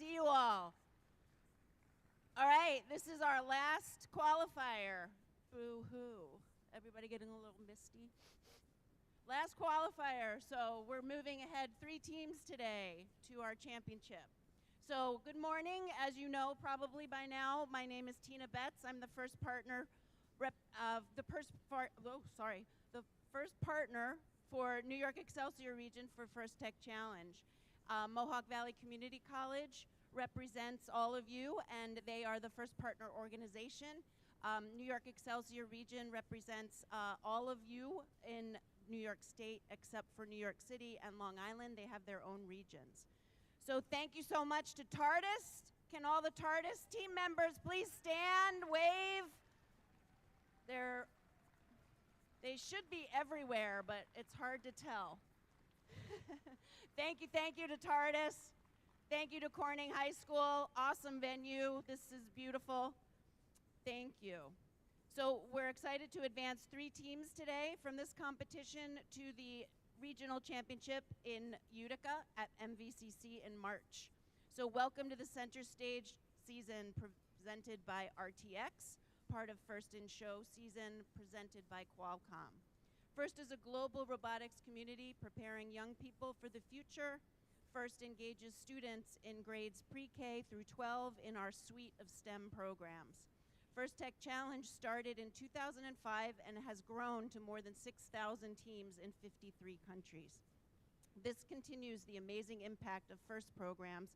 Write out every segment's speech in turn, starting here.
see you all. All right, this is our last qualifier. Boo-hoo. Everybody getting a little misty? Last qualifier, so we're moving ahead 3 teams today to our championship. So good morning. As you know probably by now, my name is Tina Betts. I'm the first partner the first partner for New York Excelsior region for First Tech Challenge. Mohawk Valley Community College represents all of you, and they are the first partner organization. New York Excelsior region represents all of you in New York State except for New York City and Long Island. They have their own regions. So thank you so much to TARDIS. Can all the TARDIS team members please stand, wave? They should be everywhere, but it's hard to tell. Thank you to TARDIS. Thank you to Corning High School. Awesome venue. This is beautiful. Thank you. So we're excited to advance 3 teams today from this competition to the regional championship in Utica at MVCC in March. So welcome to the Centerstage season presented by RTX, part of First in Show season presented by Qualcomm. First is a global robotics community preparing young people for the future. First engages students in grades pre-K through 12 in our suite of STEM programs. First Tech Challenge started in 2005 and has grown to more than 6,000 teams in 53 countries. This continues the amazing impact of FIRST programs,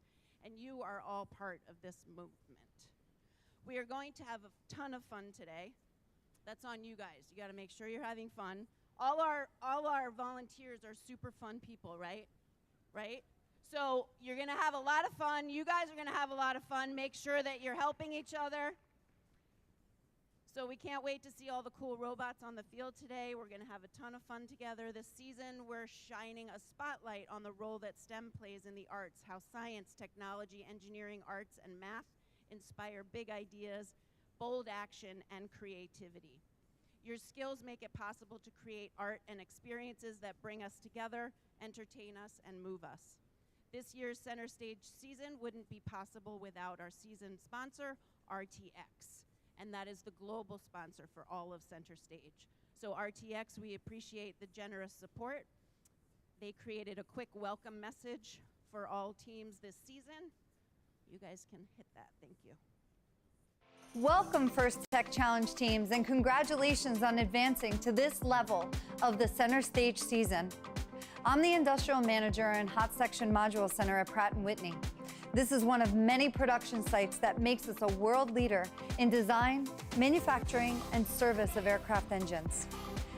and you are all part of this movement. We are going to have a ton of fun today. That's on you guys. You got to make sure you're having fun. All our volunteers are super fun people, right? Right? So you're going to have a lot of fun. You guys are going to have a lot of fun. Make sure that you're helping each other. So we can't wait to see all the cool robots on the field today. We're going to have a ton of fun together. This season, we're shining a spotlight on the role that STEM plays in the arts, how science, technology, engineering, arts, and math inspire big ideas, bold action, and creativity. Your skills make it possible to create art and experiences that bring us together, entertain us, and move us. This year's Centerstage season wouldn't be possible without our season sponsor, RTX. And that is the global sponsor for all of Centerstage. So RTX, we appreciate the generous support. They created a quick welcome message for all teams this season. You guys can hit that. Thank you. Welcome First Tech Challenge teams, and congratulations on advancing to this level of the Centerstage season. I'm the Industrial Manager and Hot Section Module Center at Pratt & Whitney. This is one of many production sites that makes us a world leader in design, manufacturing, and service of aircraft engines.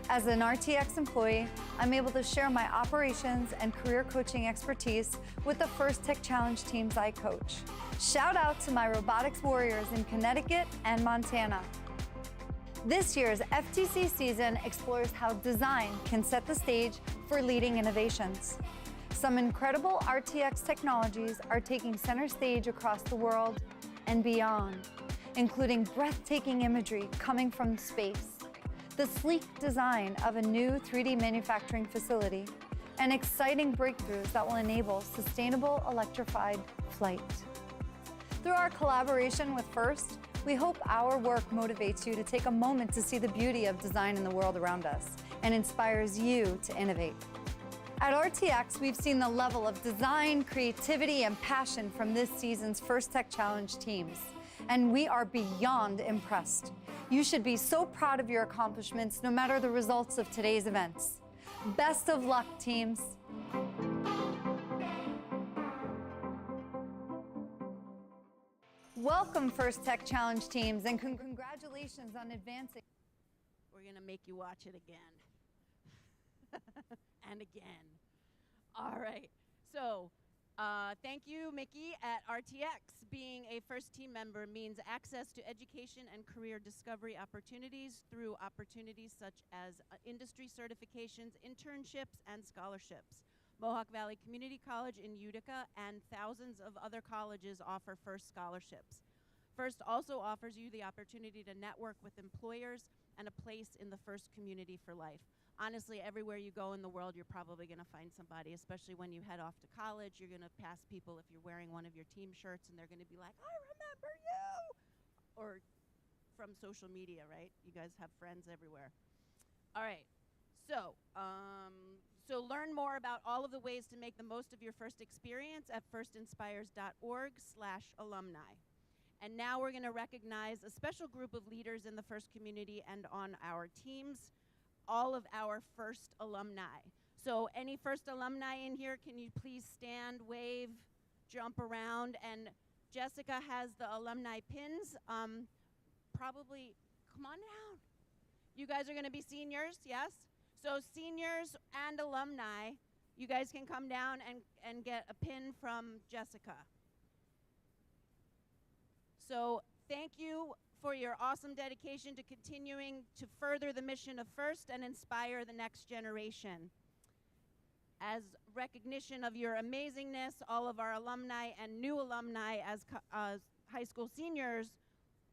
As an RTX employee, I'm able to share my operations and career coaching expertise with the First Tech Challenge teams I coach. Shout out to my robotics warriors in Connecticut and Montana. This year's FTC season explores how design can set the stage for leading innovations. Some incredible RTX technologies are taking center stage across the world and beyond, including breathtaking imagery coming from space, the sleek design of a new 3D manufacturing facility, and exciting breakthroughs that will enable sustainable electrified flight. Through our collaboration with FIRST, we hope our work motivates you to take a moment to see the beauty of design in the world around us and inspires you to innovate. At RTX, we've seen the level of design, creativity, and passion from this season's First Tech Challenge teams, and we are beyond impressed. You should be so proud of your accomplishments, no matter the results of today's events. Best of luck, teams. Welcome, First Tech Challenge teams, and congratulations on advancing. We're going to make you watch it again. And again. All right. So thank you, Mickey, at RTX. Being a first team member means access to education and career discovery opportunities through opportunities such as industry certifications, internships, and scholarships. Mohawk Valley Community College in Utica and thousands of other colleges offer FIRST scholarships. FIRST also offers you the opportunity to network with employers and a place in the FIRST community for life. Honestly, everywhere you go in the world, you're probably going to find somebody, especially when you head off to college. You're going to pass people if you're wearing one of your team shirts, and they're going to be like, I remember you! Or from social media, right? You guys have friends everywhere. All right. So learn more about all of the ways to make the most of your FIRST experience at firstinspires.org/alumni. And now we're going to recognize a special group of leaders in the FIRST community and on our teams, all of our FIRST alumni. So any FIRST alumni in here, can you please stand, wave, jump around? And Jessica has the alumni pins. Probably, come on down. You guys are going to be seniors, yes? So seniors and alumni, you guys can come down and get a pin from Jessica. So thank you for your awesome dedication to continuing to further the mission of FIRST and inspire the next generation. As recognition of your amazingness, all of our alumni and new alumni as high school seniors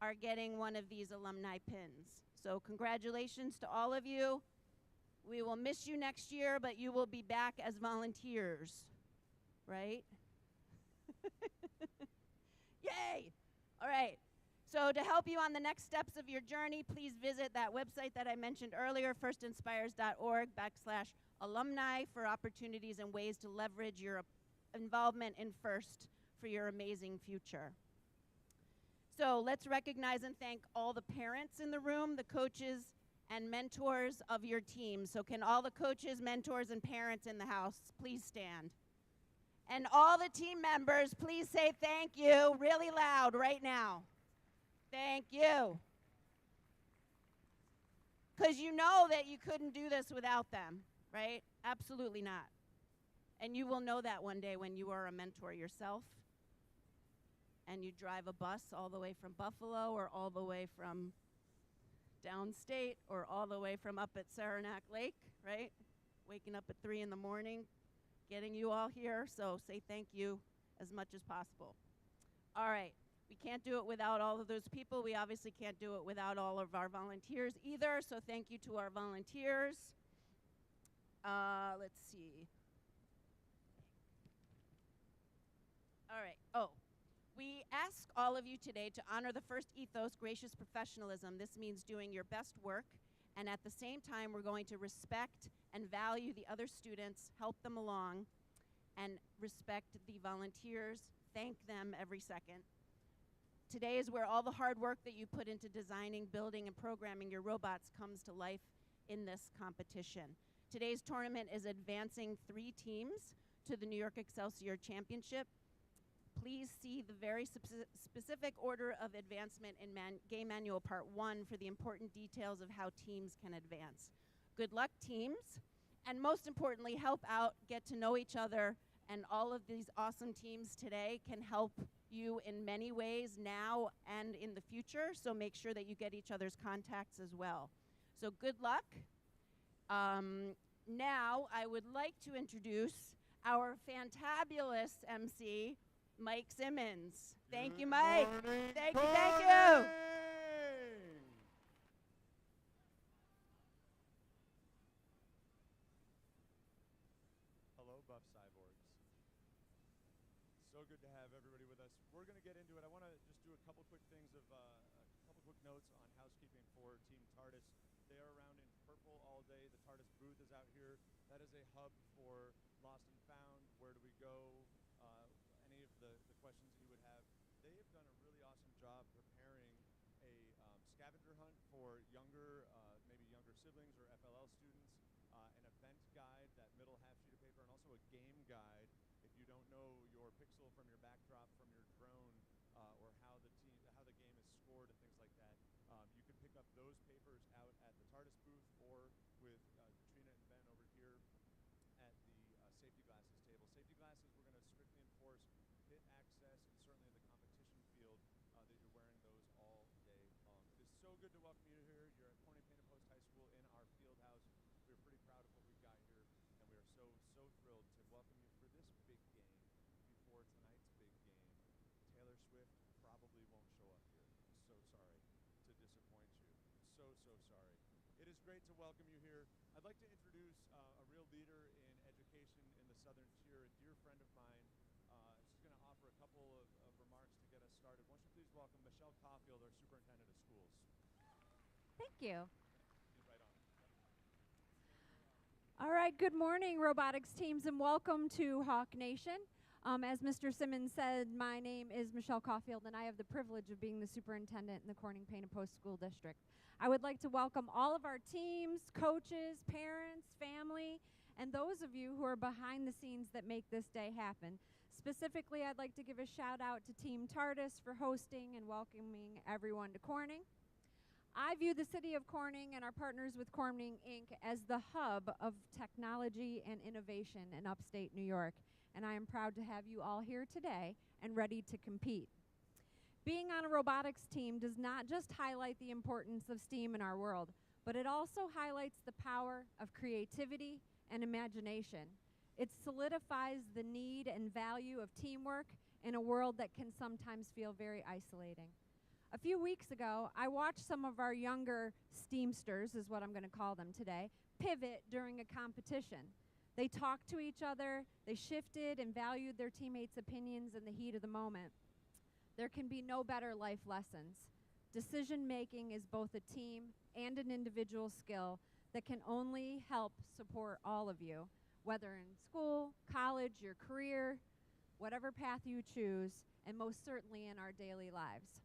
are getting one of these alumni pins. So congratulations to all of you. We will miss you next year, but you will be back as volunteers, right? Yay! All right. So to help you on the next steps of your journey, please visit that website that I mentioned earlier, firstinspires.org/alumni, for opportunities and ways to leverage your involvement in FIRST for your amazing future. So let's recognize and thank all the parents in the room, the coaches and mentors of your team. So can all the coaches, mentors, and parents in the house please stand? And all the team members, please say thank you really loud right now. Thank you. Because you know that you couldn't do this without them, right? Absolutely not. And you will know that one day when you are a mentor yourself and you drive a bus all the way from Buffalo or all the way from downstate or all the way from up at Saranac Lake, right? Waking up at 3 in the morning, getting you all here. So say thank you as much as possible. All right. We can't do it without all of those people. We obviously can't do it without all of our volunteers either. So thank you to our volunteers. Let's see. All right. Oh, we ask all of you today to honor the FIRST ethos, gracious professionalism. This means doing your best work. And at the same time, we're going to respect and value the other students, help them along, and respect the volunteers, thank them every second. Today is where all the hard work that you put into designing, building, and programming your robots comes to life in this competition. Today's tournament is advancing 3 teams to the New York Excelsior Championship. Please see the very specific order of advancement in Game Manual Part 1 for the important details of how teams can advance. Good luck, teams. And most importantly, help out, get to know each other, and all of these awesome teams today can help you in many ways now and in the future, so make sure that you get each other's contacts as well. So good luck. Now I would like to introduce our fantabulous MC, Mike Simmons. Thank you, Mike. Thank you, thank you. Hello, Buff Cyborgs. So good to have everybody with us. We're going to get into it. I want to just do a couple quick things a couple quick notes on housekeeping for Team TARDIS. They are around in purple all day. The TARDIS booth is out here. That is a hub for Lost and Found. Where do we go? Any of the questions that you would have. They have done a really awesome job preparing a scavenger hunt for younger, maybe younger siblings or FLL students, an event guide, that middle half sheet of paper, and also a game guide. If you don't know your pixel from your backdrop from your drone, or how the game is scored and things like that, you can pick up those papers out at the TARDIS booth or with Katrina and Ben over here at the safety glasses table. Safety glasses, we're going to strictly enforce pit access, and certainly in the competition field that you're wearing those all day long. It is so good to welcome you here. You're at Point Painted Post High School in our field house. We're pretty proud of what we've got here, and we are so thrilled to welcome you for this big game before tonight's big game. Taylor Swift probably won't show up here. is great to welcome you here. I'd like to introduce a real leader in education in the Southern Tier, a dear friend of mine. She's going to offer a couple of remarks to get us started. Won't you please welcome Michelle Caulfield, our Superintendent of Schools. Thank you. Right on. All right, good morning, robotics teams, and welcome to Hawk Nation. As Mr. Simmons said, my name is Michelle Caulfield, and I have the privilege of being the superintendent in the Corning Painted Post School District. I would like to welcome all of our teams, coaches, parents, family, and those of you who are behind the scenes that make this day happen. Specifically, I'd like to give a shout out to Team TARDIS for hosting and welcoming everyone to Corning. I view the city of Corning and our partners with Corning, Inc. as the hub of technology and innovation in upstate New York, and I am proud to have you all here today and ready to compete. Being on a robotics team does not just highlight the importance of STEAM in our world, but it also highlights the power of creativity and imagination. It solidifies the need and value of teamwork in a world that can sometimes feel very isolating. A few weeks ago, I watched some of our younger STEAMsters, is what I'm going to call them today, pivot during a competition. They talked to each other, they shifted and valued their teammates' opinions in the heat of the moment. There can be no better life lessons. Decision making is both a team and an individual skill that can only help support all of you, whether in school, college, your career, whatever path you choose, and most certainly in our daily lives.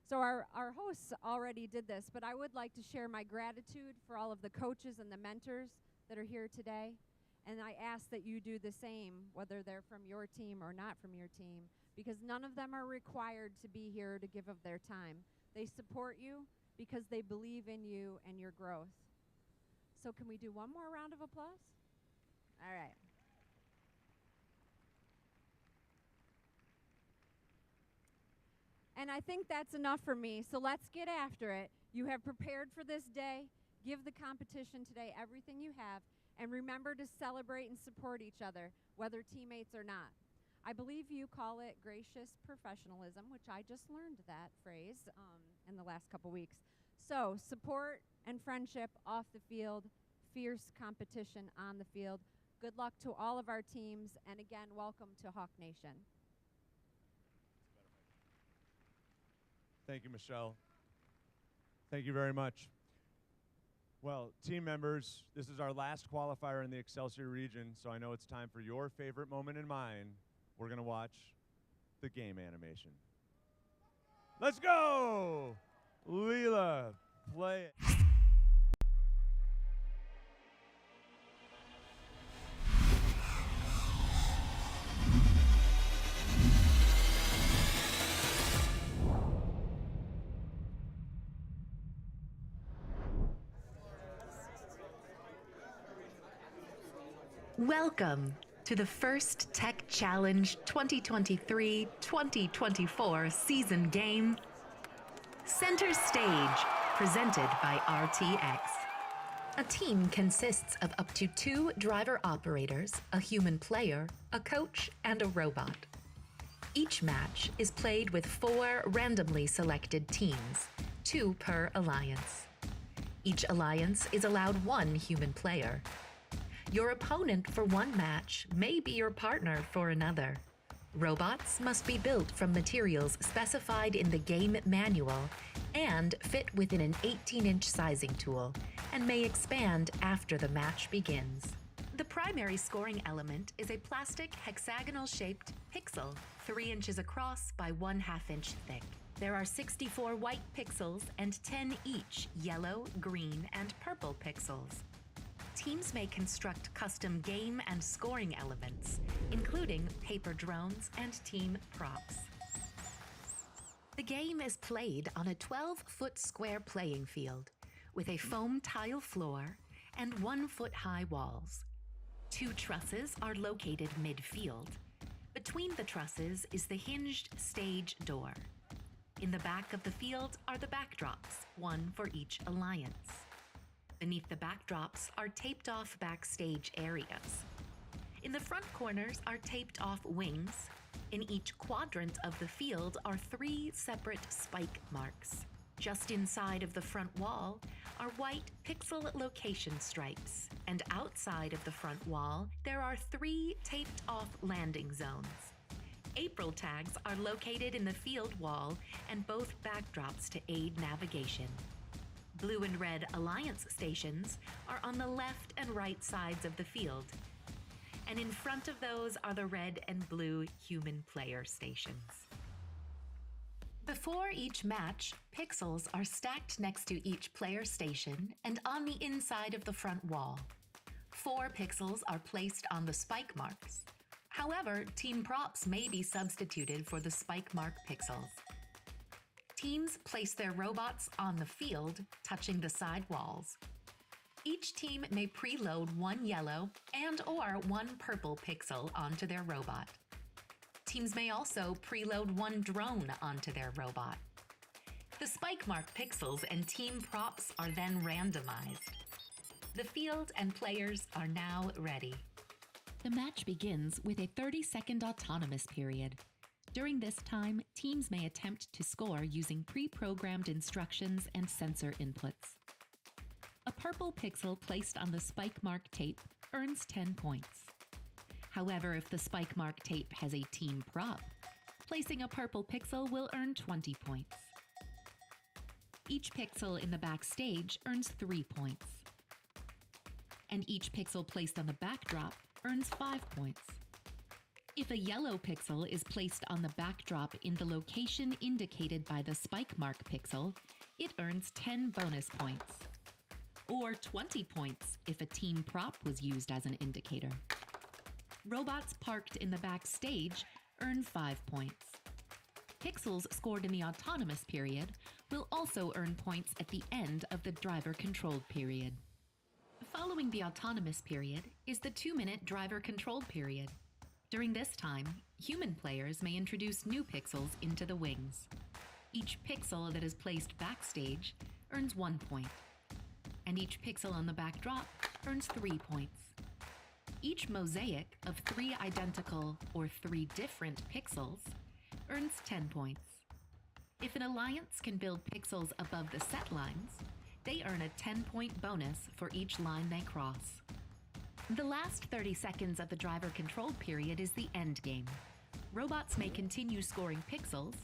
So our hosts already did this, but I would like to share my gratitude for all of the coaches and the mentors that are here today. And I ask that you do the same, whether they're from your team or not from your team, because none of them are required to be here to give of their time. They support you because they believe in you and your growth. So can we do one more round of applause? All right. And I think that's enough for me, so let's get after it. You have prepared for this day. Give the competition today everything you have, and remember to celebrate and support each other, whether teammates or not. I believe you call it gracious professionalism, which I just learned that phrase in the last couple weeks. So support and friendship off the field, fierce competition on the field. Good luck to all of our teams, and again, welcome to Hawk Nation. Thank you, Michelle. Thank you very much. Well, team members, this is our last qualifier in the Excelsior region, so I know it's time for your favorite moment and mine. We're going to watch the game animation. Let's go! Leela, play it. Welcome to the first Tech Challenge 2023-2024 season game, Centerstage, presented by RTX. A team consists of up to 2 driver operators, a human player, a coach, and a robot. Each match is played with 4 randomly selected teams, 2 per alliance. Each alliance is allowed 1 human player. Your opponent for one match may be your partner for another. Robots must be built from materials specified in the game manual and fit within an 18-inch sizing tool and may expand after the match begins. The primary scoring element is a plastic hexagonal-shaped pixel, 3 inches across by 1/2 inch thick. There are 64 white pixels and 10 each yellow, green, and purple pixels. Teams may construct custom game and scoring elements, including paper drones and team props. The game is played on a 12-foot square playing field with a foam tile floor and 1-foot-high walls. 2 trusses are located midfield. Between the trusses is the hinged stage door. In the back of the field are the backdrops, 1 for each alliance. Beneath the backdrops are taped-off backstage areas. In the front corners are taped-off wings. In each quadrant of the field are 3 separate spike marks. Just inside of the front wall are white pixel location stripes, and outside of the front wall, there are 3 taped-off landing zones. April tags are located in the field wall and both backdrops to aid navigation. Blue and red Alliance stations are on the left and right sides of the field, and in front of those are the red and blue human player stations. Before each match, pixels are stacked next to each player station and on the inside of the front wall. 4 pixels are placed on the spike marks. However, team props may be substituted for the spike mark pixels. Teams place their robots on the field, touching the side walls. Each team may preload 1 yellow and/or 1 purple pixel onto their robot. Teams may also preload 1 drone onto their robot. The spike mark pixels and team props are then randomized. The field and players are now ready. The match begins with a 30-second autonomous period. During this time, teams may attempt to score using pre-programmed instructions and sensor inputs. A purple pixel placed on the spike mark tape earns 10 points. However, if the spike mark tape has a team prop, placing a purple pixel will earn 20 points. Each pixel in the backstage earns 3 points. And each pixel placed on the backdrop earns 5 points. If a yellow pixel is placed on the backdrop in the location indicated by the spike mark pixel, it earns 10 bonus points. Or 20 points if a team prop was used as an indicator. Robots parked in the backstage earn 5 points. Pixels scored in the autonomous period will also earn points at the end of the driver-controlled period. Following the autonomous period is the 2-minute driver-controlled period. During this time, human players may introduce new pixels into the wings. Each pixel that is placed backstage earns 1 point, and each pixel on the backdrop earns 3 points. Each mosaic of 3 identical or 3 different pixels earns 10 points. If an alliance can build pixels above the set lines, they earn a 10-point bonus for each line they cross. The last 30 seconds of the driver-controlled period is the end game. Robots may continue scoring pixels,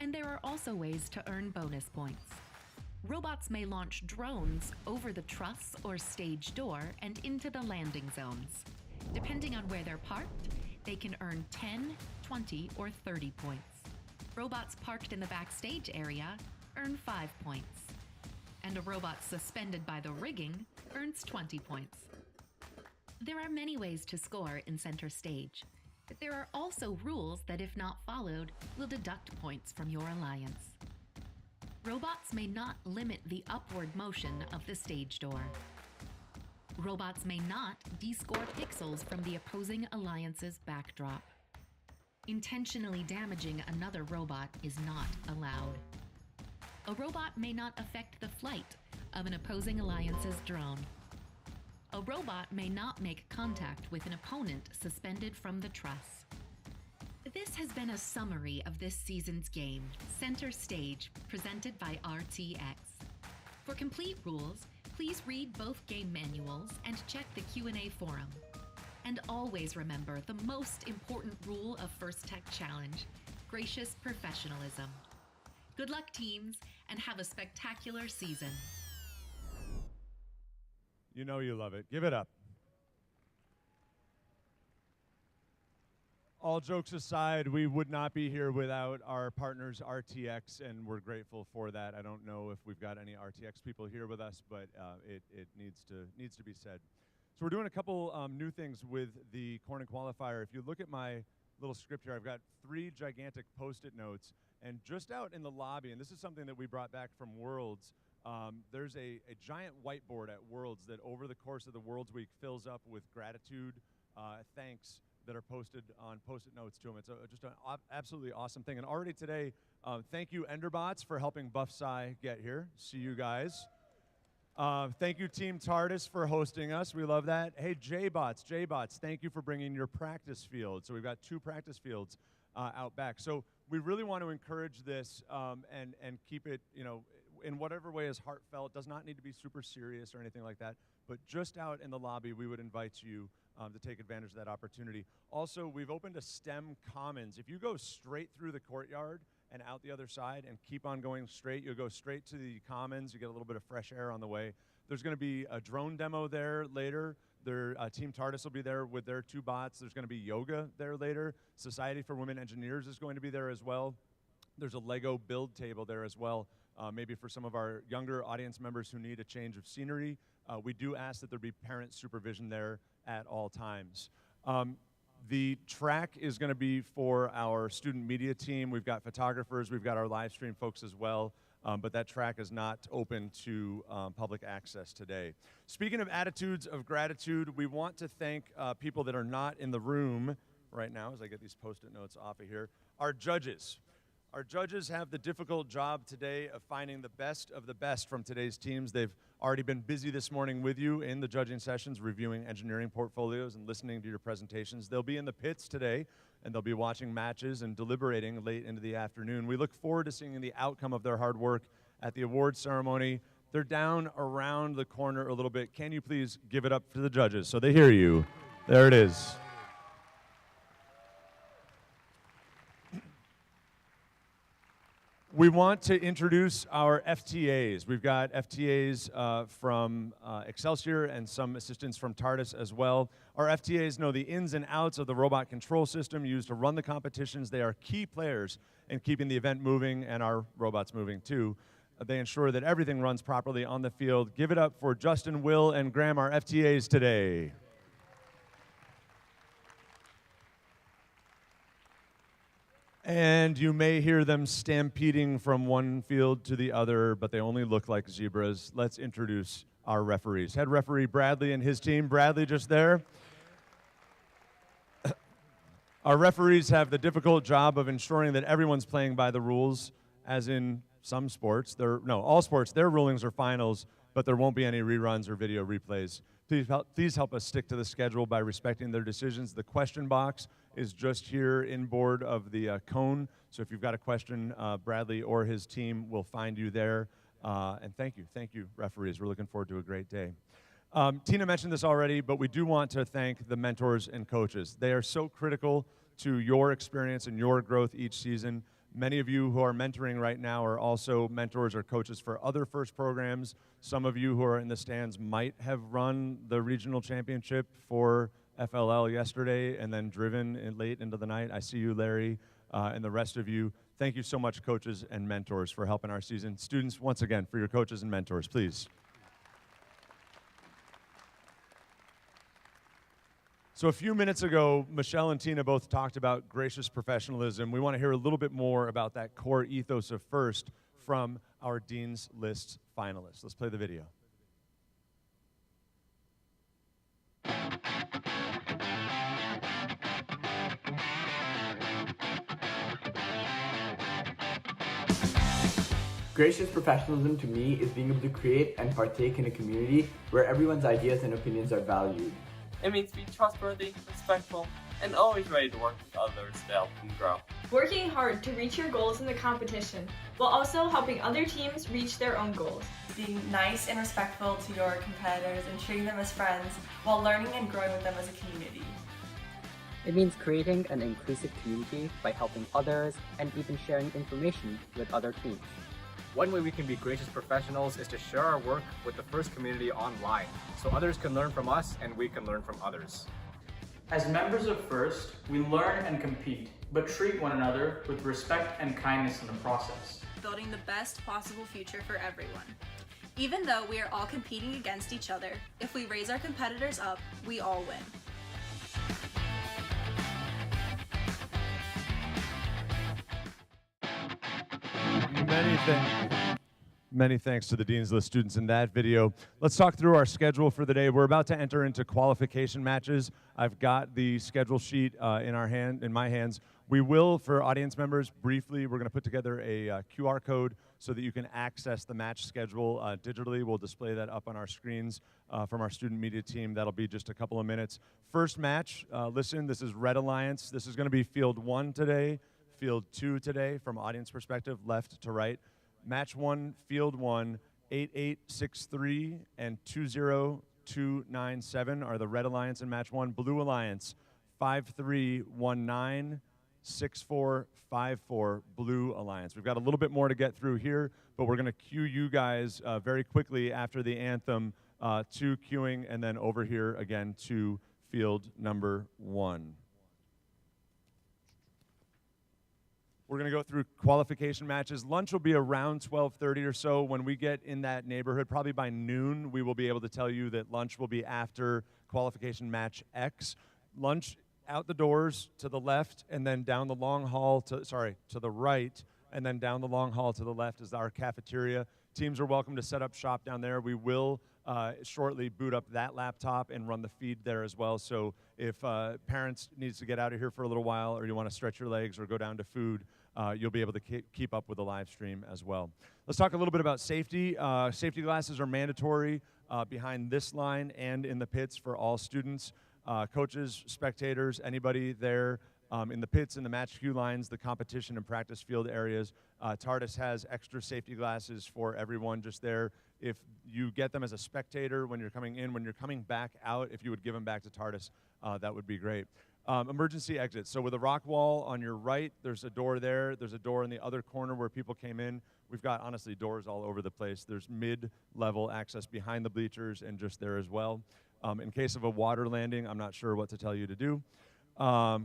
and there are also ways to earn bonus points. Robots may launch drones over the truss or stage door and into the landing zones. Depending on where they're parked, they can earn 10, 20, or 30 points. Robots parked in the backstage area earn 5 points. And a robot suspended by the rigging earns 20 points. There are many ways to score in Centerstage, but there are also rules that, if not followed, will deduct points from your alliance. Robots may not limit the upward motion of the stage door. Robots may not descore pixels from the opposing alliance's backdrop. Intentionally damaging another robot is not allowed. A robot may not affect the flight of an opposing alliance's drone. A robot may not make contact with an opponent suspended from the truss. This has been a summary of this season's game, Centerstage, presented by RTX. For complete rules, please read both game manuals and check the Q&A forum. And always remember the most important rule of First Tech Challenge, gracious professionalism. Good luck, teams, and have a spectacular season. You know you love it. Give it up. All jokes aside, we would not be here without our partners RTX, and we're grateful for that. I don't know if we've got any RTX people here with us, but it needs to be said. So we're doing a couple new things with the Corning Qualifier. If you look at my little script here, I've got 3 gigantic Post-it notes, and just out in the lobby, and this is something that we brought back from Worlds, there's a giant whiteboard at Worlds that over the course of the Worlds Week fills up with gratitude, thanks, that are posted on Post-it notes to them. It's just an absolutely awesome thing. And already today, thank you, Enderbots, for helping Buff Sci get here. See you guys. Thank you, Team TARDIS, for hosting us. We love that. Hey, J-Bots, thank you for bringing your practice field. So we've got 2 practice fields out back. So we really want to encourage this and keep it, in whatever way is heartfelt. Does not need to be super serious or anything like that, but just out in the lobby, we would invite you to take advantage of that opportunity. Also, we've opened a STEM Commons. If you go straight through the courtyard and out the other side and keep on going straight, you'll go straight to the Commons. You get a little bit of fresh air on the way. There's going to be a drone demo there later. Team TARDIS will be there with their 2 bots. There's going to be yoga there later. Society for Women Engineers is going to be there as well. There's a Lego build table there as well, maybe for some of our younger audience members who need a change of scenery. We do ask that there be parent supervision there at all times. The track is going to be for our student media team. We've got photographers, we've got our live stream folks as well, but that track is not open to public access today. Speaking of attitudes of gratitude, we want to thank people that are not in the room right now, as I get these Post-it notes off of here, our judges. Our judges have the difficult job today of finding the best of the best from today's teams. They've already been busy this morning with you in the judging sessions, reviewing engineering portfolios and listening to your presentations. They'll be in the pits today, and they'll be watching matches and deliberating late into the afternoon. We look forward to seeing the outcome of their hard work at the awards ceremony. They're down around the corner a little bit. Can you please give it up for the judges so they hear you? There it is. We want to introduce our FTAs. We've got FTAs from Excelsior and some assistants from TARDIS as well. Our FTAs know the ins and outs of the robot control system used to run the competitions. They are key players in keeping the event moving and our robots moving too. They ensure that everything runs properly on the field. Give it up for Justin, Will, and Graham, our FTAs today. And you may hear them stampeding from one field to the other, but they only look like zebras. Let's introduce our referees. Head referee Bradley and his team. Bradley just there. Our referees have the difficult job of ensuring that everyone's playing by the rules, as in some sports. All sports, their rulings are finals, but there won't be any reruns or video replays. Please help us stick to the schedule by respecting their decisions. The question box is just here inboard of the cone. So if you've got a question, Bradley or his team will find you there. And thank you, referees. We're looking forward to a great day. Tina mentioned this already, but we do want to thank the mentors and coaches. They are so critical to your experience and your growth each season. Many of you who are mentoring right now are also mentors or coaches for other FIRST programs. Some of you who are in the stands might have run the regional championship for FLL yesterday and then driven late into the night. I see you, Larry, and the rest of you. Thank you so much, coaches and mentors, for helping our season. Students, once again, for your coaches and mentors, please. So a few minutes ago, Michelle and Tina both talked about gracious professionalism. We want to hear a little bit more about that core ethos of FIRST from our Dean's List finalists. Let's play the video. Gracious professionalism to me is being able to create and partake in a community where everyone's ideas and opinions are valued. It means being trustworthy, respectful, and always ready to work with others to help them grow. Working hard to reach your goals in the competition, while also helping other teams reach their own goals. Being nice and respectful to your competitors and treating them as friends while learning and growing with them as a community. It means creating an inclusive community by helping others and even sharing information with other teams. One way we can be gracious professionals is to share our work with the FIRST community online, so others can learn from us and we can learn from others. As members of FIRST, we learn and compete, but treat one another with respect and kindness in the process. Building the best possible future for everyone. Even though we are all competing against each other, if we raise our competitors up, we all win. Many thanks to the Dean's List students in that video. Let's talk through our schedule for the day. We're about to enter into qualification matches. I've got the schedule sheet in my hands. We will, for audience members, briefly, we're going to put together a QR code so that you can access the match schedule digitally. We'll display that up on our screens from our student media team. That'll be just a couple of minutes. First match, listen, this is Red Alliance. This is going to be Field 1 today, Field 2 today from audience perspective, left to right. Match 1, Field 1, 8863 and 20297 are the Red Alliance in Match 1. Blue Alliance, 5319 6454, Blue Alliance. We've got a little bit more to get through here, but we're going to cue you guys very quickly after the anthem to queuing, and then over here again to field number 1. We're going to go through qualification matches. Lunch will be around 12:30 or so. When we get in that neighborhood, probably by noon, we will be able to tell you that lunch will be after qualification match X. Lunch out the doors to the left, and then down the long hall to the right, and then down the long hall to the left is our cafeteria. Teams are welcome to set up shop down there. We will shortly boot up that laptop and run the feed there as well. So if parents needs to get out of here for a little while, or you want to stretch your legs or go down to food, you'll be able to keep up with the live stream as well. Let's talk a little bit about safety. Safety glasses are mandatory behind this line and in the pits for all students. Coaches, spectators, anybody there in the pits, in the match queue lines, the competition and practice field areas. TARDIS has extra safety glasses for everyone just there. If you get them as a spectator when you're coming in, when you're coming back out, if you would give them back to TARDIS, that would be great. Emergency exits. So with a rock wall on your right, there's a door there. There's a door in the other corner where people came in. We've got, honestly, doors all over the place. There's mid-level access behind the bleachers and just there as well. In case of a water landing, I'm not sure what to tell you to do.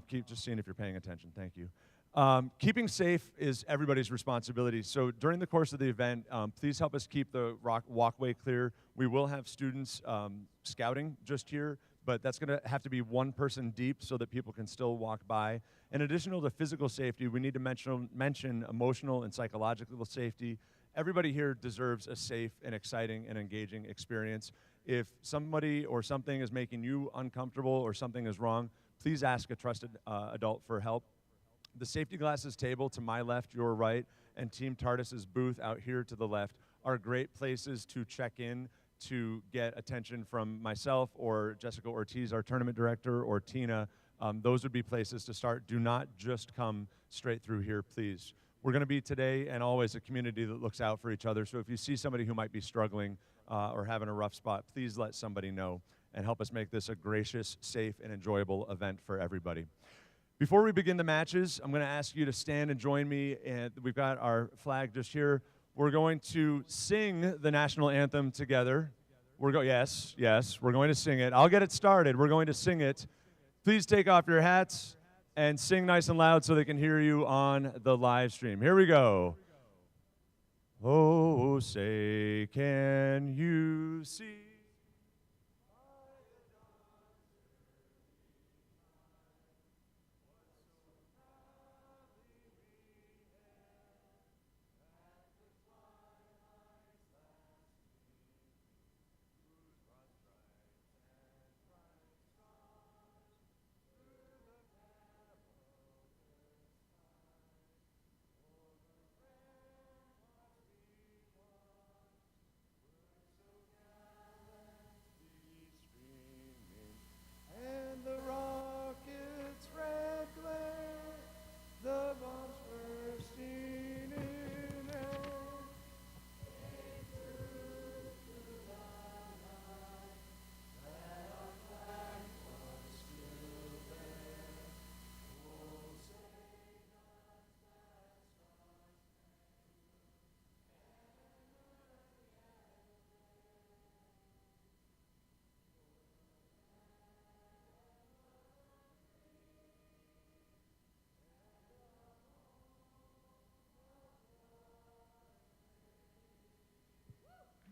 Keep just seeing if you're paying attention. Thank you. Keeping safe is everybody's responsibility. So during the course of the event, please help us keep the walkway clear. We will have students scouting just here, but that's going to have to be one person deep so that people can still walk by. In addition to physical safety, we need to mention emotional and psychological safety. Everybody here deserves a safe and exciting and engaging experience. If somebody or something is making you uncomfortable or something is wrong, please ask a trusted adult for help. The safety glasses table to my left, your right, and Team TARDIS's booth out here to the left are great places to check in, to get attention from myself or Jessica Ortiz, our tournament director, or Tina. Those would be places to start. Do not just come straight through here, please. We're going to be today and always a community that looks out for each other. So if you see somebody who might be struggling or having a rough spot, please let somebody know and help us make this a gracious, safe, and enjoyable event for everybody. Before we begin the matches, I'm going to ask you to stand and join me. And we've got our flag just here. We're going to sing the national anthem together. Yes, we're going to sing it. I'll get it started. We're going to sing it. Please take off your hats and sing nice and loud so they can hear you on the live stream. Here we go. Oh, say, can you see?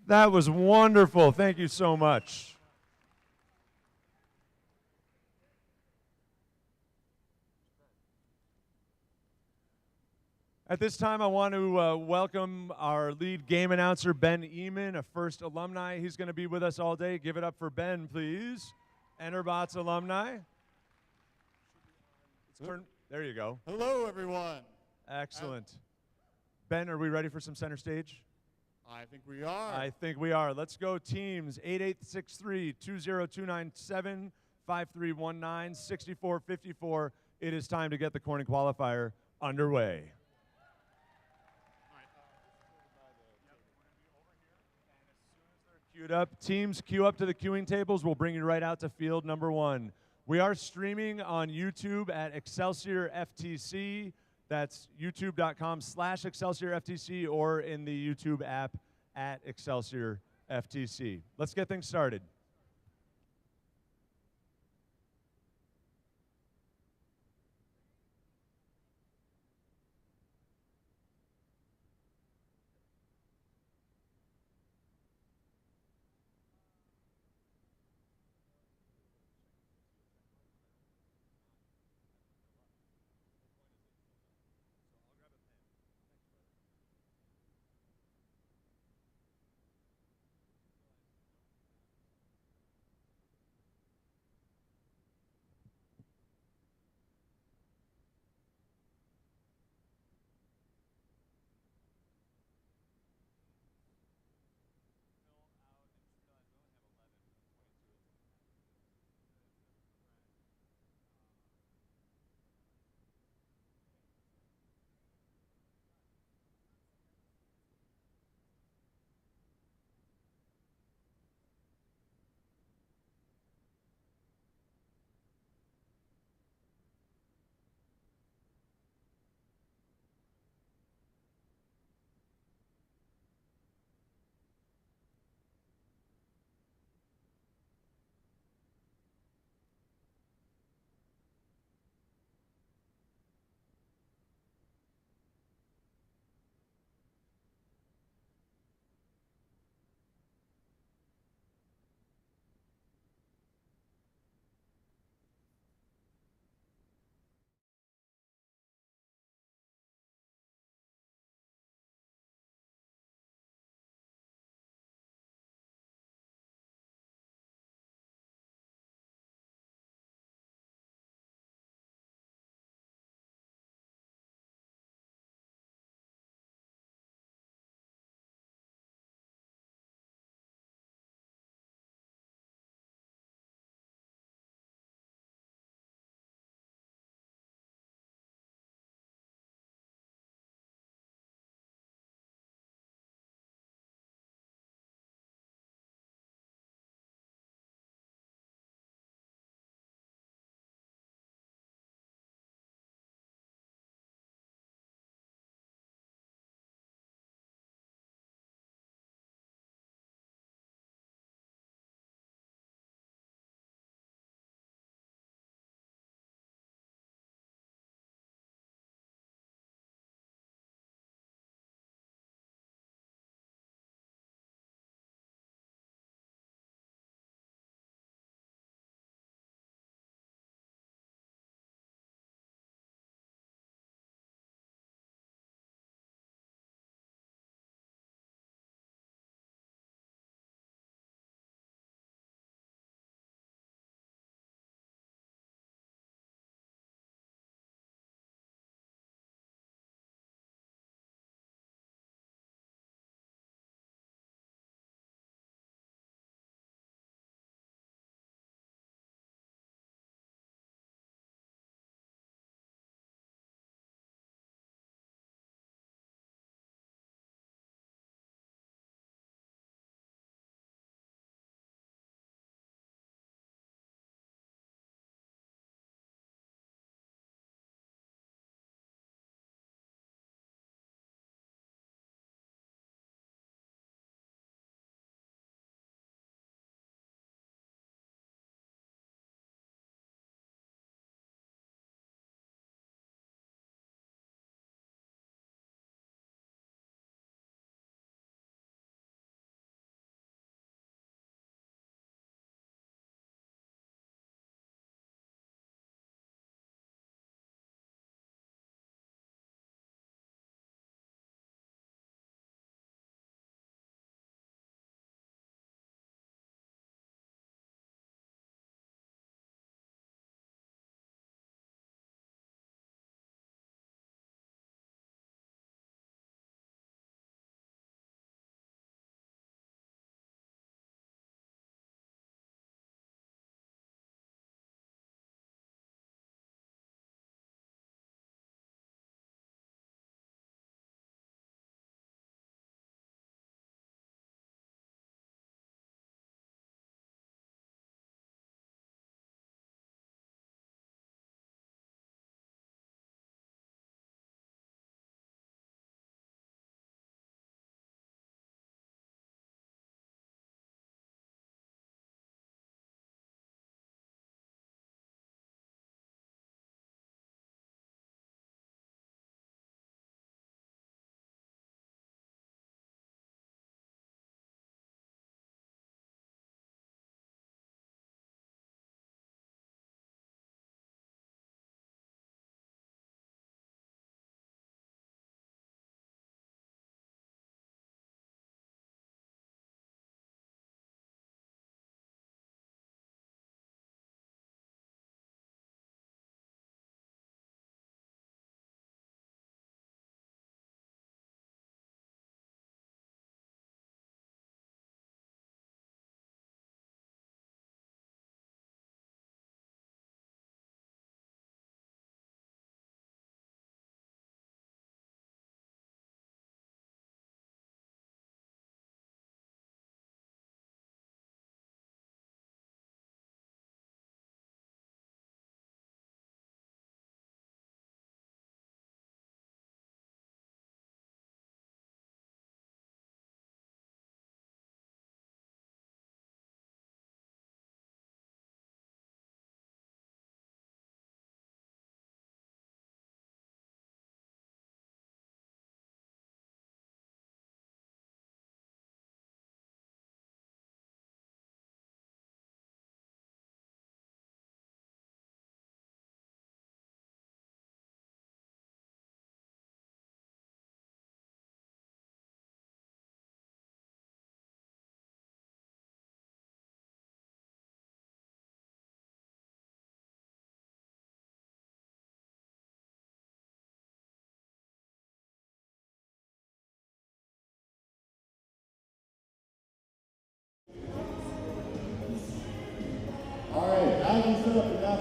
That was wonderful. Thank you so much. At this time, I want to welcome our lead game announcer, Ben Eman, a first alumni. He's going to be with us all day. Give it up for Ben, please. Enterbots alumni. There you go. Hello, everyone. Excellent. Ben, are we ready for some center stage? I think we are. I think we are. Let's go, teams. 8863, 20297, 5319, 6454. It is time to get the Corning Qualifier underway. Queued up. Teams, queue up to the queuing tables. We'll bring you right out to field number 1. We are streaming on YouTube at Excelsior FTC. That's youtube.com/Excelsior FTC or in the YouTube app at Excelsior FTC. Let's get things started.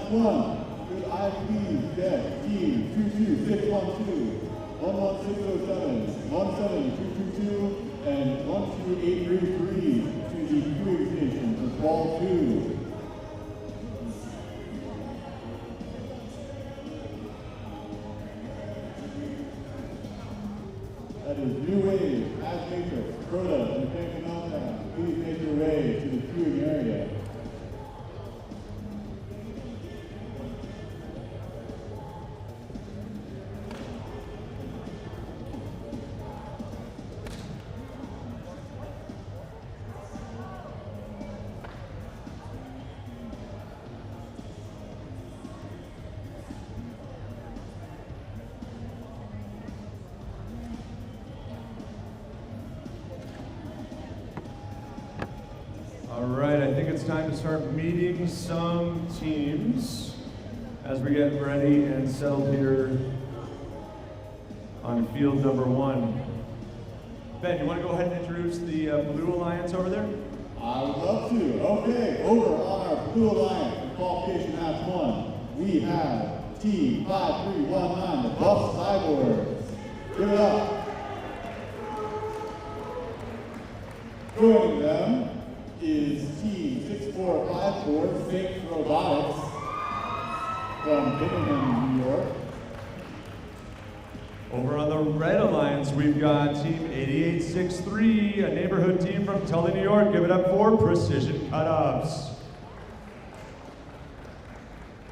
Last one. Good IP, deck, team 22612, 11607, 17222, and 12833 to the queuing station for Qual 2. That is New Wave, As Matrix, Crota, and Thank Contact. Please make your way to the queuing area. All right, I think it's time to start meeting some teams as we get ready and settled here on field number 1. Ben, you want to go ahead and introduce the Blue Alliance over there? I would love to. Okay, over on our Blue Alliance for qualification match 1, we have Team 5319, the Buff Cyborgs. Give it up. Joining them is Team 6454, Saints Robotics from Binghamton, New York. Over on the Red Alliance, we've got Team 8863, a neighborhood team from Tully, New York. Give it up for Precision Cut-Ups.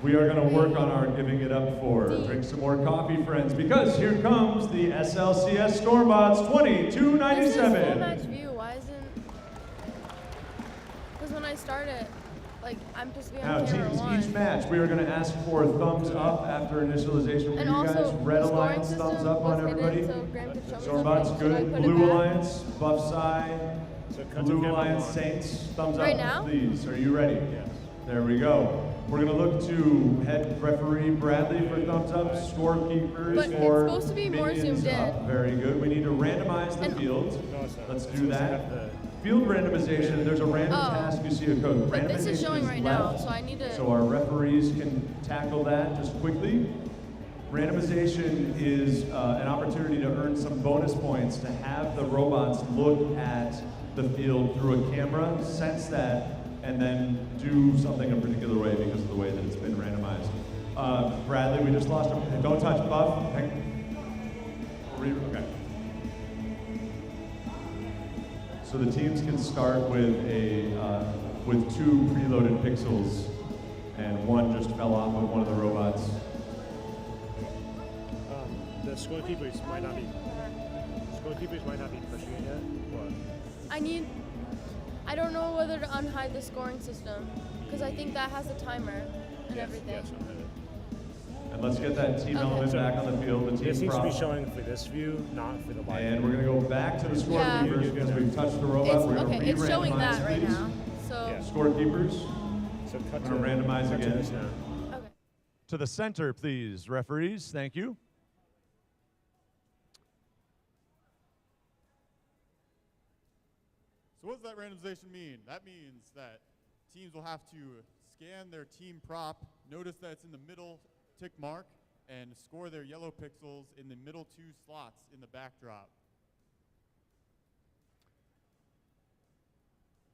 We are going to work on our giving it up for. Drink some more coffee, friends, because here comes the SLCS Stormbots 2297. This is full match view. Why isn't? Because when I start it, like I'm just being on camera teams, one. each match, we are going to ask for thumbs up after initialization for And you also, guys. Red the scoring Alliance, thumbs system up on was hidden, everybody. so Graham could show me Stormbots, something. Should I good. put it Blue back? Alliance, Buff Side, Blue Alliance, Saints, thumbs Right up, now? please. Are you ready? Yes. There we go. We're going to look to head referee Bradley for thumbs up, scorekeepers But it's for supposed to be more minions zoomed in. up. Very good. We need to randomize the field. Let's do that. Field randomization, there's a random task, you see a code. But this is Randomization showing right now, left, so I need to. so our referees can tackle that just quickly. Randomization is an opportunity to earn some bonus points to have the robots look at the field through a camera, sense that, and then do something a particular way because of the way that it's been randomized. Bradley, we just lost him. Don't touch Buff. Okay. So the teams can start with with 2 preloaded pixels, and one just fell off of one of the robots. The scorekeepers might not be pushing it yet. I don't know whether to unhide the scoring system because I think that has a timer and everything. Yes, And let's get that team element back on the field. The team it seems to be prop. showing for this view, not for the wide. And we're going to go back to the scorekeepers because we've touched the robot. We're going to It's showing re-randomize, that right please. now. So Scorekeepers. So I'm going to randomize cut to again. this now. Okay. To the center, please, referees. Thank you. So what does that randomization mean? That means that teams will have to scan their team prop, notice that it's in the middle tick mark, and score their yellow pixels in the middle 2 slots in the backdrop.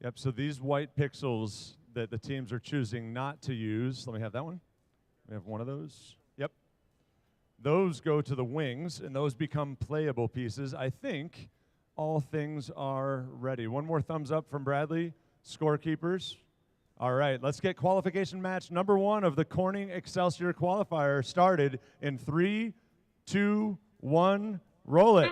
Yep, so these white pixels that the teams are choosing not to use, let me have that one. We have one of those. Yep. Those go to the wings, and those become playable pieces. I think all things are ready. One more thumbs up from Bradley. Scorekeepers. All right, let's get qualification match number 1 of the Corning Excelsior Qualifier started in 3, 2, 1, roll it.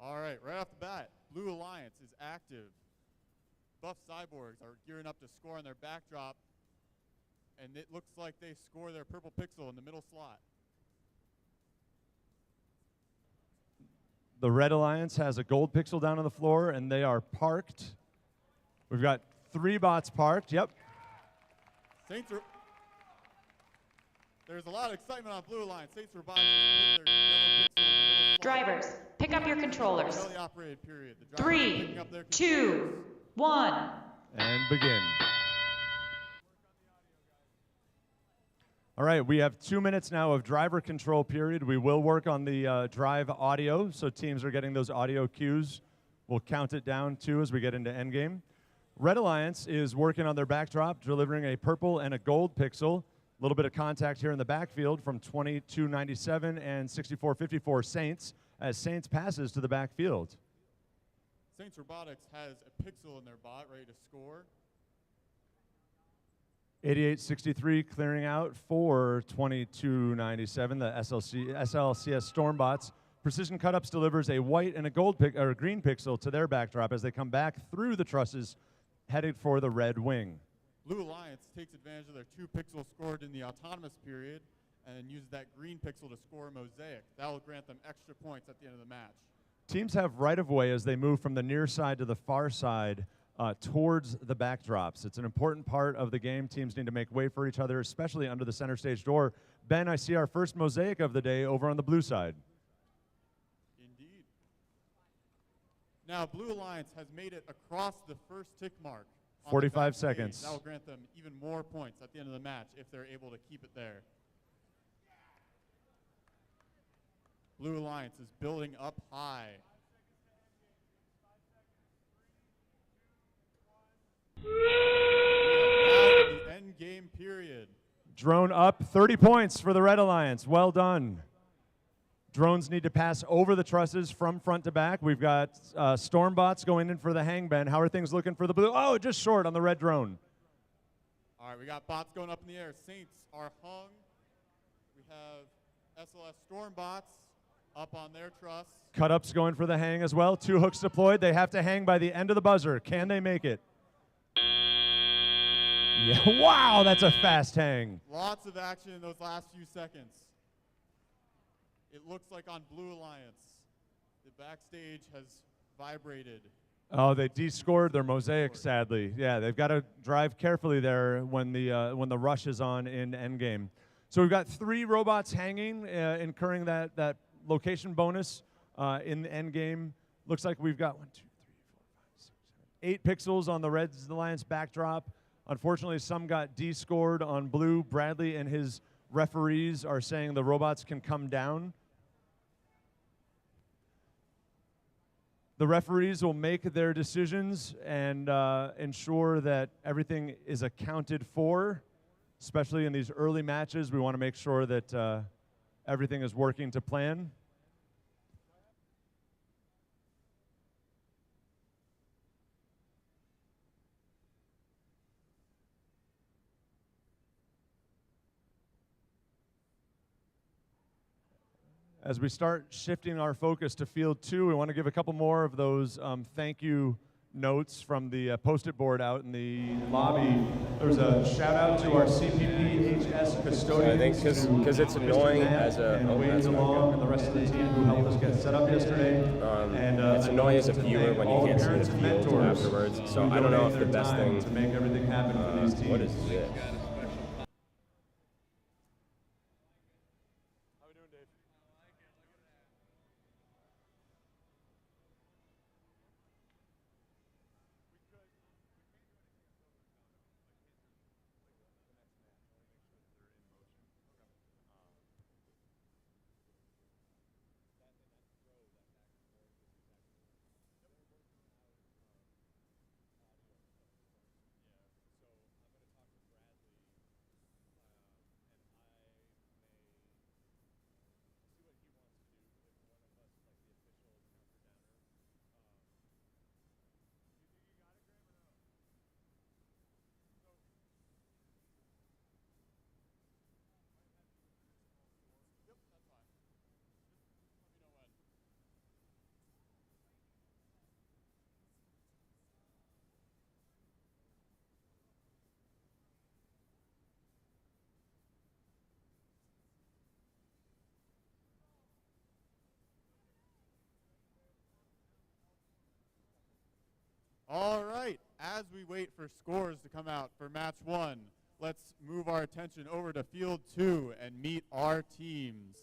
All right, right off the bat, Blue Alliance is active. Buff Cyborgs are gearing up to score on their backdrop, and it looks like they score their purple pixel in the middle slot. The Red Alliance has a gold pixel down on the floor, and they are parked. We've got 3 bots parked. Yep. There's a lot of excitement on Blue Alliance. Saints Robotics split their yellow pixel in the middle slot. Drivers, pick up your controllers. Belly operated period. The drivers are 3, picking up their 2, 1. And begin. All right, we have 2 minutes now of driver control period. We will work on the drive audio, so teams are getting those audio cues. We'll count it down too as we get into endgame. Red Alliance is working on their backdrop, delivering a purple and a gold pixel. A little bit of contact here in the backfield from 2297 and 6454 Saints as Saints passes to the backfield. Saints Robotics has a pixel in their bot ready to score. 8863 clearing out for 2297, the SLCS Stormbots. Precision Cutups delivers a white and a a green pixel to their backdrop as they come back through the trusses, headed for the red wing. Blue Alliance takes advantage of their 2 pixels scored in the autonomous period and uses that green pixel to score a mosaic. That will grant them extra points at the end of the match. Teams have right-of-way as they move from the near side to the far side towards the backdrops. It's an important part of the game. Teams need to make way for each other, especially under the center stage door. Ben, I see our first mosaic of the day over on the blue side. Indeed. Now, Blue Alliance has made it across the first tick mark. 45 seconds. That will grant them even more points at the end of the match if they're able to keep it there. Blue Alliance is building up high. We are now in the end game period. Drone up, 30 points for the Red Alliance. Well done. Drones need to pass over the trusses from front to back. We've got Stormbots going in for the hang Ben. How are things looking for the blue? Oh, just short on the red drone. All right, we got bots going up in the air. Saints are hung. We have SLS Stormbots up on their truss. Cut-ups going for the hang as well. 2 hooks deployed. They have to hang by the end of the buzzer. Can they make it? Yeah. Wow, that's a fast hang. Lots of action in those last few seconds. It looks like on Blue Alliance, the backstage has vibrated. Oh, they descored their mosaic, sadly. Yeah, they've got to drive carefully there when the rush is on in endgame. So we've got 3 robots hanging, incurring that location bonus in the endgame. Looks like we've got 1, 2, 3, 4, 5, 6, 7, 8 pixels on the Red Alliance backdrop. Unfortunately, some got descored on blue. Bradley and his referees are saying the robots can come down. The referees will make their decisions and ensure that everything is accounted for, especially in these early matches. We want to make sure that everything is working to plan. As we start shifting our focus to Field 2, we want to give a couple more of those thank you notes from the post-it board out in the lobby. There's a shout out to our CPPHS custodians. I think because it's annoying as a and Wade Long and the rest of the team who helped us get set up yesterday. It's annoying as a viewer when you can't see the field afterwards. So I don't know if the best thing to make everything happen for these teams. What is this? All right, as we wait for scores to come out for match 1, let's move our attention over to Field 2 and meet our teams.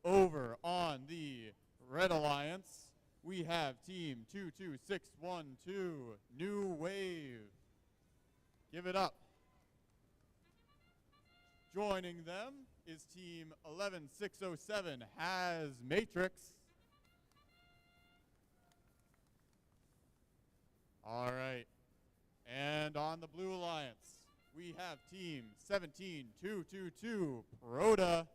Over on the Red Alliance, we have Team 22612, New Wave. Give it up. Joining them is team 11607 has Matrix. All right. And on the Blue Alliance, we have team 17222 Proda.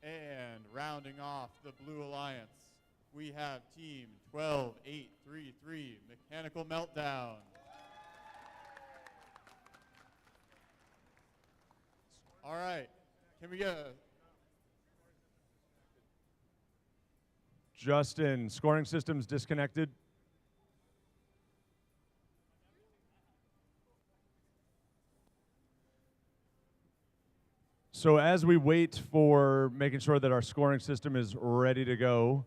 And rounding off the Blue Alliance, we have team 12833 Mechanical Meltdown. All right. Can we get a Justin, scoring system's disconnected. So as we wait for making sure that our scoring system is ready to go,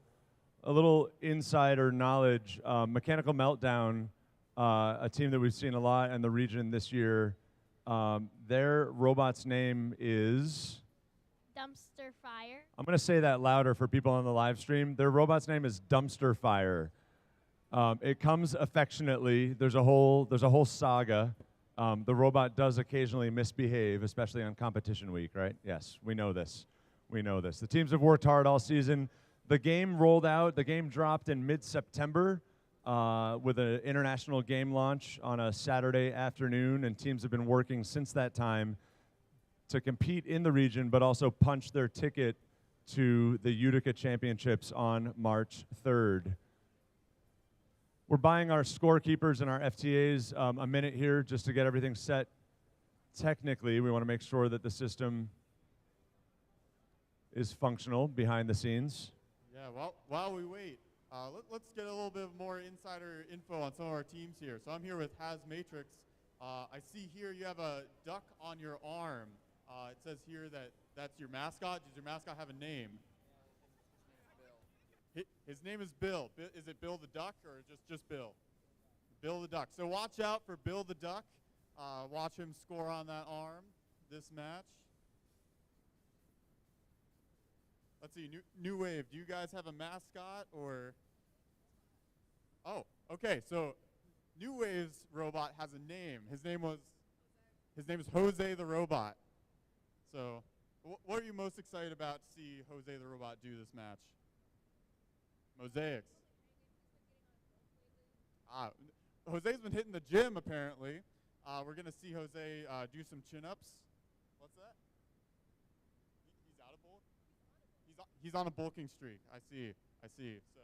a little insider knowledge, Mechanical Meltdown, a team that we've seen a lot in the region this year, their robot's name is? Dumpster Fire. I'm going to say that louder for people on the live stream. Their robot's name is Dumpster Fire. It comes affectionately. There's a whole saga. The robot does occasionally misbehave, especially on competition week, right? Yes, we know this. We know this. The teams have worked hard all season. The game rolled out. The game dropped in mid-September with an international game launch on a Saturday afternoon, and teams have been working since that time to compete in the region, but also punch their ticket to the Utica Championships on March 3rd. We're buying our scorekeepers and our FTAs a minute here just to get everything set. Technically, we want to make sure that the system is functional behind the scenes. Yeah, well, while we wait, let's get a little bit more insider info on some of our teams here. So I'm here with Has Matrix. I see here you have a duck on your arm. It says here that that's your mascot. Does your mascot have a name? His name is Bill. Is it Bill the Duck or just Bill? Bill the Duck. So watch out for Bill the Duck. Watch him score on that arm this match. Let's see, New Wave, do you guys have a mascot or? Oh, okay, so New Wave's robot has a name. His name is Jose the Robot. So what are you most excited about to see Jose the Robot do this match? Mosaics. Jose's been hitting the gym apparently. We're gonna see Jose do some chin-ups. What's that? He's out of bulk? He's on a bulking streak. I see. So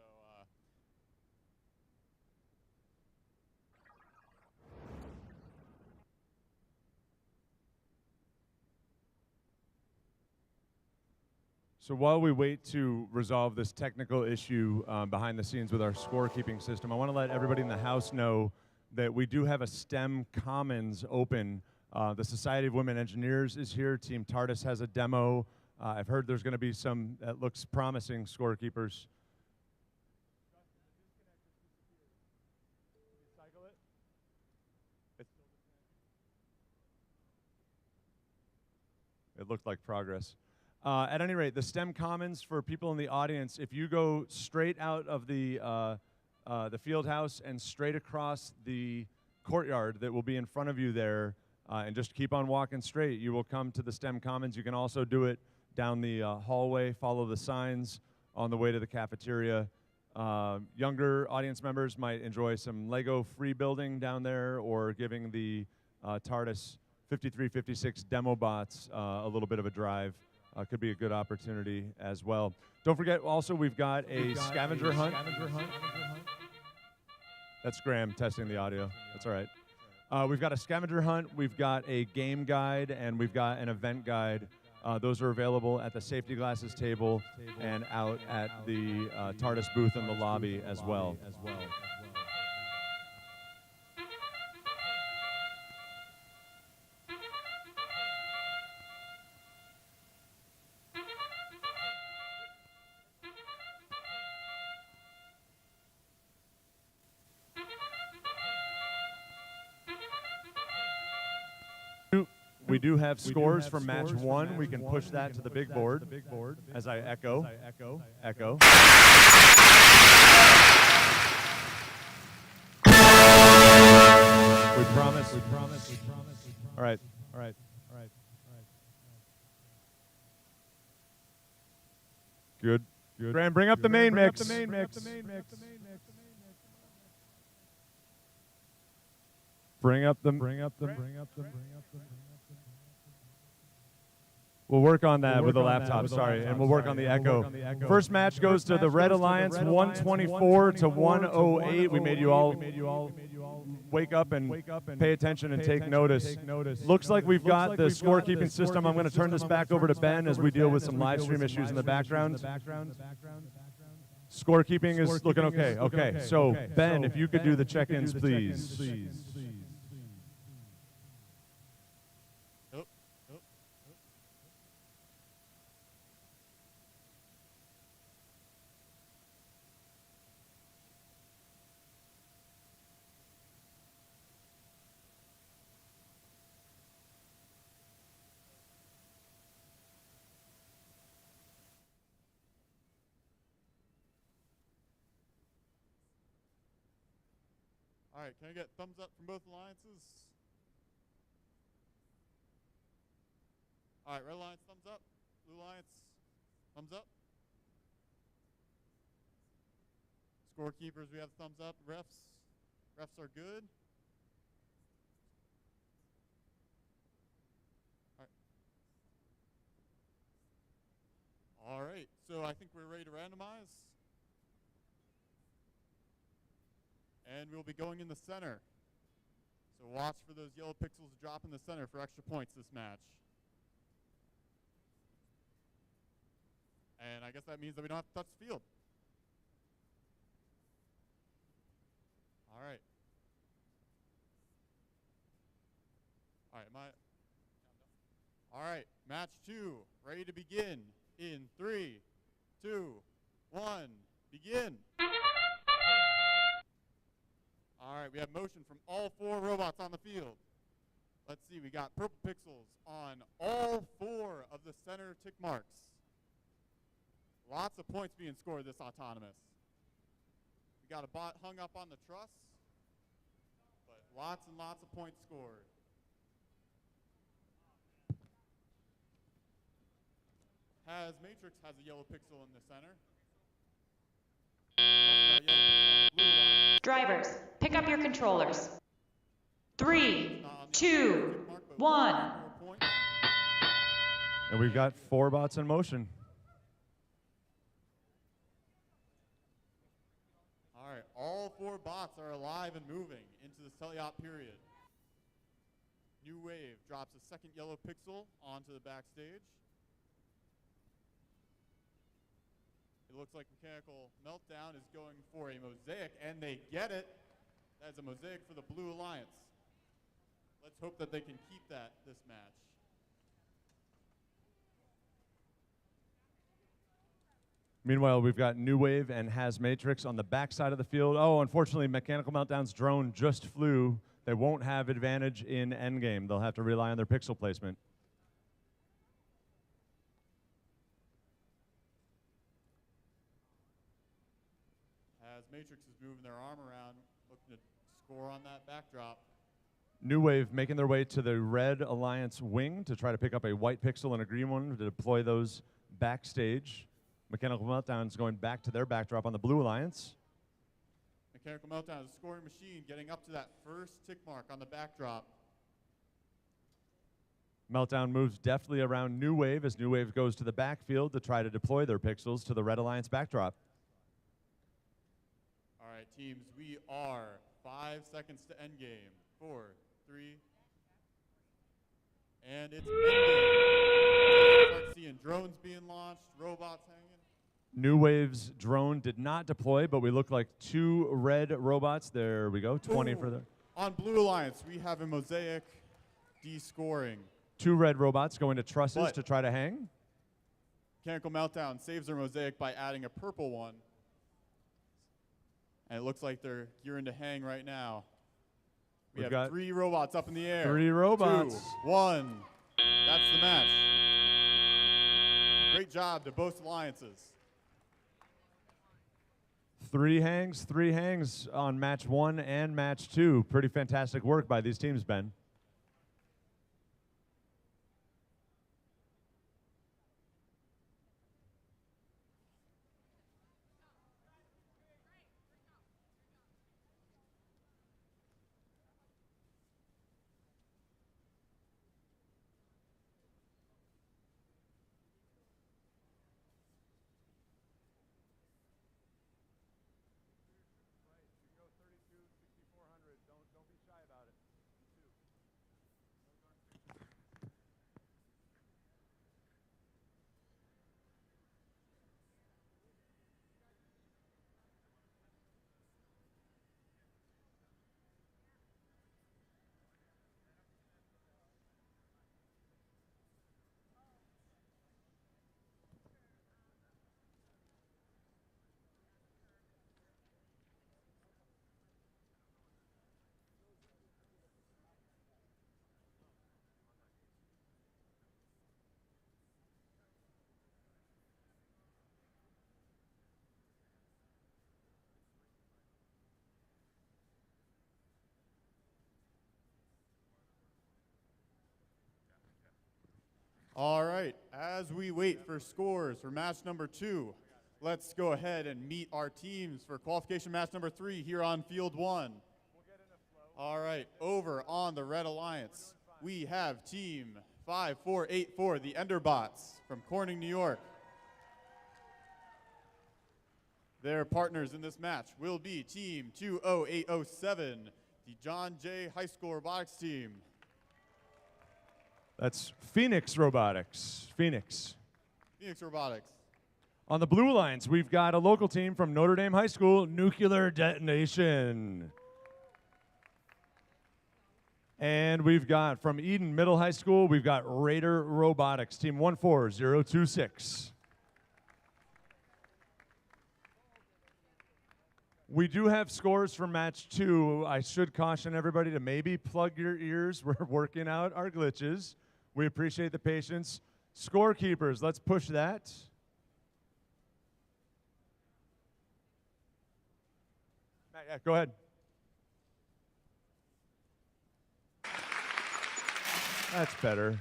So while we wait to resolve this technical issue behind the scenes with our scorekeeping system, I want to let everybody in the house know that we do have a STEM Commons open. The Society of Women Engineers is here. Team TARDIS has a demo. I've heard there's going to be some that looks promising scorekeepers. It looked like progress. At any rate, the STEM Commons, for people in the audience, if you go straight out of the field house and straight across the courtyard that will be in front of you there, and just keep on walking straight, you will come to the STEM Commons. You can also do it down the hallway, follow the signs on the way to the cafeteria. Younger audience members might enjoy some Lego free building down there, or giving the TARDIS 5356 demo bots a little bit of a drive. Could be a good opportunity as well. Don't forget, also, we've got a scavenger hunt. That's Graham testing the audio. That's all right. We've got a scavenger hunt, we've got a game guide, and we've got an event guide. Those are available at the safety glasses table and out at the TARDIS booth in the lobby as well. We do have scores from match one. We can push that to the big board as I echo. We promise. We promise. We promise. All right. All right. All right. All right. Good. Good. Graham, bring up the main mix. Bring up the. We'll work on that with the laptop, sorry, and we'll work on the echo. First match goes to the Red Alliance, 124 to 108. We made you all wake up and pay attention and take notice. Looks like we've got the scorekeeping system. I'm going to turn this back over to Ben as we deal with some live stream issues in the background. Scorekeeping is looking okay. Okay, so Ben, if you could do the check-ins, please. All right, can I get thumbs up from both alliances? All right, Red Alliance, thumbs up. Blue Alliance, thumbs up. Scorekeepers, we have thumbs up. Refs are good. All right, so I think we're ready to randomize. And we'll be going in the center. So watch for those yellow pixels to drop in the center for extra points this match. And I guess that means that we don't have to touch the field. All right. All right, match 2, ready to begin in 3, 2, 1, begin. All right, we have motion from all 4 robots on the field. Let's see, we got purple pixels on all 4 of the center tick marks. Lots of points being scored this autonomous. We got a bot hung up on the truss, but lots and lots of points scored. Matrix has a yellow pixel in the center. Drivers, pick up your controllers. 3, 2, 1. And we've got 4 bots in motion. All right, all 4 bots are alive and moving into the teleop period. New Wave drops a second yellow pixel onto the backstage. It looks like Mechanical Meltdown is going for a mosaic, and they get it. That's a mosaic for the Blue Alliance. Let's hope that they can keep that this match. Meanwhile, we've got New Wave and Has Matrix on the backside of the field. Oh, unfortunately, Mechanical Meltdown's drone just flew. They won't have advantage in endgame. They'll have to rely on their pixel placement. Matrix is moving their arm around, looking to score on that backdrop. New Wave making their way to the Red Alliance wing to try to pick up a white pixel and a green one to deploy those backstage. Mechanical Meltdown's going back to their backdrop on the Blue Alliance. Mechanical Meltdown is a scoring machine, getting up to that first tick mark on the backdrop. Meltdown moves deftly around New Wave as New Wave goes to the backfield to try to deploy their pixels to the Red Alliance backdrop. All right, teams, we are 5 seconds to end game. 4, 3, and it's endgame. Start seeing drones being launched, robots hanging. New Wave's drone did not deploy, but we look like 2 red robots. There we go, 20 for the... On Blue Alliance, we have a mosaic descoring. 2 red robots going to trusses to try to hang. Mechanical Meltdown saves their mosaic by adding a purple one. And it looks like they're gearing to hang right now. We We've have 3 robots up in the air. 3 robots. 2, 1. That's the match. Great job to both alliances. Three hangs on match 1 and match 2. Pretty fantastic work by these teams, Ben. All right, as we wait for scores for match number 2, let's go ahead and meet our teams for qualification match number 3 here on field 1. All right, over on the Red Alliance, we have team 5484, the Enderbots from Corning, New York. Their partners in this match will be team 20807, the John Jay High School Robotics team. That's Phoenix Robotics. Phoenix Robotics. On the blue lines, we've got a local team from Notre Dame High School, Nuclear Detonation. And we've got from Eden Middle High School, we've got Raider Robotics, team 14026. We do have scores for match 2. I should caution everybody to maybe plug your ears. We're working out our glitches. We appreciate the patience. Scorekeepers, let's push that. Yeah, go ahead. That's better.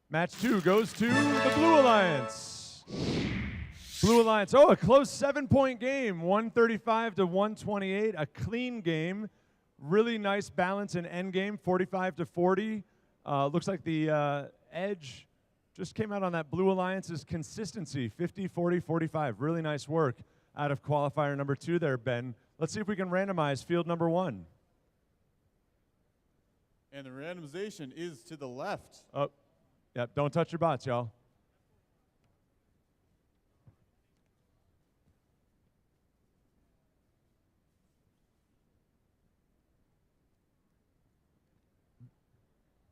Match 2 goes to the Blue Alliance. Blue Alliance, a close 7-point game, 135 to 128, a clean game. Really nice balance in end game, 45 to 40. Looks like the edge just came out on that Blue Alliance's consistency, 50, 40, 45. Really nice work out of qualifier number 2 there, Ben. Let's see if we can randomize field number 1. And the randomization is to the left. Oh, yeah, don't touch your bots, y'all.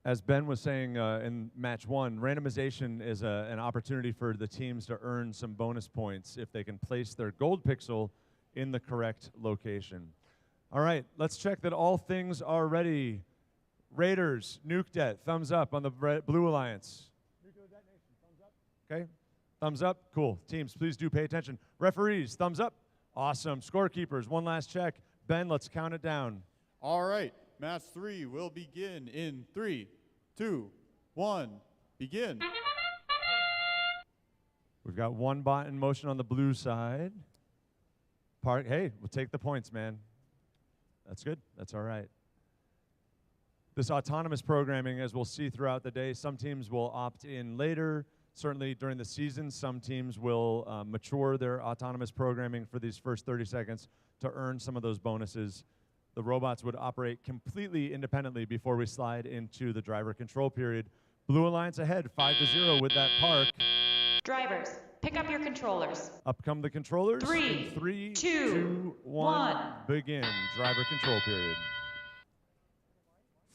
As Ben was saying in match 1, randomization is an opportunity for the teams to earn some bonus points if they can place their gold pixel in the correct location. All right, let's check that all things are ready. Raiders, Nuke Det, thumbs up on the Blue Alliance. Okay, thumbs up, cool. Teams, please do pay attention. Referees, thumbs up, awesome. Scorekeepers, one last check. Ben, let's count it down. All right. Match 3 will begin in 3, 2, 1, begin. We've got one bot in motion on the blue side. Hey, we'll take the points, man. That's good. That's all right. This autonomous programming, as we'll see throughout the day, some teams will opt in later. Certainly during the season, some teams will mature their autonomous programming for these first 30 seconds to earn some of those bonuses. The robots would operate completely independently before we slide into the driver control period. Blue Alliance ahead, 5-0 with that park. Drivers, pick up your controllers. Up come the controllers. 3, 2, 1. Begin driver control period.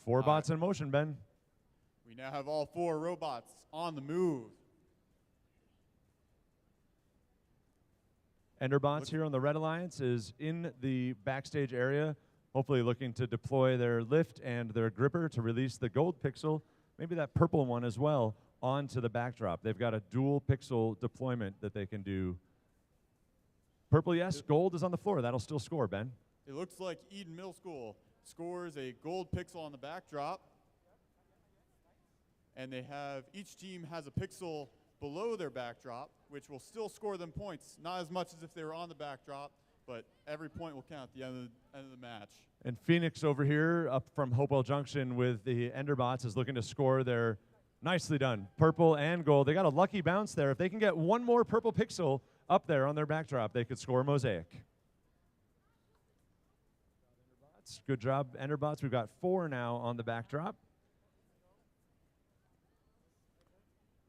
4 bots in motion, Ben. We now have all 4 robots on the move. Enderbots here on the Red Alliance is in the backstage area, hopefully looking to deploy their lift and their gripper to release the gold pixel, maybe that purple one as well, onto the backdrop. They've got a dual pixel deployment that they can do Purple, yes. Gold is on the floor. That'll still score, Ben. It looks like Eden Middle School scores a gold pixel on the backdrop. And they have, each team has a pixel below their backdrop, which will still score them points. Not as much as if they were on the backdrop, but every point will count at the end of the match. And Phoenix over here, up from Hopewell Junction with the Enderbots, is looking to score their, nicely done, purple and gold. They got a lucky bounce there. If they can get one more purple pixel up there on their backdrop, they could score a mosaic. Good job, Enderbots. We've got 4 now on the backdrop.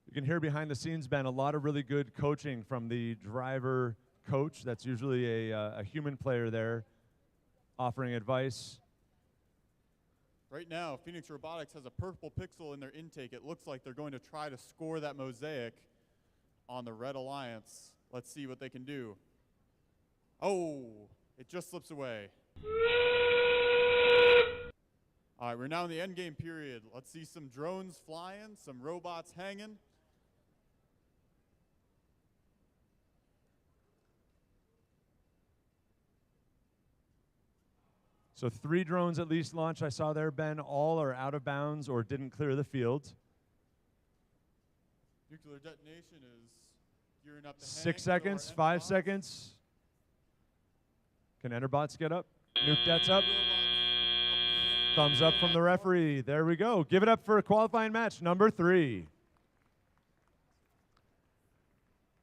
You can hear behind the scenes, Ben, a lot of really good coaching from the driver coach. That's usually a human player there offering advice. Right now, Phoenix Robotics has a purple pixel in their intake. It looks like they're going to try to score that mosaic on the Red Alliance. Let's see what they can do. Oh, it just slips away. All right, we're now in the end game period. Let's see some drones flying, some robots hanging. So 3 drones at least launched, I saw there, Ben. All are out of bounds or didn't clear the field. Nuclear detonation is gearing up to 6 seconds, 5 seconds. Can Enderbots get up? Nuke Det's up. Thumbs up from the referee. There we go. Give it up for a qualifying match, number 3.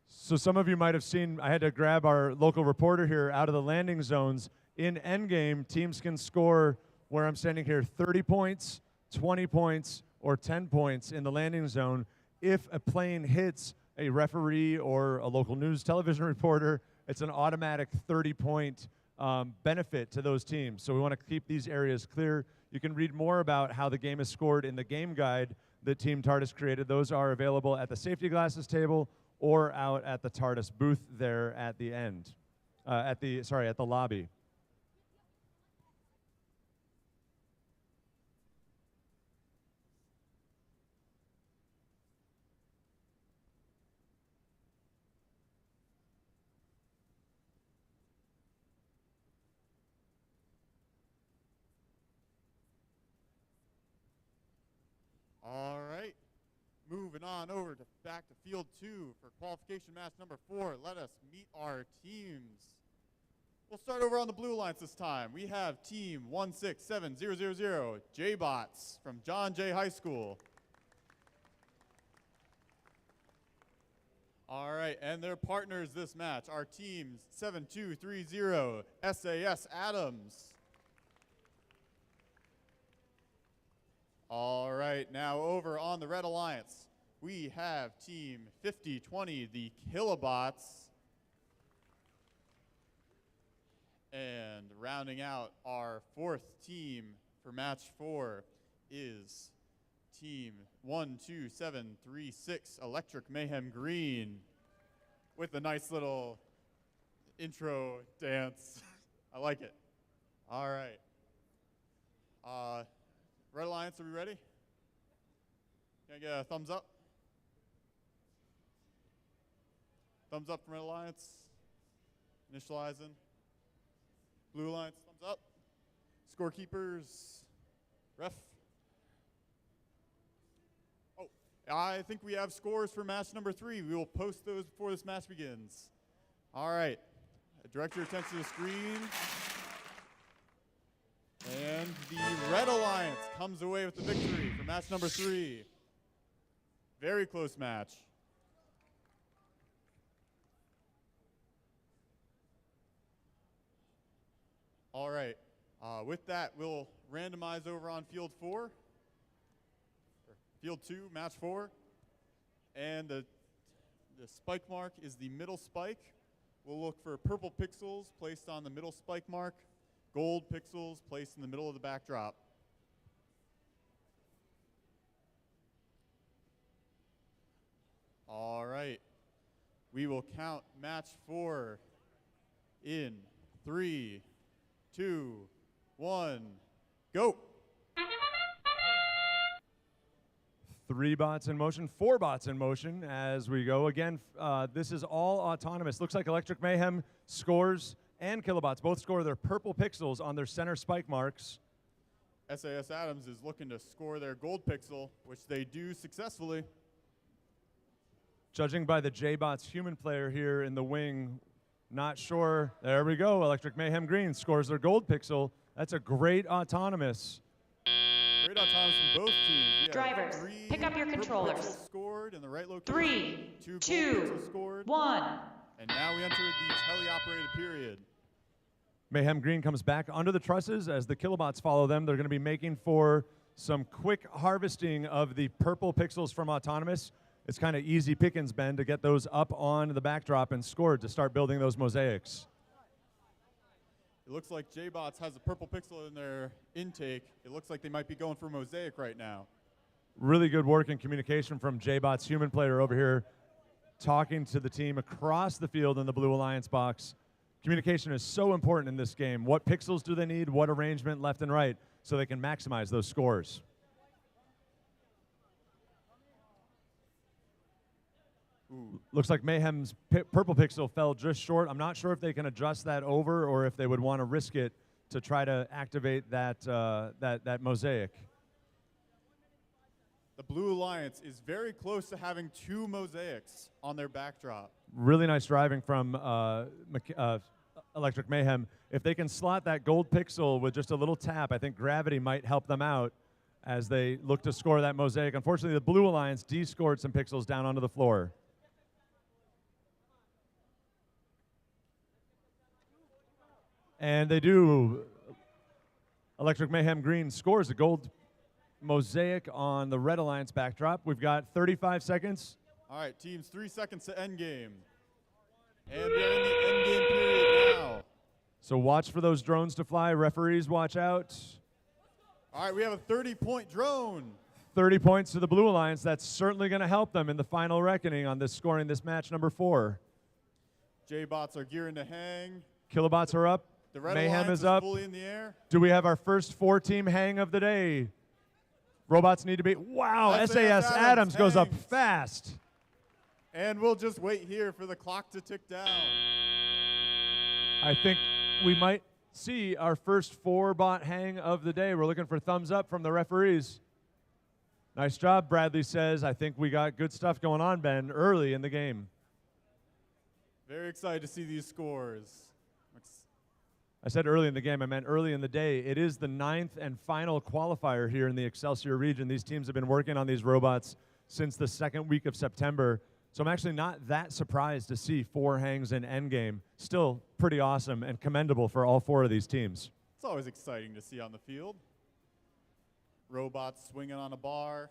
So some of you might have seen, I had to grab our local reporter here out of the landing zones. In endgame, teams can score, where I'm standing here, 30 points, 20 points, or 10 points in the landing zone. If a plane hits a referee or a local news television reporter, it's an automatic 30-point benefit to those teams. So we want to keep these areas clear. You can read more about how the game is scored in the game guide that Team TARDIS created. Those are available at the safety glasses table or out at the TARDIS booth there at the end, at the lobby. All right, moving on over to back to field 2 for qualification match number 4. Let us meet our teams. We'll start over on the blue alliance this time. We have team 167000, J-Bots from John Jay High School. All right, and their partners this match are teams 7230, SAS Adams. All right, now over on the Red Alliance, we have team 5020, the Kilobots. And rounding out our 4th team for match 4 is team 12736, Electric Mayhem Green, with a nice little intro dance. I like it. All right. Red Alliance, are we ready? Can I get a thumbs up? Thumbs up from Red Alliance. Initializing. Blue Alliance, thumbs up. Scorekeepers, ref. Oh, I think we have scores for match number 3. We will post those before this match begins. All right, direct your attention to the screen. And the Red Alliance comes away with the victory for match number 3. Very close match. All right, with that, we'll randomize over on field 4, or field 2, match 4. And the spike mark is the middle spike. We'll look for purple pixels placed on the middle spike mark. Gold pixels placed in the middle of the backdrop. All right. We will count match 4 in 3, 2, 1, go. 3 bots in motion, 4 bots in motion as we go. Again, this is all autonomous. Looks like Electric Mayhem scores and Kilobots both score their purple pixels on their center spike marks. SAS Adams is looking to score their gold pixel, which they do successfully. Judging by the J-Bots human player here in the wing, not sure. There we go. Electric Mayhem Green scores their gold pixel. That's a great autonomous. Great autonomous from both teams. Drivers, pick up your controllers. Scored in the right location. 3, 2 2, gold pixels scored. 1. And now we enter the tele-operated period. Mayhem Green comes back under the trusses as the Kilobots follow them. They're going to be making for some quick harvesting of the purple pixels from autonomous. It's kind of easy pickings, Ben, to get those up on the backdrop and scored to start building those mosaics. It looks like J-Bots has a purple pixel in their intake. It looks like they might be going for mosaic right now. Really good work and communication from J-Bots human player over here, talking to the team across the field in the Blue Alliance box. Communication is so important in this game. What pixels do they need? What arrangement left and right so they can maximize those scores? Ooh. Looks like Mayhem's purple pixel fell just short. I'm not sure if they can adjust that over or if they would want to risk it to try to activate that, that mosaic. The Blue Alliance is very close to having 2 mosaics on their backdrop. Really nice driving from Electric Mayhem. If they can slot that gold pixel with just a little tap, I think gravity might help them out as they look to score that mosaic. Unfortunately, the Blue Alliance de-scored some pixels down onto the floor. And they do. Electric Mayhem Green scores a gold mosaic on the Red Alliance backdrop. We've got 35 seconds. All right, teams, 3 seconds to end game. And we're in the end game period now. So watch for those drones to fly. Referees, watch out. All right, we have a 30-point drone. 30 points to the Blue Alliance. That's certainly going to help them in the final reckoning on this scoring this match number 4. J-Bots are gearing to hang. Kilobots are up. The Red Mayhem Alliance is up. fully in the air. Do we have our first 4-team hang of the day? Robots need to be. Wow, SAS Adams goes up fast. And we'll just wait here for the clock to tick down. I think we might see our first 4-bot hang of the day. We're looking for thumbs up from the referees. Nice job, Bradley says. I think we got good stuff going on, Ben, early in the game. Very excited to see these scores. I said early in the game, I meant early in the day. It is the 9th and final qualifier here in the Excelsior region. These teams have been working on these robots since the 2nd week of September. So I'm actually not that surprised to see 4 hangs in endgame. Still pretty awesome and commendable for all 4 of these teams. It's always exciting to see on the field. Robots swinging on a bar.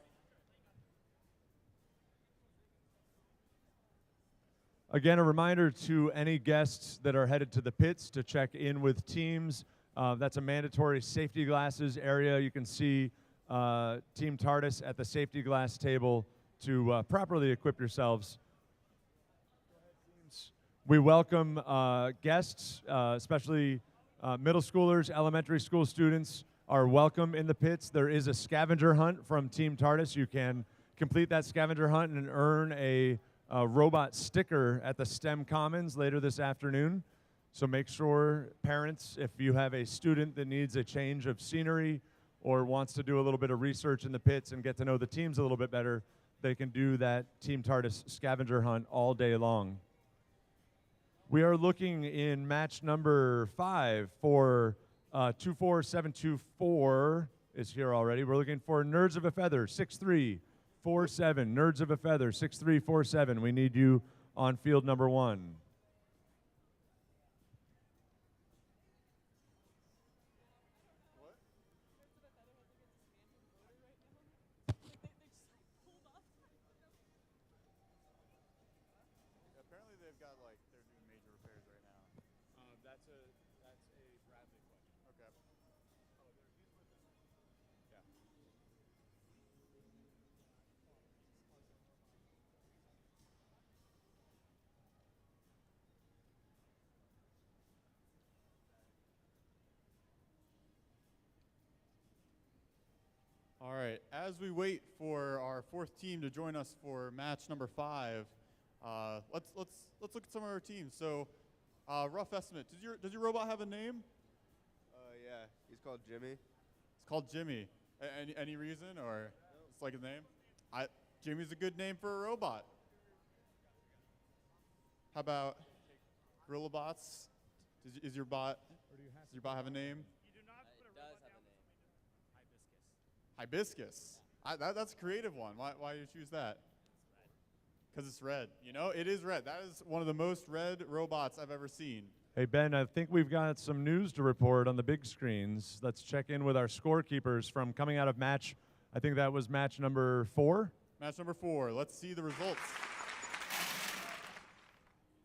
Again, a reminder to any guests that are headed to the pits to check in with teams. That's a mandatory safety glasses area. You can see Team TARDIS at the safety glass table to properly equip yourselves. We welcome guests, especially middle schoolers, elementary school students are welcome in the pits. There is a scavenger hunt from Team TARDIS. You can complete that scavenger hunt and earn a robot sticker at the STEM Commons later this afternoon. So make sure, parents, if you have a student that needs a change of scenery or wants to do a little bit of research in the pits and get to know the teams a little bit better, they can do that Team TARDIS scavenger hunt all day long. We are looking in match number 5 for 24724 is here already. We're looking for Nerds of a Feather, 6347. Nerds of a Feather, 6347. We need you on field number 1. Apparently they've got like they're doing major repairs right now. That's a Bradley question. Okay. Yeah. All right, as we wait for our fourth team to join us for match number 5, let's look at some of our teams. So, rough estimate. Does your robot have a name? Yeah, he's called Jimmy. It's called Jimmy. Any reason, or it's like his name? Jimmy's a good name for a robot. How about Gorilla Bots? Does your bot have a name? Hibiscus. That's a creative one. Why do you choose that? Because it's red. You know, it is red. That is one of the most red robots I've ever seen. Hey, Ben, I think we've got some news to report on the big screens. Let's check in with our scorekeepers from coming out of match. I think that was match number 4. Match number 4. Let's see the results.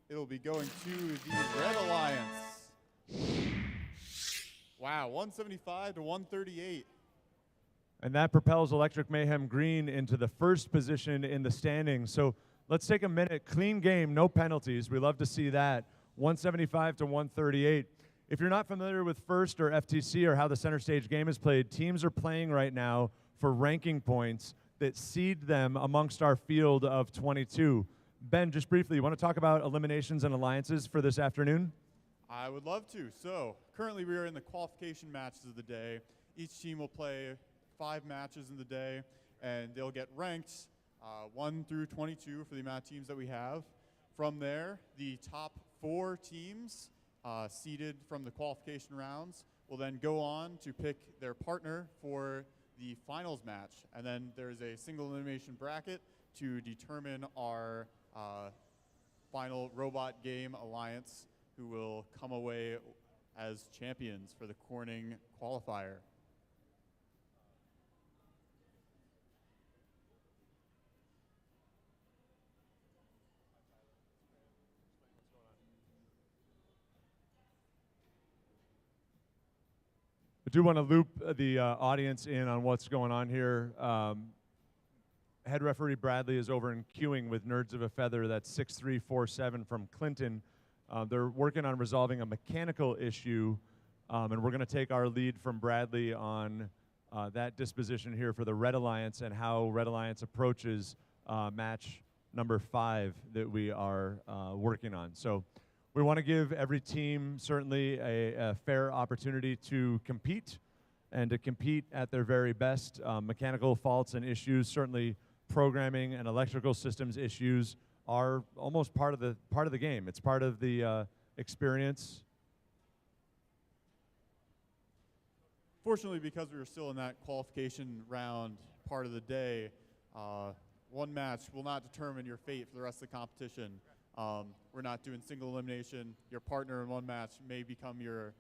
It'll be going to the Red Alliance. Wow, 175 to 138. And that propels Electric Mayhem Green into the first position in the standings. So let's take a minute. Clean game, no penalties. We love to see that. 175 to 138. If you're not familiar with First or FTC or how the center stage game is played, teams are playing right now for ranking points that seed them amongst our field of 22. Ben, just briefly, you want to talk about eliminations and alliances for this afternoon? I would love to. So currently we are in the qualification matches of the day. Each team will play 5 matches in the day, and they'll get ranked 1 through 22 for the amount of teams that we have. From there, the top 4 teams seeded from the qualification rounds will then go on to pick their partner for the finals match. And then there's a single elimination bracket to determine our final robot game alliance, who will come away as champions for the Corning Qualifier. I do want to loop the audience in on what's going on here. Head referee Bradley is over in queuing with Nerds of a Feather. That's 6347 from Clinton. They're working on resolving a mechanical issue, and we're going to take our lead from Bradley on that disposition here for the Red Alliance and how Red Alliance approaches match number 5 that we are working on. So we want to give every team certainly a fair opportunity to compete and to compete at their very best. Mechanical faults and issues, certainly programming and electrical systems issues, are almost part of the game. It's part of the experience. Fortunately, because we were still in that qualification round part of the day, one match will not determine your fate for the rest of the competition. We're not doing single elimination. Your partner in one match may become your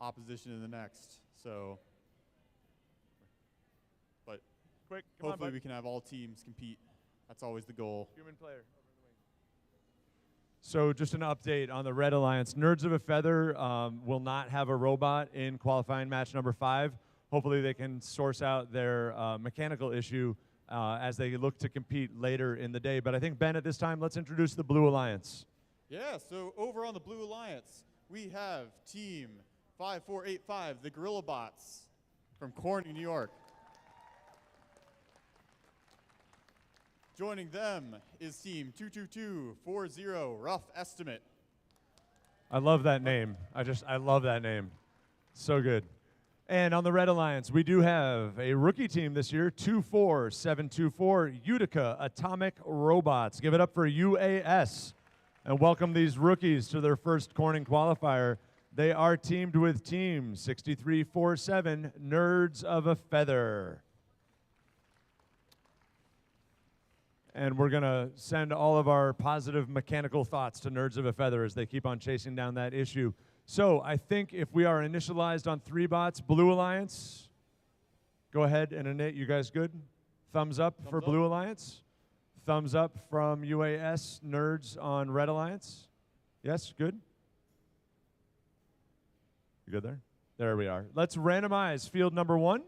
opposition in the next. So, but hopefully we can have all teams compete. That's always the goal. Human player. So just an update on the Red Alliance. Nerds of a Feather will not have a robot in qualifying match number 5. Hopefully they can source out their mechanical issue as they look to compete later in the day. But I think, Ben, at this time, let's introduce the Blue Alliance. Yeah, so over on the Blue Alliance, we have Team 5485, the Gorilla Bots from Corning, New York. Joining them is Team 22240, Rough Estimate. I love that name. I love that name. So good. And on the Red Alliance, we do have a rookie team this year, 24724, Utica Atomic Robots. Give it up for UAS and welcome these rookies to their first Corning qualifier. They are teamed with Team 6347, Nerds of a Feather. And we're going to send all of our positive mechanical thoughts to Nerds of a Feather as they keep on chasing down that issue. So I think if we are initialized on 3 bots, Blue Alliance, go ahead and Annette, you guys good? Thumbs up for Blue Alliance. Thumbs up from UAS Nerds on Red Alliance. Yes, good? You good there? There we are. Let's randomize field number 1.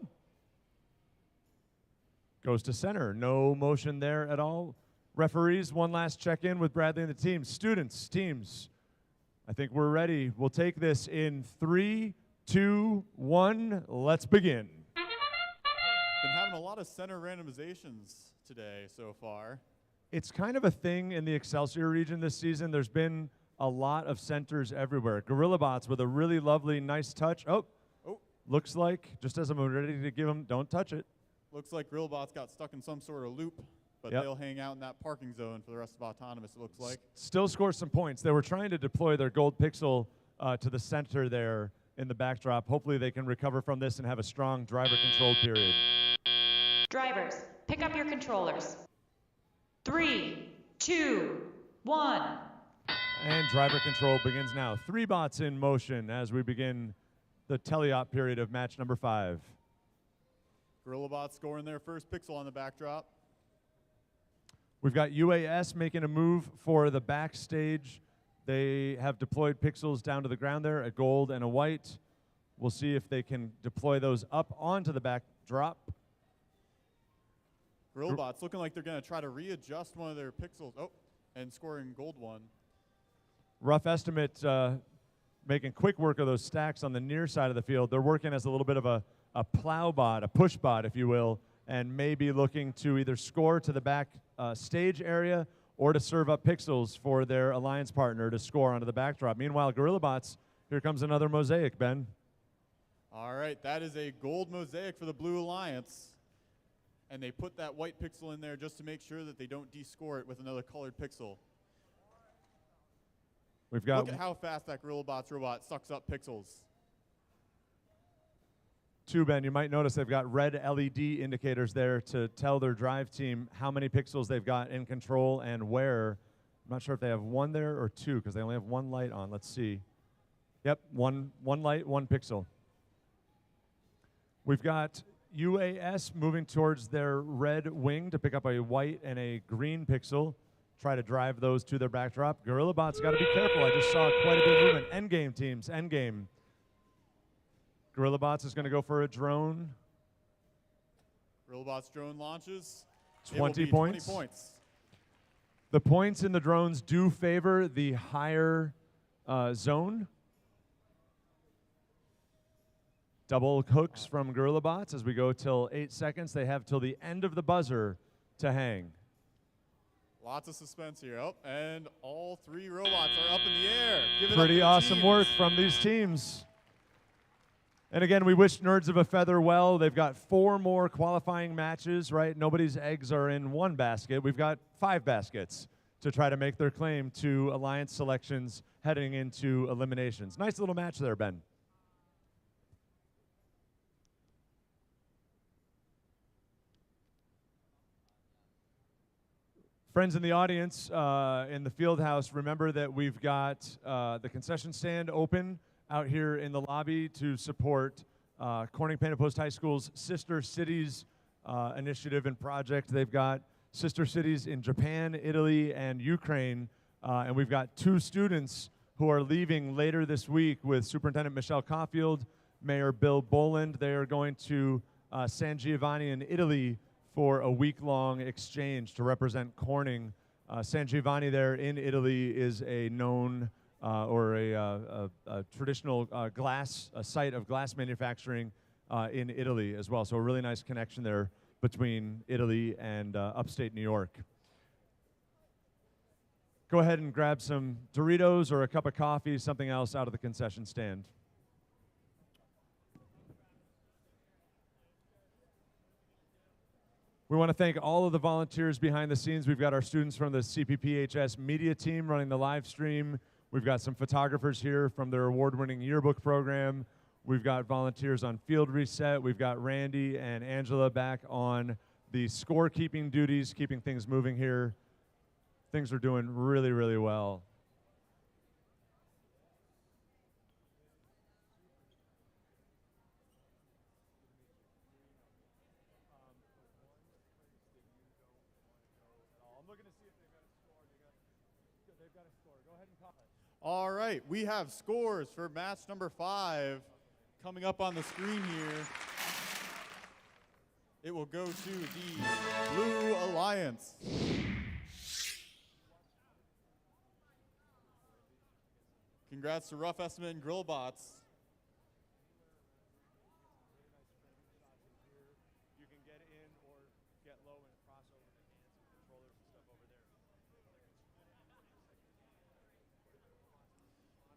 Goes to center. No motion there at all. Referees, one last check-in with Bradley and the team. Students, teams, I think we're ready. We'll take this in 3, 2, 1. Let's begin. Been having a lot of center randomizations today so far. It's kind of a thing in the Excelsior region this season. There's been a lot of centers everywhere. Gorilla Bots with a really lovely, nice touch. Oh, looks like, just as I'm ready to give them, don't touch it. Looks like Grillbots got stuck in some sort of loop, but they'll hang out in that parking zone for the rest of Autonomous, it looks like. Still scores some points. They were trying to deploy their gold pixel to the center there in the backdrop. Hopefully they can recover from this and have a strong driver-controlled period. Drivers, pick up your controllers. 3, 2, 1. And driver control begins now. 3 bots in motion as we begin the teleop period of match number 5. Gorillabot scoring their first pixel on the backdrop. We've got UAS making a move for the backstage. They have deployed pixels down to the ground there, a gold and a white. We'll see if they can deploy those up onto the backdrop. Gorillabot's looking like they're going to try to readjust one of their pixels. Oh, and scoring gold one. Rough estimate, making quick work of those stacks on the near side of the field. They're working as a little bit of a plow bot, a push bot, if you will, and maybe looking to either score to the back stage area or to serve up pixels for their alliance partner to score onto the backdrop. Meanwhile, Gorillabots, here comes another mosaic, Ben. All right, that is a gold mosaic for the Blue Alliance. And they put that white pixel in there just to make sure that they don't descore it with another colored pixel. We've got Look at how fast that Gorillabots robot sucks up pixels. Too, Ben, you might notice they've got red LED indicators there to tell their drive team how many pixels they've got in control and where. I'm not sure if they have 1 there or 2 because they only have 1 light on. Let's see. Yep, one light, 1 pixel. We've got UAS moving towards their red wing to pick up a white and a green pixel. Try to drive those to their backdrop. Gorillabot's got to be careful. I just saw quite a bit of movement. Endgame teams, endgame. Gorillabots is going to go for a drone. Gorillabots drone launches. 20 points. 20 points. The points in the drones do favor the higher zone. Double hooks from Gorillabots as we go till 8 seconds. They have till the end of the buzzer to hang. Lots of suspense here. Oh, and all 3 robots are up in the air. Give it Pretty up awesome work from these teams. And again, we wish Nerds of a Feather well. They've got 4 more qualifying matches, right? Nobody's eggs are in 1 basket. We've got 5 baskets to try to make their claim to alliance selections heading into eliminations. Nice little match there, Ben. Friends in the audience, in the field house, remember that we've got the concession stand open out here in the lobby to support Corning Painted Post High School's Sister Cities initiative and project. They've got sister cities in Japan, Italy, and Ukraine, and we've got 2 students who are leaving later this week with Superintendent Michelle Caulfield, Mayor Bill Boland. They are going to San Giovanni in Italy for a week-long exchange to represent Corning. San Giovanni there in Italy is a known or a traditional site of glass manufacturing in Italy as well. So a really nice connection there between Italy and upstate New York. Go ahead and grab some Doritos or a cup of coffee, something else out of the concession stand. We want to thank all of the volunteers behind the scenes. We've got our students from the CPPHS media team running the live stream. We've got some photographers here from their award-winning yearbook program. We've got volunteers on Field Reset. We've got Randy and Angela back on the scorekeeping duties, keeping things moving here. Things are doing really, really well. All right, we have scores for match number 5 coming up on the screen here. It will go to the Blue Alliance. Congrats to Rough Estimate and Grillbots. You can get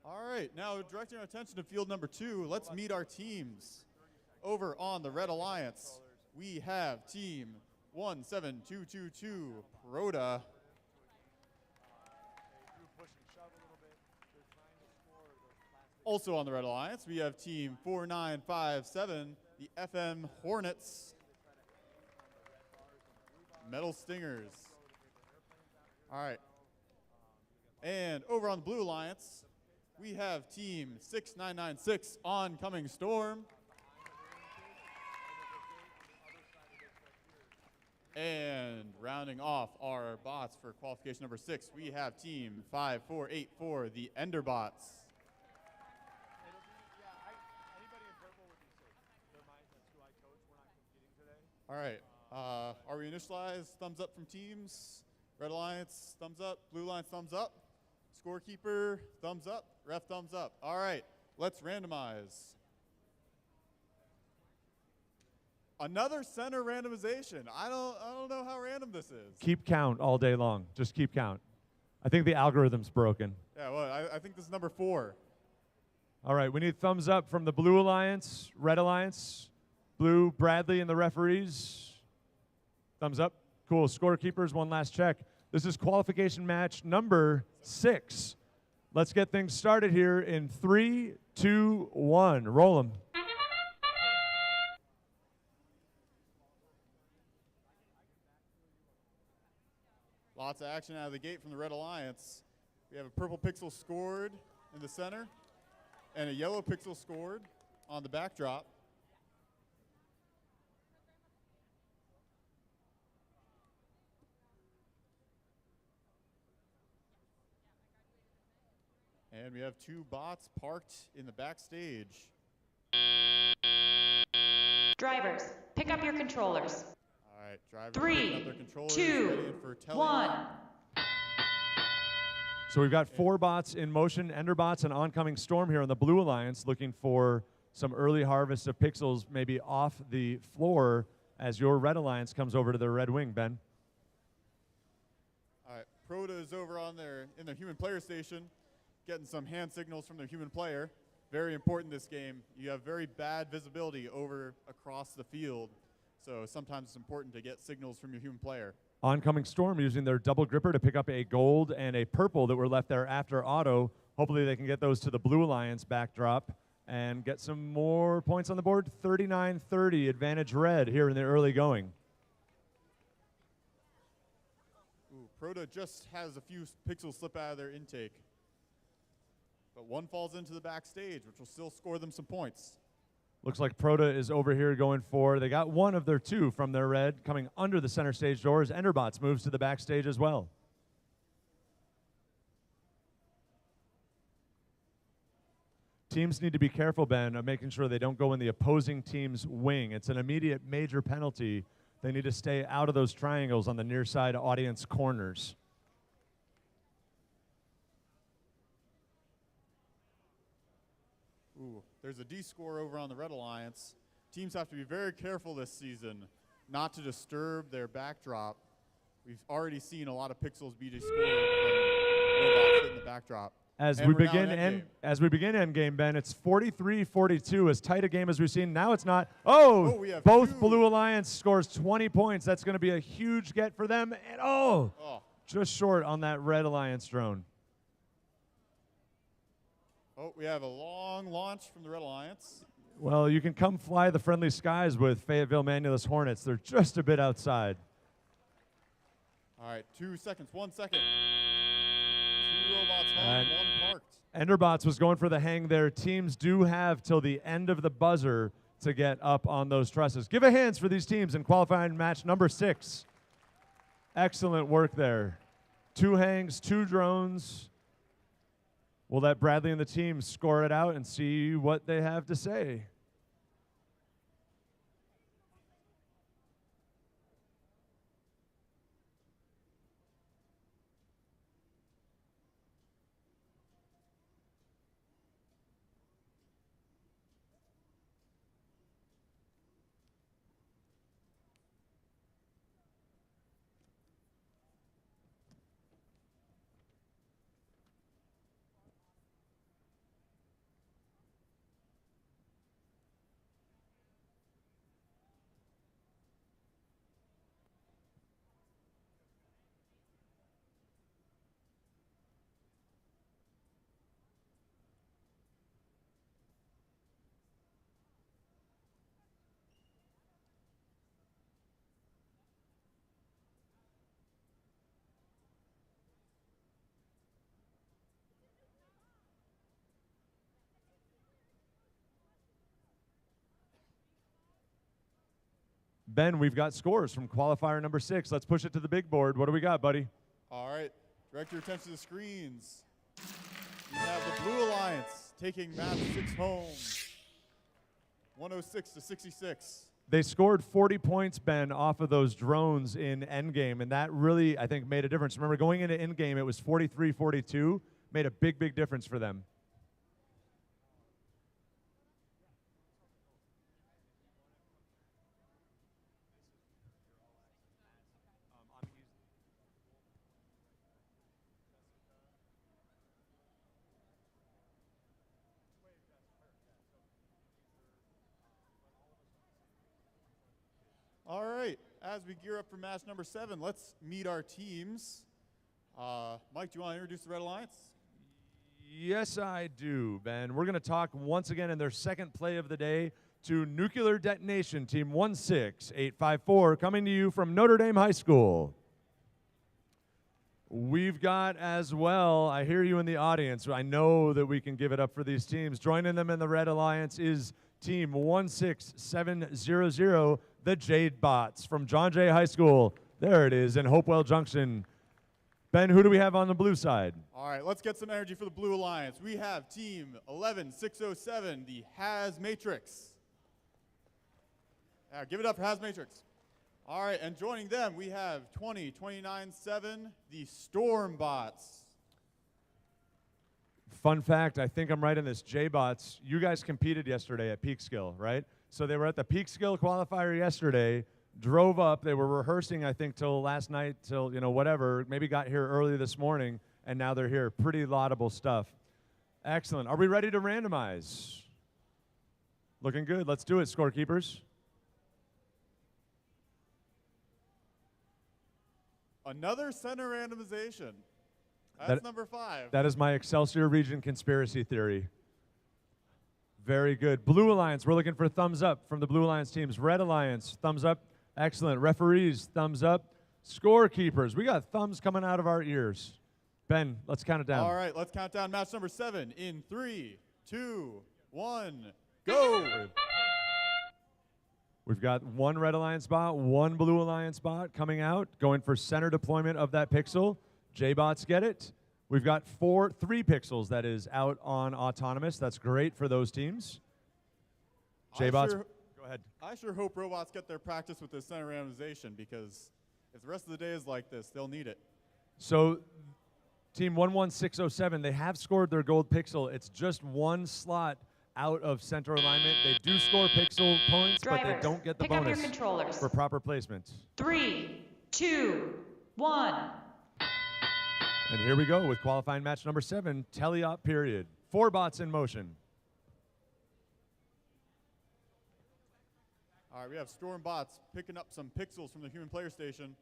All right, now directing our attention to field number 2, let's meet our teams. Over on the Red Alliance, we have team 17222, Proda. Also on the Red Alliance, we have team 4957, the FM Hornets. Metal Stingers. All right. And over on the Blue Alliance, we have team 6996, Oncoming Storm. And rounding off our bots for qualification number 6, we have team 5484, the Enderbots. All right. Are we initialized? Thumbs up from teams. Red Alliance, thumbs up. Blue Alliance, thumbs up. Scorekeeper, thumbs up. Ref, thumbs up. All right. Let's randomize. Another center randomization. I don't know how random this is. Keep count all day long. Just keep count. I think the algorithm's broken. Yeah, well, I think this is number 4. All right, we need thumbs up from the Blue Alliance, Red Alliance, Blue, Bradley, and the referees. Thumbs up. Cool. Scorekeepers, one last check. This is qualification match number 6. Let's get things started here in 3, 2, 1. Roll them. Lots of action out of the gate from the Red Alliance. We have a purple pixel scored in the center and a yellow pixel scored on the backdrop. And we have 2 bots parked in the backstage. Drivers, pick up your controllers. All right, drivers 3, picking up their controllers, 2, ready for telling. 1. So we've got 4 bots in motion, Enderbots and Oncoming Storm here on the Blue Alliance, looking for some early harvest of pixels maybe off the floor as your Red Alliance comes over to their red wing, Ben. All right, Proda is over on in their human player station, getting some hand signals from their human player. Very important this game. You have very bad visibility over across the field, so sometimes it's important to get signals from your human player. Oncoming Storm using their double gripper to pick up a gold and a purple that were left there after auto. Hopefully they can get those to the Blue Alliance backdrop and get some more points on the board. 39-30 advantage red here in the early going. Ooh, Proda just has a few pixels slip out of their intake. But one falls into the backstage, which will still score them some points. Looks like Proda is over here going for, they got one of their 2 from their red coming under the center stage doors. Enderbots moves to the backstage as well. Teams need to be careful, Ben, of making sure they don't go in the opposing team's wing. It's an immediate major penalty. They need to stay out of those triangles on the near side audience corners. Ooh, there's a D score over on the Red Alliance. Teams have to be very careful this season not to disturb their backdrop. We've already seen a lot of pixels be descored from robots hitting the backdrop. As we begin endgame, Ben, it's 43-42, as tight a game as we've seen. Now it's not. Oh, we have both 2. Blue Alliance scores 20 points. That's going to be a huge get for them. And just short on that Red Alliance drone. Oh, we have a long launch from the Red Alliance. Well, you can come fly the friendly skies with Fayetteville Manulus Hornets. They're just a bit outside. All right, 2 seconds, 1 second. 2 robots home, 1 parked. Enderbots was going for the hang there. Teams do have till the end of the buzzer to get up on those trusses. Give a hands for these teams in qualifying match number 6. Excellent work there. 2 hangs, 2 drones. We'll let Bradley and the team score it out and see what they have to say. Ben, we've got scores from qualifier number 6. Let's push it to the big board. What do we got, buddy? All right, direct your attention to the screens. We have the Blue Alliance taking match 6 home, 106-66. They scored 40 points, Ben, off of those drones in endgame, and that really, I think, made a difference. Remember, going into endgame, it was 43-42, made a big, big difference for them. All right, as we gear up for match number 7, let's meet our teams. Mike, do you want to introduce the Red Alliance? Yes, I do, Ben. We're going to talk once again in their second play of the day to Nuclear Detonation, Team 16854, coming to you from Notre Dame High School. We've got as well, I hear you in the audience, I know that we can give it up for these teams. Joining them in the Red Alliance is Team 16700, the Jade Bots from John Jay High School. There it is in Hopewell Junction. Ben, who do we have on the blue side? All right, let's get some energy for the Blue Alliance. We have Team 11607, the Has Matrix. Give it up for Has Matrix. All right, and joining them, we have 20297, the Storm Bots. Fun fact, I think I'm right in this. J-Bots, you guys competed yesterday at Peekskill, right? So they were at the Peekskill qualifier yesterday, drove up. They were rehearsing, I think, till last night, till, whatever. Maybe got here early this morning, and now they're here. Pretty laudable stuff. Excellent. Are we ready to randomize? Looking good. Let's do it, scorekeepers. Another center randomization. That's number 5. That is my Excelsior region conspiracy theory. Very good. Blue Alliance, we're looking for thumbs up from the Blue Alliance teams. Red Alliance, thumbs up. Excellent. Referees, thumbs up. Scorekeepers, we got thumbs coming out of our ears. Ben, let's count it down. All right, let's count down match number 7 in 3, 2, 1, go! We've got one Red Alliance bot, one Blue Alliance bot coming out, going for center deployment of that pixel. J-bots get it. We've got 3 pixels that is out on autonomous. That's great for those teams. J-bots, go ahead. I sure hope robots get their practice with this center randomization, because if the rest of the day is like this, they'll need it. So Team 11607, they have scored their gold pixel. It's just one slot out of center alignment. They do score pixel points, but they don't get the bonus for proper placement. 3, 2, 1. And here we go with qualifying match number 7, teleop period. 4 bots in motion. All right, we have Storm Bots picking up some pixels from the human player station.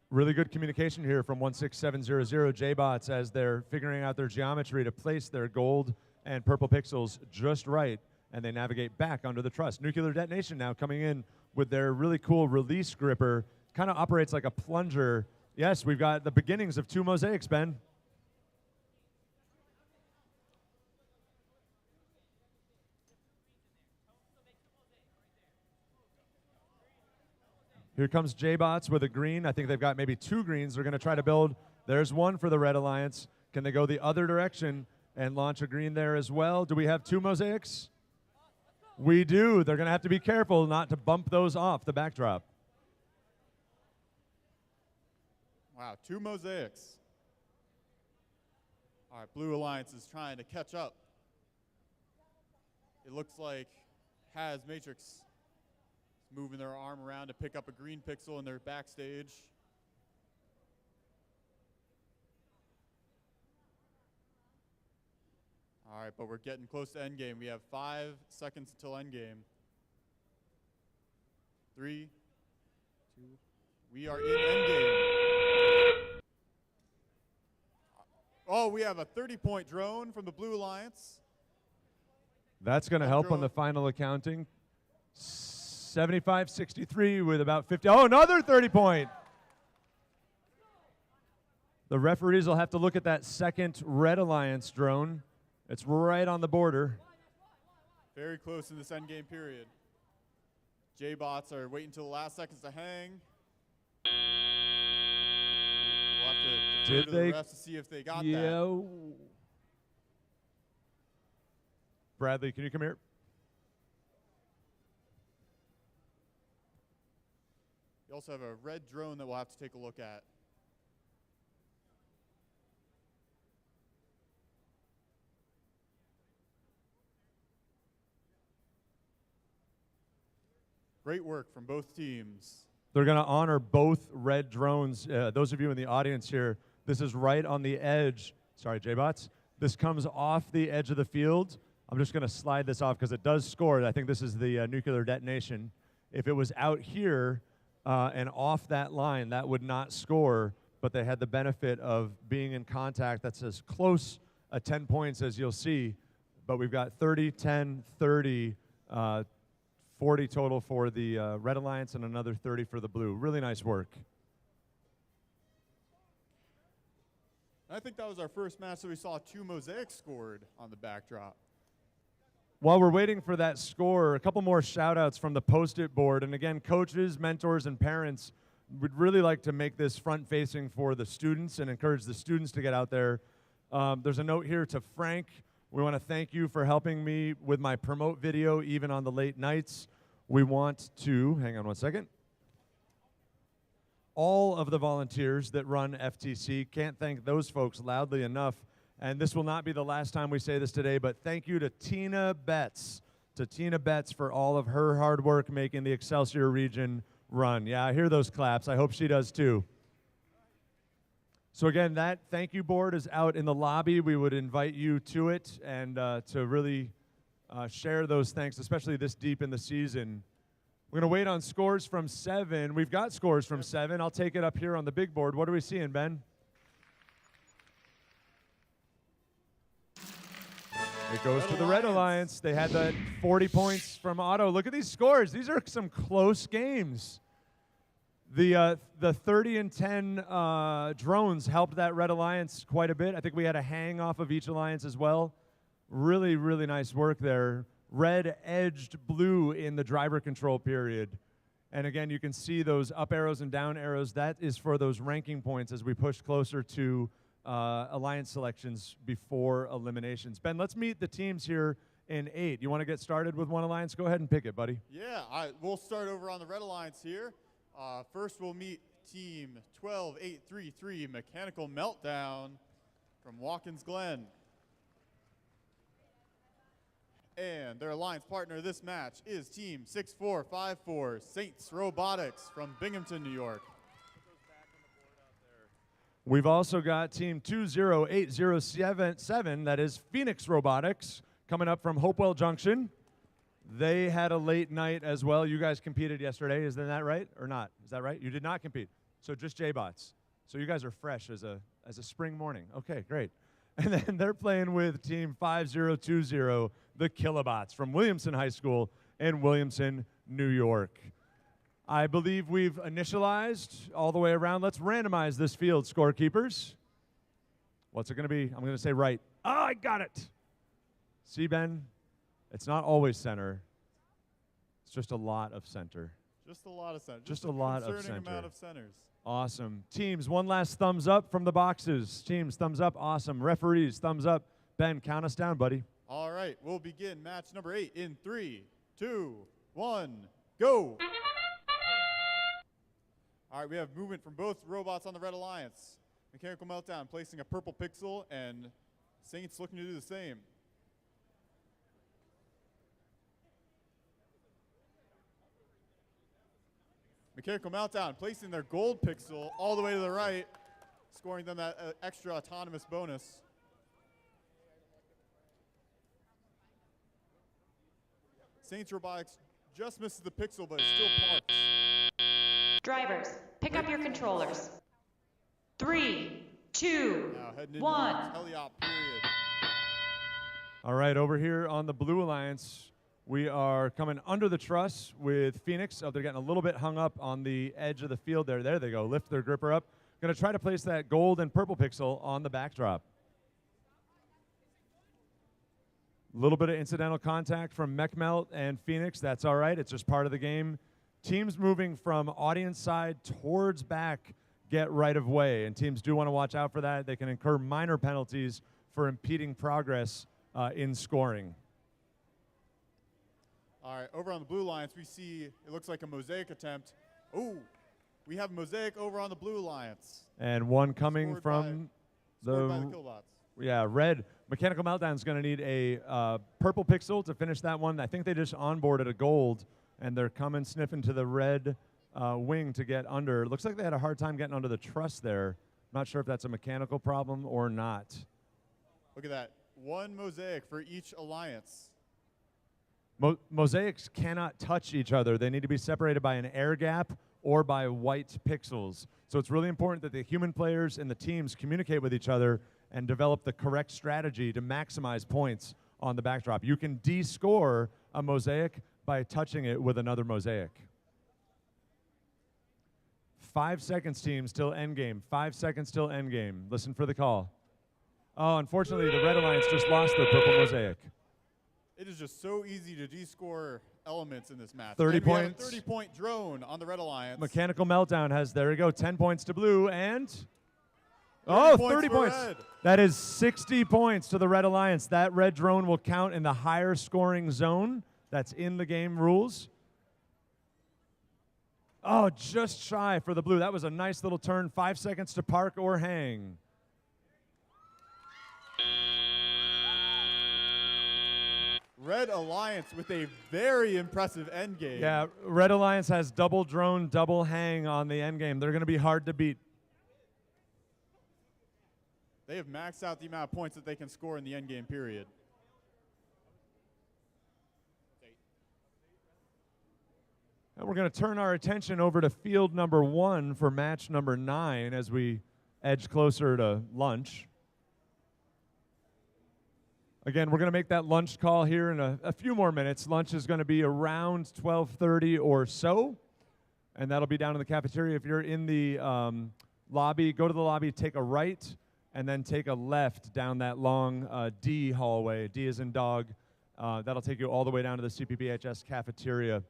Really good communication here from 16700 J-bots as they're figuring out their geometry to place their gold and purple pixels just right, and they navigate back under the truss. Nuclear Detonation now coming in with their really cool release gripper. Kind of operates like a plunger. Yes, we've got the beginnings of 2 mosaics, Ben. Here comes J-bots with a green. I think they've got maybe 2 greens they're going to try to build. There's one for the Red Alliance. Can they go the other direction and launch a green there as well? Do we have 2 mosaics? We do. They're going to have to be careful not to bump those off the backdrop. Wow, 2 mosaics. All right, Blue Alliance is trying to catch up. It looks like Has Matrix is moving their arm around to pick up a green pixel in their backstage. All right, but we're getting close to endgame. We have 5 seconds until endgame. 3, 2, we are in endgame. Oh, we have a 30-point drone from the Blue Alliance. That's going to help on the final accounting. 75-63 with about 50. Oh, another 30-point. The referees will have to look at that second Red Alliance drone. It's right on the border. Very close in this endgame period. J-bots are waiting until the last seconds to hang. We'll have to defer to the refs to see if they got that. Bradley, can you come here? You also have a red drone that we'll have to take a look at. Great work from both teams. They're going to honor both red drones. Those of you in the audience here, this is right on the edge. Sorry, J-bots. This comes off the edge of the field. I'm just going to slide this off because it does score. I think this is the nuclear detonation. If it was out here and off that line, that would not score, but they had the benefit of being in contact. That's as close 10 points as you'll see, but we've got 30, 10, 30, 40 total for the Red Alliance and another 30 for the Blue. Really nice work. I think that was our first match that we saw 2 mosaics scored on the backdrop. While we're waiting for that score, a couple more shout-outs from the Post-it board. And again, coaches, mentors, and parents would really like to make this front-facing for the students and encourage the students to get out there. There's a note here to Frank. We want to thank you for helping me with my promote video, even on the late nights. We want to, hang on one second. All of the volunteers that run FTC, can't thank those folks loudly enough. And this will not be the last time we say this today, but thank you to Tina Betts, for all of her hard work making the Excelsior region run. Yeah, I hear those claps. I hope she does too. So again, that thank you board is out in the lobby. We would invite you to it and to really share those thanks, especially this deep in the season. We're going to wait on scores from 7. We've got scores from 7. I'll take it up here on the big board. What are we seeing, Ben? It goes to the Red Alliance. They had that 40 points from Otto. Look at these scores. These are some close games. The 30 and 10 drones helped that Red Alliance quite a bit. I think we had a hang off of each alliance as well. Really, really nice work there. Red edged blue in the driver control period. And again, you can see those up arrows and down arrows. That is for those ranking points as we push closer to alliance selections before eliminations. Ben, let's meet the teams here in 8. You want to get started with one alliance? Go ahead and pick it, buddy. Yeah, we'll start over on the Red Alliance here. First, we'll meet Team 12833 Mechanical Meltdown from Watkins Glen. And their alliance partner this match is Team 6454 Saints Robotics from Binghamton, New York. We've also got Team 20807, that is Phoenix Robotics, coming up from Hopewell Junction. They had a late night as well. You guys competed yesterday, isn't that right, or not? Is that right? You did not compete, so just J-bots. So you guys are fresh as a spring morning. Okay, great. And then they're playing with Team 5020, the Kilobots from Williamson High School in Williamson, New York. I believe we've initialized all the way around. Let's randomize this field, scorekeepers. What's it going to be? I'm going to say right. Oh, I got it. See, Ben? It's not always center. It's just a lot of center. Just a lot of center. Just a lot of center. Concerning amount of centers. Awesome. Teams, one last thumbs up from the boxes. Teams, thumbs up. Awesome. Referees, thumbs up. Ben, count us down, buddy. All right. We'll begin match number 8 in 3, 2, 1, go. All right, we have movement from both robots on the Red Alliance. Mechanical Meltdown placing a purple pixel, and Saints looking to do the same. Mechanical Meltdown placing their gold pixel all the way to the right, scoring them that extra autonomous bonus. Saints Robotics just misses the pixel, but it still parks. Drivers, pick up your controllers. 3, 2, 1. All right, over here on the Blue Alliance, we are coming under the truss with Phoenix. Oh, they're getting a little bit hung up on the edge of the field there. There they go. Lift their gripper up. Going to try to place that gold and purple pixel on the backdrop. A little bit of incidental contact from Mechmelt and Phoenix. That's all right. It's just part of the game. Teams moving from audience side towards back get right of way, and teams do want to watch out for that. They can incur minor penalties for impeding progress in scoring. All right, over on the blue Alliance, we see it looks like a mosaic attempt. Oh, we have mosaic over on the blue Alliance. And one coming Scored from by the Killbots. Yeah, red. Mechanical Meltdown is going to need a purple pixel to finish that one. I think they just onboarded a gold, and they're coming sniffing to the red wing to get under. Looks like they had a hard time getting under the truss there. Not sure if that's a mechanical problem or not. Look at that. One mosaic for each Alliance. Mosaics cannot touch each other. They need to be separated by an air gap or by white pixels. So it's really important that the human players and the teams communicate with each other and develop the correct strategy to maximize points on the backdrop. You can de-score a mosaic by touching it with another mosaic. 5 seconds, teams, till endgame. 5 seconds till endgame. Listen for the call. Oh, unfortunately, the Red Alliance just lost their purple mosaic. It is just so easy to de-score elements in this match. 30 and we points. have a 30-point drone on the Red Alliance. Mechanical Meltdown has, there we go, 10 points to blue, and 30 points. Red. That is 60 points to the Red Alliance. That red drone will count in the higher scoring zone. That's in the game rules. Oh, just shy for the blue. That was a nice little turn. 5 seconds to park or hang. Red Alliance with a very impressive end game. Yeah, Red Alliance has double drone, double hang on the end game. They're going to be hard to beat. They have maxed out the amount of points that they can score in the end game period. And we're going to turn our attention over to field number 1 for match number 9 as we edge closer to lunch. Again, we're going to make that lunch call here in a few more minutes. Lunch is going to be around 12:30 or so, and that'll be down in the cafeteria. If you're in the lobby, go to the lobby, take a right, and then take a left down that long D hallway. D as in dog. That'll take you all the way down to the CPPHS cafeteria.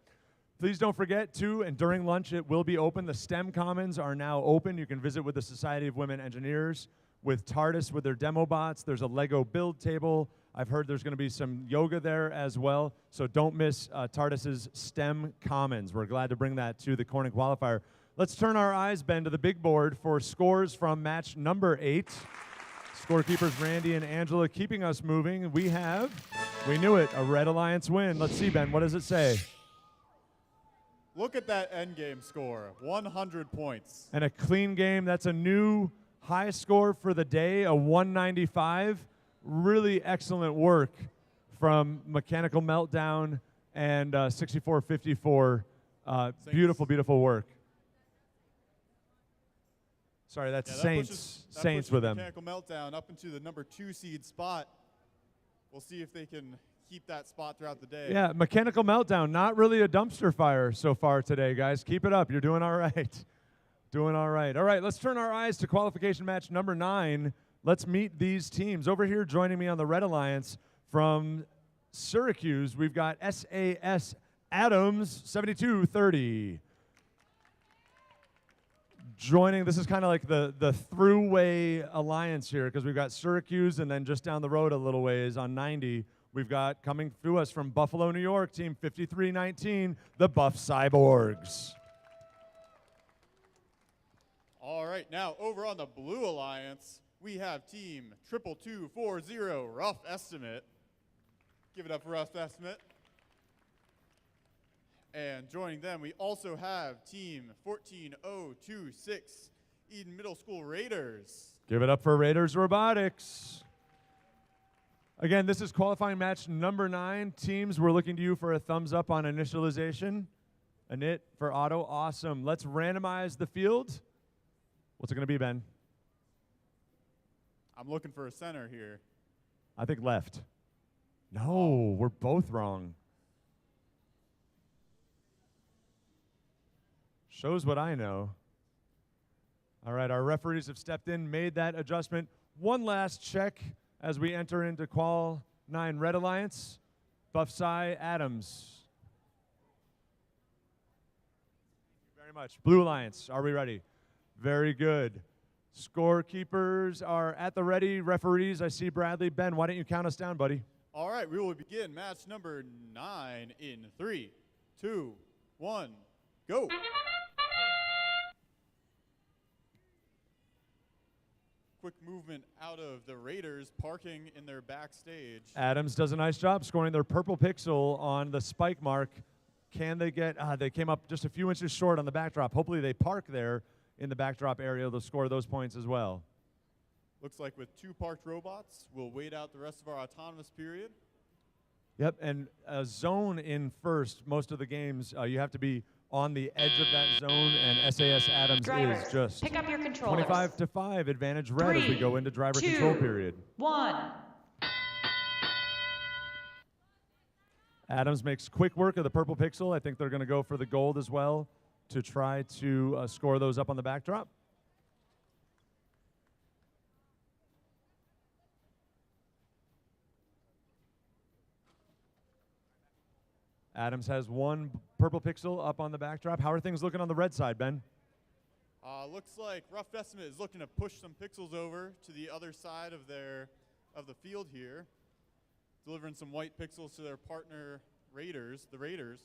Please don't forget, too, and during lunch it will be open. The STEM Commons are now open. You can visit with the Society of Women Engineers, with TARDIS with their demo bots. There's a Lego build table. I've heard there's going to be some yoga there as well. So don't miss TARDIS's STEM Commons. We're glad to bring that to the Corning Qualifier. Let's turn our eyes, Ben, to the big board for scores from match number 8. Scorekeepers Randy and Angela keeping us moving. We knew it, a Red Alliance win. Let's see, Ben, what does it say? Look at that end game score, 100 points. And a clean game. That's a new high score for the day, a 195. Really excellent work from Mechanical Meltdown and 6454. Beautiful, beautiful work. Sorry, that's Saints. Saints with them. Mechanical Meltdown up into the number 2 seed spot. We'll see if they can keep that spot throughout the day. Yeah, Mechanical Meltdown, not really a dumpster fire so far today, guys. Keep it up. You're doing all right. Doing all right. All right, let's turn our eyes to qualification match number 9. Let's meet these teams. Over here joining me on the Red Alliance from Syracuse, we've got SAS Adams, 7230. Joining, this is kind of like the throughway alliance here because we've got Syracuse and then just down the road a little ways on 90, we've got coming through us from Buffalo, New York, team 5319, the Buff Cyborgs. All right, now over on the Blue Alliance, we have team 22240, Rough Estimate. Give it up for Rough Estimate. And joining them, we also have team 14026, Eden Middle School Raiders. Give it up for Raiders Robotics. Again, this is qualifying match number 9. Teams, we're looking to you for a thumbs up on initialization. Anit for auto, awesome. Let's randomize the field. What's it going to be, Ben? I'm looking for a center here. I think left. No, we're both wrong. Shows what I know. All right, our referees have stepped in, made that adjustment. One last check as we enter into qual 9, Red Alliance. Buffside Adams. Thank you very much. Blue Alliance, are we ready? Very good. Scorekeepers are at the ready. Referees, I see Bradley. Ben, why don't you count us down, buddy? All right, we will begin match number 9 in 3, 2, 1, go. Quick movement out of the Raiders, parking in their backstage. Adams does a nice job scoring their purple pixel on the spike mark. Can they get, they came up just a few inches short on the backdrop. Hopefully they park there in the backdrop area. They'll score those points as well. Looks like with 2 parked robots, we'll wait out the rest of our autonomous period. Yep, and a zone in first. Most of the games, you have to be on the edge of that zone, and SAS Adams Drivers, is just pick up your controllers. 25-5 advantage red as we go into driver 2, control period. 1. Adams makes quick work of the purple pixel. I think they're going to go for the gold as well to try to score those up on the backdrop. Adams has 1 purple pixel up on the backdrop. How are things looking on the red side, Ben? Looks like Rough Estimate is looking to push some pixels over to the other side of the field here, delivering some white pixels to their partner Raiders, the Raiders.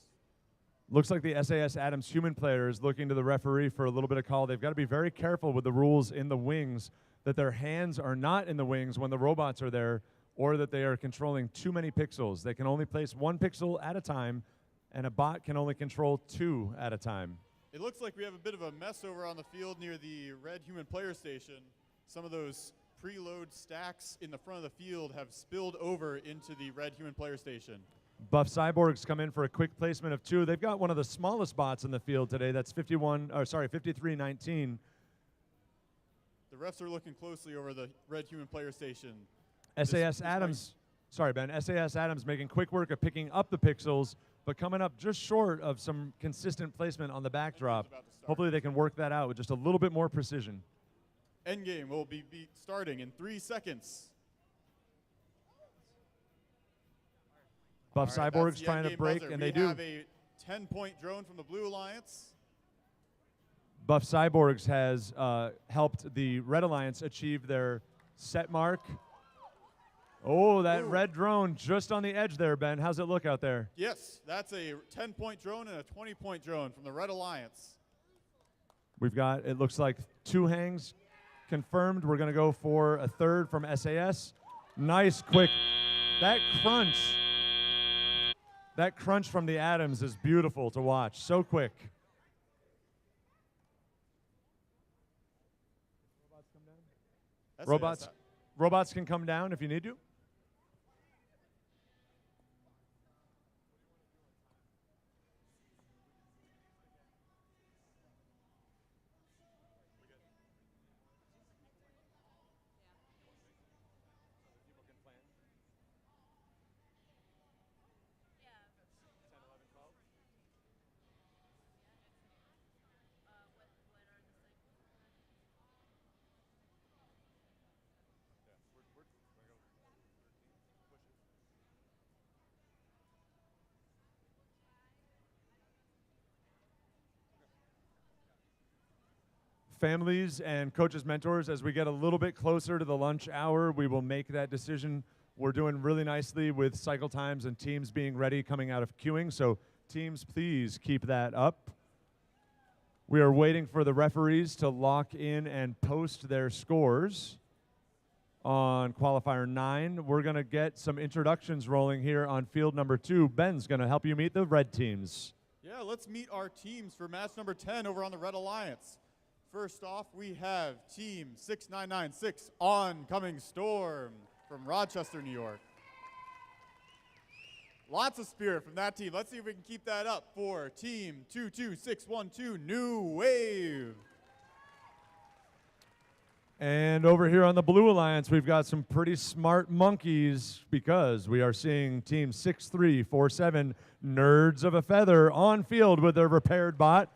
Looks like the SAS Adams human player is looking to the referee for a little bit of call. They've got to be very careful with the rules in the wings, that their hands are not in the wings when the robots are there, or that they are controlling too many pixels. They can only place 1 pixel at a time, and a bot can only control 2 at a time. It looks like we have a bit of a mess over on the field near the red human player station. Some of those preload stacks in the front of the field have spilled over into the red human player station. Buff Cyborgs come in for a quick placement of 2. They've got one of the smallest bots in the field today. That's 5319. The refs are looking closely over the red human player station. SAS Adams, sorry Ben, SAS Adams making quick work of picking up the pixels, but coming up just short of some consistent placement on the backdrop. Hopefully they can work that out with just a little bit more precision. Endgame will be starting in 3 seconds. Buff Cyborgs trying to break, buzzer. and we they do. have a 10-point drone from the Blue Alliance. Buff Cyborgs has helped the Red Alliance achieve their set mark. Oh, that red drone just on the edge there, Ben. How's it look out there? Yes, that's a 10-point drone and a 20-point drone from the Red Alliance. We've got, it looks like 2 hangs confirmed. We're going to go for a 3rd from SAS. Nice, quick. That crunch from the Adams is beautiful to watch. So quick. Robots can come down if you need to. Families and coaches, mentors, as we get a little bit closer to the lunch hour, we will make that decision. We're doing really nicely with cycle times and teams being ready coming out of queuing, so teams, please keep that up. We are waiting for the referees to lock in and post their scores on qualifier 9. We're going to get some introductions rolling here on field number 2. Ben's going to help you meet the red teams. Yeah, let's meet our teams for match number 10 over on the Red Alliance. First off, we have Team 6996, Oncoming Storm from Rochester, New York. Lots of spirit from that team. Let's see if we can keep that up for Team 22612, New Wave. And over here on the Blue Alliance, we've got some pretty smart monkeys because we are seeing Team 6347, Nerds of a Feather, on field with their repaired bot.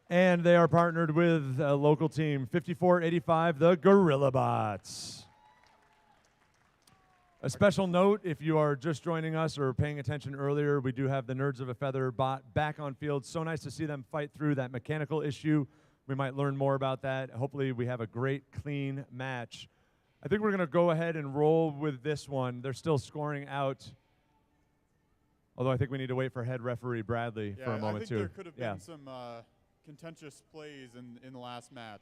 And they are partnered with a local team, 5485, the Gorilla Bots. A special note, if you are just joining us or paying attention earlier, we do have the Nerds of a Feather bot back on field. So nice to see them fight through that mechanical issue. We might learn more about that. Hopefully we have a great, clean match. I think we're going to go ahead and roll with this one. They're still scoring out, although I think we need to wait for head referee Bradley for a moment, I think too. there could have been some contentious plays in the last match.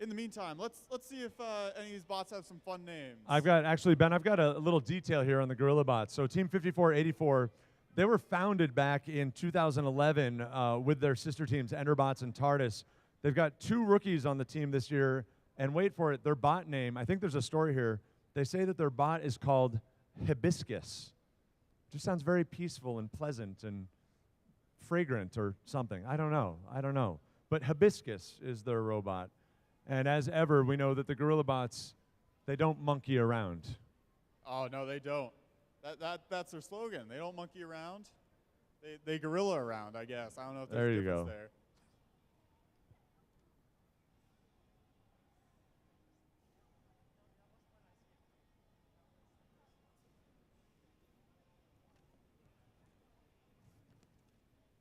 In the meantime, let's see if any of these bots have some fun names. Actually, Ben, I've got a little detail here on the Gorilla Bots. So Team 5484, they were founded back in 2011 with their sister teams, Enderbots and TARDIS. They've got 2 rookies on the team this year, and wait for it, their bot name, I think there's a story here. They say that their bot is called Hibiscus. Just sounds very peaceful and pleasant and fragrant or something. I don't know. But Hibiscus is their robot. And as ever, we know that the Gorilla Bots, they don't monkey around. Oh, no, they don't. That's their slogan. They don't monkey around. They gorilla around, I guess. I don't know if there's a difference there.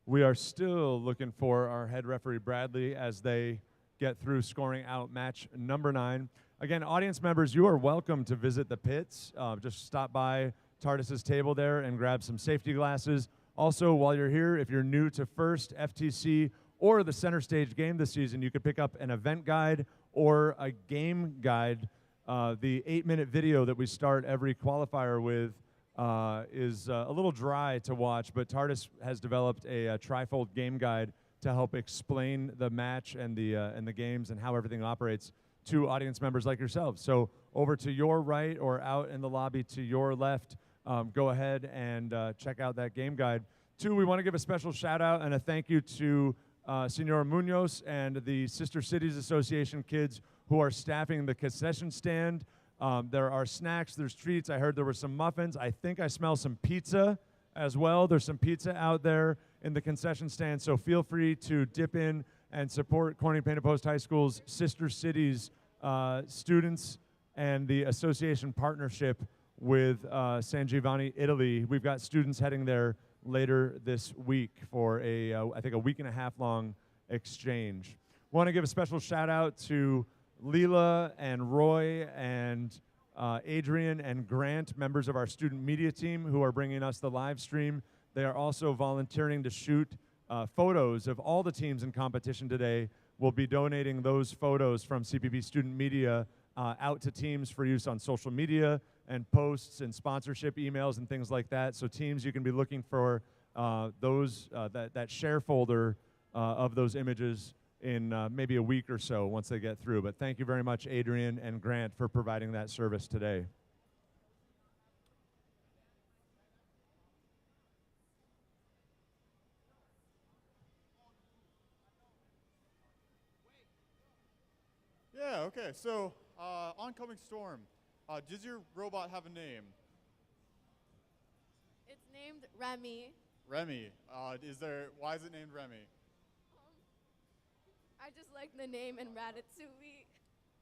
We are still looking for our head referee Bradley as they get through scoring out match number 9. Again, audience members, you are welcome to visit the pits. Just stop by TARDIS's table there and grab some safety glasses. Also, while you're here, if you're new to First, FTC, or the Centerstage game this season, you could pick up an event guide or a game guide. The 8-minute video that we start every qualifier with is a little dry to watch, but TARDIS has developed a trifold game guide to help explain the match and the games and how everything operates to audience members like yourselves. So over to your right or out in the lobby to your left, go ahead and check out that game guide. 2, we want to give a special shout out and a thank you to Senora Munoz and the Sister Cities Association kids who are staffing the concession stand. There are snacks, there's treats. I heard there were some muffins. I think I smell some pizza as well. There's some pizza out there in the concession stand, so feel free to dip in and support Corning Painted Post High School's Sister Cities students and the association partnership with San Giovanni, Italy. We've got students heading there later this week for I think a week and a half long exchange. Want to give a special shout out to Leela and Roy and Adrian and Grant, members of our student media team who are bringing us the live stream. They are also volunteering to shoot photos of all the teams in competition today. We'll be donating those photos from CPP Student Media out to teams for use on social media and posts and sponsorship emails and things like that. So teams, you can be looking for that share folder of those images in maybe a week or so once they get through. But thank you very much, Adrian and Grant, for providing that service today. Yeah, okay, so oncoming storm. Does your robot have a name? It's named Remy. Remy. Why is it named Remy? I just like the name and Ratatouille.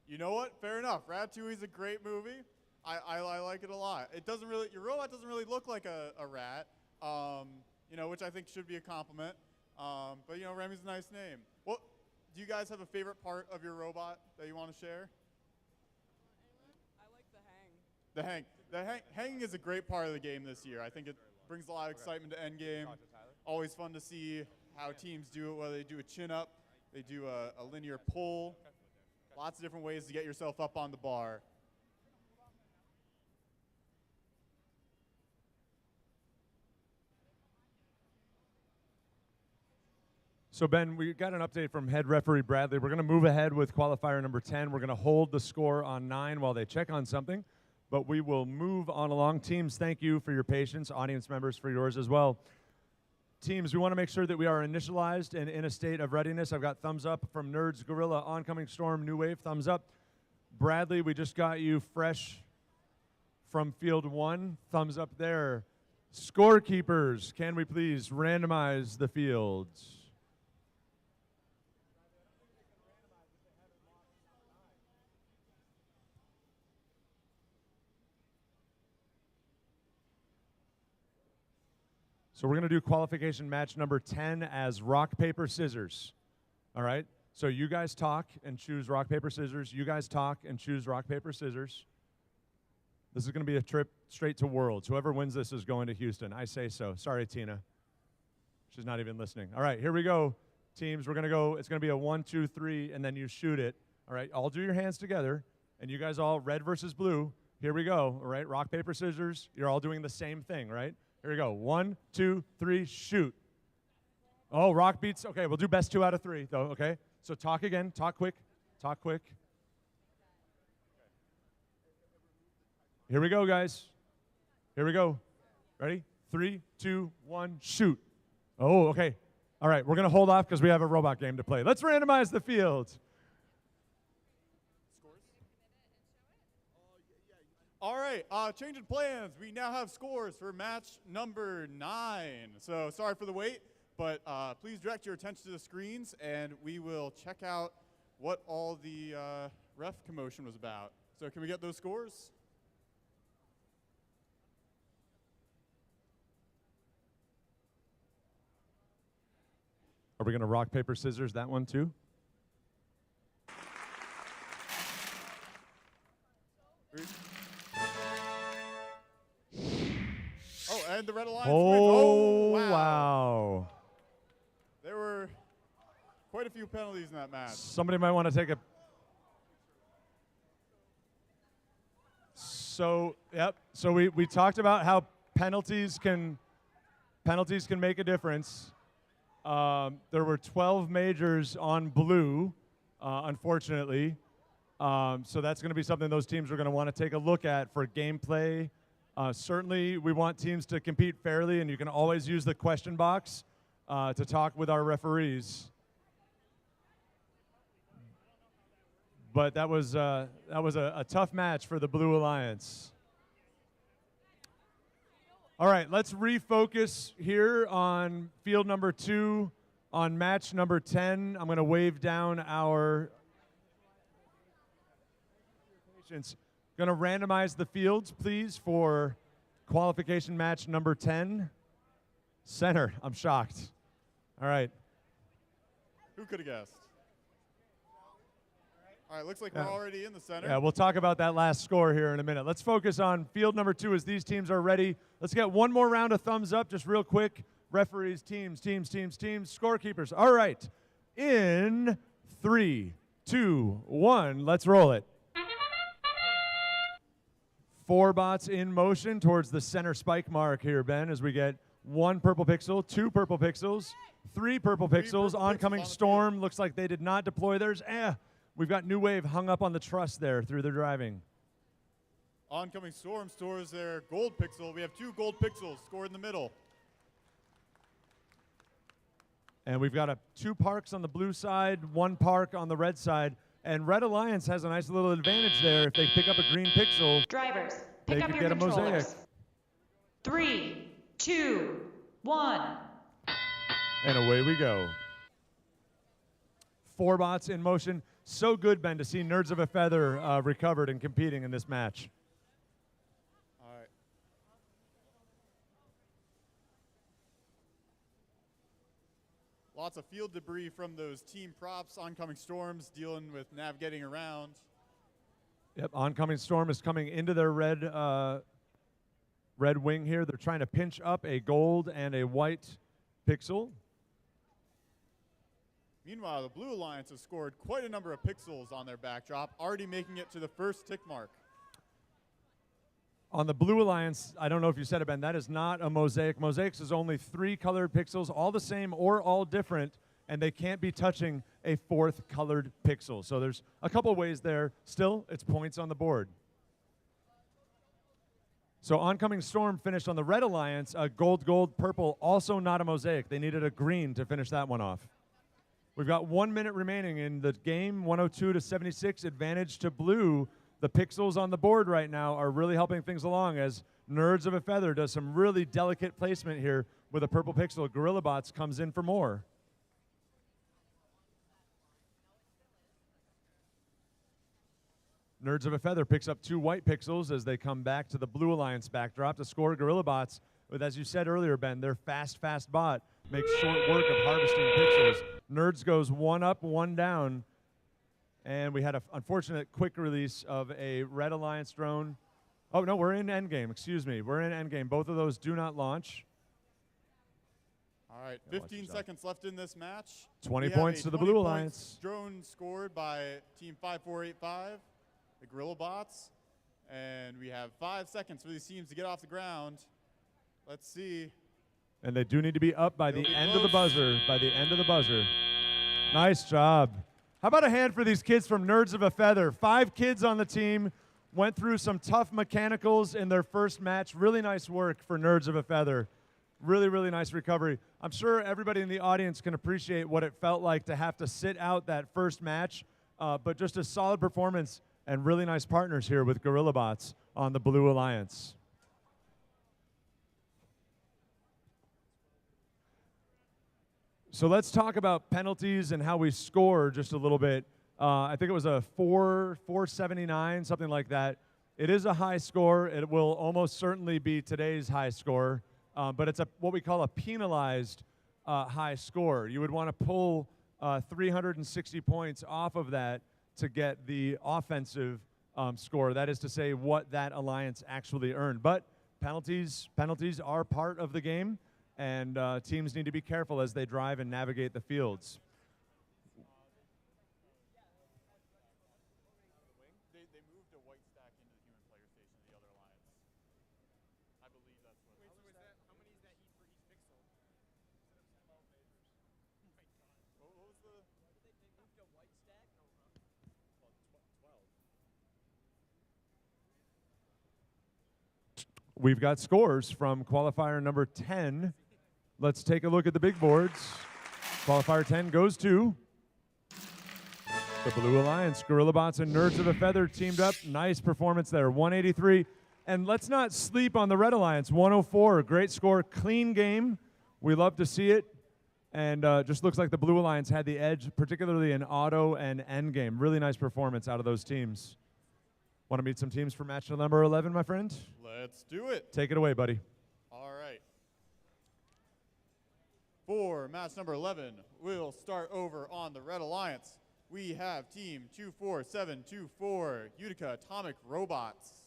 You know what? Fair enough. Ratatouille is a great movie. I like it a lot. Your robot doesn't really look like a rat, which I think should be a compliment. But Remy's a nice name. Well, do you guys have a favorite part of your robot that you want to share? I like the hang. Hanging is a great part of the game this year. I think it brings a lot of excitement to endgame. Always fun to see how teams do it, whether they do a chin-up, they do a linear pull. Lots of different ways to get yourself up on the bar. So Ben, we got an update from head referee Bradley. We're going to move ahead with qualifier number 10. We're going to hold the score on 9 while they check on something, but we will move on along. Teams, thank you for your patience. Audience members, for yours as well. Teams, we want to make sure that we are initialized and in a state of readiness. I've got thumbs up from Nerds, Gorilla, Oncoming Storm, New Wave, thumbs up. Bradley, we just got you fresh from field 1, thumbs up there. Scorekeepers, can we please randomize the fields? So we're going to do qualification match number 10 as rock, paper, scissors. All right? So you guys talk and choose rock, paper, scissors. You guys talk and choose rock, paper, scissors. This is going to be a trip straight to Worlds. Whoever wins this is going to Houston. I say so. Sorry, Tina. She's not even listening. All right, here we go, teams. We're going to go. It's going to be a 1, 2, 3, and then you shoot it. All right, all do your hands together. And you guys all, red versus blue. Here we go. All right, rock, paper, scissors. You're all doing the same thing, right? Here we go. 1, 2, 3, shoot. Oh, rock beats. Okay, we'll do best 2 out of 3, though, okay? So talk again. Talk quick. Talk quick. Here we go, guys. Here we go. Ready? 3, 2, 1, shoot. Oh, okay. All right, we're going to hold off because we have a robot game to play. Let's randomize the field. All right, changing plans. We now have scores for match number 9. So sorry for the wait, but please direct your attention to the screens, and we will check out what all the ref commotion was about. So can we get those scores? Are we going to rock, paper, scissors that one too? Oh, and the Red Alliance Oh, wins. Oh, wow. There were quite a few penalties in that match. Somebody might want to take a... So, yep. So we talked about how penalties can make a difference. There were 12 majors on blue, unfortunately. So that's going to be something those teams are going to want to take a look at for gameplay. Certainly, we want teams to compete fairly, and you can always use the question box to talk with our referees. But that was a tough match for the Blue Alliance. All right, let's refocus here on field number 2, on match number 10. I'm going to wave down our patients. Going to randomize the fields, please, for qualification match number 10. Center, I'm shocked. All right. Who could have guessed? All right, looks like we're already in the center. Yeah, we'll talk about that last score here in a minute. Let's focus on field number 2 as these teams are ready. Let's get one more round of thumbs up, just real quick. Referees, teams, scorekeepers. All right, in 3, 2, 1, let's roll it. 4 bots in motion towards the center spike mark here, Ben, as we get 1 purple pixel, 2 purple pixels, 3 purple pixels. Oncoming storm, looks like they did not deploy theirs. We've got New Wave hung up on the truss there through their driving. Oncoming storm stores their gold pixel. We have 2 gold pixels scored in the middle. And we've got 2 parks on the blue side, 1 park on the red side. And Red Alliance has a nice little advantage there. If they pick up a green pixel, Drivers, they pick up could your get a mosaic. controllers. 3, 2, 1. And away we go. 4 bots in motion. So good, Ben, to see Nerds of a Feather recovered and competing in this match. All right. Lots of field debris from those team props. Oncoming storms dealing with navigating around. Yep, oncoming storm is coming into their red wing here. They're trying to pinch up a gold and a white pixel. Meanwhile, the Blue Alliance has scored quite a number of pixels on their backdrop, already making it to the first tick mark. On the Blue Alliance, I don't know if you said it, Ben, that is not a mosaic. Mosaics is only 3 colored pixels, all the same or all different, and they can't be touching a 4th colored pixel. So there's a couple ways there. Still, it's points on the board. So oncoming storm finished on the Red Alliance, a gold, gold, purple, also not a mosaic. They needed a green to finish that one off. We've got 1 minute remaining in the game, 102 to 76, advantage to blue. The pixels on the board right now are really helping things along as Nerds of a Feather does some really delicate placement here with a purple pixel. Gorilla Bots comes in for more. Nerds of a Feather picks up 2 white pixels as they come back to the Blue Alliance backdrop to score. Gorilla Bots But as you said earlier, Ben, their fast bot makes short work of harvesting pixels. Nerds goes 1 up, 1 down. And we had an unfortunate quick release of a Red Alliance drone. Oh, no, we're in endgame. Excuse me. We're in endgame. Both of those do not launch. All right, 15 seconds left in this match. 20 points to the Blue Alliance. Drone scored by Team 5485, the Gorilla Bots. And we have 5 seconds for these teams to get off the ground. Let's see. And they do need to be up by the end of the buzzer. By the end of the buzzer. Nice job. How about a hand for these kids from Nerds of a Feather? 5 kids on the team. Went through some tough mechanicals in their first match. Really nice work for Nerds of a Feather. Really, really nice recovery. I'm sure everybody in the audience can appreciate what it felt like to have to sit out that first match, but just a solid performance and really nice partners here with Gorilla Bots on the Blue Alliance. So let's talk about penalties and how we score just a little bit. I think it was a 479, something like that. It is a high score. It will almost certainly be today's high score. But it's what we call a penalized high score. You would want to pull 360 points off of that to get the offensive score. That is to say what that alliance actually earned. But penalties are part of the game, and teams need to be careful as they drive and navigate the fields. They moved a white stack into the human player station of the other alliance. I believe that's what. Wait, so is that how many is that each for each pixel? What was the? They moved a white stack. Well, 12. We've got scores from qualifier number 10. Let's take a look at the big boards. Qualifier 10 goes to the Blue Alliance. Gorilla Bots and Nerds of a Feather teamed up. Nice performance there, 183. And let's not sleep on the Red Alliance, 104. Great score, clean game. We love to see it. And just looks like the Blue Alliance had the edge, particularly in auto and endgame. Really nice performance out of those teams. Want to meet some teams for match number 11, my friend? Let's do it. Take it away, buddy. All right. For match number 11, we'll start over on the Red Alliance. We have Team 24724, Utica Atomic Robots.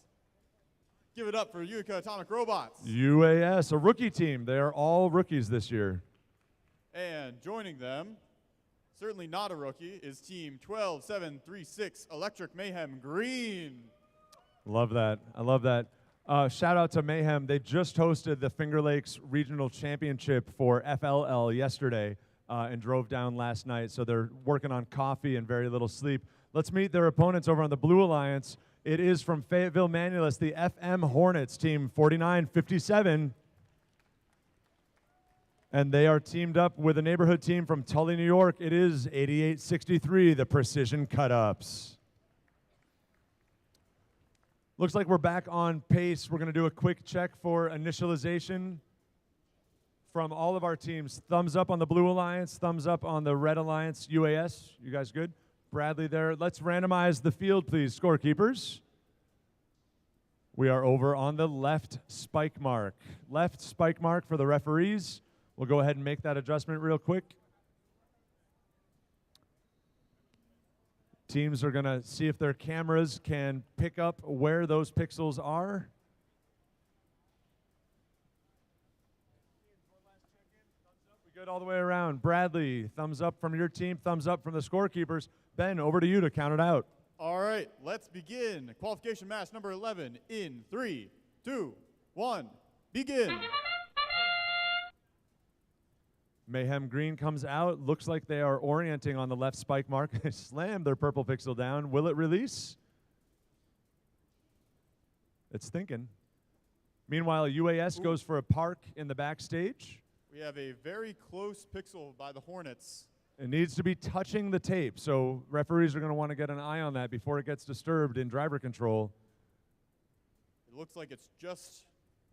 Give it up for Utica Atomic Robots. UAS, a rookie team. They are all rookies this year. And joining them, certainly not a rookie, is Team 12736, Electric Mayhem Green. Love that. I love that. Shout out to Mayhem. They just hosted the Finger Lakes Regional Championship for FLL yesterday and drove down last night. So they're working on coffee and very little sleep. Let's meet their opponents over on the Blue Alliance. It is from Fayetteville Manulus, the FM Hornets, Team 4957. And they are teamed up with a neighborhood team from Tully, New York. It is 8863, the Precision Cut-Ups. Looks like we're back on pace. We're going to do a quick check for initialization from all of our teams. Thumbs up on the Blue Alliance, thumbs up on the Red Alliance UAS. You guys good? Bradley there. Let's randomize the field, please, scorekeepers. We are over on the left spike mark. Left spike mark for the referees. We'll go ahead and make that adjustment real quick. Teams are going to see if their cameras can pick up where those pixels are. We good all the way around. Bradley, thumbs up from your team, thumbs up from the scorekeepers. Ben, over to you to count it out. All right, let's begin. Qualification match number 11 in 3, 2, 1, begin. Mayhem Green comes out. Looks like they are orienting on the left spike mark. They slam their purple pixel down. Will it release? It's thinking. Meanwhile, UAS goes for a park in the backstage. We have a very close pixel by the Hornets. It needs to be touching the tape, so referees are going to want to get an eye on that before it gets disturbed in driver control. It looks like it's just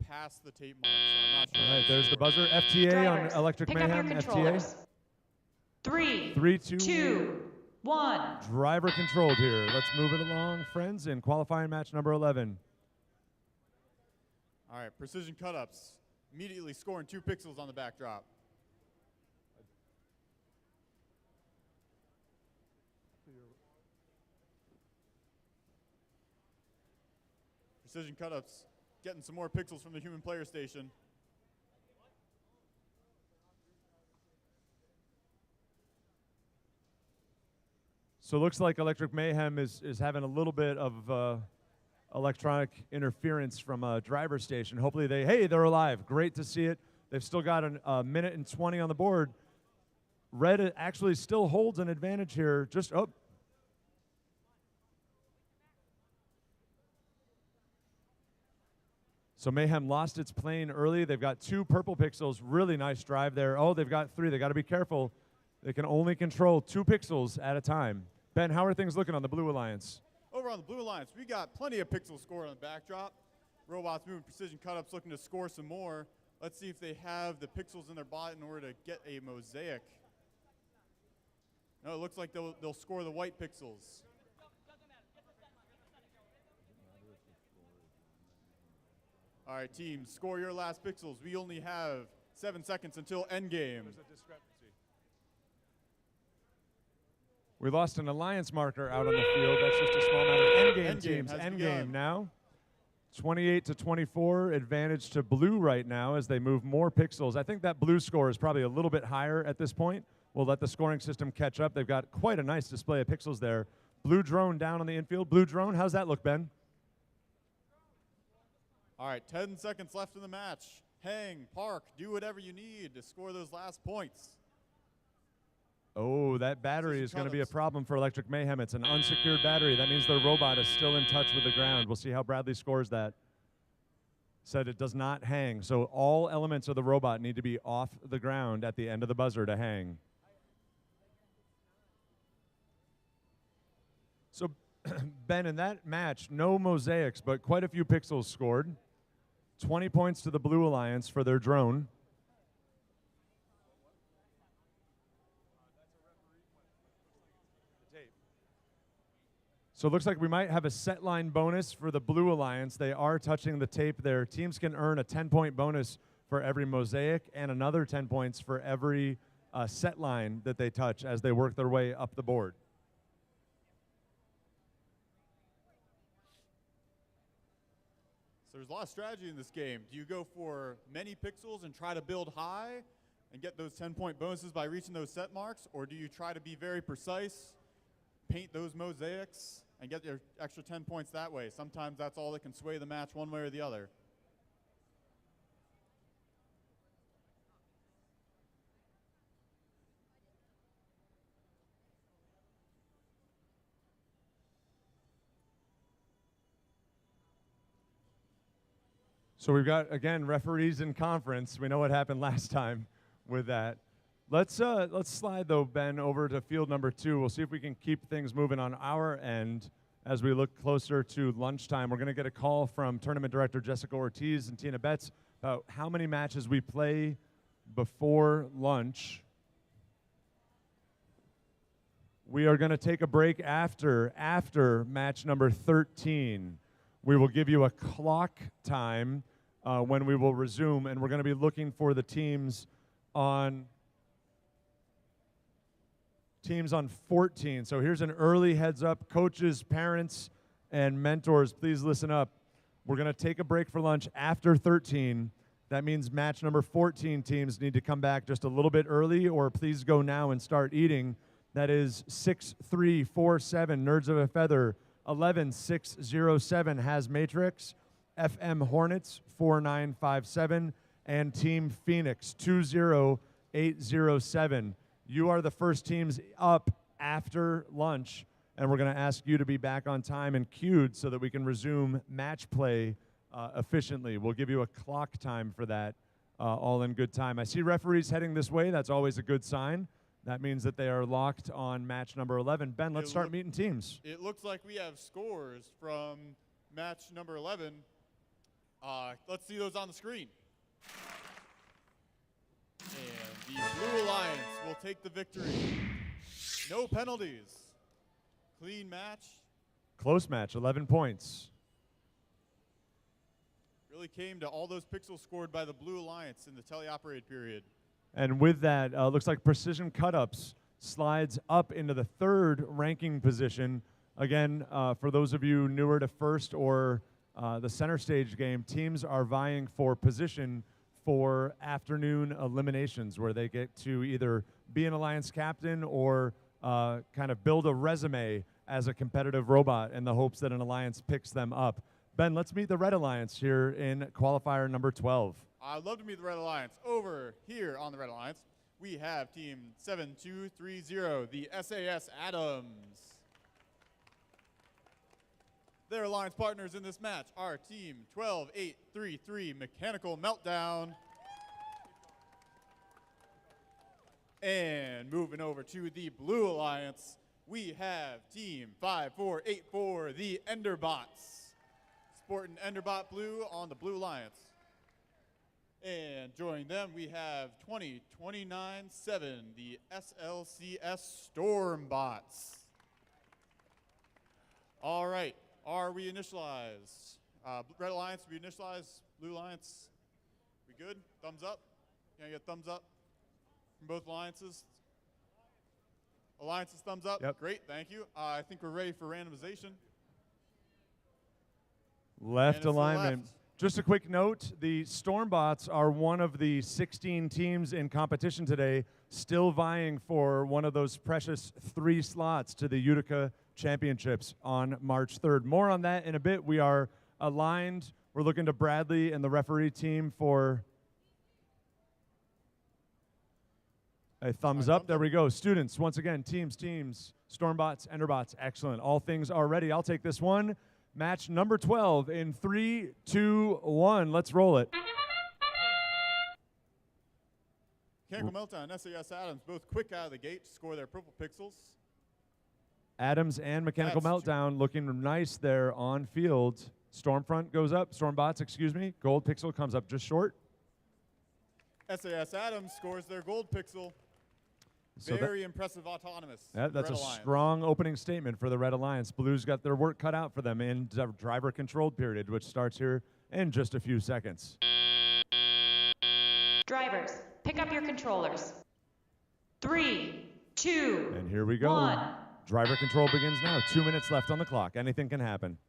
past the tape mark, so I'm not sure. All right, there's the buzzer. FTA Drivers, on Electric pick Mayhem. up your FTA. controllers. 3, 2, 1. Driver controlled here. Let's move it along, friends, in qualifying match number 11. All right, precision cut-ups. immediately scoring 2 pixels on the backdrop. Precision cut-ups getting some more pixels from the human player station. So it looks like Electric Mayhem is having a little bit of electronic interference from a driver station. Hopefully they're alive. Great to see it. They've still got a minute and 20 on the board. Red actually still holds an advantage here. So Mayhem lost its plane early. They've got 2 purple pixels. Really nice drive there. Oh, they've got 3. They got to be careful. They can only control 2 pixels at a time. Ben, how are things looking on the Blue Alliance? Over on the Blue Alliance, we got plenty of pixels scored on the backdrop. Robots moving precision cut-ups, looking to score some more. Let's see if they have the pixels in their bot in order to get a mosaic. No, it looks like they'll score the white pixels. All right, teams, score your last pixels. We only have 7 seconds until endgame. We lost an alliance marker out on the field. That's just a small matter. Endgame teams. Endgame now. 28-24, advantage to blue right now as they move more pixels. I think that blue score is probably a little bit higher at this point. We'll let the scoring system catch up. They've got quite a nice display of pixels there. Blue drone down on the infield. Blue drone, how's that look, Ben? All right, 10 seconds left in the match. Hang, park, do whatever you need to score those last points. Oh, that battery is going to be a problem for Electric Mayhem. It's an unsecured battery. That means their robot is still in touch with the ground. We'll see how Bradley scores that. Said it does not hang. So all elements of the robot need to be off the ground at the end of the buzzer to hang. So, Ben, in that match, no mosaics, but quite a few pixels scored. 20 points to the Blue Alliance for their drone. So it looks like we might have a set line bonus for the Blue Alliance. They are touching the tape there. Teams can earn a 10-point bonus for every mosaic and another 10 points for every set line that they touch as they work their way up the board. So there's a lot of strategy in this game. Do you go for many pixels and try to build high and get those 10-point bonuses by reaching those set marks? Or do you try to be very precise, paint those mosaics, and get your extra 10 points that way? Sometimes that's all that can sway the match one way or the other. So we've got, again, referees in conference. We know what happened last time with that. Let's slide, though, Ben, over to field number 2. We'll see if we can keep things moving on our end as we look closer to lunchtime. We're going to get a call from Tournament Director Jessica Ortiz and Tina Betts about how many matches we play before lunch. We are going to take a break after match number 13. We will give you a clock time when we will resume, and we're going to be looking for the teams on 14. So here's an early heads up. Coaches, parents, and mentors, please listen up. We're going to take a break for lunch after 13. That means match number 14 teams need to come back just a little bit early, or please go now and start eating. That is 6347 Nerds of a Feather, 11607 has Matrix, FM Hornets 4957, and Team Phoenix 20807. You are the first teams up after lunch, and we're going to ask you to be back on time and queued so that we can resume match play efficiently. We'll give you a clock time for that, all in good time. I see referees heading this way. That's always a good sign. That means that they are locked on match number 11. Ben, let's start meeting teams. It looks like we have scores from match number 11. Let's see those on the screen. And the Blue Alliance will take the victory. No penalties. Clean match. Close match, 11 points. Really came to all those pixels scored by the Blue Alliance in the teleoperated period. And with that, looks like Precision Cut-Ups slides up into the 3rd ranking position. Again, for those of you newer to first or the center stage game, teams are vying for position for afternoon eliminations, where they get to either be an alliance captain or kind of build a resume as a competitive robot in the hopes that an alliance picks them up. Ben, let's meet the Red Alliance here in qualifier number 12. I'd love to meet the Red Alliance. Over here on the Red Alliance, we have Team 7230, the SAS Adams. Their alliance partners in this match are Team 12833, Mechanical Meltdown. And moving over to the Blue Alliance, we have Team 5484, the Enderbots. Sporting Enderbot Blue on the Blue Alliance. And joining them, we have 20297, the SLCS Stormbots. All right, are we initialized? Red Alliance, we initialized. Blue Alliance, we good? Thumbs up? Can I get thumbs up from both alliances? Alliances, thumbs up. Yep. Great, thank you. I think we're ready for randomization. Left alignment. Just a quick note, the Stormbots are one of the 16 teams in competition today, still vying for one of those precious 3 slots to the Utica Championships on March 3rd. More on that in a bit. We are aligned. We're looking to Bradley and the referee team for a thumbs up. There we go. Students, once again, teams, Stormbots, Enderbots, excellent. All things are ready. I'll take this one. Match number 12 in 3, 2, 1. Let's roll it. Mechanical Meltdown and SAS Adams both quick out of the gate to score their purple pixels. Adams and Mechanical Meltdown looking nice there on field. Stormfront goes up. Stormbots, excuse me. Gold pixel comes up just short. SAS Adams scores their gold pixel. So Very impressive autonomous. That's Red a Alliance. strong opening statement for the Red Alliance. Blues got their work cut out for them in driver-controlled period, which starts here in just a few seconds. Drivers, pick up your controllers. 3, 2, And here we go. 1. Driver control begins now. 2 minutes left on the clock. Anything can happen.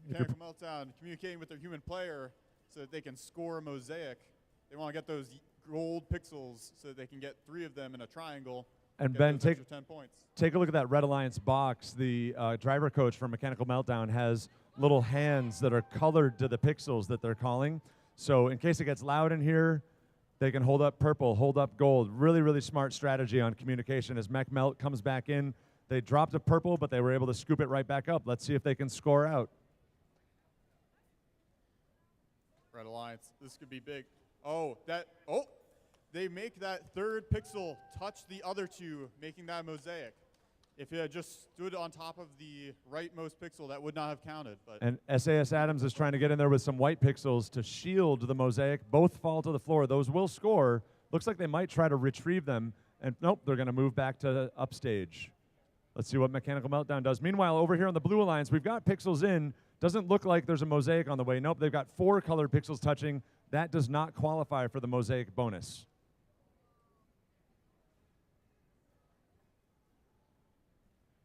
Mechanical Meltdown communicating with their human player so that they can score a mosaic. They want to get those gold pixels so that they can get 3 of them in a triangle. And get Ben, those extra 10 points. take a look at that Red Alliance box. The driver coach from Mechanical Meltdown has little hands that are colored to the pixels that they're calling. So in case it gets loud in here, they can hold up purple, hold up gold. Really, really smart strategy on communication. As Mech Melt comes back in, they dropped a purple, but they were able to scoop it right back up. Let's see if they can score out. Red Alliance, this could be big. They make that 3rd pixel touch the other 2, making that a mosaic. If it had just stood on top of the rightmost pixel, that would not have counted. But And SAS Adams is trying to get in there with some white pixels to shield the mosaic. Both fall to the floor. Those will score. Looks like they might try to retrieve them. And nope, they're going to move back to upstage. Let's see what Mechanical Meltdown does. Meanwhile, over here on the Blue Alliance, we've got pixels in. Doesn't look like there's a mosaic on the way. Nope, they've got 4 colored pixels touching. That does not qualify for the mosaic bonus.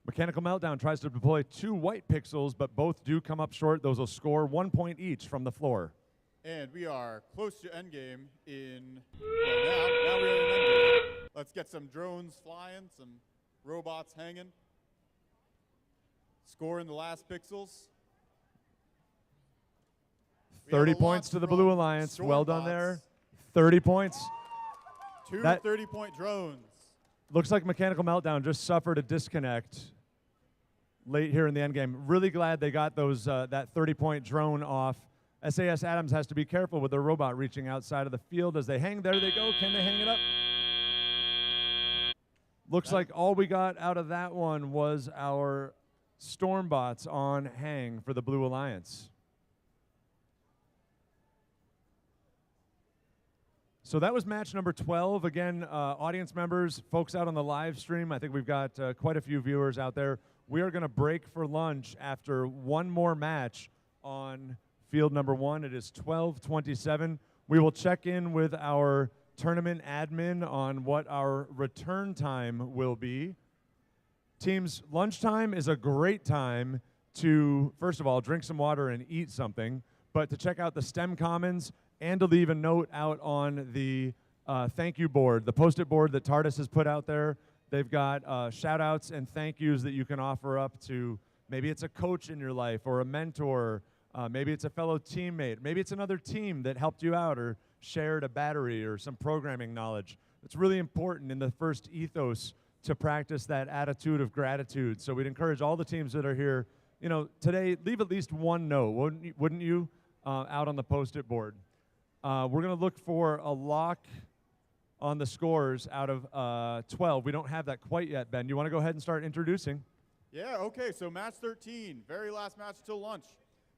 Mechanical Meltdown tries to deploy 2 white pixels, but both do come up short. Those will score 1 point each from the floor. And we are close to endgame in, now we're in endgame. Let's get some drones flying, some robots hanging. Scoring the last pixels. 30 points to the Blue Alliance. Well done there. 30 points. 2 That 30-point drones. looks like Mechanical Meltdown just suffered a disconnect late here in the end game. Really glad they got those that 30-point drone off. SAS Adams has to be careful with their robot reaching outside of the field as they hang. There they go. Can they hang it up? Looks like all we got out of that one was our Stormbots on hang for the Blue Alliance. So that was match number 12. Again, audience members, folks out on the live stream, I think we've got quite a few viewers out there. We are going to break for lunch after one more match on field number 1. It is 12:27. We will check in with our tournament admin on what our return time will be. Teams, lunchtime is a great time to, first of all, drink some water and eat something, but to check out the STEM Commons and to leave a note out on the thank you board, the post-it board that TARDIS has put out there. They've got shout-outs and thank yous that you can offer up to, maybe it's a coach in your life or a mentor, maybe it's a fellow teammate, maybe it's another team that helped you out or shared a battery or some programming knowledge. It's really important in the first ethos to practice that attitude of gratitude. So we'd encourage all the teams that are here, you know, today, leave at least one note, wouldn't you, out on the post-it board. We're going to look for a lock on the scores out of 12. We don't have that quite yet, Ben. You want to go ahead and start introducing? Yeah, okay, so match 13, very last match till lunch.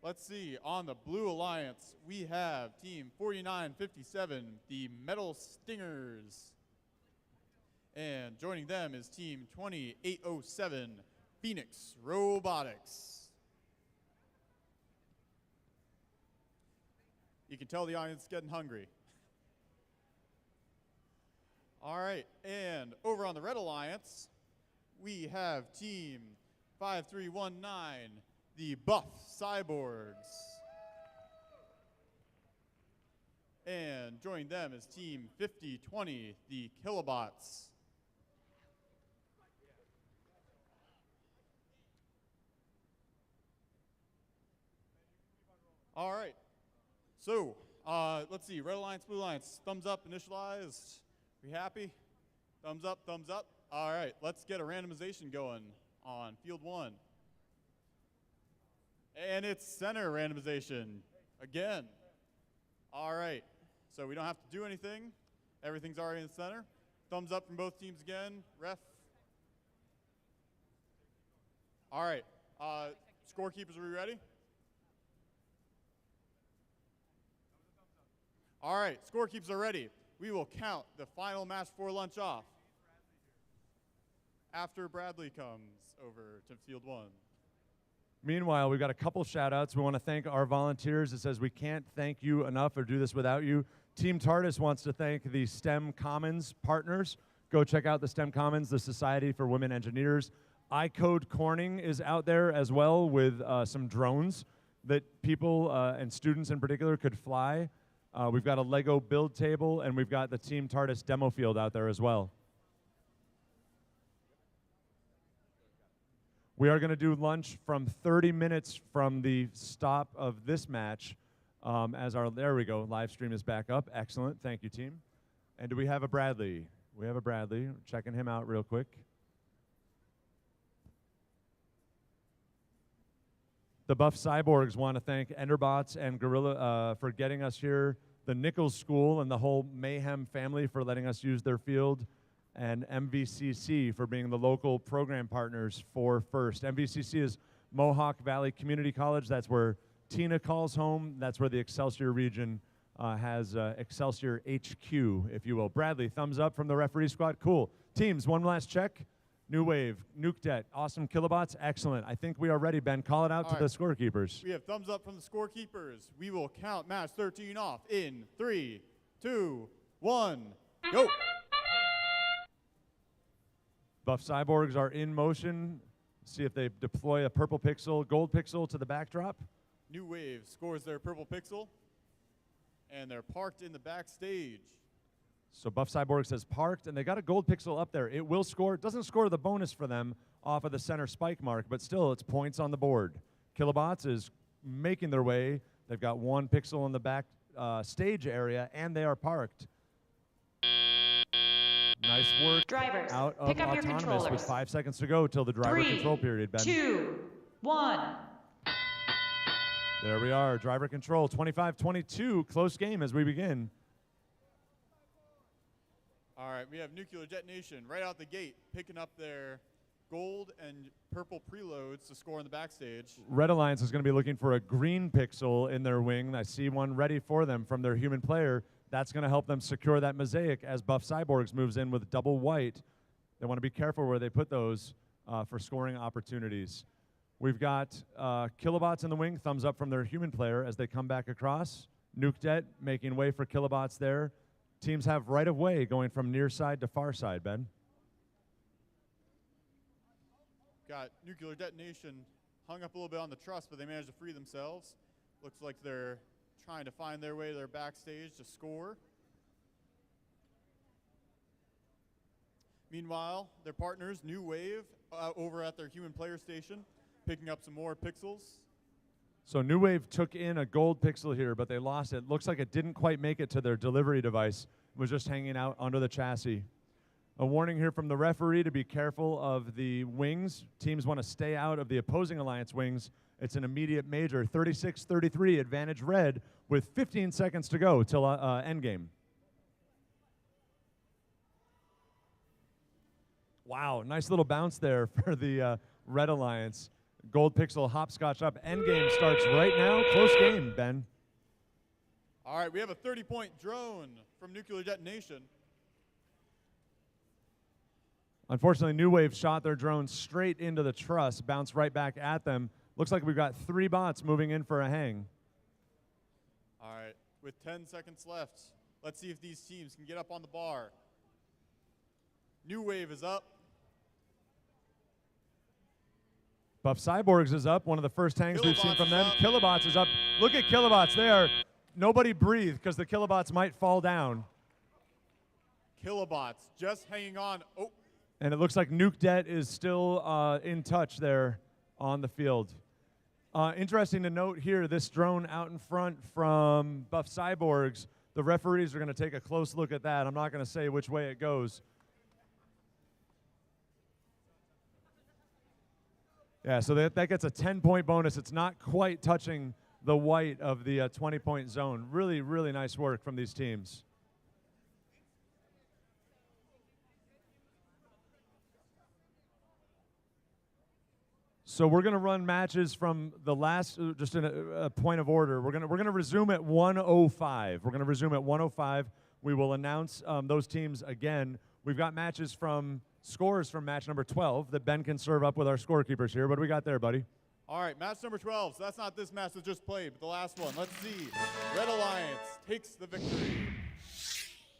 Let's see, on the Blue Alliance, we have Team 4957, the Metal Stingers. And joining them is Team 2807, Phoenix Robotics. You can tell the audience is getting hungry. All right, and over on the Red Alliance, we have Team 5319, the Buff Cyborgs. And joining them is Team 5020, the Kilobots. All right, so let's see, Red Alliance, Blue Alliance, thumbs up, initialized. We happy? Thumbs up, thumbs up. All right, let's get a randomization going on field 1. And it's center randomization again. All right, so we don't have to do anything. Everything's already in the center. Thumbs up from both teams again. Ref. All right, scorekeepers, are we ready? All right, scorekeepers are ready. We will count the final match for lunch off after Bradley comes over to field 1. Meanwhile, we've got a couple shout-outs. We want to thank our volunteers. It says we can't thank you enough or do this without you. Team TARDIS wants to thank the STEM Commons partners. Go check out the STEM Commons, the Society for Women Engineers. iCode Corning is out there as well with some drones that people and students in particular could fly. We've got a Lego build table, and we've got the Team TARDIS demo field out there as well. We are going to do lunch from 30 minutes from the stop of this match. There we go, live stream is back up. Excellent, thank you, team. And do we have a Bradley? We have a Bradley, checking him out real quick. The Buff Cyborgs want to thank Enderbots and Gorilla for getting us here, the Nichols School and the whole Mayhem family for letting us use their field, and MVCC for being the local program partners for FIRST. MVCC is Mohawk Valley Community College. That's where Tina calls home. That's where the Excelsior region has Excelsior HQ, if you will. Bradley, thumbs up from the referee squad. Cool. Teams, one last check. New Wave, Nukedet, awesome Kilobots, excellent. I think we are ready, Ben. Call it out to the scorekeepers. We have thumbs up from the scorekeepers. We will count match 13 off in 3, 2, 1, go. Buff Cyborgs are in motion. See if they deploy a purple pixel, gold pixel to the backdrop. New Wave scores their purple pixel, and they're parked in the backstage. So Buff Cyborgs has parked, and they got a gold pixel up there. It will score. It doesn't score the bonus for them off of the center spike mark, but still, it's points on the board. Kilobots is making their way. They've got one pixel in the back stage area, and they are parked. Nice work. Drivers, out of pick up your autonomous controllers. with 5 seconds to go till the driver 3, control period, Ben. 2, 1. There we are, driver control, 25-22, close game as we begin. All right, we have Nuclear Detonation right out the gate, picking up their gold and purple preloads to score in the backstage. Red Alliance is going to be looking for a green pixel in their wing. I see one ready for them from their human player. That's going to help them secure that mosaic as Buff Cyborgs moves in with double white. They want to be careful where they put those. for scoring opportunities. We've got Kilobots in the wing, thumbs up from their human player as they come back across. Nukedet making way for Kilobots there. Teams have right of way going from near side to far side, Ben. Got Nuclear Detonation hung up a little bit on the truss, but they managed to free themselves. Looks like they're trying to find their way to their backstage to score. Meanwhile, their partners, New Wave, over at their human player station, picking up some more pixels. So New Wave took in a gold pixel here, but they lost it. Looks like it didn't quite make it to their delivery device. It was just hanging out under the chassis. A warning here from the referee to be careful of the wings. Teams want to stay out of the opposing alliance wings. It's an immediate major. 36-33, advantage red with 15 seconds to go till endgame. Wow, nice little bounce there for the red alliance. Gold pixel hopscotch up. Endgame starts right now. Close game, Ben. All right, we have a 30-point drone from Nuclear Detonation. Unfortunately, New Wave shot their drone straight into the truss, bounced right back at them. Looks like we've got 3 bots moving in for a hang. All right, with 10 seconds left, let's see if these teams can get up on the bar. New Wave is up. Buff Cyborgs is up, one of the first hangs we've seen from them. Kilobots is up. Look at Kilobots there. Nobody breathe because the Kilobots might fall down. Kilobots just hanging on. Oh. And it looks like Nukedet is still in touch there on the field. Interesting to note here, this drone out in front from Buff Cyborgs, the referees are going to take a close look at that. I'm not going to say which way it goes. Yeah, so that gets a 10-point bonus. It's not quite touching the white of the 20-point zone. Really, really nice work from these teams. So we're going to run matches from the last, just in a point of order. We're going to resume at 1:05. We're going to resume at 1:05. We will announce those teams again. We've got matches from scores from match number 12 that Ben can serve up with our scorekeepers here. What do we got there, buddy? All right, match number 12. So that's not this match that just played, but the last one. Let's see. Red Alliance takes the victory.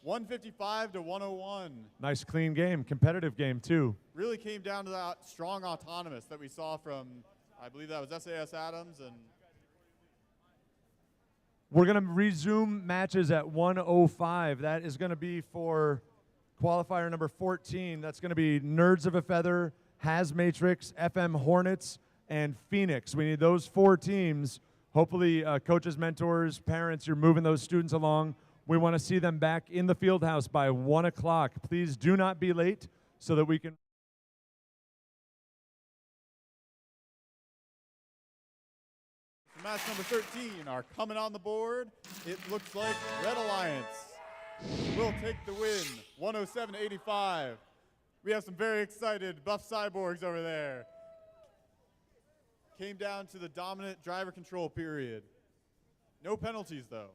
155 to 101. Nice clean game, competitive game too. Really came down to that strong autonomous that we saw from, I believe that was SAS Adams. And we're going to resume matches at 1:05. That is going to be for qualifier number 14. That's going to be Nerds of a Feather, Has Matrix, FM Hornets, and Phoenix. We need those 4 teams. Hopefully, coaches, mentors, parents, you're moving those students along. We want to see them back in the field house by 1 o'clock. Please do not be late so that we can. Match number 13 are coming on the board. It looks like Red Alliance will take the win, 107-85. We have some very excited Buff Cyborgs over there. Came down to the dominant driver control period. No penalties, though.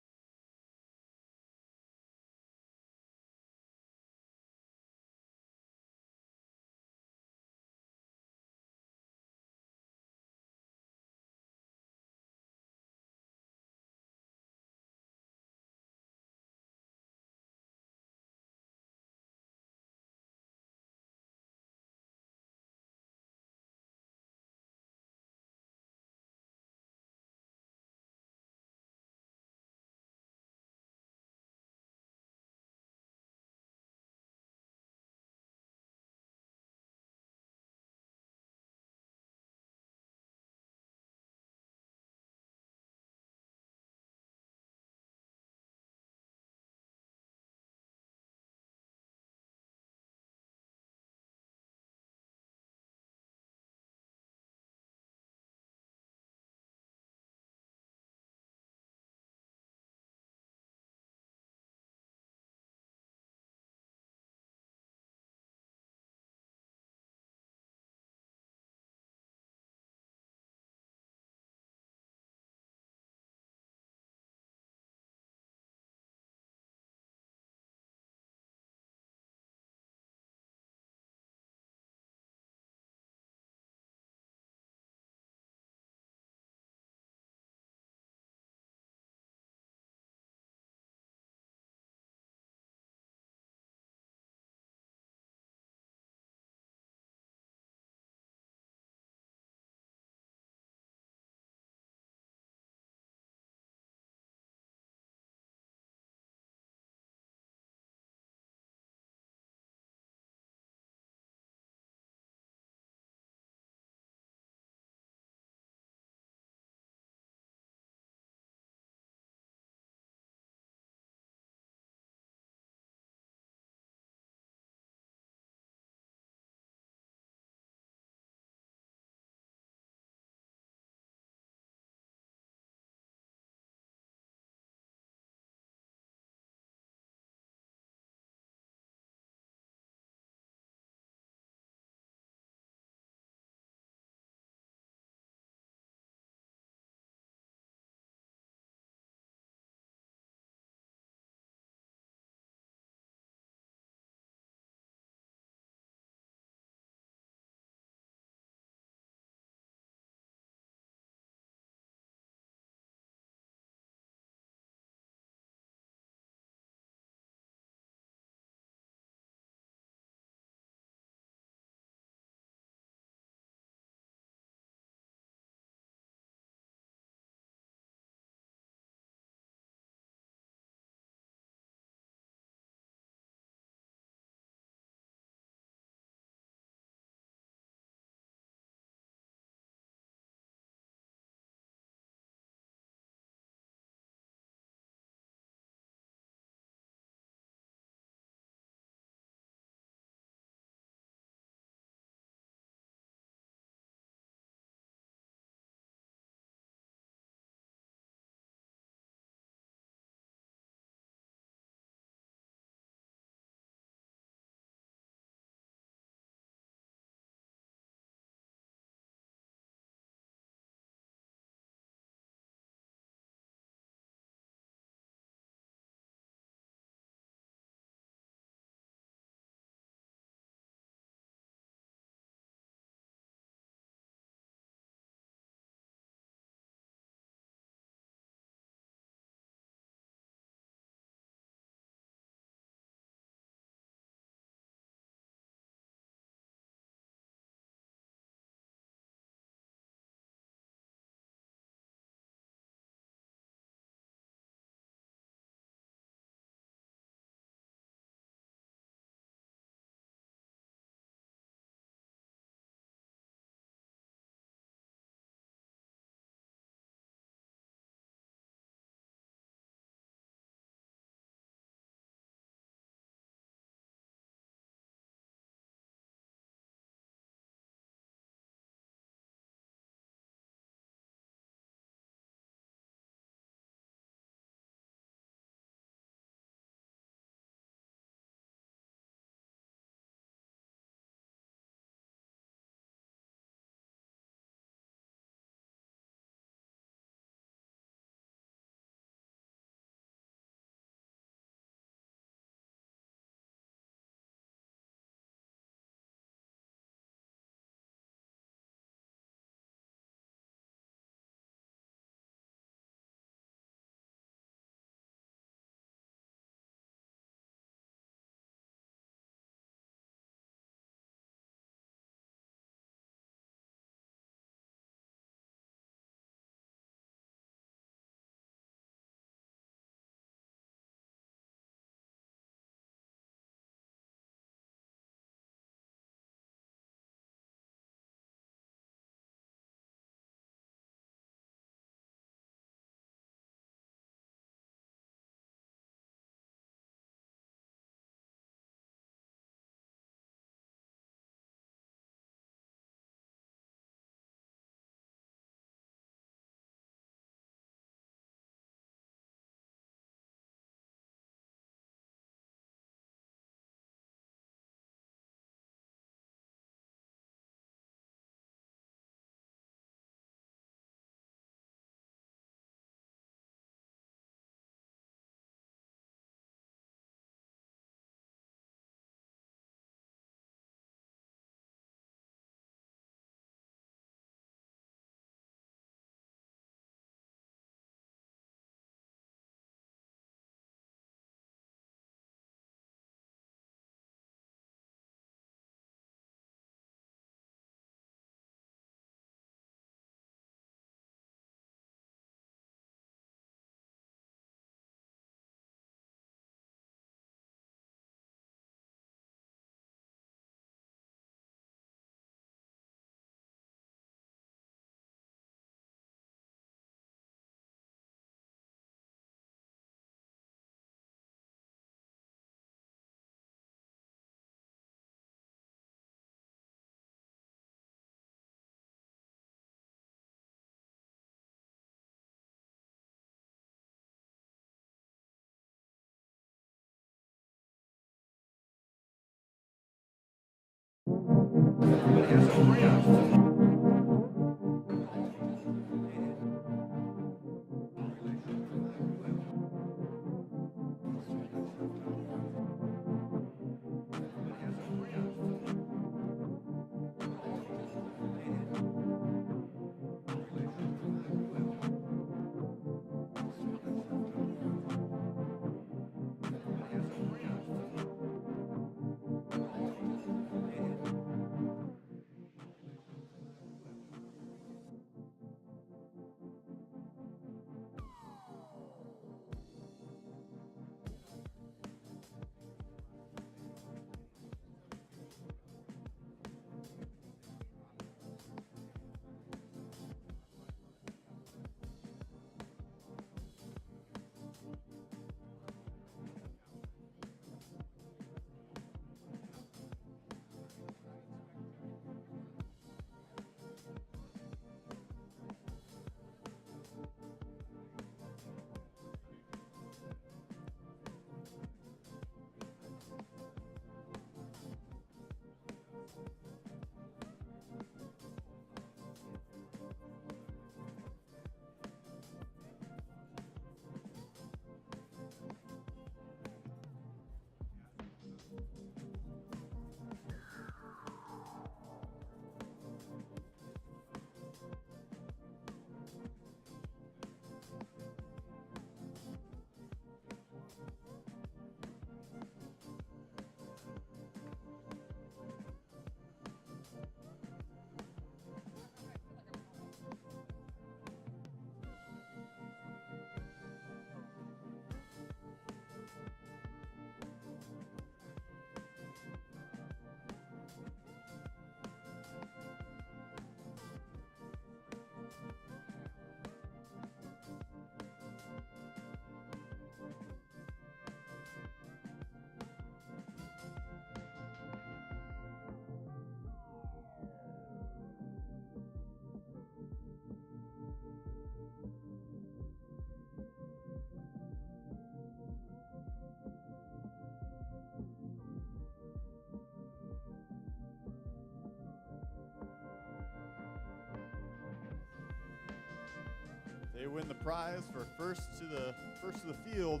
They win the prize for first to the field.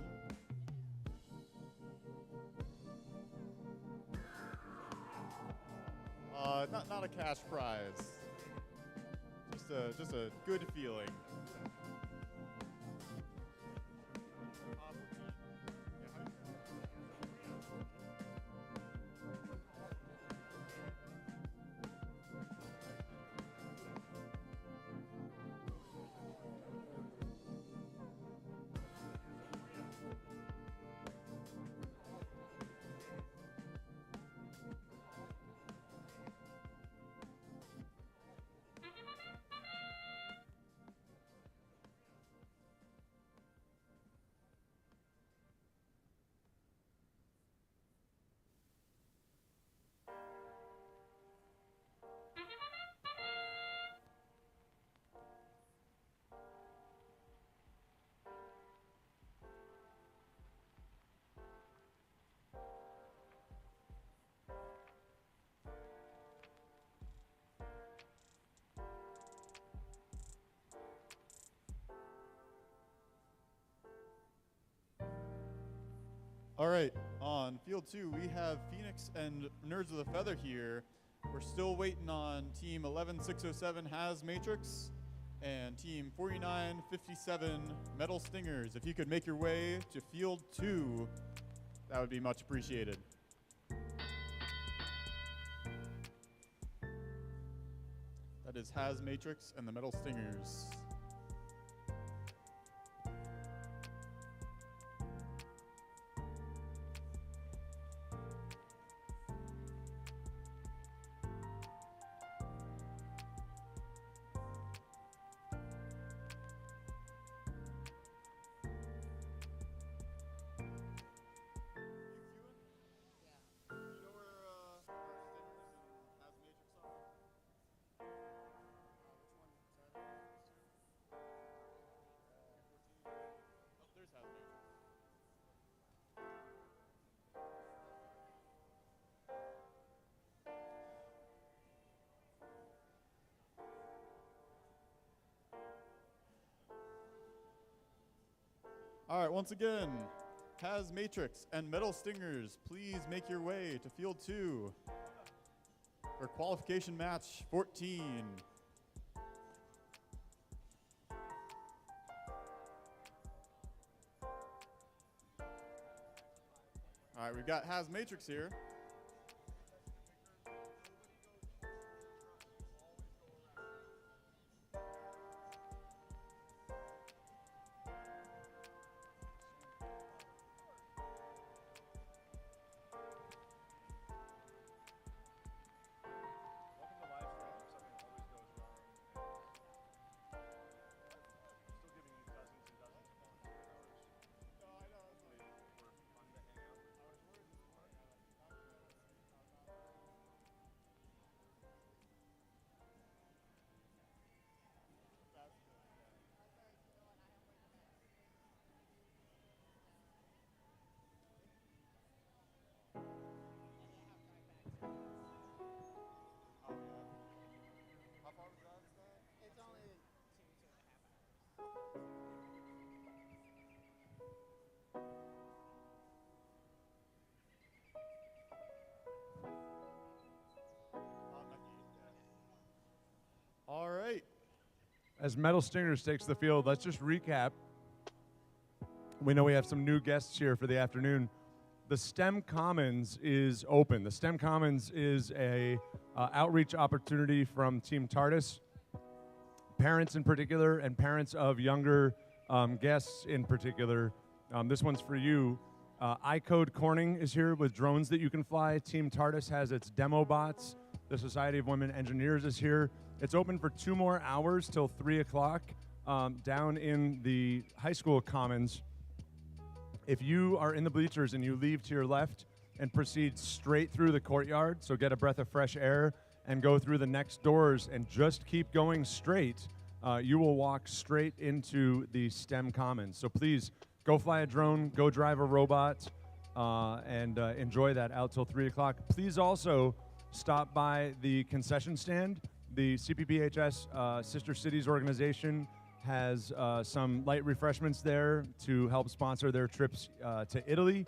Not a cash prize. Just a good feeling. All right, on field 2, we have Phoenix and Nerds of the Feather here. We're still waiting on team 11607 Has Matrix and team 4957 Metal Stingers. If you could make your way to field 2, that would be much appreciated. That is Has Matrix and the Metal Stingers. All right, once again, Has Matrix and Metal Stingers, please make your way to Field 2 for qualification match 14. All right, we've got Has Matrix here. All right. As Metal Stingers takes the field, let's just recap. We know we have some new guests here for the afternoon. The STEM Commons is open. The STEM Commons is a outreach opportunity from Team TARDIS. Parents in particular, and parents of younger guests in particular. This one's for you. iCode Corning is here with drones that you can fly. Team TARDIS has its demo bots. The Society of Women Engineers is here. It's open for 2 more hours till 3 o'clock down in the high school commons. If you are in the bleachers and you leave to your left and proceed straight through the courtyard, so get a breath of fresh air and go through the next doors and just keep going straight, you will walk straight into the STEM Commons. So please go fly a drone, go drive a robot, and enjoy that out till 3 o'clock. Please also stop by the concession stand. The CPPHS Sister Cities organization has some light refreshments there to help sponsor their trips to Italy.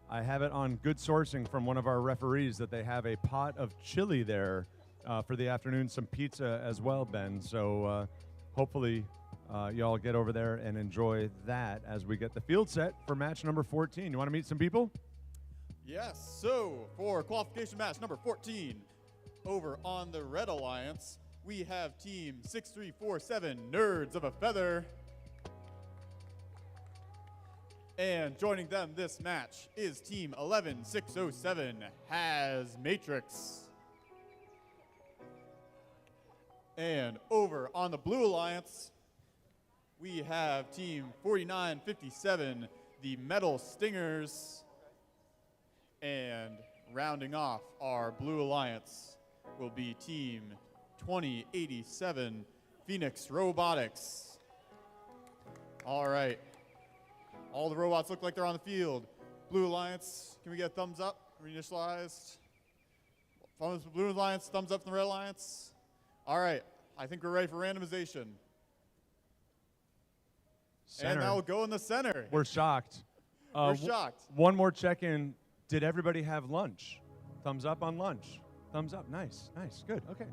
I have it on good sourcing from one of our referees that they have a pot of chili there for the afternoon, some pizza as well, Ben. So hopefully y'all get over there and enjoy that as we get the field set for match number 14. You want to meet some people? Yes, so for qualification match number 14, over on the Red Alliance, we have Team 6347, Nerds of a Feather. And joining them this match is Team 11607, Has Matrix. And over on the Blue Alliance, we have Team 4957, the Metal Stingers. And rounding off our Blue Alliance will be Team 2087, Phoenix Robotics. All right. All the robots look like they're on the field. Blue Alliance, can we get a thumbs up? Reinitialized. Thumbs for Blue Alliance, thumbs up from the Red Alliance. All right. I think we're ready for randomization. Center. And now we'll go in the center. We're shocked. We're shocked. One more check-in. Did everybody have lunch? Thumbs up on lunch. Thumbs up. Nice, nice, good, okay.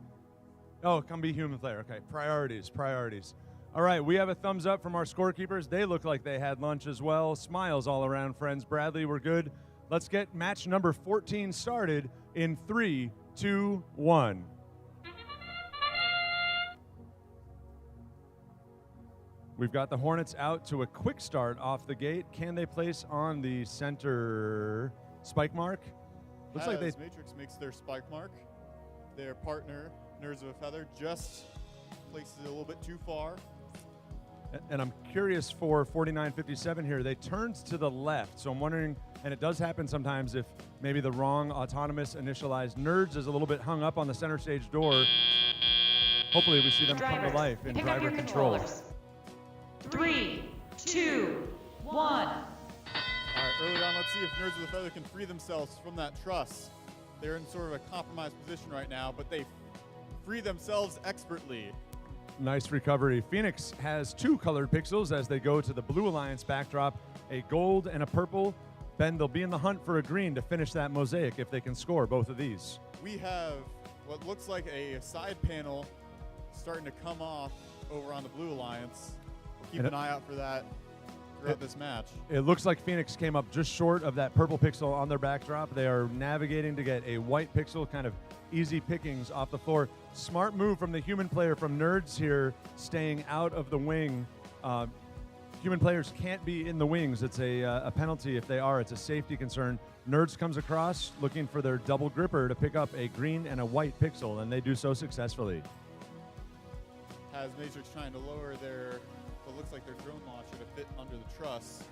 Oh, come be human player. Okay, priorities, priorities. All right, we have a thumbs up from our scorekeepers. They look like they had lunch as well. Smiles all around, friends. Bradley, we're good. Let's get match number 14 started in 3, 2, 1. We've got the Hornets out to a quick start off the gate. Can they place on the center spike mark? Looks like Matrix makes their spike mark. Their partner, Nerds of a Feather, just places it a little bit too far. And I'm curious for 4957 here. They turned to the left, so I'm wondering, and it does happen sometimes if maybe the wrong autonomous initialized Nerds is a little bit hung up on the center stage door. Hopefully we see them come to life in driver control. 3, 2, 1. All right, early on, let's see if Nerds of the Feather can free themselves from that truss. They're in sort of a compromised position right now, but they free themselves expertly. Nice recovery. Phoenix has 2 colored pixels as they go to the Blue Alliance backdrop, a gold and a purple. Ben, they'll be in the hunt for a green to finish that mosaic if they can score both of these. We have what looks like a side panel starting to come off over on the Blue Alliance. We'll keep an eye out for that throughout this match. It looks like Phoenix came up just short of that purple pixel on their backdrop. They are navigating to get a white pixel, kind of easy pickings off the floor. Smart move from the human player from Nerds here, staying out of the wing. Human players can't be in the wings. It's a penalty if they are. It's a safety concern. Nerds comes across looking for their double gripper to pick up a green and a white pixel, and they do so successfully. Has Matrix trying to lower what looks like their drone launcher to fit under the truss.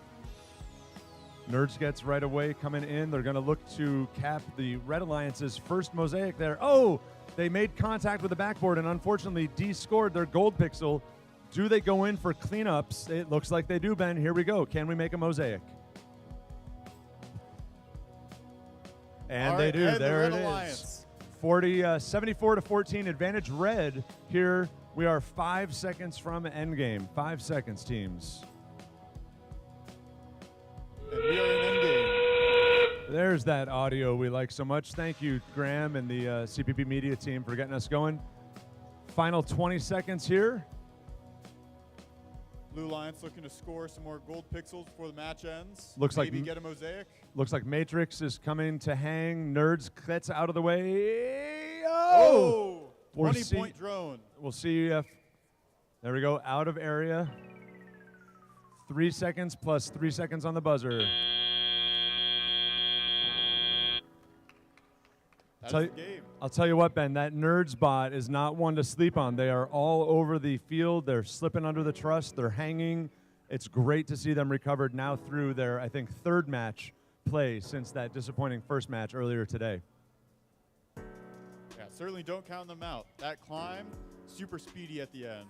Nerds gets right away coming in. They're going to look to cap the Red Alliance's first mosaic there. Oh, they made contact with the backboard and unfortunately de-scored their gold pixel. Do they go in for cleanups? It looks like they do, Ben. Here we go. Can we make a mosaic? And they do. There it is. 74-14 advantage Red. Here we are 5 seconds from endgame. 5 seconds, teams. And we are in endgame. There's that audio we like so much. Thank you, Graham and the CPP media team for getting us going. Final 20 seconds here. Blue Alliance looking to score some more gold pixels before the match ends. Looks Maybe like get a mosaic. Looks like Matrix is coming to hang. Nerds gets out of the way. Oh! 20-point drone. We'll see if, there we go, out of area. 3 seconds plus 3 seconds on the buzzer. I'll tell you what, Ben, that Nerds bot is not one to sleep on. They are all over the field. They're slipping under the truss. They're hanging. It's great to see them recovered now through their, I think, 3rd match play since that disappointing first match earlier today. Yeah, certainly don't count them out. That climb, super speedy at the end.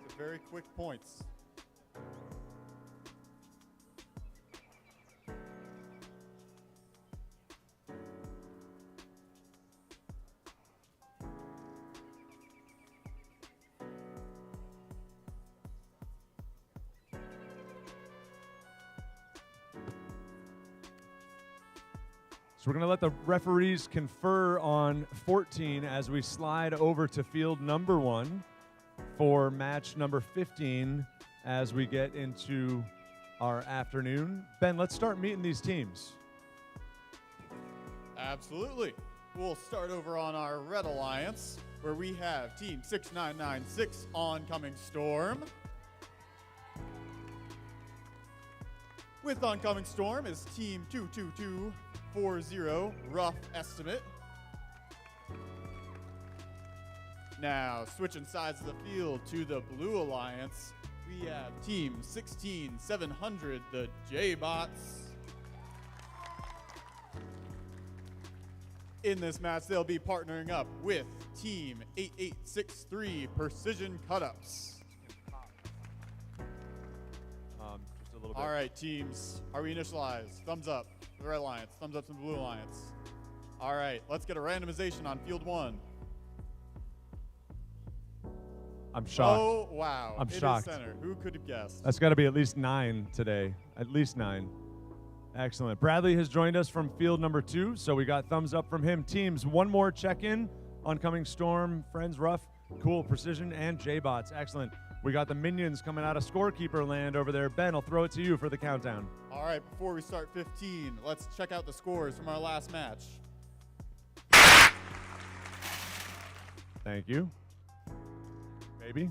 It's very quick points. So we're going to let the referees confer on 14 as we slide over to field number 1 for match number 15 as we get into our afternoon. Ben, let's start meeting these teams. Absolutely. We'll start over on our Red Alliance, where we have Team 6996 Oncoming Storm. With Oncoming Storm is Team 22240 Rough Estimate. Now, switching sides of the field to the Blue Alliance, we have Team 16700, the J-Bots. In this match, they'll be partnering up with Team 8863 Precision Cutups. Just a little bit. All right, teams, are we initialized? Thumbs up to the Red Alliance, thumbs up to the Blue Alliance. All right, let's get a randomization on field 1. I'm shocked. Oh, wow. I'm It shocked. is center. Who could have guessed? That's got to be at least 9 today. At least 9. Excellent. Bradley has joined us from field number 2, so we got thumbs up from him. Teams, one more check-in. Oncoming Storm, Friends Rough, cool, Precision, and J-Bots. Excellent. We got the minions coming out of scorekeeper land over there. Ben, I'll throw it to you for the countdown. All right, before we start 15, let's check out the scores from our last match. Thank you. Maybe.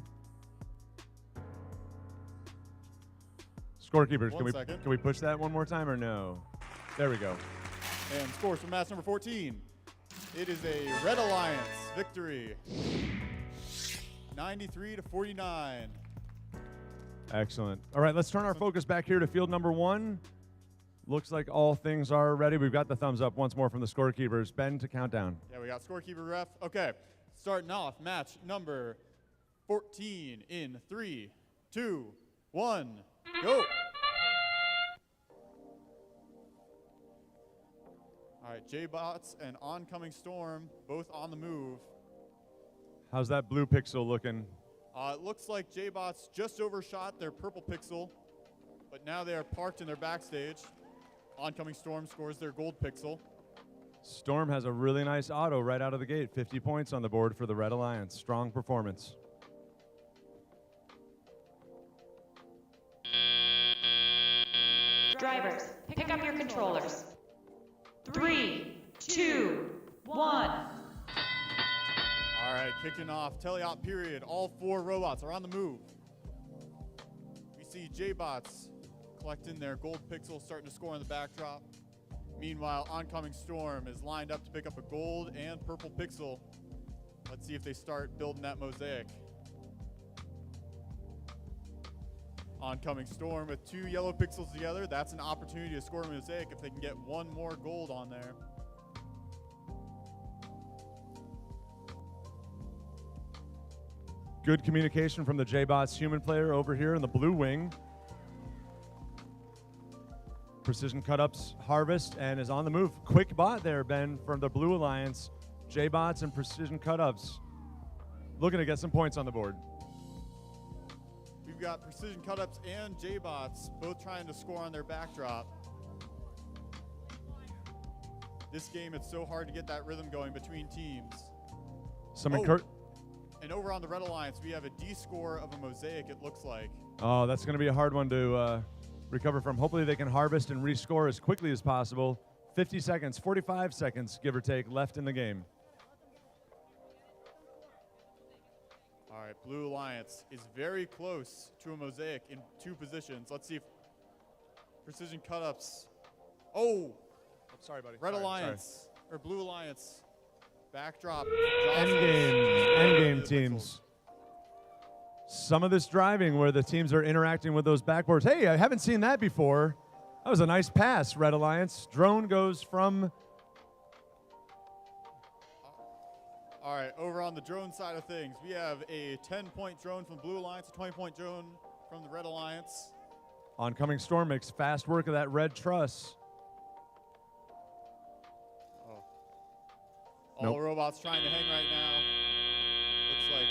Scorekeepers, can we push that one more time or no? There we go. And scores from match number 14. It is a Red Alliance victory. 93-49. Excellent. All right, let's turn our focus back here to field number 1. Looks like all things are ready. We've got the thumbs up once more from the scorekeepers. Ben, to countdown. Yeah, we got scorekeeper ref. Okay, starting off match number 14 in 3, 2, 1, go. All right, J-Bots and Oncoming Storm both on the move. How's that blue pixel looking? It looks like J-Bots just overshot their purple pixel, but now they are parked in their backstage. Oncoming Storm scores their gold pixel. Storm has a really nice auto right out of the gate. 50 points on the board for the Red Alliance. Strong performance. Drivers, pick up your controllers. 3, 2, 1. All right, kicking off teleop period. All 4 robots are on the move. We see J-Bots collecting their gold pixel, starting to score in the backdrop. Meanwhile, Oncoming Storm is lined up to pick up a gold and purple pixel. Let's see if they start building that mosaic. Oncoming Storm with 2 yellow pixels together. That's an opportunity to score a mosaic if they can get 1 more gold on there. Good communication from the J-Bots human player over here in the blue wing. Precision cut-ups harvest and is on the move. Quick bot there, Ben, from the Blue Alliance. J-Bots and precision cut-ups looking to get some points on the board. We've got precision cut-ups and J-Bots both trying to score on their backdrop. This game, it's so hard to get that rhythm going between teams. And over on the Red Alliance, we have a D score of a mosaic, it looks like. Oh, that's going to be a hard one to recover from. Hopefully they can harvest and rescore as quickly as possible. 50 seconds, 45 seconds, give or take, left in the game. All right, Blue Alliance is very close to a mosaic in 2 positions. Let's see if precision cut-ups. Oh! Sorry, buddy. Red Alliance, or Blue Alliance. Backdrop. Endgame teams. Some of this driving where the teams are interacting with those backboards. Hey, I haven't seen that before. That was a nice pass, Red Alliance. Drone goes from... All right, over on the drone side of things, we have a 10-point drone from the Blue Alliance, a 20-point drone from the Red Alliance. Oncoming Storm makes fast work of that red truss. All robots trying to hang right now. Looks like.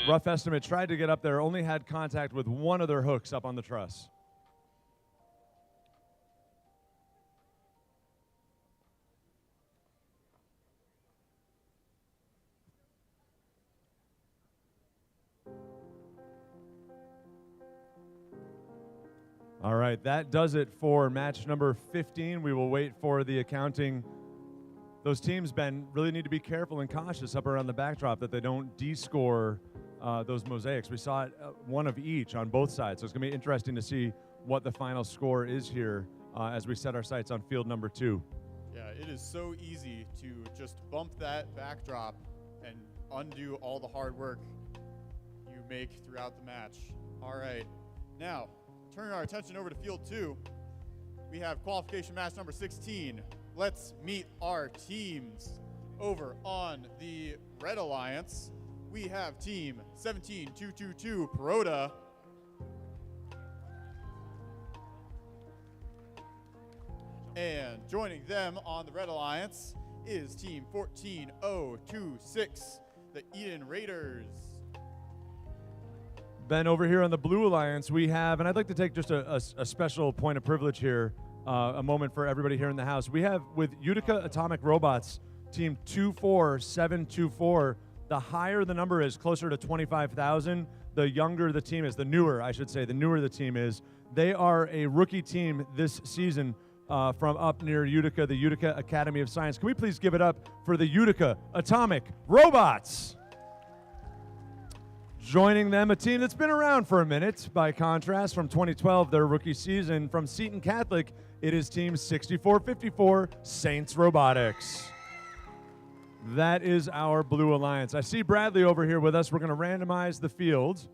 Rough estimate, tried to get up there, only had contact with one of their hooks up on the truss. All right, that does it for match number 15. We will wait for the accounting. Those teams, Ben, really need to be careful and cautious up around the backdrop that they don't D-score those mosaics. We saw it, 1 of each on both sides, so it's going to be interesting to see what the final score is here as we set our sights on field number 2. Yeah, it is so easy to just bump that backdrop and undo all the hard work you make throughout the match. All right, now turning our attention over to field 2, we have qualification match number 16. Let's meet our teams. Over on the Red Alliance, we have team 17222 Perota. And joining them on the Red Alliance is team 14026, the Eden Raiders. Ben, over here on the Blue Alliance, we have, and I'd like to take just a special point of privilege here, a moment for everybody here in the house. We have with Utica Atomic Robots, team 24724. The higher the number is, closer to 25,000, the younger the team is, the newer, I should say, the newer the team is. They are a rookie team this season from up near Utica, the Utica Academy of Science. Can we please give it up for the Utica Atomic Robots? Joining them, a team that's been around for a minute, by contrast, from 2012, their rookie season. From Seton Catholic, it is team 6454, Saints Robotics. That is our Blue Alliance. I see Bradley over here with us. We're going to randomize the field.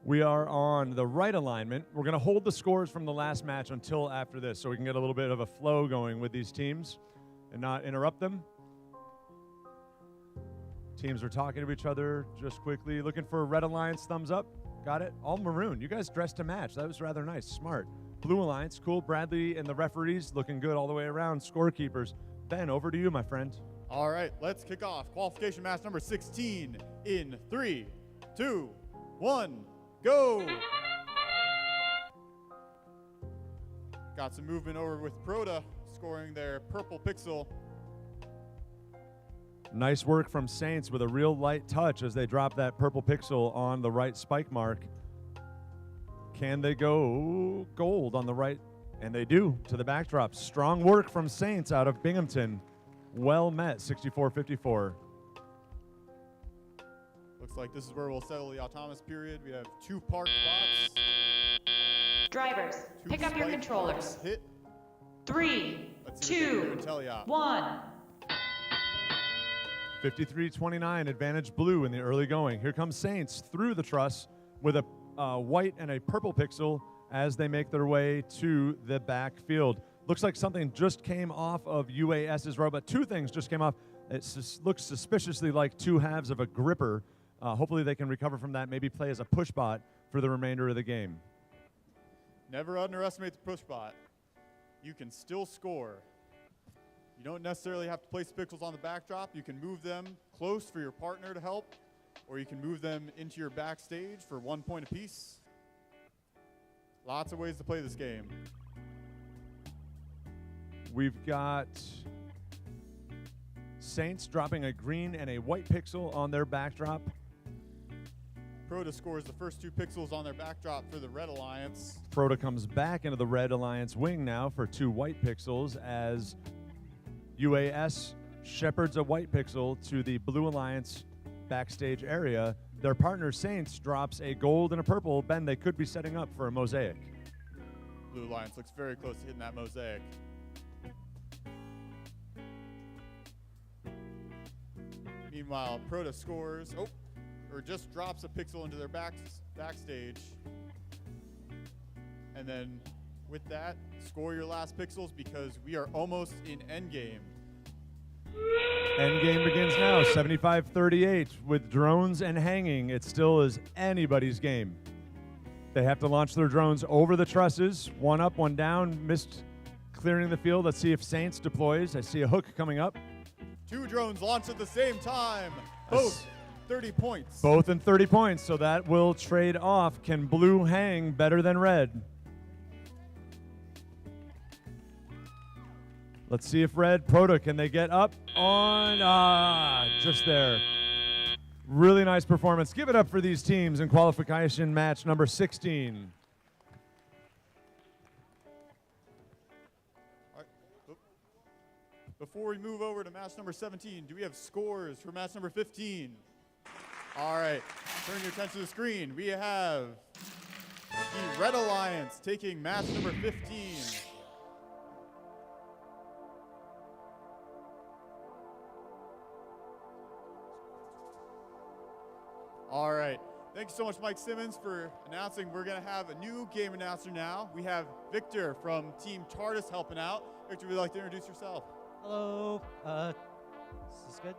We are on the right alignment. We're going to hold the scores from the last match until after this so we can get a little bit of a flow going with these teams and not interrupt them. Teams are talking to each other just quickly. Looking for a Red Alliance thumbs up. Got it? All maroon. You guys dressed to match. That was rather nice. Smart. Blue Alliance, cool. Bradley and the referees looking good all the way around. Scorekeepers. Ben, over to you, my friend. All right, let's kick off qualification match number 16 in 3, 2, 1, go! Got some movement over with Proda scoring their purple pixel. Nice work from Saints with a real light touch as they drop that purple pixel on the right spike mark. Can they go gold on the right? And they do to the backdrop. Strong work from Saints out of Binghamton. Well met, 64-54. Looks like this is where we'll settle the autonomous period. We have 2 parked bots. Drivers, pick up your controllers. Hit. 3, 2, 1. 53-29, advantage blue in the early going. Here comes Saints through the truss with a white and a purple pixel as they make their way to the backfield. Looks like something just came off of UAS's robot. 2 things just came off. It looks suspiciously like 2 halves of a gripper. Hopefully they can recover from that, maybe play as a push bot for the remainder of the game. Never underestimate the push bot. You can still score. You don't necessarily have to place pixels on the backdrop. You can move them close for your partner to help, or you can move them into your backstage for 1 point apiece. Lots of ways to play this game. We've got Saints dropping a green and a white pixel on their backdrop. Proda scores the first 2 pixels on their backdrop for the Red Alliance. Proda comes back into the Red Alliance wing now for 2 white pixels as UAS shepherds a white pixel to the Blue Alliance backstage area. Their partner Saints drops a gold and a purple. Ben, they could be setting up for a mosaic. Blue Alliance looks very close to hitting that mosaic. Meanwhile, Proda scores, or just drops a pixel into their backstage. And then with that, score your last pixels because we are almost in endgame. Endgame begins now, 75-38. With drones and hanging, it still is anybody's game. They have to launch their drones over the trusses. 1 up, 1 down, missed clearing the field. Let's see if Saints deploys. I see a hook coming up. 2 drones launched at the same time. Both 30 points. Both in 30 points, so that will trade off. Can blue hang better than red? Let's see if red, Proda, can they get up on, just there. Really nice performance. Give it up for these teams in qualification match number 16. Before we move over to match number 17, do we have scores for match number 15? All right, turn your attention to the screen. We have the Red Alliance taking match number 15. All right, thank you so much, Mike Simmons, for announcing. We're gonna have a new game announcer now. We have Victor from Team TARDIS helping out. Victor, would you like to introduce yourself? Hello, is this good?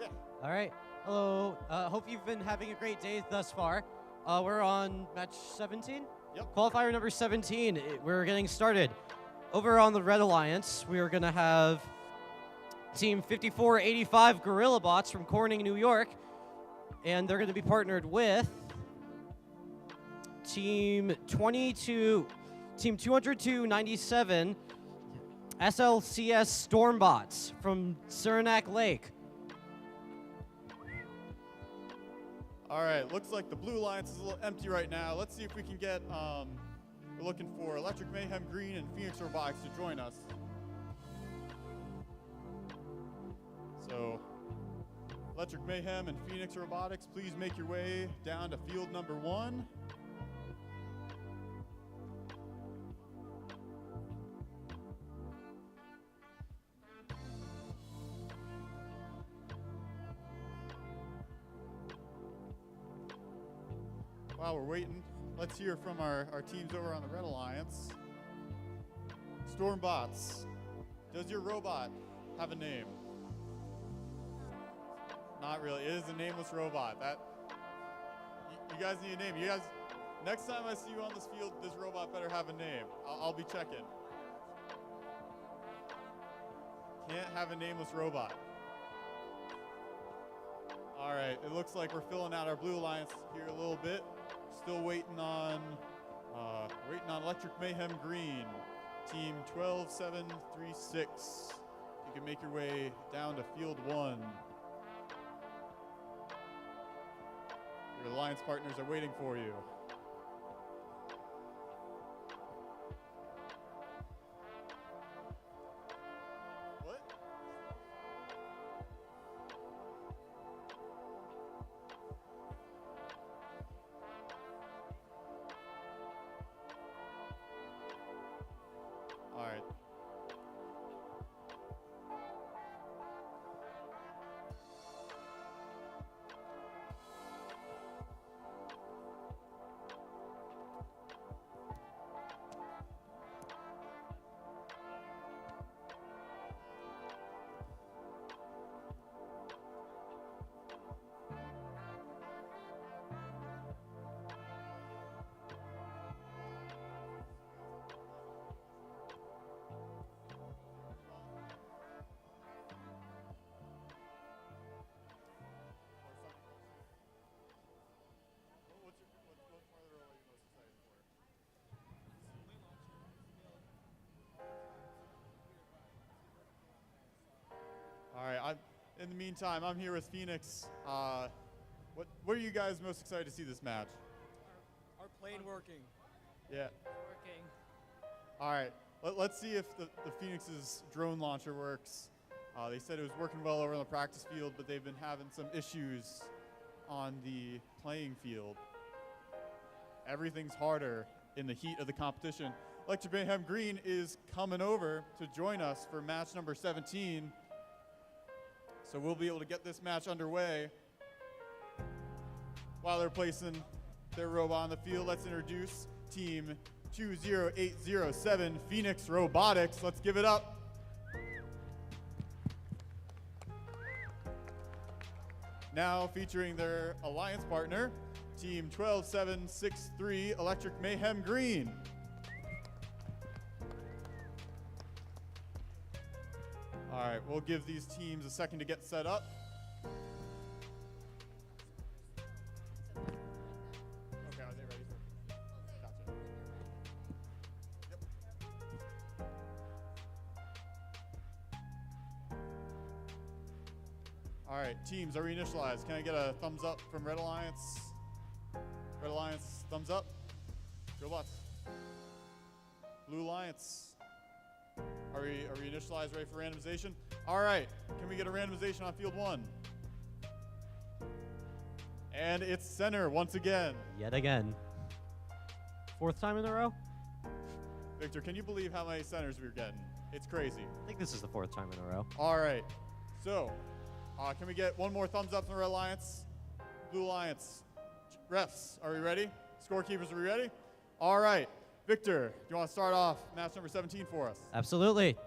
Yeah. All right, hello, hope you've been having a great day thus far. We're on match 17? Yep. Qualifier number 17, we're getting started. Over on the Red Alliance, we are gonna have Team 5485 Gorilla Bots from Corning, New York, and they're gonna be partnered with Team 20297 SLCS Stormbots from Saranac Lake. All right, looks like the Blue Alliance is a little empty right now. Let's see if we can get, we're looking for Electric Mayhem Green and Phoenix Robotics to join us. So, Electric Mayhem and Phoenix Robotics, please make your way down to field number 1. While we're waiting, let's hear from our teams over on the Red Alliance. Stormbots, does your robot have a name? Not really. It is a nameless robot. You guys need a name. You guys Next time I see you on this field, this robot better have a name. I'll be checking. Can't have a nameless robot. All right, it looks like we're filling out our Blue Alliance here a little bit. Still waiting on Electric Mayhem Green, team 12736. You can make your way down to field 1. Your alliance partners are waiting for you. All right. All right, in the meantime, I'm here with Phoenix. What are you guys most excited to see this match? Our plane working. Yeah. Working. All right, let's see if the Phoenix's drone launcher works. They said it was working well over on the practice field, but they've been having some issues on the playing field. Everything's harder in the heat of the competition. Electric Mayhem Green is coming over to join us for match number 17. So we'll be able to get this match underway. While they're placing their robot on the field, let's introduce team 20807 Phoenix Robotics. Let's give it up. Now featuring their alliance partner, team 12763 Electric Mayhem Green. All right, we'll give these teams a second to get set up. Okay, are they ready? Gotcha. Yep. All right, teams, are we initialized? Can I get a thumbs up from Red Alliance? Red Alliance, thumbs up. Go Bots. Blue Alliance. Are we initialized, ready for randomization? All right, can we get a randomization on field 1? And it's center once again. Yet again. 4th time in a row? Victor, can you believe how many centers we're getting? It's crazy. I think this is the 4th time in a row. All right, so can we get one more thumbs up from the Red Alliance? Blue Alliance. Refs, are we ready? Scorekeepers, are we ready? All right. Victor, do you want to start off match number 17 for us? Absolutely.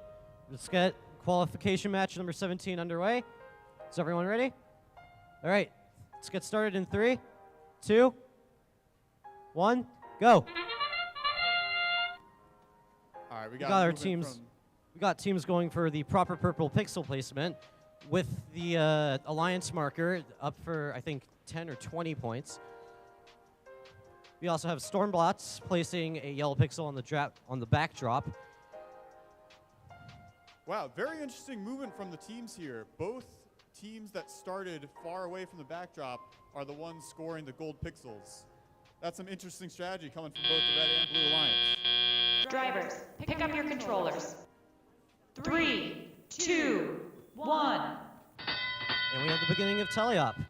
Let's get qualification match number 17 underway. Is everyone ready? All right. Let's get started in 3, 2, 1, go. All right, we got our teams. We got teams going for the proper purple pixel placement with the alliance marker up for, I think, 10 or 20 points. We also have Stormblots placing a yellow pixel on the backdrop. Wow, very interesting movement from the teams here. Both teams that started far away from the backdrop are the ones scoring the gold pixels. That's some interesting strategy coming from both the Red and Blue Alliance. Drivers, pick up your controllers. 3, 2, 1. And we have the beginning of teleop.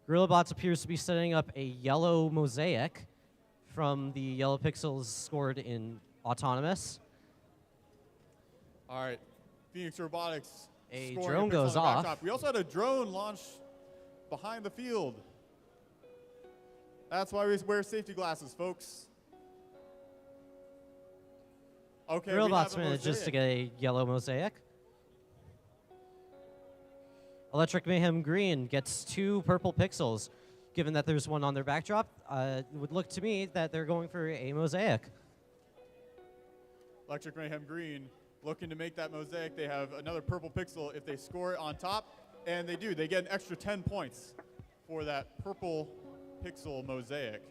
GorillaBots appears to be setting up a yellow mosaic from the yellow pixels scored in Autonomous. All right, Phoenix Robotics. A drone goes off. Backdrop. We also had a drone launch behind the field. That's why we wear safety glasses, folks. Okay, GorillaBots manages to get a yellow mosaic. Electric Mayhem Green gets 2 purple pixels. Given that there's one on their backdrop, it would look to me that they're going for a mosaic. Electric Mayhem Green looking to make that mosaic. They have another purple pixel if they score it on top, and they do. They get an extra 10 points for that purple pixel mosaic.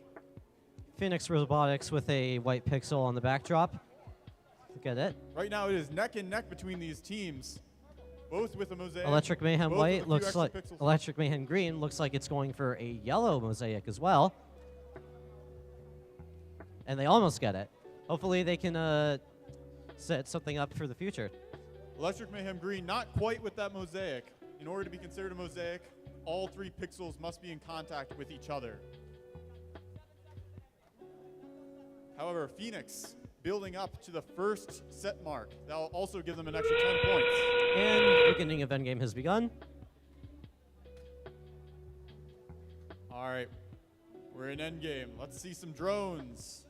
Phoenix Robotics with a white pixel on the backdrop. Get it? Right now it is neck and neck between these teams, both with a mosaic. Electric Mayhem both White with a few looks extra like pixels. Electric Mayhem Green looks like it's going for a yellow mosaic as well. And they almost get it. Hopefully they can set something up for the future. Electric Mayhem Green not quite with that mosaic. In order to be considered a mosaic, all 3 pixels must be in contact with each other. However, Phoenix building up to the first set mark. That'll also give them an extra 10 points. And beginning of endgame has begun. All right, we're in endgame. Let's see some drones.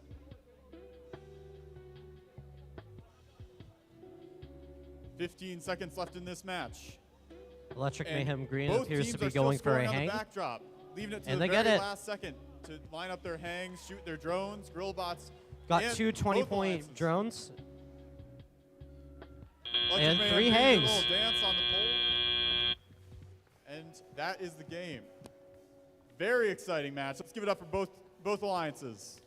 "15 seconds left in this match. Electric And Mayhem Green both appears to teams be are still going for a scoring on the hang. backdrop, leaving it to And the they get very it. last second to line up their hangs, shoot their drones, Grillbots. Got and 2 both 20-point alliances. drones. Electric And Mayhem 3 Green did a hangs. little dance on the pole. And that is the game. Very exciting match. Let's give it up for both alliances.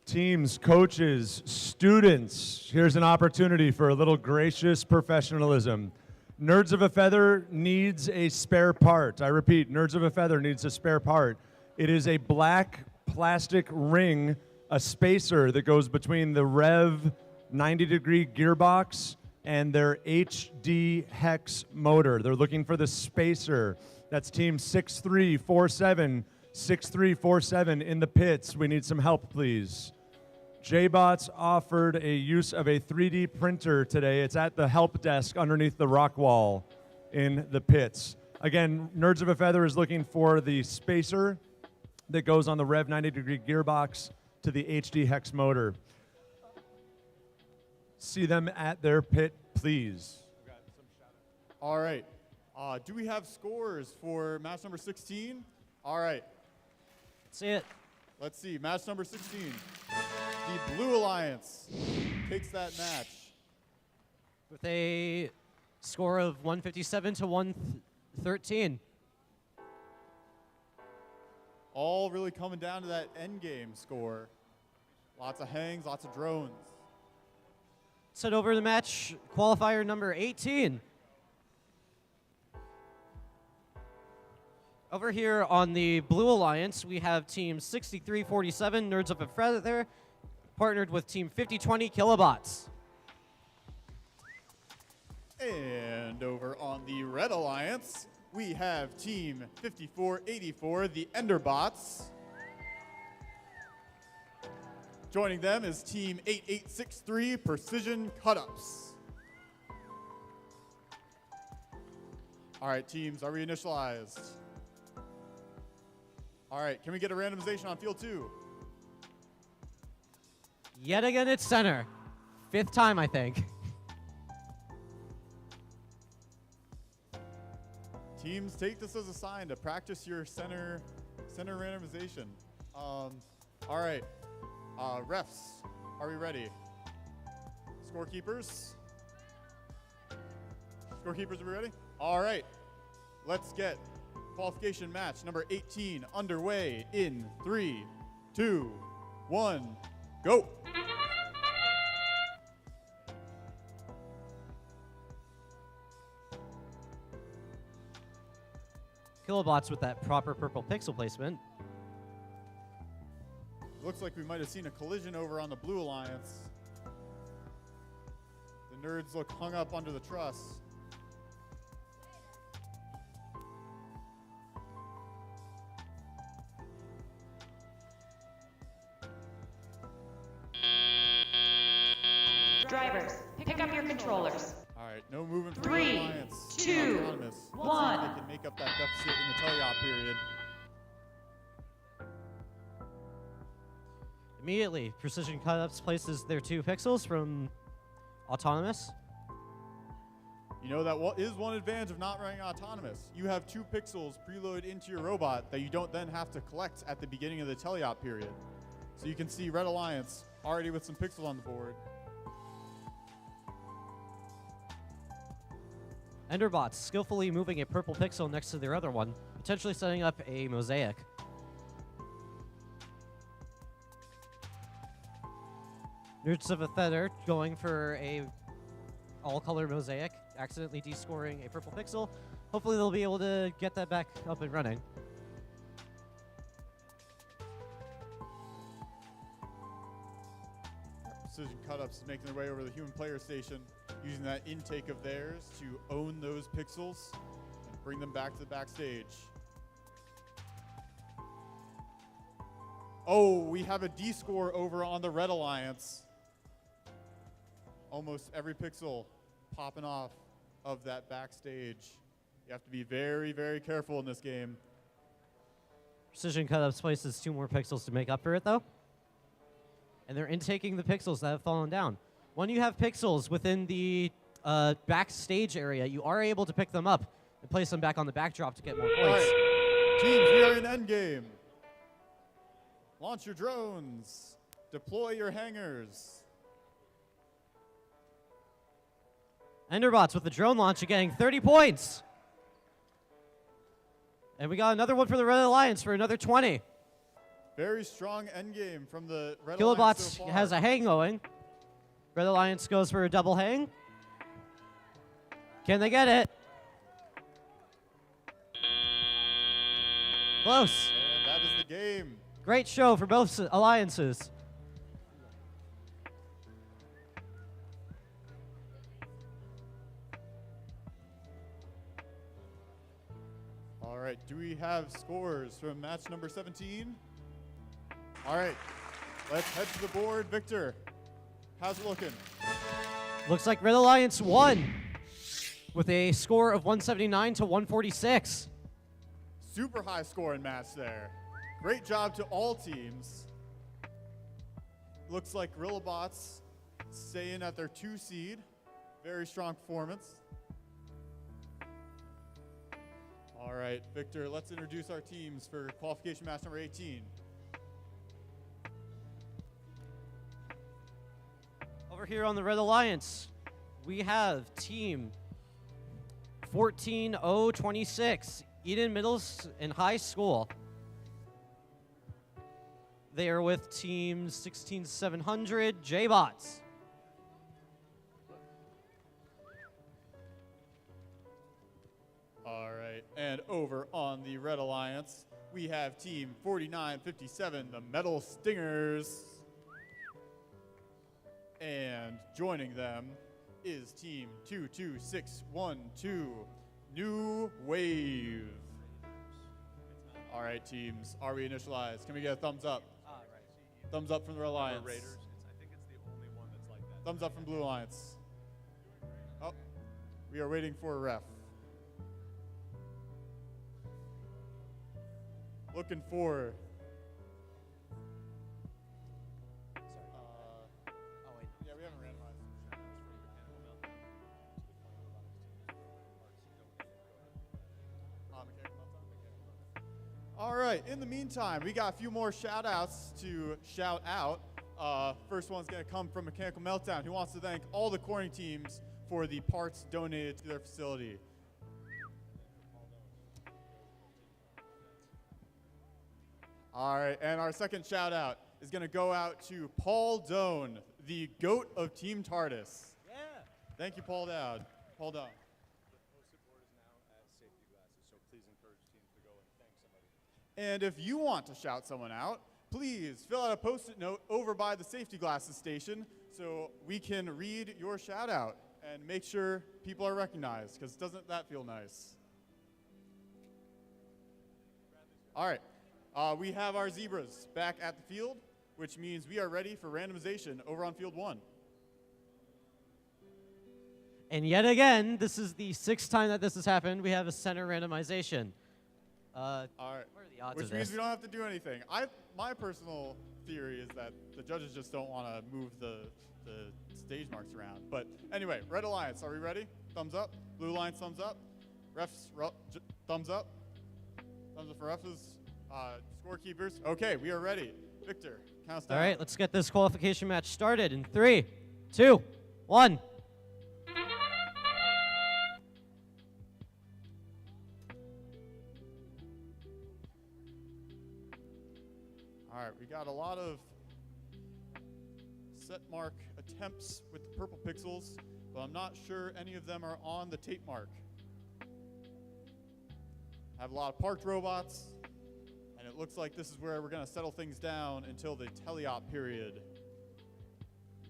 Teams, coaches, students, here's an opportunity for a little gracious professionalism. Nerds of a Feather needs a spare part. I repeat, Nerds of a Feather needs a spare part. It is a black plastic ring, a spacer that goes between the Rev 90-degree gearbox and their HD hex motor. They're looking for the spacer. That's team 6347, 6347 in the pits. We need some help, please. J-Bots offered a use of a 3D printer today. It's at the help desk underneath the rock wall in the pits. Again, Nerds of a Feather is looking for the spacer that goes on the Rev 90-degree gearbox to the HD hex motor. See them at their pit, please. All right. Do we have scores for match number 16? All right. See it. Let's see. Match number 16. The Blue Alliance takes that match. With a score of 157 to 113. All really coming down to that end game score. Lots of hangs, lots of drones. Let's head over to the match, qualifier number 18. Over here on the Blue Alliance, we have team 6347, Nerds of a Feather, partnered with team 5020, Kilobots. And over on the Red Alliance, we have team 5484, the Enderbots. Joining them is team 8863, Precision Cut-Ups. All right, teams, are we initialized? All right, can we get a randomization on field 2? Yet again, it's center. 5th time, I think. Teams, take this as a sign to practice your center randomization. All right, refs, are we ready? Scorekeepers? Scorekeepers, are we ready? All right, let's get qualification match number 18 underway in 3, 2, 1, go. Kilobots with that proper purple pixel placement. Looks like we might have seen a collision over on the Blue Alliance. The Nerds look hung up under the truss. Drivers, pick up your controllers. All right, no movement from 3, the Alliance. 2, Autonomous. Let's see if 1. they can make up that deficit in the teleop period. Immediately, Precision Cut-Ups places their 2 pixels from Autonomous. You know that is one advantage of not running autonomous. You have 2 pixels preloaded into your robot that you don't then have to collect at the beginning of the teleop period. So you can see Red Alliance already with some pixels on the board. Enderbots skillfully moving a purple pixel next to their other one, potentially setting up a mosaic. Nerds of a Feather going for a all-color mosaic, accidentally descoring a purple pixel. Hopefully they'll be able to get that back up and running. Precision Cut-Ups is making their way over to the human player station, using that intake of theirs to own those pixels and bring them back to the backstage. Oh, we have a D-score over on the Red Alliance. Almost every pixel popping off of that backstage. You have to be very, very careful in this game. Precision Cut-Ups places 2 more pixels to make up for it, though. And they're intaking the pixels that have fallen down. When you have pixels within the backstage area, you are able to pick them up and place them back on the backdrop to get more points. All right. Teams, we are in endgame. Launch your drones. Deploy your hangars. Enderbots with the drone launch getting 30 points. And we got another one for the Red Alliance for another 20. Very strong endgame from the Red Alliance Kilobots so far. has a hang going. Red Alliance goes for a double hang. Can they get it? Close. And that is the game. Great show for both alliances. All right, do we have scores from match number 17? All right, let's head to the board. Victor, how's it looking? Looks like Red Alliance won with a score of 179 to 146. Super high scoring match there. Great job to all teams. Looks like Gorillabots staying at their 2 seed. Very strong performance. All right, Victor, let's introduce our teams for qualification match number 18. Over here on the Red Alliance, we have team 14026, Eden Middle and High School. They are with team 16700, J-Bots. All right, and over on the Red Alliance, we have team 4957, the Metal Stingers. And joining them is team 22612, New Wave. All right, teams, are we initialized? Can we get a thumbs up? Thumbs up from the Red Alliance. Raiders. I think it's the only one that's like that. Thumbs up from Blue Alliance. Oh, we are waiting for a ref. Looking for. Yeah, we haven't randomized. All right, in the meantime, we got a few more shout outs to shout out. First one's gonna come from Mechanical Meltdown, who wants to thank all the Corning teams for the parts donated to their facility. All right, and our second shout out is gonna go out to Paul Doan, the GOAT of Team TARDIS. Yeah. Thank you, Paul Down. Paul Down. And if you want to shout someone out, please fill out a Post-it note over by the safety glasses station so we can read your shout out and make sure people are recognized, because doesn't that feel nice? All right, we have our zebras back at the field, which means we are ready for randomization over on field 1. And yet again, this is the 6th time that this has happened. We have a center randomization. All right. Where are the The odds which of means this. we don't have to do anything. My personal theory is that the judges just don't want to move the stage marks around. But anyway, Red Alliance, are we ready? Thumbs up. Blue Alliance, thumbs up. Refs, thumbs up. Thumbs up for refs. Scorekeepers. Okay, we are ready. Victor, count us down. All right, let's get this qualification match started in 3, 2, 1. All right, we got a lot of set mark attempts with the purple pixels, but I'm not sure any of them are on the tape mark. I have a lot of parked robots, and it looks like this is where we're going to settle things down until the teleop period.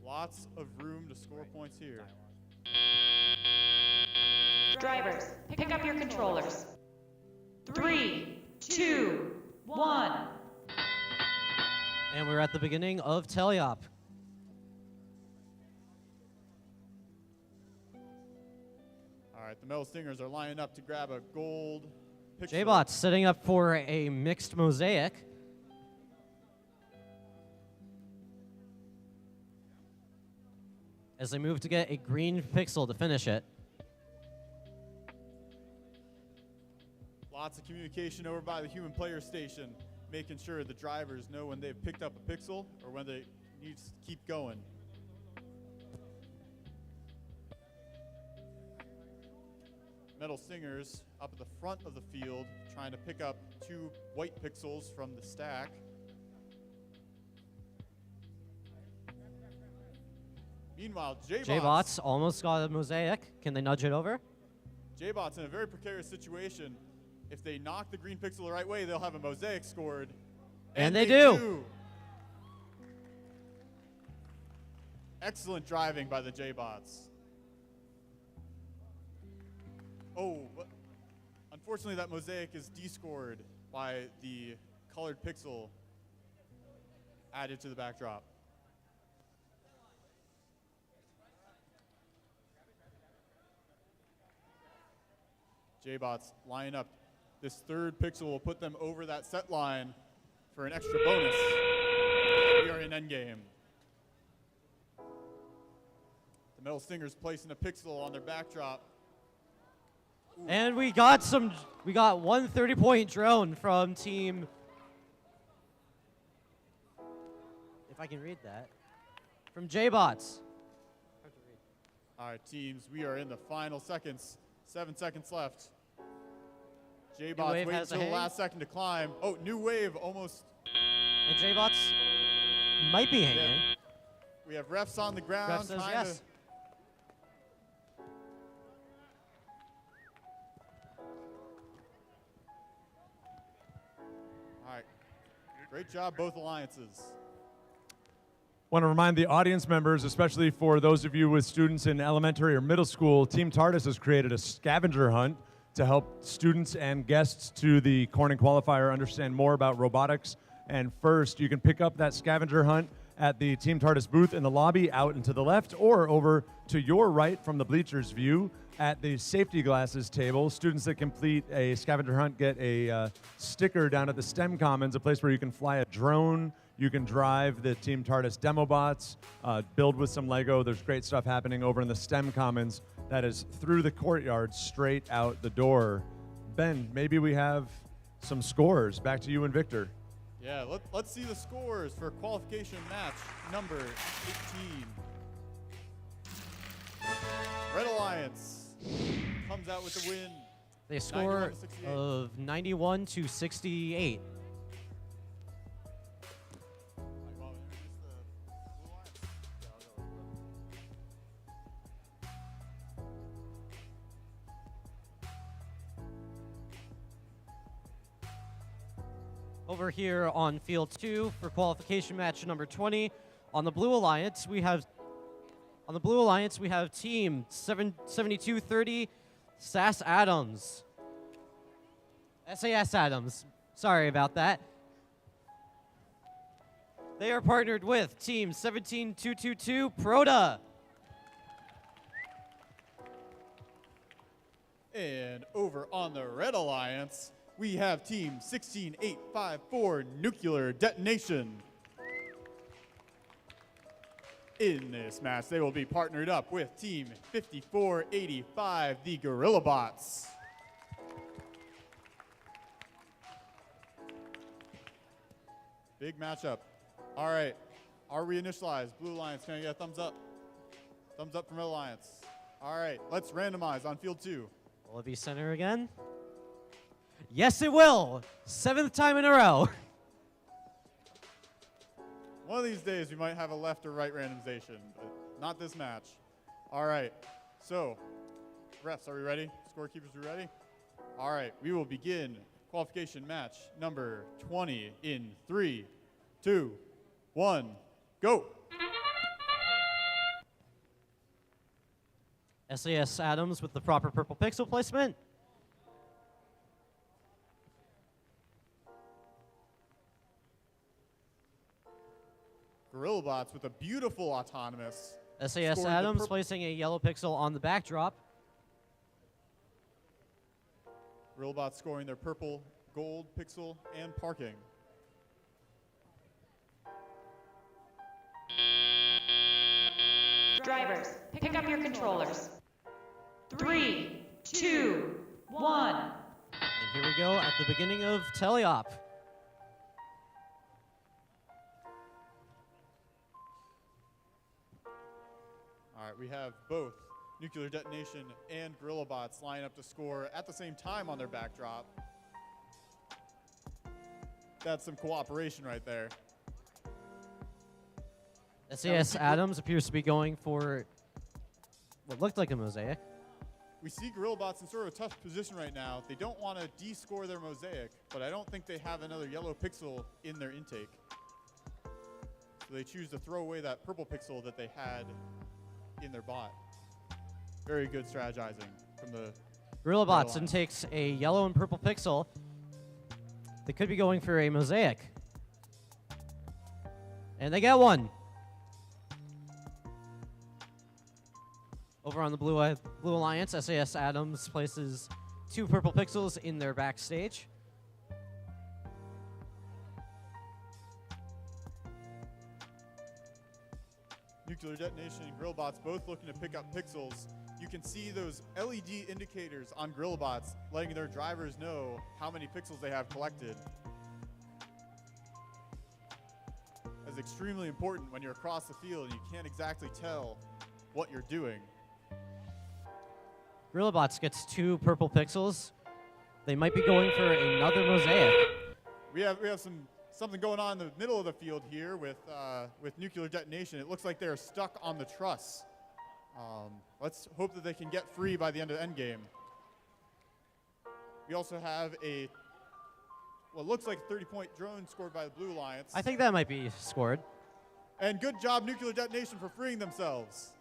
Lots of room to score points here. Drivers, pick up your controllers. 3, 2, 1. And we're at the beginning of teleop. All right, the Metal Stingers are lining up to grab a gold pixel. J-Bot's setting up for a mixed mosaic. As they move to get a green pixel to finish it. Lots of communication over by the human player station, making sure the drivers know when they've picked up a pixel or when they need to keep going. Metal Stingers up at the front of the field trying to pick up 2 white pixels from the stack. Meanwhile, J-Bots almost got a mosaic. Can they nudge it over? J-Bot's in a very precarious situation. If they knock the green pixel the right way, they'll have a mosaic scored. And they do. Excellent driving by the J-Bots. Oh, unfortunately that mosaic is descored by the colored pixel added to the backdrop. J-Bots line up. This third pixel will put them over that set line for an extra bonus. We are in endgame. The Metal Stingers placing a pixel on their backdrop. Ooh. And we got one 30-point drone from team. If I can read that. From J-Bots. All right, teams, we are in the final seconds. 7 seconds left. J-Bots wait until the last second to climb. Oh, New Wave almost. And J-Bots might be hanging. Yeah. We have refs on the ground. Ref says yes. All right. Great job, both alliances. Want to remind the audience members, especially for those of you with students in elementary or middle school, Team TARDIS has created a scavenger hunt to help students and guests to the Corning Qualifier understand more about robotics. And first, you can pick up that scavenger hunt at the Team TARDIS booth in the lobby out and to the left, or over to your right from the bleachers view at the safety glasses table. Students that complete a scavenger hunt get a sticker down at the STEM Commons, a place where you can fly a drone. You can drive the Team TARDIS demo bots, build with some Lego. There's great stuff happening over in the STEM Commons that is through the courtyard straight out the door. Ben, maybe we have some scores. Back to you and Victor. Yeah, let's see the scores for qualification match number 18. Red Alliance comes out with the win. They score of 91 to 68. Over here on field 2 for qualification match number 20. On the Blue Alliance, we have team 7230 SAS Adams. SAS Adams. Sorry about that. They are partnered with team 17222 Proda. And over on the Red Alliance, we have Team 16854 Nuclear Detonation. In this match, they will be partnered up with Team 5485, the Gorilla Bots. Big matchup. All right, are we initialized? Blue Alliance, can I get a thumbs up? Thumbs up from Red Alliance. All right, let's randomize on field 2. Will it be center again? Yes, it will. 7th time in a row. One of these days, we might have a left or right randomization, but not this match. All right, so refs, are we ready? Scorekeepers, are we ready? All right, we will begin qualification match number 20 in 3, 2, 1, go. SAS Adams with the proper purple pixel placement. Gorilla Bots with a beautiful autonomous. SAS Adams placing a yellow pixel on the backdrop. Gorilla Bots scoring their purple, gold pixel, and parking. Drivers, pick up your controllers. 3, 2, 1. And here we go at the beginning of teleop. All right, we have both Nuclear Detonation and Gorilla Bots line up to score at the same time on their backdrop. That's some cooperation right there. SAS Adams appears to be going for what looked like a mosaic. We see Gorilla Bots in sort of a tough position right now. They don't want to de-score their mosaic, but I don't think they have another yellow pixel in their intake. So they choose to throw away that purple pixel that they had in their bot. Very good strategizing from the Gorilla Bots takes a yellow and purple pixel. They could be going for a mosaic. And they get one. Over on the Blue Alliance, SAS Adams places 2 purple pixels in their backstage. Nuclear Detonation and Gorilla Bots both looking to pick up pixels. You can see those LED indicators on Gorilla Bots letting their drivers know how many pixels they have collected. That's extremely important when you're across the field and you can't exactly tell what you're doing. Gorilla Bots gets 2 purple pixels. They might be going for another mosaic. We have something going on in the middle of the field here with Nuclear Detonation. It looks like they're stuck on the truss. Let's hope that they can get free by the end of the end game. We also have what looks like a 30-point drone scored by the Blue Alliance. I think that might be scored. And good job, Nuclear Detonation, for freeing themselves.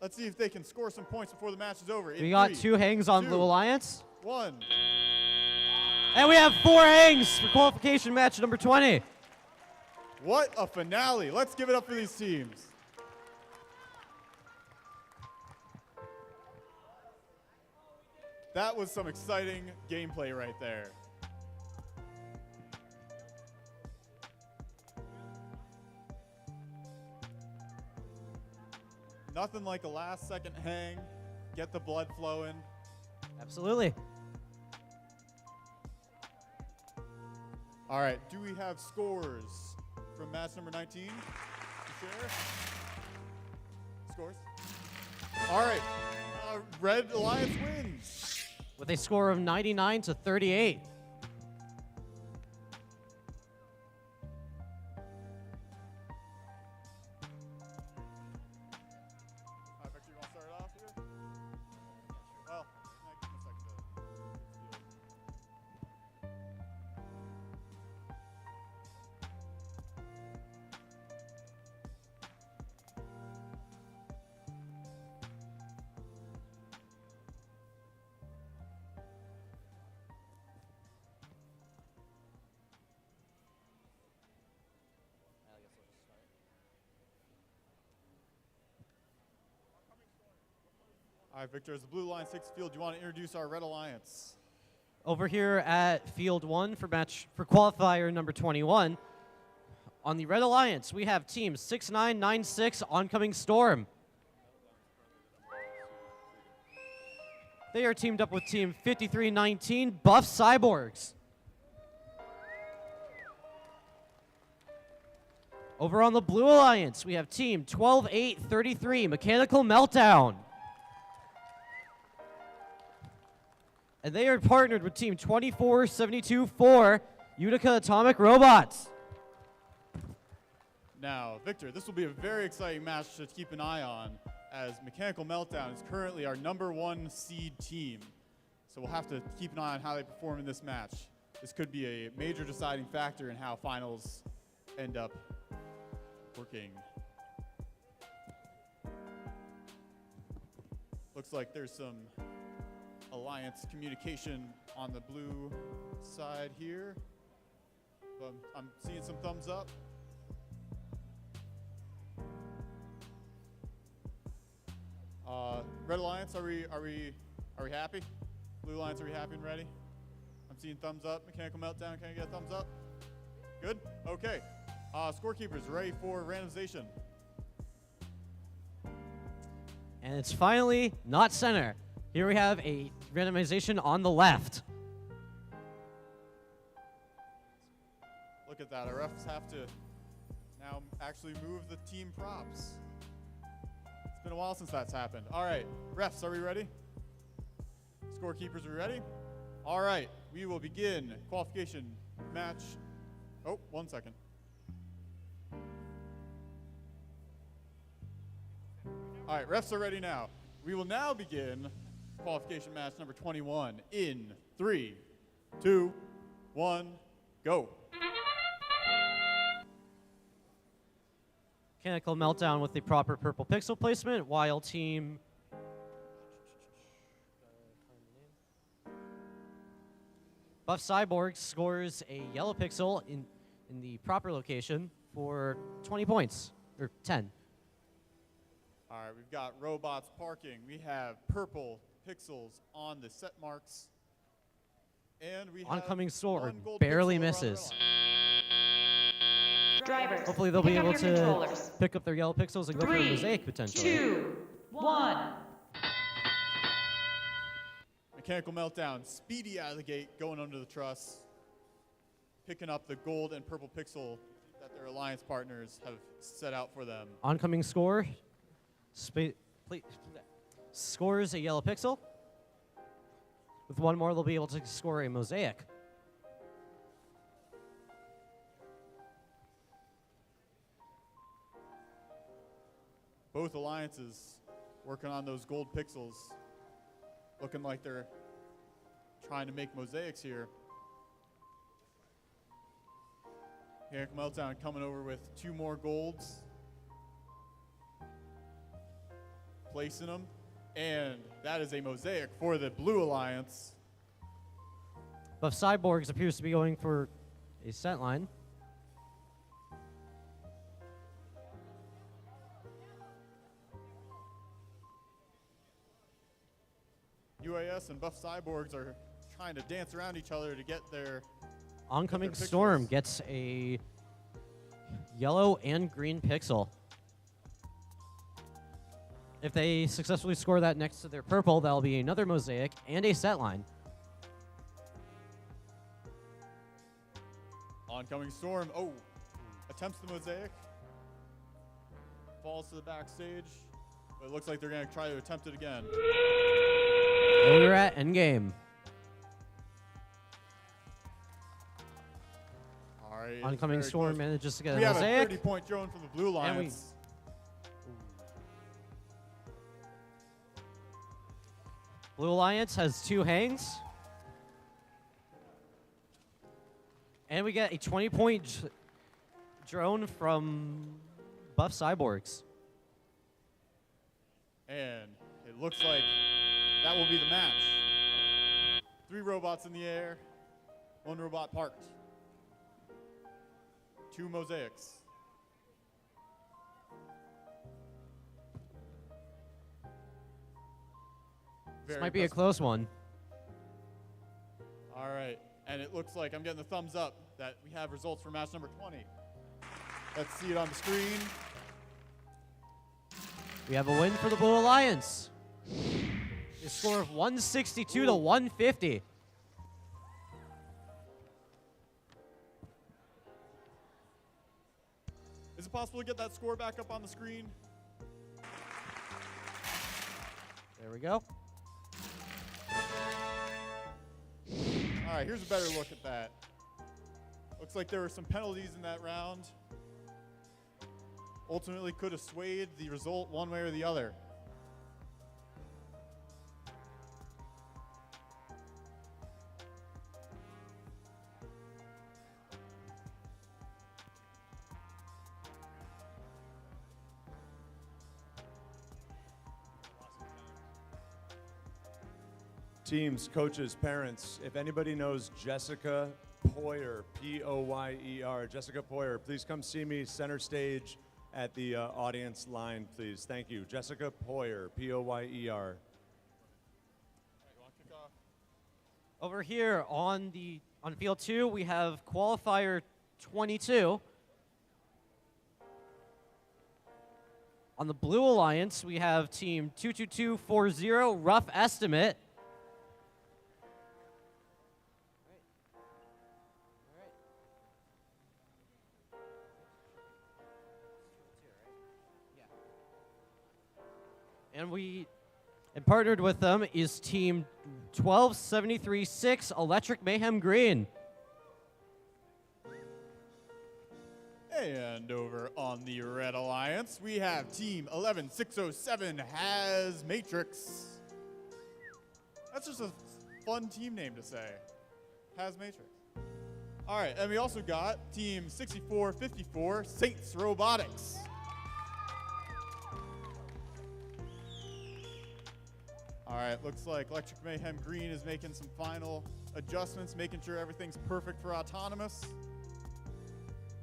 Let's see if they can score some points before the match is over. We got 2 hangs on Blue Alliance. 1. And we have 4 hangs for qualification match number 20. What a finale. Let's give it up for these teams. That was some exciting gameplay right there. Nothing like a last-second hang, get the blood flowing. Absolutely. All right, do we have scores from match number 19 to share? Scores? All right, Red Alliance wins. With a score of 99 to 38. All right, Victor, as the Blue Alliance takes the field, do you want to introduce our Red Alliance? Over here at Field 1 for qualifier number 21. On the Red Alliance, we have team 6996 Oncoming Storm. They are teamed up with team 5319 Buff Cyborgs. Over on the Blue Alliance, we have team 12833 Mechanical Meltdown. And they are partnered with team 24724 Utica Atomic Robots. Now, Victor, this will be a very exciting match to keep an eye on, as Mechanical Meltdown is currently our #1 seed team. So we'll have to keep an eye on how they perform in this match. This could be a major deciding factor in how finals end up working. Looks like there's some Alliance communication on the blue side here. I'm seeing some thumbs up. Red Alliance, are we happy? Blue Alliance, are we happy and ready? I'm seeing thumbs up. Mechanical Meltdown, can I get a thumbs up? Good? Okay. Scorekeepers, ready for randomization. And it's finally not center. Here we have a randomization on the left. Look at that. Our refs have to now actually move the team props. It's been a while since that's happened. All right, refs, are we ready? Scorekeepers, are we ready? All right, we will begin qualification match. Oh, 1 second. All right, refs are ready now. We will now begin qualification match number 21 in 3, 2, 1, go. Mechanical Meltdown with the proper purple pixel placement, while team Buff Cyborg scores a yellow pixel in the proper location for 20 points, or 10. All right, we've got robots parking. We have purple pixels on the set marks. And we have Oncoming Sword one gold barely pixel misses. Drivers, Hopefully they'll be pick up able your to controllers. pick up their yellow pixels and go for a 3, mosaic potentially. 2, 1. Mechanical Meltdown, speedy out of the gate, going under the truss, picking up the gold and purple pixel that their alliance partners have set out for them. Oncoming score scores a yellow pixel. With one more, they'll be able to score a mosaic. Both alliances working on those gold pixels, looking like they're trying to make mosaics here. Mechanical Meltdown coming over with 2 more golds, placing them, and that is a mosaic for the Blue Alliance. Buff Cyborgs appears to be going for a set line. UAS and Buff Cyborgs are trying to dance around each other to get their Oncoming Storm gets a yellow and green pixel. If they successfully score that next to their purple, that'll be another mosaic and a set line. Oncoming Storm, attempts the mosaic. Falls to the backstage, but it looks like they're going to try to attempt it again. And we're at endgame. All right. Oncoming Storm manages to get a we mosaic. We have a 30-point drone from the Blue Alliance. Blue Alliance has 2 hangs. And we get a 20-point drone from Buff Cyborgs. And it looks like that will be the match. 3 robots in the air, 1 robot parked. 2 mosaics. This might be a close one. All And it looks like I'm getting the thumbs up that we have results for match number 20. Let's see it on the screen. We have a win for the Blue Alliance. A score of 162 to 150. Is it possible to get that score back up on the screen? There we go. All right, here's a better look at that. Looks like there were some penalties in that round. Ultimately could have swayed the result one way or the other. Teams, coaches, parents, if anybody knows Jessica Poyer, P-O-Y-E-R, Jessica Poyer, please come see me center stage at the audience line, please. Thank you. Jessica Poyer, P-O-Y-E-R. Over here on field 2, we have qualifier 22. On the Blue Alliance, we have team 22240, Rough Estimate. And partnered with them is team 12736 Electric Mayhem Green. And over on the Red Alliance, we have team 11607 Has Matrix. That's just a fun team name to say. Has Matrix. All right, and we also got team 6454 Saints Robotics. All right, looks like Electric Mayhem Green is making some final adjustments, making sure everything's perfect for autonomous.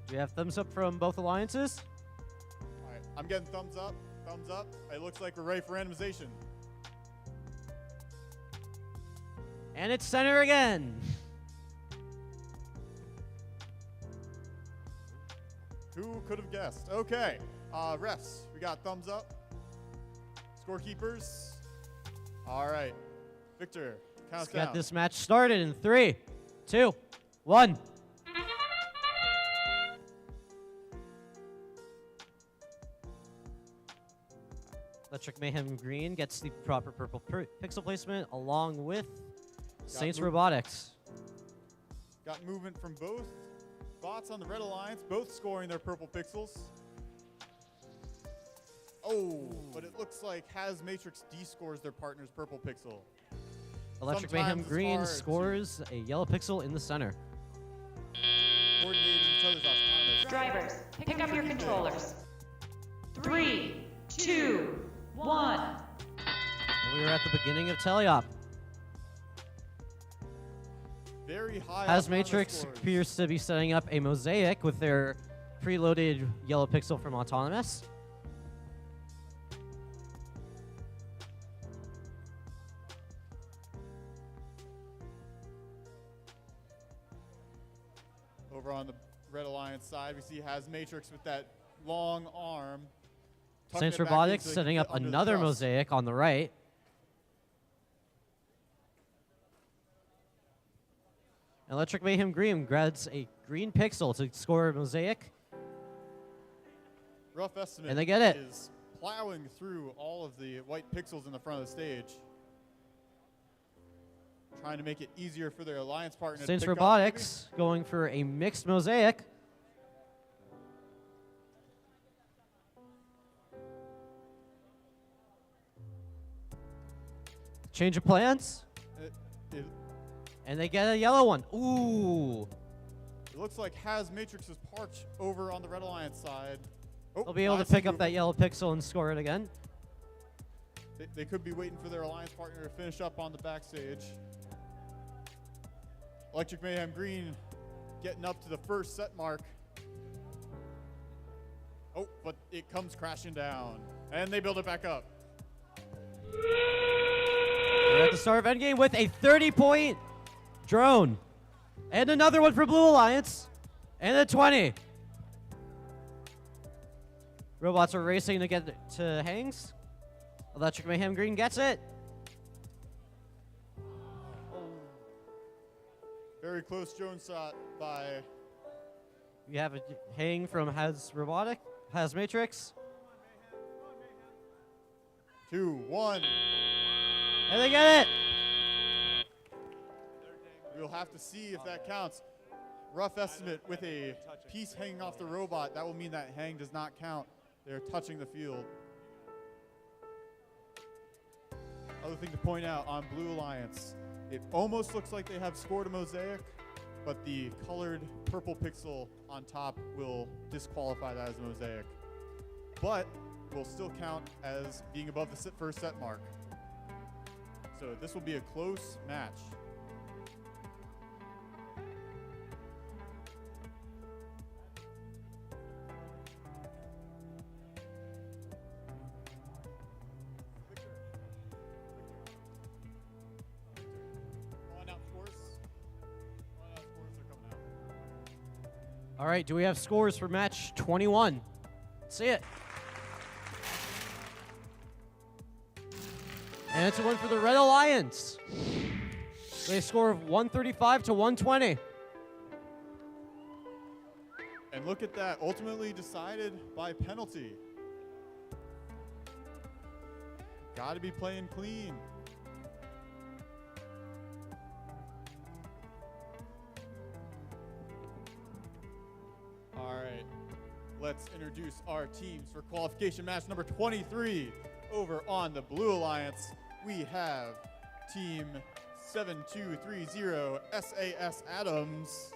Do we have thumbs up from both alliances? All right, I'm getting thumbs up, thumbs up. It looks like we're ready for randomization. And it's center again. Who could have guessed? Okay, refs, we got thumbs up. Scorekeepers. All right, Victor, count us down. Let's get this match started in 3, 2, 1. Electric Mayhem Green gets the proper purple pixel placement along with Saints Robotics. Got movement from both bots on the Red Alliance, both scoring their purple pixels. Oh, but it looks like Has Matrix D-scores their partner's purple pixel. Electric Mayhem Green scores a yellow pixel in the center. Coordinating each other's autonomous. Drivers, pick up your controllers. 3, 2, 1. And we are at the beginning of teleop. Very high. Has Matrix appears to be setting up a mosaic with their preloaded yellow pixel from Autonomous. Over on the Red Alliance side, we see Has Matrix with that long arm. Saints Robotics setting up another mosaic on the right. Electric Mayhem Green grabs a green pixel to score a mosaic. Rough Estimate and they get it. Is plowing through all of the white pixels in the front of the stage. Trying to make it easier for their alliance partner Saints to pick Robotics up, going for a mixed mosaic. Change of plans. And they get a yellow one. Ooh. It looks like Has Matrix is parked over on the Red Alliance side. Oh, They'll be able to pick up that yellow pixel and score it again. They could be waiting for their alliance partner to finish up on the backstage. Electric Mayhem Green getting up to the first set mark. Oh, but it comes crashing down. And they build it back up. We're at the start of endgame with a 30-point drone. And another one for Blue Alliance. And a 20. Robots are racing to get to hangs. Electric Mayhem Green gets it. Very close drone shot by... We have a hang from Has Matrix. 2, 1. And they get it. We'll have to see if that counts. Rough estimate with a piece hanging off the robot, that will mean that hang does not count. They're touching the field. Other thing to point out on Blue Alliance, it almost looks like they have scored a mosaic, but the colored purple pixel on top will disqualify that as a mosaic. But will still count as being above the first set mark. So this will be a close match. All right, do we have scores for match 21? Let's see it. And it's a win for the Red Alliance. They score of 135 to 120. And look at that, ultimately decided by penalty. Gotta be playing clean. All right, let's introduce our teams for qualification match number 23. Over on the Blue Alliance, we have Team 7230 SAS Adams.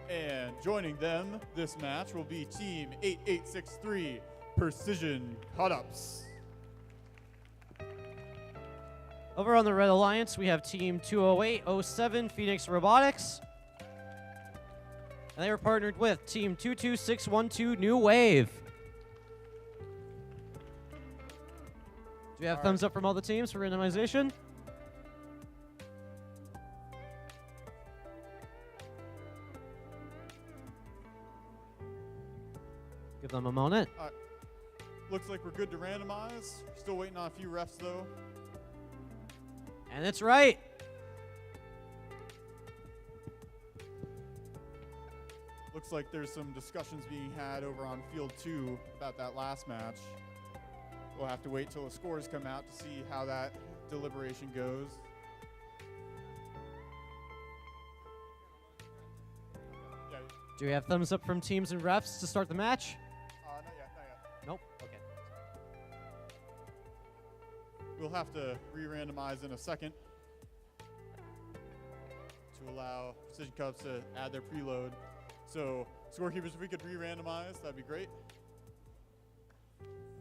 And joining them this match will be Team 8863 Precision Cut-Ups. Over on the Red Alliance, we have Team 20807 Phoenix Robotics. And they were partnered with Team 22612 New Wave. Do we have thumbs up from all the teams for randomization? Give them a moment. Looks like we're good to randomize. Still waiting on a few refs though. And it's right. Looks like there's some discussions being had over on field 2 about that last match. We'll have to wait till the scores come out to see how that deliberation goes. Yeah. Do we have thumbs up from teams and refs to start the match? Not yet. Nope. Okay. We'll have to re-randomize in a second to allow Precision Cups to add their preload. So, scorekeepers, if we could re-randomize, that'd be great.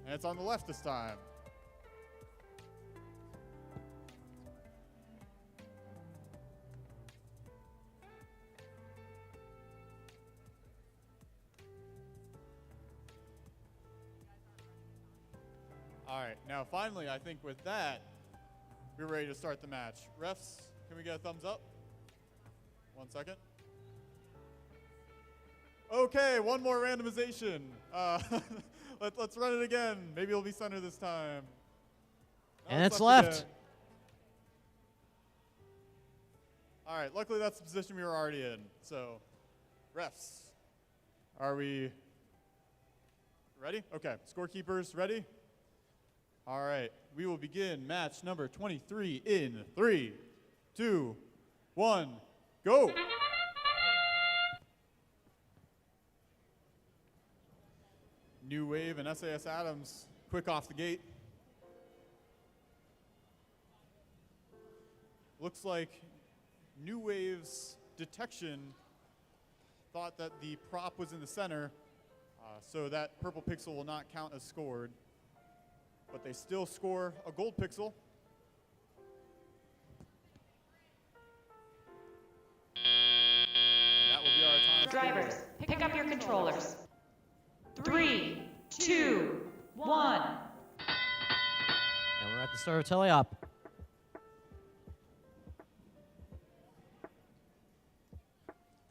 And it's on the left this time. All right, now finally, I think with that, we're ready to start the match. Refs, can we get a thumbs up? 1 second. Okay, one more randomization. Let's run it again. Maybe it'll be center this time. No, and it's left. Again. All right, luckily that's the position we were already in. So, refs, are we ready? Okay, scorekeepers, ready? All right, we will begin match number 23 in 3, 2, 1, go. New Wave and SAS Adams, quick off the gate. Looks like New Wave's detection thought that the prop was in the center, so that purple pixel will not count as scored. But they still score a gold pixel. And that will be our time. Drivers, pick up your controllers. 3, 2, 1. And we're at the start of teleop.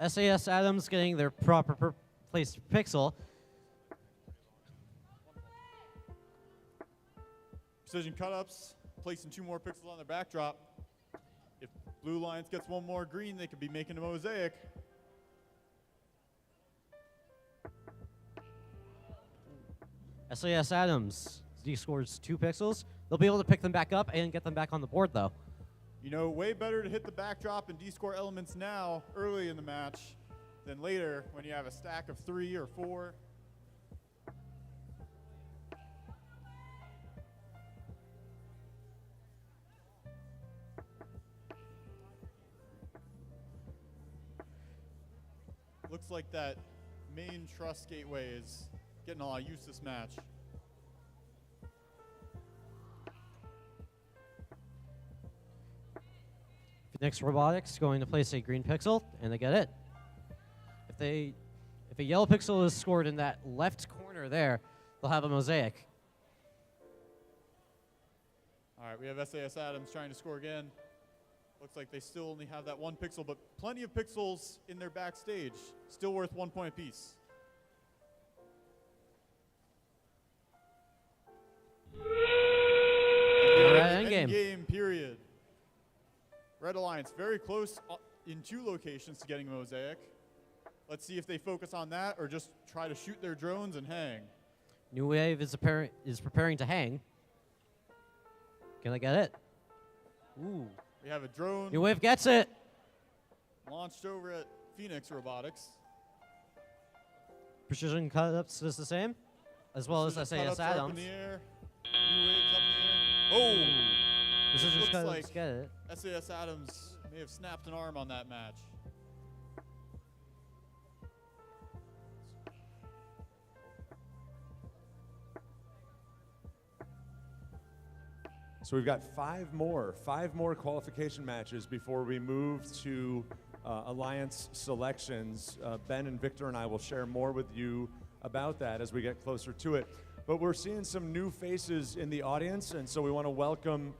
SAS Adams getting their proper placed pixel. Precision cut-ups, placing 2 more pixels on their backdrop. If Blue Alliance gets 1 more green, they could be making a mosaic. SAS Adams scores 2 pixels. They'll be able to pick them back up and get them back on the board, though. You know, way better to hit the backdrop and D-score elements now, early in the match, than later when you have a stack of 3 or 4. Looks like that main truss gateway is getting a lot of use this match. Next Robotics going to place a green pixel, and they get it. If a yellow pixel is scored in that left corner there, they'll have a mosaic. All right, we have SAS Adams trying to score again. Looks like they still only have that 1 pixel, but plenty of pixels in their backstage. Still worth 1 point apiece. Endgame, period. Red Alliance very close in 2 locations to getting a mosaic. Let's see if they focus on that or just try to shoot their drones and hang. New Wave is preparing to hang. Can I get it? Ooh. We have a drone. New Wave gets it. Launched over at Phoenix Robotics. Precision cut-ups is the same, as well as SAS Adams. Up in the air. New Wave's up in the air. Oh! Precision Looks cut-ups like get it. SAS Adams may have snapped an arm on that match. So we've got 5 more qualification matches before we move to Alliance selections. Ben and Victor and I will share more with you about that as we get closer to it. But we're seeing some new faces in the audience, and so we want to welcome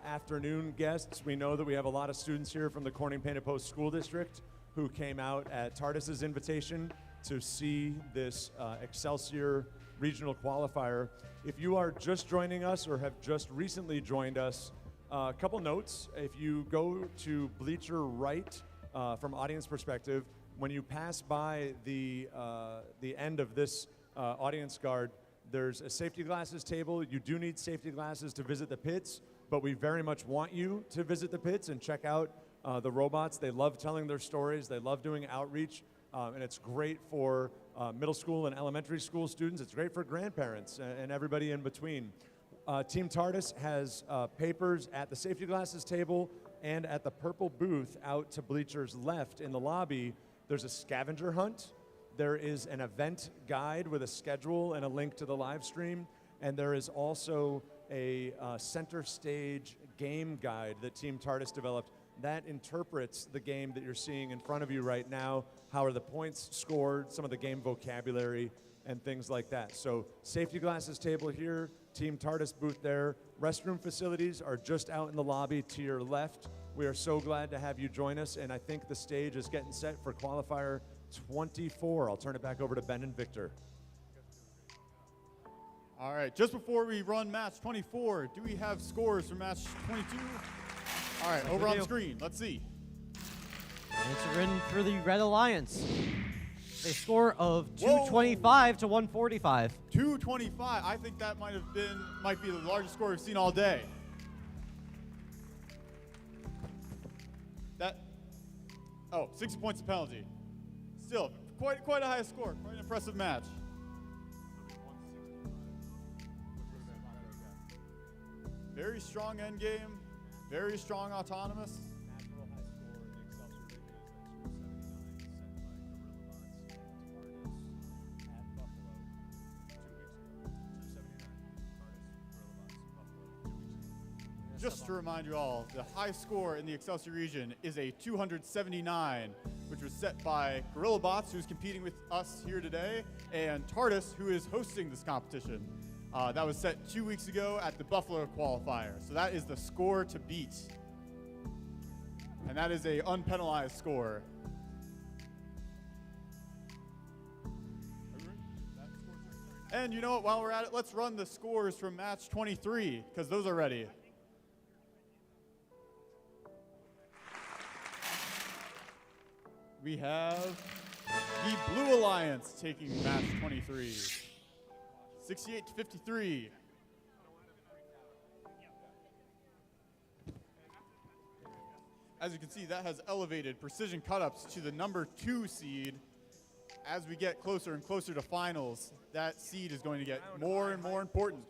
afternoon guests. We know that we have a lot of students here from the Corning Painted Post School District who came out at TARDIS's invitation to see this Excelsior regional qualifier. If you are just joining us or have just recently joined us, a couple notes. If you go to bleacher right from audience perspective, when you pass by the end of this audience guard, there's a safety glasses table. You do need safety glasses to visit the pits, but we very much want you to visit the pits and check out the robots. They love telling their stories. They love doing outreach, and it's great for middle school and elementary school students. It's great for grandparents and everybody in between. Team TARDIS has papers at the safety glasses table and at the purple booth out to bleachers left in the lobby. There's a scavenger hunt. There is an event guide with a schedule and a link to the live stream. And there is also a Centerstage game guide that Team TARDIS developed that interprets the game that you're seeing in front of you right now. How are the points scored, some of the game vocabulary, and things like that. So safety glasses table here, Team TARDIS booth there. Restroom facilities are just out in the lobby to your left. We are so glad to have you join us, and I think the stage is getting set for qualifier 24. I'll turn it back over to Ben and Victor. All right, just before we run match 24, do we have scores for match 22? All right, over on the screen, let's see. Answer in for the Red Alliance. A score of 225 to 145. 225, I think that might be the largest score we've seen all day. That, 60 points of penalty. Still, quite a high score, quite an impressive match. Very strong end game, very strong autonomous. Natural high score in the Excelsior region is set by Gorilla Bots at TARDIS. Just to remind you all, the high score in the Excelsior region is a 279, which was set by Gorilla Bots, who's competing with us here today, and TARDIS, who is hosting this competition. That was set 2 weeks ago at the Buffalo Qualifier. So that is the score to beat. And that is a unpenalized score. And you know what, while we're at it, let's run the scores from match 23, because those are ready. We have the Blue Alliance taking match 23, 68-53. As you can see, that has elevated Precision Cut-Ups to the number 2 seed. As we get closer and closer to finals, that seed is going to get more and more important.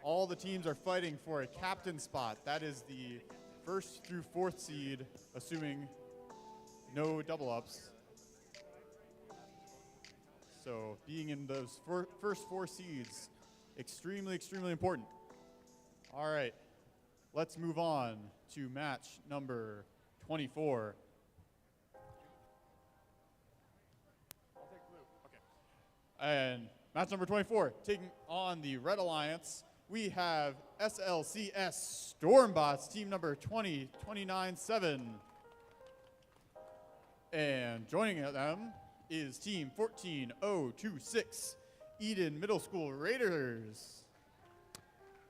All the teams are fighting for a captain spot. That is the 1st through 4th seed, assuming no double ups. So being in those first 4 seeds, extremely, extremely important. All right, let's move on to match number 24. And match number 24, taking on the Red Alliance, we have SLCS Stormbots, team number 20-29-7. And joining them is team 14026, Eden Middle School Raiders.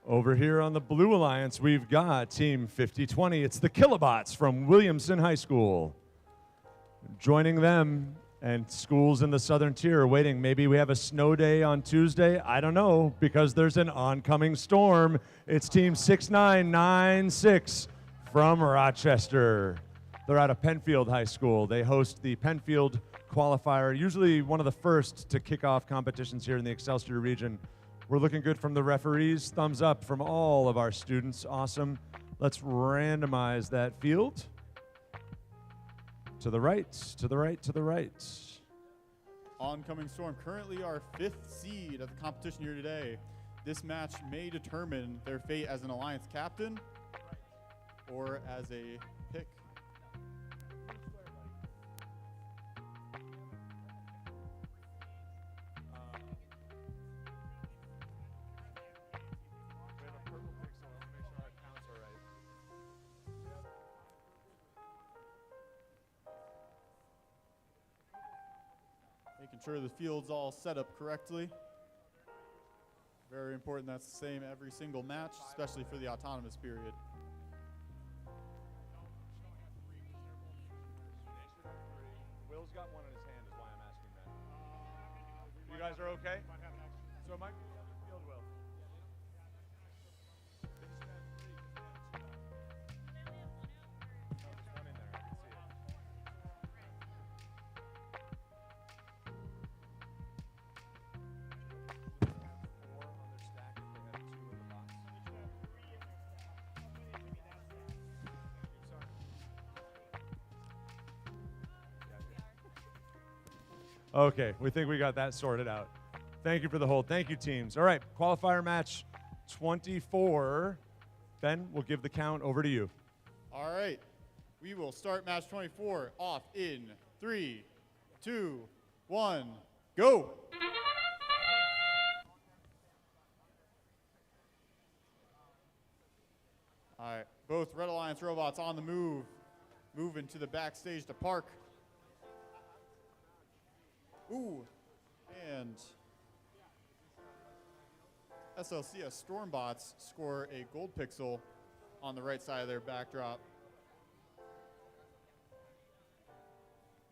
Over here on the Blue Alliance, we've got team 5020. It's the Kilobots from Williamson High School. Joining them, and schools in the southern tier are waiting. Maybe we have a snow day on Tuesday. I don't know, because there's an oncoming storm. It's team 6996 from Rochester. They're out of Penfield High School. They host the Penfield Qualifier, usually one of the first to kick off competitions here in the Excelsior region. We're looking good from the referees. Thumbs up from all of our students. Awesome. Let's randomize that field. To the right, to the right, to the right. Oncoming Storm, currently our 5th seed of the competition here today. This match may determine their fate as an Alliance captain or as a pick. Making sure the field's all set up correctly. Very important that's the same every single match, especially for the autonomous period. Will's got one in his hand is why I'm asking that. You guys are okay? So it might be the other field, Will. Okay, we think we got that sorted out. Thank you for the hold. Thank you, teams. All right, qualifier match 24. Ben, we'll give the count over to you. All right, we will start match 24 off in 3, 2, 1, go. All right, both Red Alliance robots on the move, moving to the backstage to park. Ooh, and SLCS Stormbots score a gold pixel on the right side of their backdrop.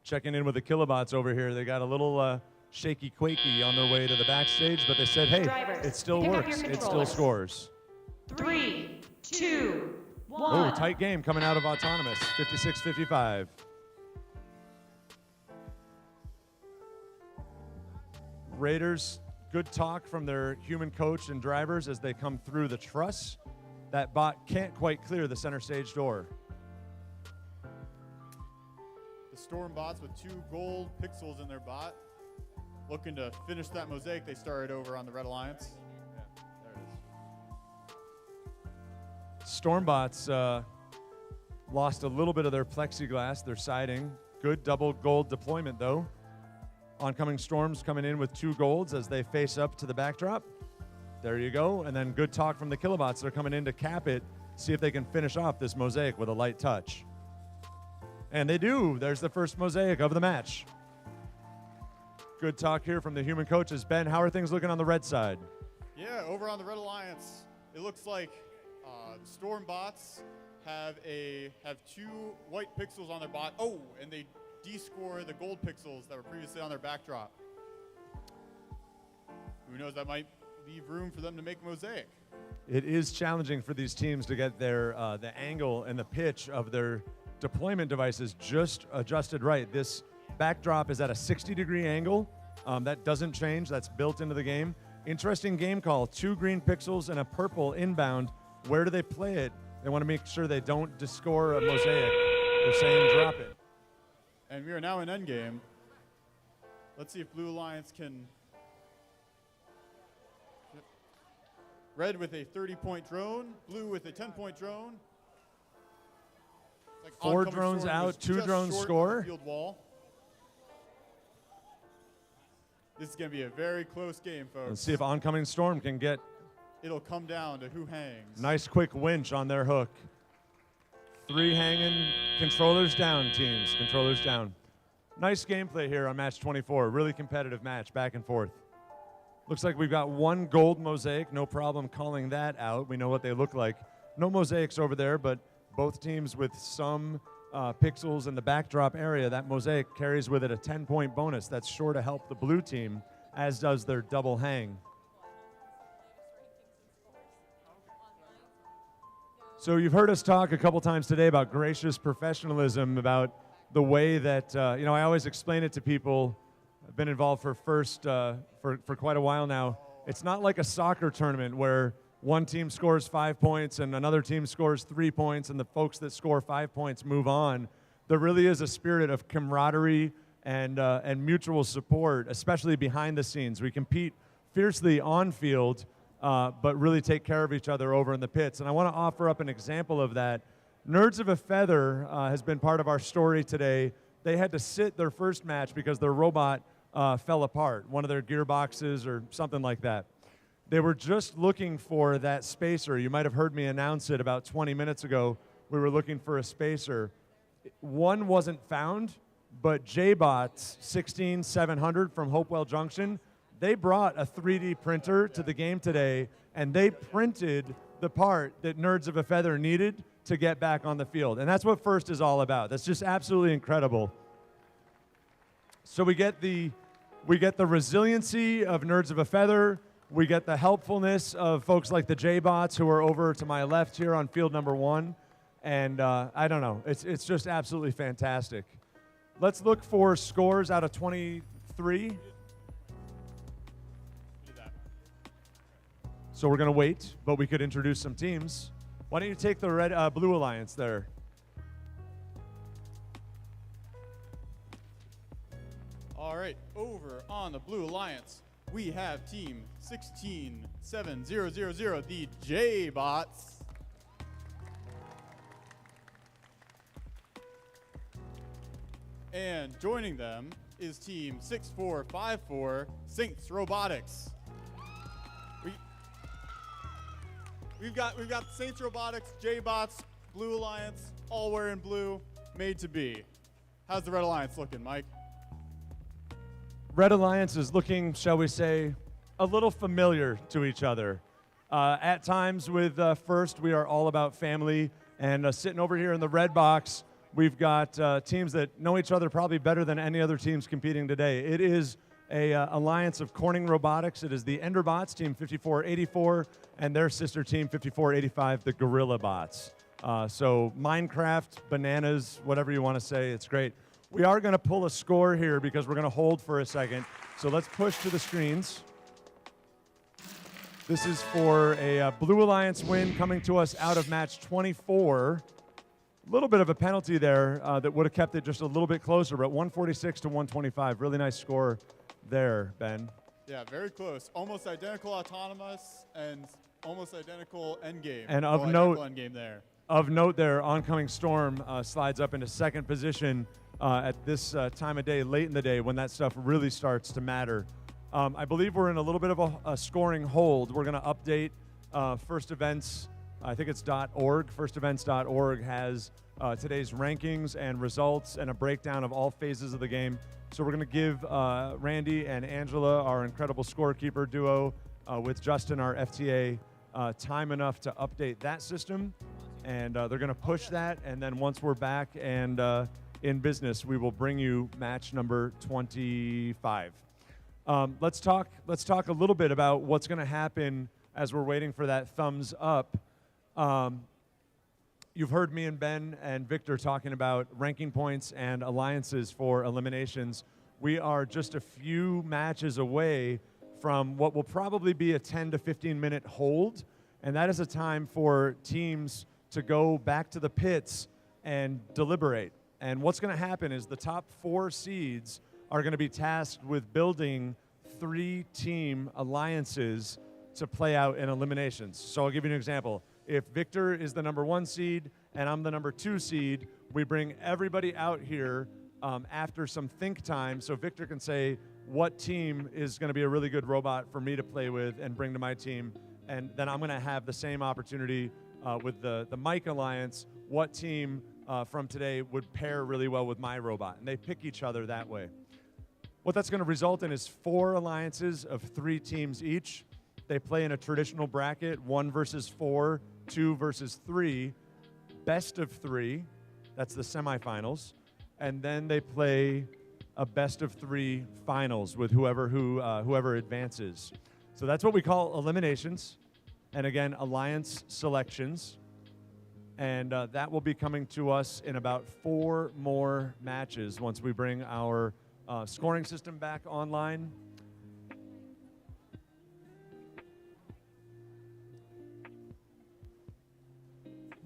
Checking in with the Kilobots over here. They got a little shaky quaky on their way to the backstage, but they said, hey, Drivers, it still pick up works. your It still controllers. scores. 3, 2, 1. Oh, tight game coming out of Autonomous, 56-55. Raiders, good talk from their human coach and drivers as they come through the truss. That bot can't quite clear the center stage door. The Stormbots with 2 gold pixels in their bot, looking to finish that mosaic they started over on the Red Alliance. Yeah, there it is. Stormbots lost a little bit of their plexiglass, their siding. Good double gold deployment, though. Oncoming Storms coming in with 2 golds as they face up to the backdrop. There you go. And then good talk from the Kilobots. They're coming in to cap it, see if they can finish off this mosaic with a light touch. And they do. There's the first mosaic of the match. Good talk here from the human coaches. Ben, how are things looking on the red side? Yeah, over on the Red Alliance, it looks like the Storm bots have 2 white pixels on their bot. Oh, and they de-score the gold pixels that were previously on their backdrop. Who knows, that might leave room for them to make mosaic. It is challenging for these teams to get their the angle and the pitch of their deployment devices just adjusted right. This backdrop is at a 60-degree angle. That doesn't change. That's built into the game. Interesting game call. 2 green pixels and a purple inbound. Where do they play it? They want to make sure they don't discore a mosaic. They're saying drop it. And we are now in endgame. Let's see if Blue Alliance can... Red with a 30-point drone, blue with a 10-point drone. Like 4 drones out, 2 drones score. Field wall. This is going to be a very close game, folks. Let's see if Oncoming Storm can get... It'll come down to who hangs. Nice quick winch on their hook. 3 hanging. Controllers down, teams. Controllers down. Nice gameplay here on match 24. Really competitive match, back and forth. Looks like we've got 1 gold mosaic. No problem calling that out. We know what they look like. No mosaics over there, but both teams with some pixels in the backdrop area. That mosaic carries with it a 10-point bonus. That's sure to help the blue team, as does their double hang. So you've heard us talk a couple times today about gracious professionalism, about the way that, I always explain it to people. I've been involved for quite a while now. It's not like a soccer tournament where one team scores 5 points and another team scores 3 points and the folks that score 5 points move on. There really is a spirit of camaraderie and mutual support, especially behind the scenes. We compete fiercely on field, but really take care of each other over in the pits. And I want to offer up an example of that. Nerds of a Feather has been part of our story today. They had to sit their first match because their robot fell apart, one of their gearboxes or something like that. They were just looking for that spacer. You might have heard me announce it about 20 minutes ago. We were looking for a spacer. One wasn't found, but J-Bots 16700 from Hopewell Junction, they brought a 3D printer to the game today, and they printed the part that Nerds of a Feather needed to get back on the field. And that's what First is all about. That's just absolutely incredible. So we get the resiliency of Nerds of a Feather. We get the helpfulness of folks like the J-Bots who are over to my left here on field number 1. And I don't know, it's just absolutely fantastic. Let's look for scores out of 23. So we're going to wait, but we could introduce some teams. Why don't you take the Blue Alliance there? All right, over on the Blue Alliance, we have team 16700, the J-Bots. And joining them is team 6454, Saints Robotics. We've got Saints Robotics, J-Bots, Blue Alliance, all wearing blue, made to be. How's the Red Alliance looking, Mike? Red Alliance is looking, shall we say, a little familiar to each other. At times with First, we are all about family, and sitting over here in the red box, we've got teams that know each other probably better than any other teams competing today. It is a alliance of Corning Robotics. It is the Enderbots, team 5484, and their sister team 5485, the Gorilla Bots. So Minecraft, bananas, whatever you want to say, it's great. We are going to pull a score here because we're going to hold for a second. So let's push to the screens. This is for a Blue Alliance win coming to us out of match 24. A little bit of a penalty there that would have kept it just a little bit closer, but 146 to 125. Really nice score there, Ben. Yeah, very close. Almost identical autonomous and almost identical endgame. And of note there, Oncoming Storm slides up into second position at this time of day, late in the day, when that stuff really starts to matter. I believe we're in a little bit of a scoring hold. We're going to update First Events I think it's .org, firstevents.org has today's rankings and results and a breakdown of all phases of the game. So we're going to give Randy and Angela, our incredible scorekeeper duo, with Justin, our FTA, time enough to update that system. And they're going to push that. And then once we're back and in business, we will bring you match number 25. Let's talk a little bit about what's going to happen as we're waiting for that thumbs up. You've heard me and Ben and Victor talking about ranking points and alliances for eliminations. We are just a few matches away from what will probably be a 10 to 15 minute hold, and that is a time for teams to go back to the pits and deliberate. And what's going to happen is the top 4 seeds are going to be tasked with building 3-team alliances to play out in eliminations. So I'll give you an example. If Victor is the number 1 seed and I'm the number 2 seed, we bring everybody out here after some think time so Victor can say what team is going to be a really good robot for me to play with and bring to my team. And then I'm going to have the same opportunity with the Mike Alliance, what team from today would pair really well with my robot. And they pick each other that way. What that's going to result in is 4 alliances of 3 teams each. They play in a traditional bracket, 1 versus 4, 2 versus 3, best of 3, that's the semifinals, and then they play a best of 3 finals with whoever advances. So that's what we call eliminations, and again, alliance selections, and that will be coming to us in about 4 more matches once we bring our scoring system back online.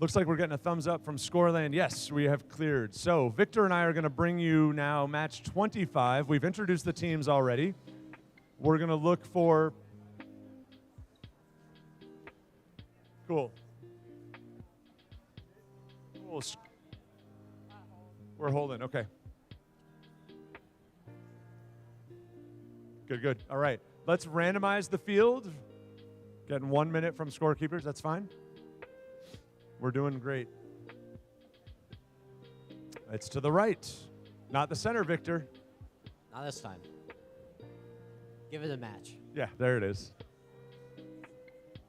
Looks like we're getting a thumbs up from Scoreland. Yes, we have cleared. So Victor and I are going to bring you now match 25. We've introduced the teams already. We're going to look for... Cool. We're holding. Okay. Good. All right. Let's randomize the field. Getting 1 minute from scorekeepers. That's fine. We're doing great. It's to the right, not the center, Victor. Not this time. Give it a match. Yeah, there it is.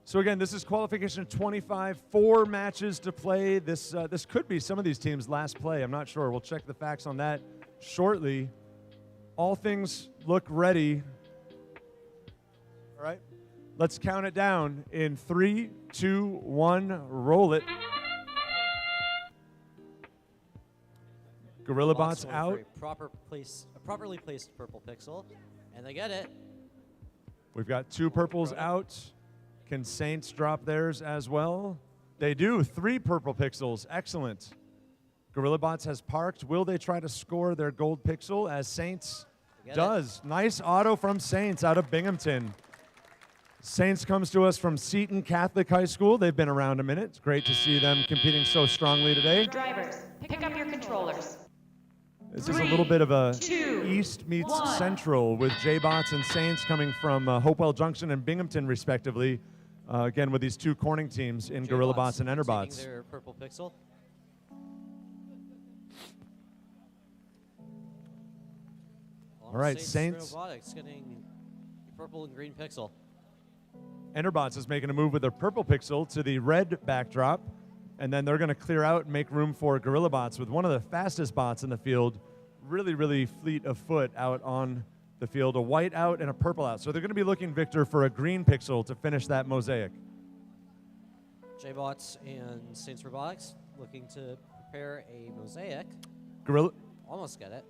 So again, this is qualification 25, 4 matches to play. This could be some of these teams' last play. I'm not sure. We'll check the facts on that shortly. All things look ready. All right. Let's count it down in 3, 2, 1, roll it. GorillaBot's out. A properly placed purple pixel, and they get it. We've got 2 purples out. Can Saints drop theirs as well? They do. 3 purple pixels. Excellent. GorillaBots has parked. Will they try to score their gold pixel as Saints does? Nice auto from Saints out of Binghamton. Saints comes to us from Seton Catholic High School. They've been around a minute. It's great to see them competing so strongly today. Drivers, pick up your controllers. This is a little bit of a East meets Central with J-Bots and Saints coming from Hopewell Junction and Binghamton, respectively. Again, with these 2 Corning teams in GorillaBots and Enterbots. Their purple pixel. All right, Saints. Robotics getting purple and green pixel. Enterbots is making a move with their purple pixel to the red backdrop, and then they're going to clear out and make room for GorillaBots with one of the fastest bots in the field, really fleet of foot out on the field, a white out and a purple out. So they're going to be looking, Victor, for a green pixel to finish that mosaic. J-Bots and Saints Robotics looking to prepare a mosaic. Almost get it.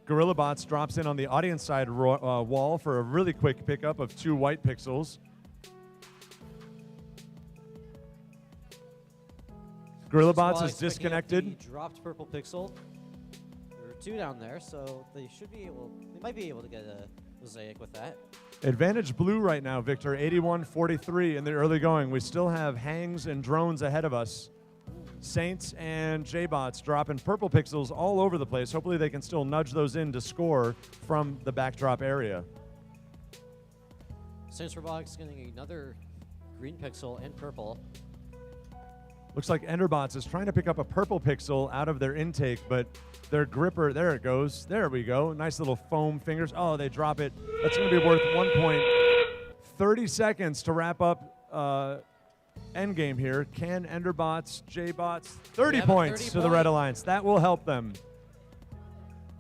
GorillaBots drops in on the audience side wall for a really quick pickup of 2 white pixels. GorillaBots is disconnected. Dropped purple pixel. There are 2 down there, so they might be able to get a mosaic with that. Advantage blue right now, Victor, 81-43 in the early going. We still have hangs and drones ahead of us. Saints and J-Bots dropping purple pixels all over the place. Hopefully they can still nudge those in to score from the backdrop area. Saints Robotics getting another green pixel and purple. Looks like Enderbots is trying to pick up a purple pixel out of their intake, but their gripper, there it goes. There we go. Nice little foam fingers. Oh, they drop it. That's going to be worth 1 point. 30 seconds to wrap up endgame here. Can Enderbots, J-Bots, 30 points to the Red Alliance. That will help them.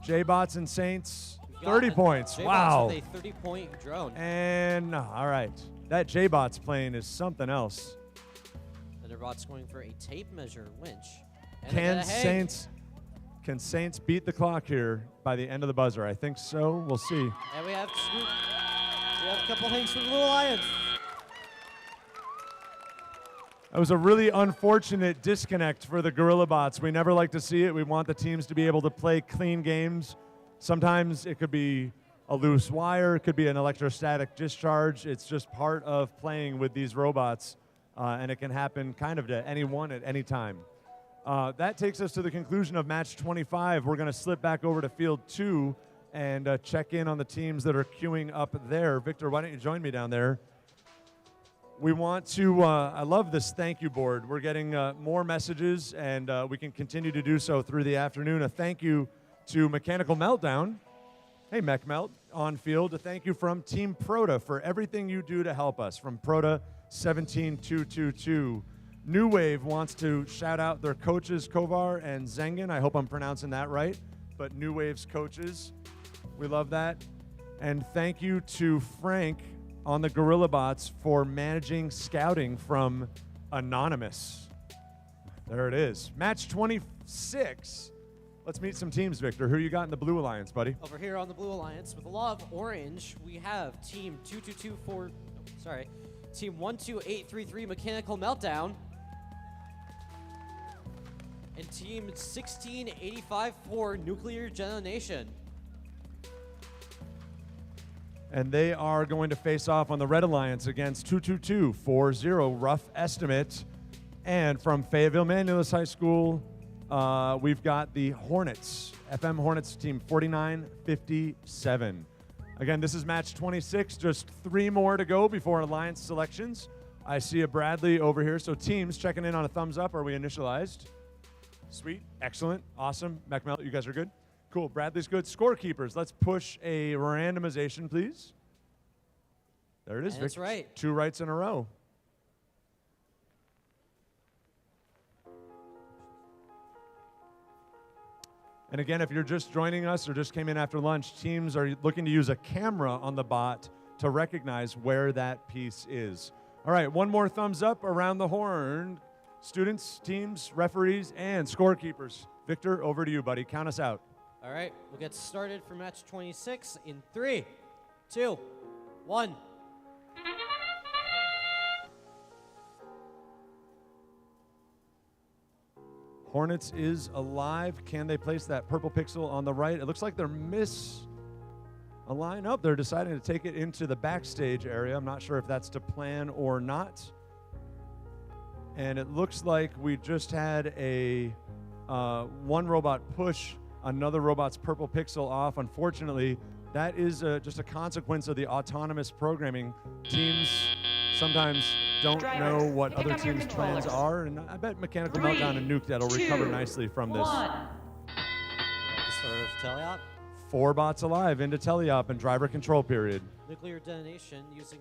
J-Bots and Saints, 30 points. Wow. With a 30-point drone. And all right. That J-Bots plane is something else. Enderbots going for a tape measure winch. And Can Saints beat the clock here by the end of the buzzer? I think so. We'll see. And we have a couple hangs from the Blue Alliance. That was a really unfortunate disconnect for the Gorilla Bots. We never like to see it. We want the teams to be able to play clean games. Sometimes it could be a loose wire. It could be an electrostatic discharge. It's just part of playing with these robots, and it can happen kind of to anyone at any time. That takes us to the conclusion of match 25. We're going to slip back over to field 2 and check in on the teams that are queuing up there. Victor, why don't you join me down there? We want to, I love this thank you board. We're getting more messages, and we can continue to do so through the afternoon. A thank you to Mechanical Meltdown. Hey, Mech Melt, on field. A thank you from Team Proto for everything you do to help us. From Proto 17222. New Wave wants to shout out their coaches, Kovar and Zengen. I hope I'm pronouncing that right, but New Wave's coaches. We love that. And thank you to Frank on the Gorilla Bots for managing scouting from Anonymous. There it is. Match 26. Let's meet some teams, Victor. Who you got in the Blue Alliance, buddy? Over here on the Blue Alliance, with a lot of orange, we have Team 12833 Mechanical Meltdown. And Team 16854 Nuclear Generation. And they are going to face off on the Red Alliance against 22240 Rough Estimate. And from Fayetteville Manulus High School, we've got the Hornets, FM Hornets team 4957. Again, this is match 26, just 3 more to go before Alliance selections. I see a Bradley over here. So teams checking in on a thumbs up. Are we initialized? Sweet, excellent, awesome. MacMelt, you guys are good? Cool, Bradley's good. Scorekeepers, let's push a randomization, please. There it is, Vic. That's right. 2 rights in a row. And again, if you're just joining us or just came in after lunch, teams are looking to use a camera on the bot to recognize where that piece is. All right, one more thumbs up around the horn. Students, teams, referees, and scorekeepers. Victor, over to you, buddy. Count us out. All right, we'll get started for match 26 in 3, 2, 1. Hornets is alive. Can they place that purple pixel on the right? It looks like they're misaligned. Up. They're deciding to take it into the backstage area. I'm not sure if that's to plan or not. And it looks like we just had a one robot push another robot's purple pixel off. Unfortunately, that is just a consequence of the autonomous programming. Teams sometimes don't know what other teams' plans are, and I bet Mechanical Meltdown and Nuke that'll recover nicely from this. Sort of Teleop. 4 bots alive into Teleop and driver control period. Nuclear Detonation using,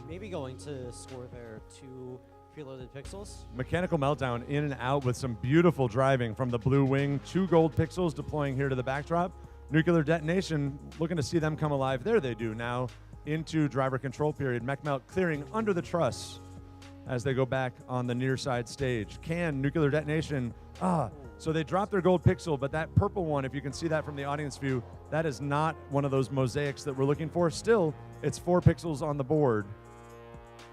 maybe going to score their 2 preloaded pixels. Mechanical Meltdown in and out with some beautiful driving from the blue wing. 2 gold pixels deploying here to the backdrop. Nuclear Detonation, looking to see them come alive. There they do now into driver control period. MechMelt clearing under the truss as they go back on the near side stage. Can Nuclear Detonation, so they dropped their gold pixel, but that purple one, if you can see that from the audience view, that is not one of those mosaics that we're looking for. Still, it's 4 pixels on the board.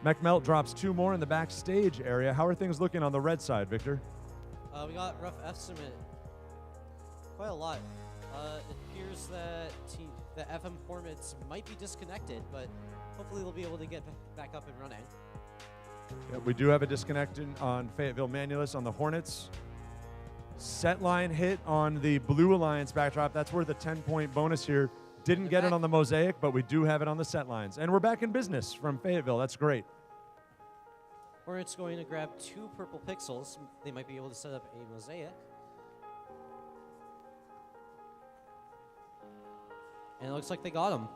MechMelt drops 2 more in the backstage area. How are things looking on the red side, Victor? We got rough estimate. Quite a lot. It appears that the FM Hornets might be disconnected, but hopefully they'll be able to get back up and running. Yeah, we do have a disconnect on Fayetteville Manulus on the Hornets. Set line hit on the Blue Alliance backdrop. That's where the 10-point bonus here. Didn't get it on the mosaic, but we do have it on the set lines. And we're back in business from Fayetteville. That's great. Hornets going to grab 2 purple pixels. They might be able to set up a mosaic. And it looks like they got him.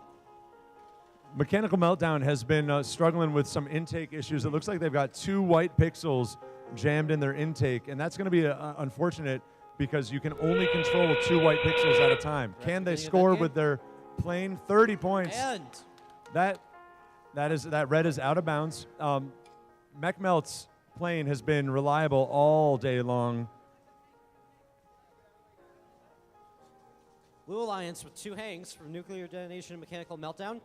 Mechanical Meltdown has been struggling with some intake issues. It looks like they've got 2 white pixels jammed in their intake, and that's going to be unfortunate because you can only control 2 white pixels at a time. Can they score with their plane? 30 points. And that red is out of bounds. MechMelt's plane has been reliable all day long. Blue Alliance with 2 hangs from Nuclear Detonation and Mechanical Meltdown.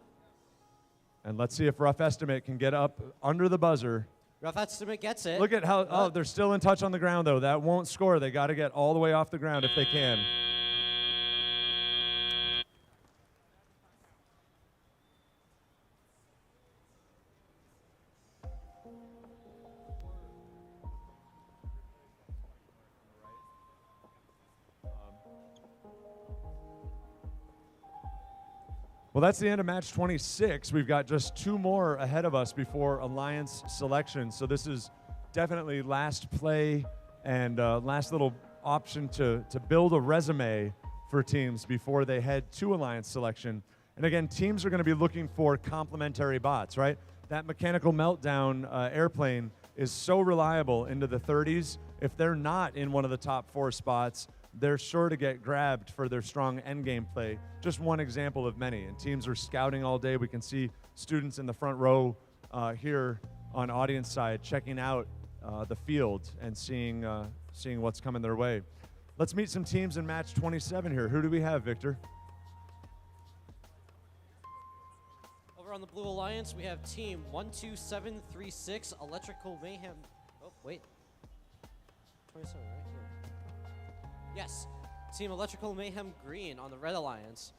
And let's see if Rough Estimate can get up under the buzzer. Rough Estimate gets it. Look at how, they're still in touch on the ground, though. That won't score. They got to get all the way off the ground if they can. Well, that's the end of match 26. We've got just 2 more ahead of us before Alliance selection. So this is definitely last play and last little option to build a resume for teams before they head to Alliance selection. And again, teams are going to be looking for complementary bots, right? That Mechanical Meltdown airplane is so reliable into the 30s. If they're not in one of the top 4 spots, they're sure to get grabbed for their strong endgame play. Just one example of many. And teams are scouting all day. We can see students in the front row here on audience side checking out the field and seeing what's coming their way. Let's meet some teams in match 27 here. Who do we have, Victor? Over on the Blue Alliance, we have team 12736 Electrical Mayhem. Oh, wait. 27, right here. Yes, Team Electrical Mayhem Green on the Red Alliance.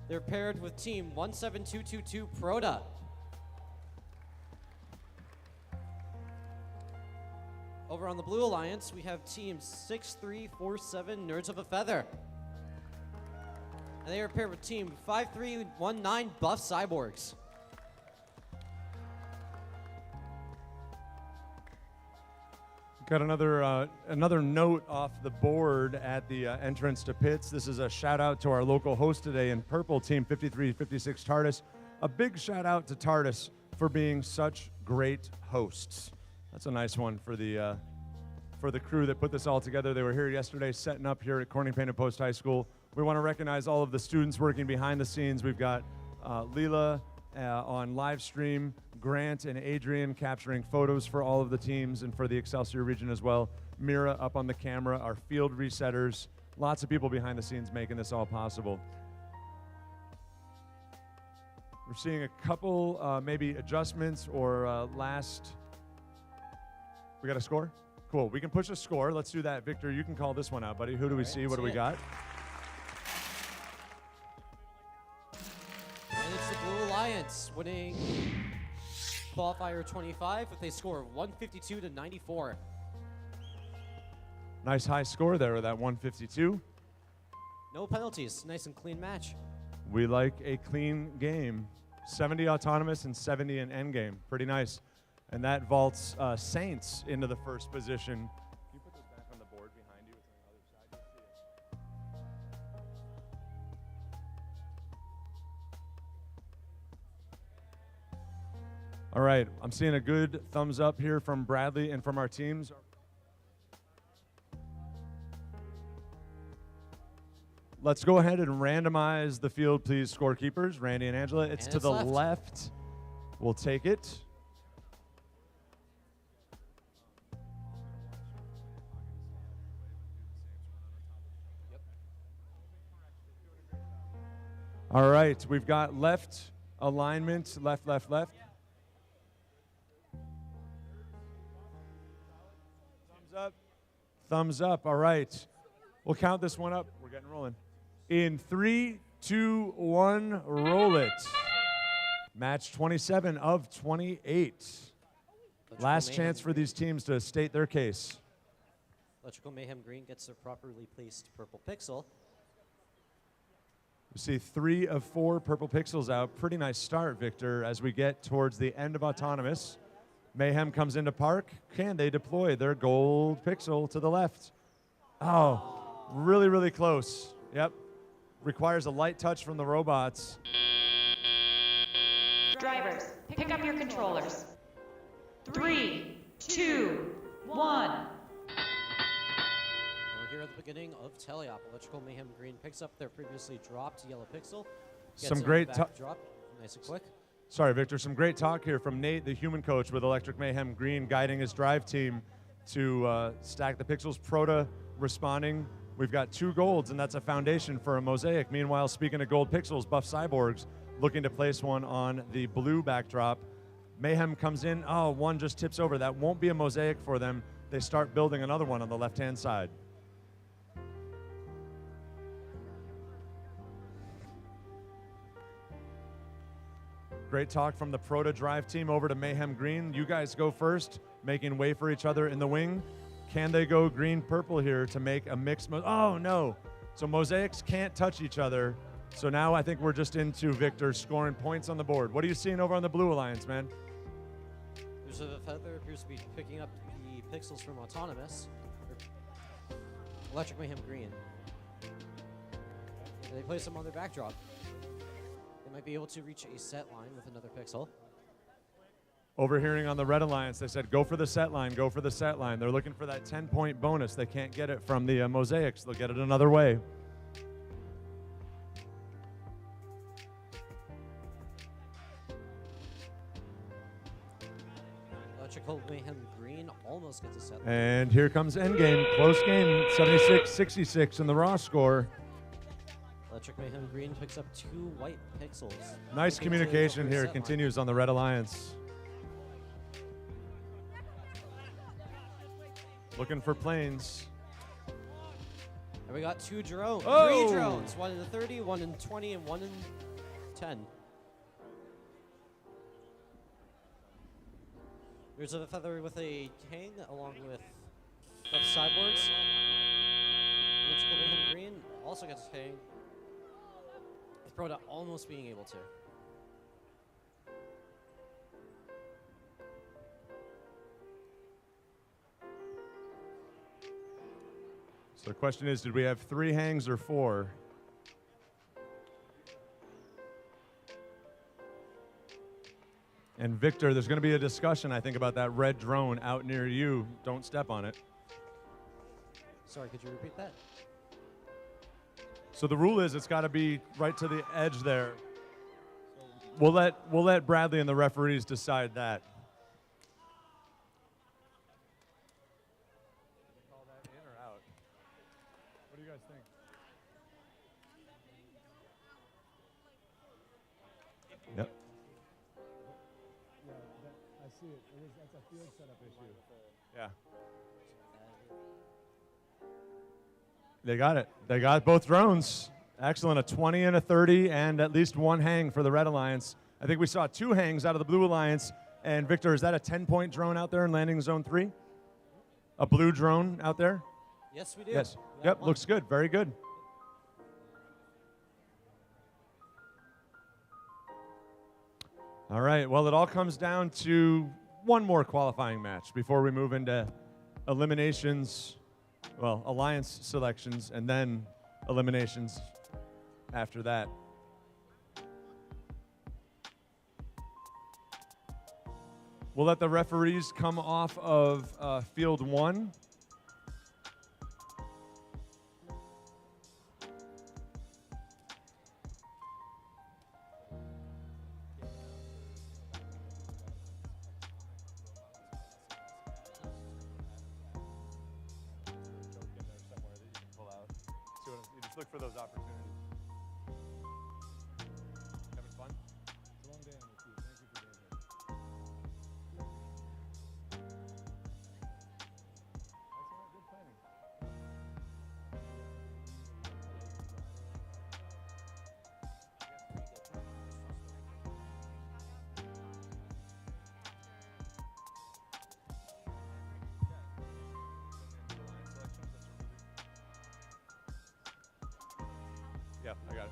They're paired with Team 17222 Proda. Over on the Blue Alliance, we have Team 6347 Nerds of a Feather. And they are paired with Team 5319 Buff Cyborgs. Got another note off the board at the entrance to pits. This is a shout out to our local host today in purple, Team 5356 TARDIS. A big shout out to TARDIS for being such great hosts. That's a nice one for the crew that put this all together. They were here yesterday setting up here at Corning Painted Post High School. We want to recognize all of the students working behind the scenes. We've got Leela on live stream, Grant and Adrian capturing photos for all of the teams and for the Excelsior region as well. Mira up on the camera, our field resetters. Lots of people behind the scenes making this all possible. We're seeing a couple maybe adjustments or last. We got a score? Cool. We can push a score. Let's do that. Victor, you can call this one out, buddy. Who do we see? What do we got? And it's the Blue Alliance winning Qualifier 25 with a score of 152 to 94. Nice high score there with that 152. No penalties. Nice and clean match. We like a clean game. 70 autonomous and 70 in endgame. Pretty nice. And that vaults Saints into the first position. Can you put this back on the board behind you? It's on the other side. You'll see it. All right, I'm seeing a good thumbs up here from Bradley and from our teams. Let's go ahead and randomize the field, please, scorekeepers. Randy and Angela. It's to the left. We'll take it. All right, we've got left alignment, left, left, left. Thumbs up. Thumbs up, all right. We'll count this one up. We're getting rolling. In 3, 2, 1, roll it. Match 27 of 28. Last chance for these teams to state their case. Electrical Mayhem Green gets their properly placed purple pixel. We see 3 of 4 purple pixels out. Pretty nice start, Victor, as we get towards the end of autonomous. Mayhem comes into park. Can they deploy their gold pixel to the left? Oh, really, really close. Yep. Requires a light touch from the robots. Drivers, pick up your controllers. 3, 2, 1. We're here at the beginning of Teleop. Electrical Mayhem Green picks up their previously dropped yellow pixel. Some great drop, nice and quick. Sorry, Victor. Some great talk here from Nate, the human coach with Electric Mayhem Green, guiding his drive team to stack the pixels. Proto responding. We've got 2 golds, and that's a foundation for a mosaic. Meanwhile, speaking of gold pixels, Buff Cyborgs looking to place one on the blue backdrop. Mayhem comes in. Oh, one just tips over. That won't be a mosaic for them. They start building another one on the left-hand side. Great talk from the Proto Drive team over to Mayhem Green. You guys go first, making way for each other in the wing. Can they go green-purple here to make a mixed oh, no. So mosaics can't touch each other. So now I think we're just into Victor scoring points on the board. What are you seeing over on the Blue Alliance, man? There's a feather appears to be picking up the pixels from Autonomous. Electric Mayhem Green. They place them on their backdrop. They might be able to reach a set line with another pixel. Overhearing on the Red Alliance, they said, go for the set line, go for the set line. They're looking for that 10-point bonus. They can't get it from the mosaics. They'll get it another way. Electrical Mayhem Green almost gets a set line. And here comes Endgame. Close game, 76-66 in the raw score. Electric Mayhem Green picks up 2 white pixels. Nice communication here. Continues on the Red Alliance. Looking for planes. And we got 2 drones. Oh! 3 drones. 1 in the 30, 1 in 20, and 1 in 10. There's a feather with a hang along with Buff Cyborgs. Electrical Mayhem Green also gets a hang. With Proto almost being able to. So the question is, did we have 3 hangs or 4? And Victor, there's going to be a discussion, I think, about that red drone out near you. Don't step on it. Sorry, could you repeat that? So the rule is it's got to be right to the edge there. We'll let Bradley and the referees decide that. Call that in or out? What do you guys think? Yep. Yeah, I see it. That's a field setup issue. Yeah. They got it. They got both drones. Excellent. A 20 and a 30, and at least 1 hang for the Red Alliance. I think we saw 2 hangs out of the Blue Alliance. And Victor, is that a 10-point drone out there in landing zone 3? A blue drone out there? Yes, we do. Yes. Yep, looks good. Very good. All right. Well, it all comes down to one more qualifying match before we move into eliminations, well, alliance selections, and then eliminations after that. We'll let the referees come off of field 1. Look for those opportunities. Having fun? It's a long day on the queue. Thank you for being here. Excellent. Good planning. Yeah, I got it.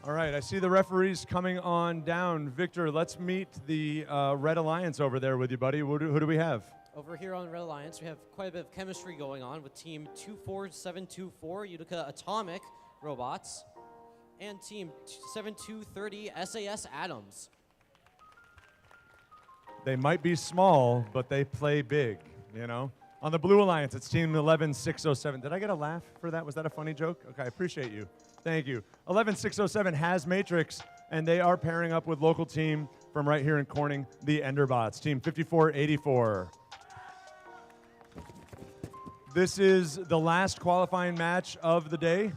All right, I see the referees coming on down. Victor, let's meet the Red Alliance over there with you, buddy. Who do we have? Over here on Red Alliance, we have quite a bit of chemistry going on with Team 24724 Utica Atomic Robots and Team 7230 SAS Adams. They might be small, but they play big, you know? On the Blue Alliance, it's Team 11607. Did I get a laugh for that? Was that a funny joke? Okay, I appreciate you. Thank you. 11607 has Matrix, and they are pairing up with local team from right here in Corning, the Enderbots, Team 5484. This is the last qualifying match of the day.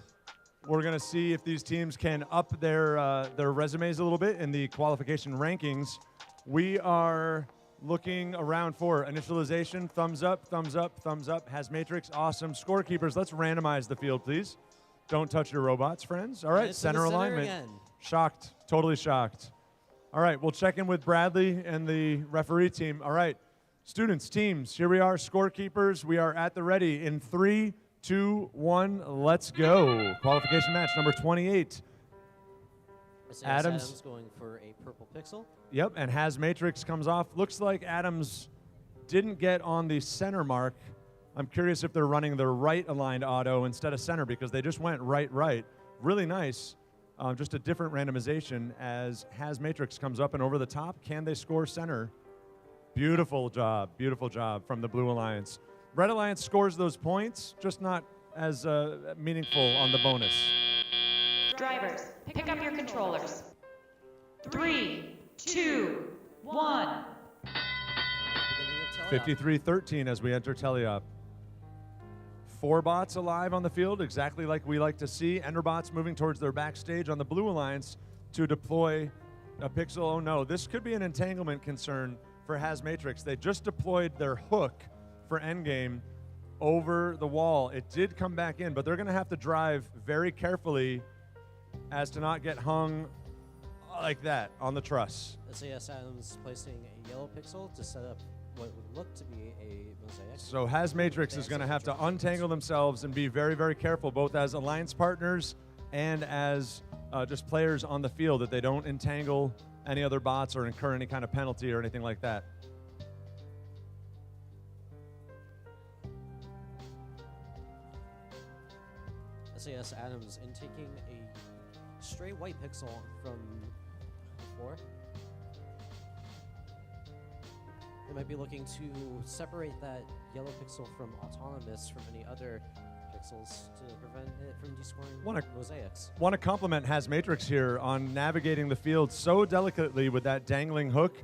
We're going to see if these teams can up their resumes a little bit in the qualification rankings. We are looking around for initialization. Thumbs up, thumbs up, thumbs up. Has Matrix. Awesome. Scorekeepers, let's randomize the field, please. Don't touch your robots, friends. All right, center alignment. Again. Shocked. Totally shocked. All right, we'll check in with Bradley and the referee team. All right, students, teams, here we are, scorekeepers. We are at the ready in 3, 2, 1, let's go. Qualification match number 28. Adams going for a purple pixel. Yep, and Has Matrix comes off. Looks like Adams didn't get on the center mark. I'm curious if they're running the right aligned auto instead of center because they just went right. Really nice. Just a different randomization as Has Matrix comes up and over the top. Can they score center? Beautiful job from the Blue Alliance. Red Alliance scores those points, just not as meaningful on the bonus. Drivers, pick up your controllers. 3, 2, 1. 53-13 as we enter teleop. 4 bots alive on the field, exactly like we like to see. Enderbots moving towards their backstage on the Blue Alliance to deploy a pixel. Oh no, this could be an entanglement concern for Has Matrix. They just deployed their hook for endgame over the wall. It did come back in, but they're gonna have to drive very carefully as to not get hung like that on the truss. SAS Adams placing a yellow pixel to set up what would look to be a mosaic. So Has Matrix is going to have to untangle themselves and be very careful, both as alliance partners and as just players on the field, that they don't entangle any other bots or incur any kind of penalty or anything like that. SAS Adams intaking a stray white pixel from the floor. They might be looking to separate that yellow pixel from autonomous from any other pixels to prevent it from descoring mosaics. Want to compliment Has Matrix here on navigating the field so delicately with that dangling hook.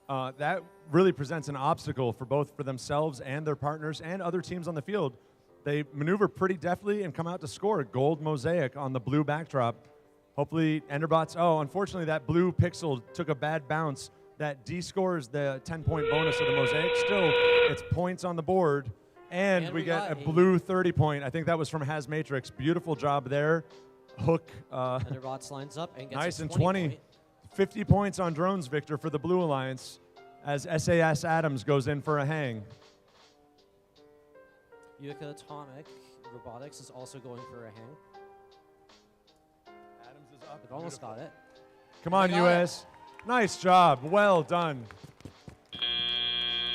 That really presents an obstacle for themselves and their partners and other teams on the field. They maneuver pretty deftly and come out to score a gold mosaic on the blue backdrop. Hopefully Enderbots, unfortunately that blue pixel took a bad bounce. That D-scores the 10-point bonus of the mosaic. Still, it's points on the board. And we get a blue 30-point. I think that was from Has Matrix. Beautiful job there. Hook. Enderbots lines up and gets nice a and 20. 20. 50 points on drones, Victor, for the Blue Alliance as SAS Adams goes in for a hang. Utica Atomic Robotics is also going for a hang. Adams is up. They've almost got it. Come on, US. Nice job. Well done.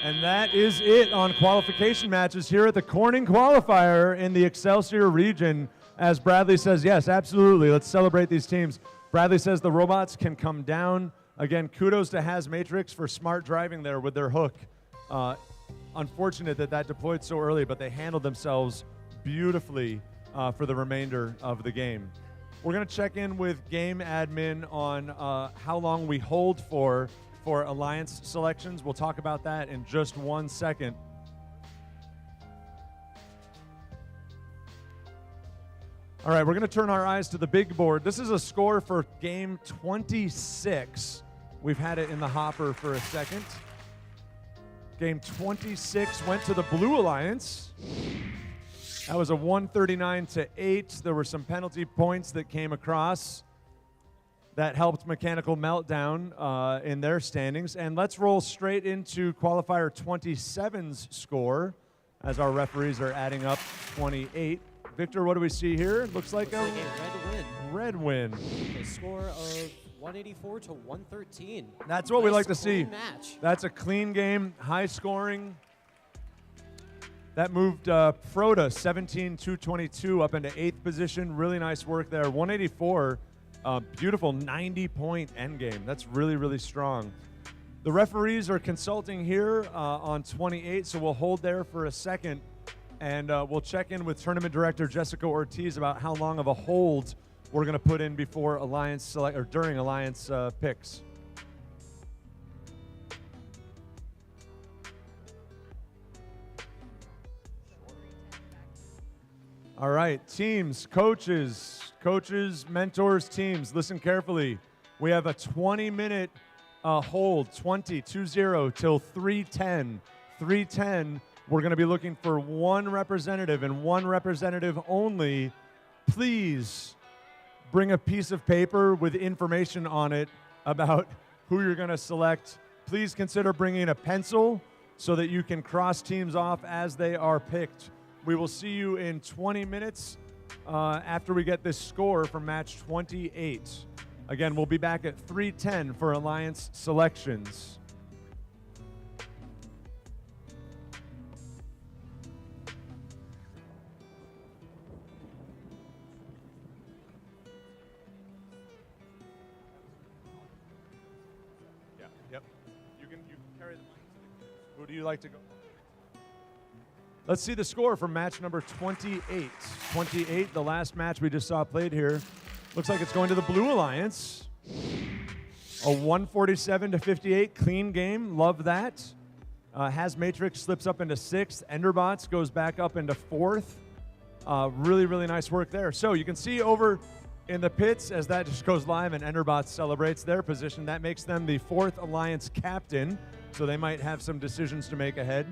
And that is it on qualification matches here at the Corning Qualifier in the Excelsior region. As Bradley says, yes, absolutely. Let's celebrate these teams. Bradley says the robots can come down. Again, kudos to Has Matrix for smart driving there with their hook. Unfortunate that deployed so early, but they handled themselves beautifully for the remainder of the game. We're going to check in with game admin on how long we hold for alliance selections. We'll talk about that in just 1 second. All right, we're going to turn our eyes to the big board. This is a score for game 26. We've had it in the hopper for a second. Game 26 went to the Blue Alliance. That was a 139-8. There were some penalty points that came across that helped Mechanical Meltdown in their standings. And let's roll straight into Qualifier 27's score as our referees are adding up 28. Victor, what do we see here? Looks like a red win. Red win. A score of 184 to 113. That's what we like to see. Clean match. That's a clean game, high scoring. That moved Froda 17-222 up into 8th position. Really nice work there. 184, beautiful 90-point end game. That's really, really strong. The referees are consulting here on 28, so we'll hold there for a second, and we'll check in with tournament director Jessica Ortiz about how long of a hold we're going to put in before Alliance or during Alliance picks. All right, teams, coaches, mentors, teams, listen carefully. We have a 20-minute hold, 20 till 3:10. 3:10, we're going to be looking for one representative and one representative only. Please bring a piece of paper with information on it about who you're going to select. Please consider bringing a pencil so that you can cross teams off as they are picked. We will see you in 20 minutes after we get this score from match 28. Again, we'll be back at 3:10 for Alliance selections. Yeah, yep. You can carry the money to the kids. Who do you like to go? Let's see the score from match number 28. 28, the last match we just saw played here. Looks like it's going to the Blue Alliance. A 147-58 clean game. Love that. Has Matrix slips up into 6th. Enderbots goes back up into 4th. Really, really nice work there. So you can see over in the pits as that just goes live and Enderbots celebrates their position. That makes them the 4th Alliance captain. So they might have some decisions to make ahead.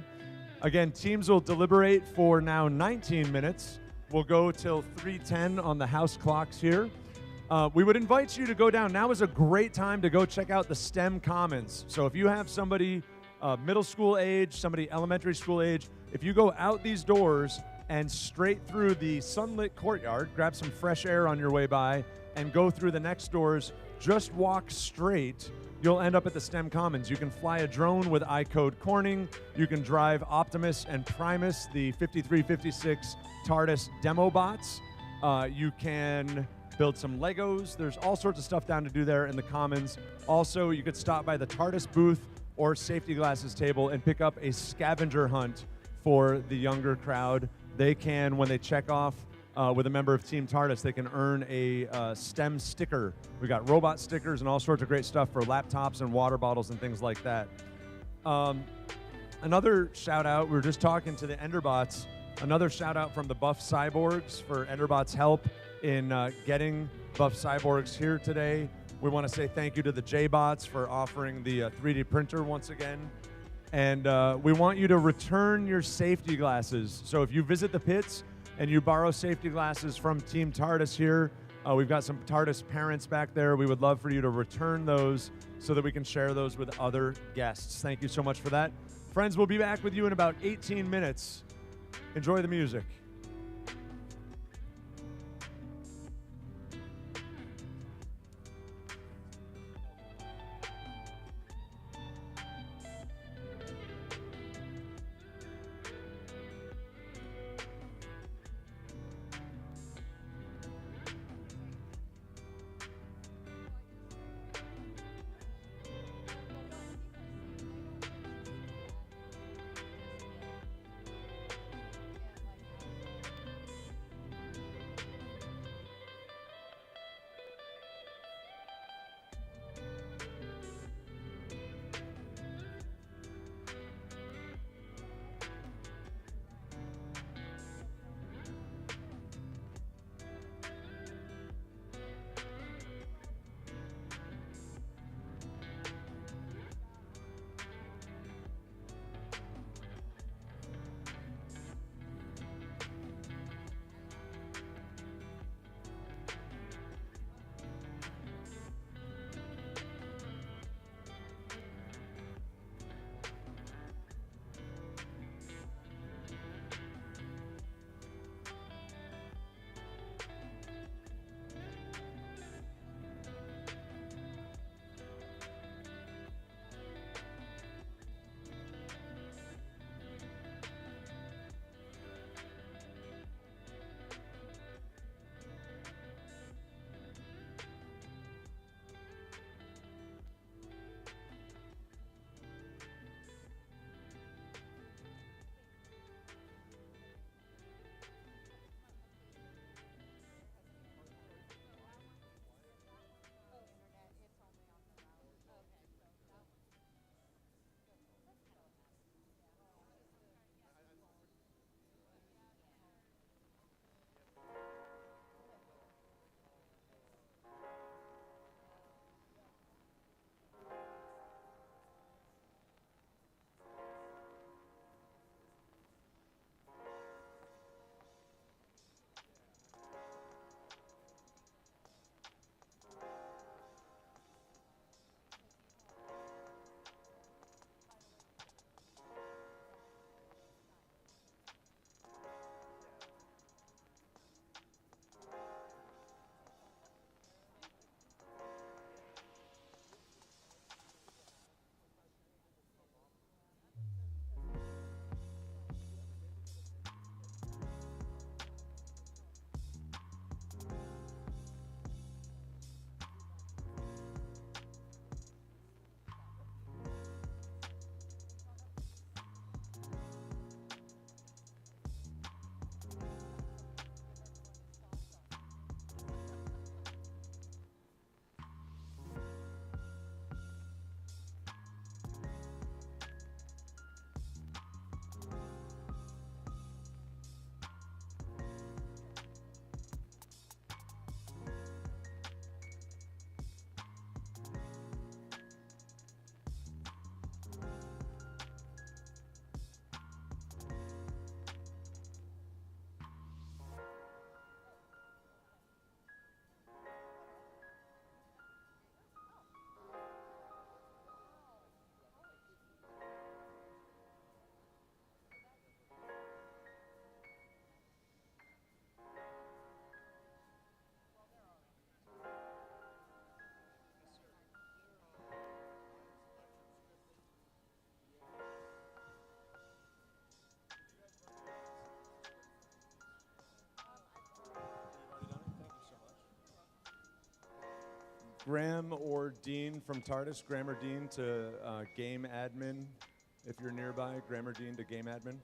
Again, teams will deliberate for now 19 minutes. We'll go till 3:10 on the house clocks here. We would invite you to go down. Now is a great time to go check out the STEM Commons. So if you have somebody middle school age, somebody elementary school age, if you go out these doors and straight through the sunlit courtyard, grab some fresh air on your way by, and go through the next doors, just walk straight, you'll end up at the STEM Commons. You can fly a drone with iCode Corning. You can drive Optimus and Primus, the 5356 TARDIS demo bots. You can build some Legos. There's all sorts of stuff down to do there in the Commons. Also, you could stop by the TARDIS booth or safety glasses table and pick up a scavenger hunt for the younger crowd. They can, when they check off with a member of Team TARDIS, they can earn a STEM sticker. We got robot stickers and all sorts of great stuff for laptops and water bottles and things like that. Another shout out, we were just talking to the Enderbots. Another shout out from the Buff Cyborgs for Enderbots' help in getting Buff Cyborgs here today. We want to say thank you to the J-Bots for offering the 3D printer once again. And we want you to return your safety glasses. So if you visit the pits and you borrow safety glasses from Team TARDIS here, we've got some TARDIS parents back there. We would love for you to return those so that we can share those with other guests. Thank you so much for that. Friends, we'll be back with you in about 18 minutes. Enjoy the music. Graham or Dean from TARDIS, Graham or Dean to game admin, if you're nearby, Graham or Dean to game admin.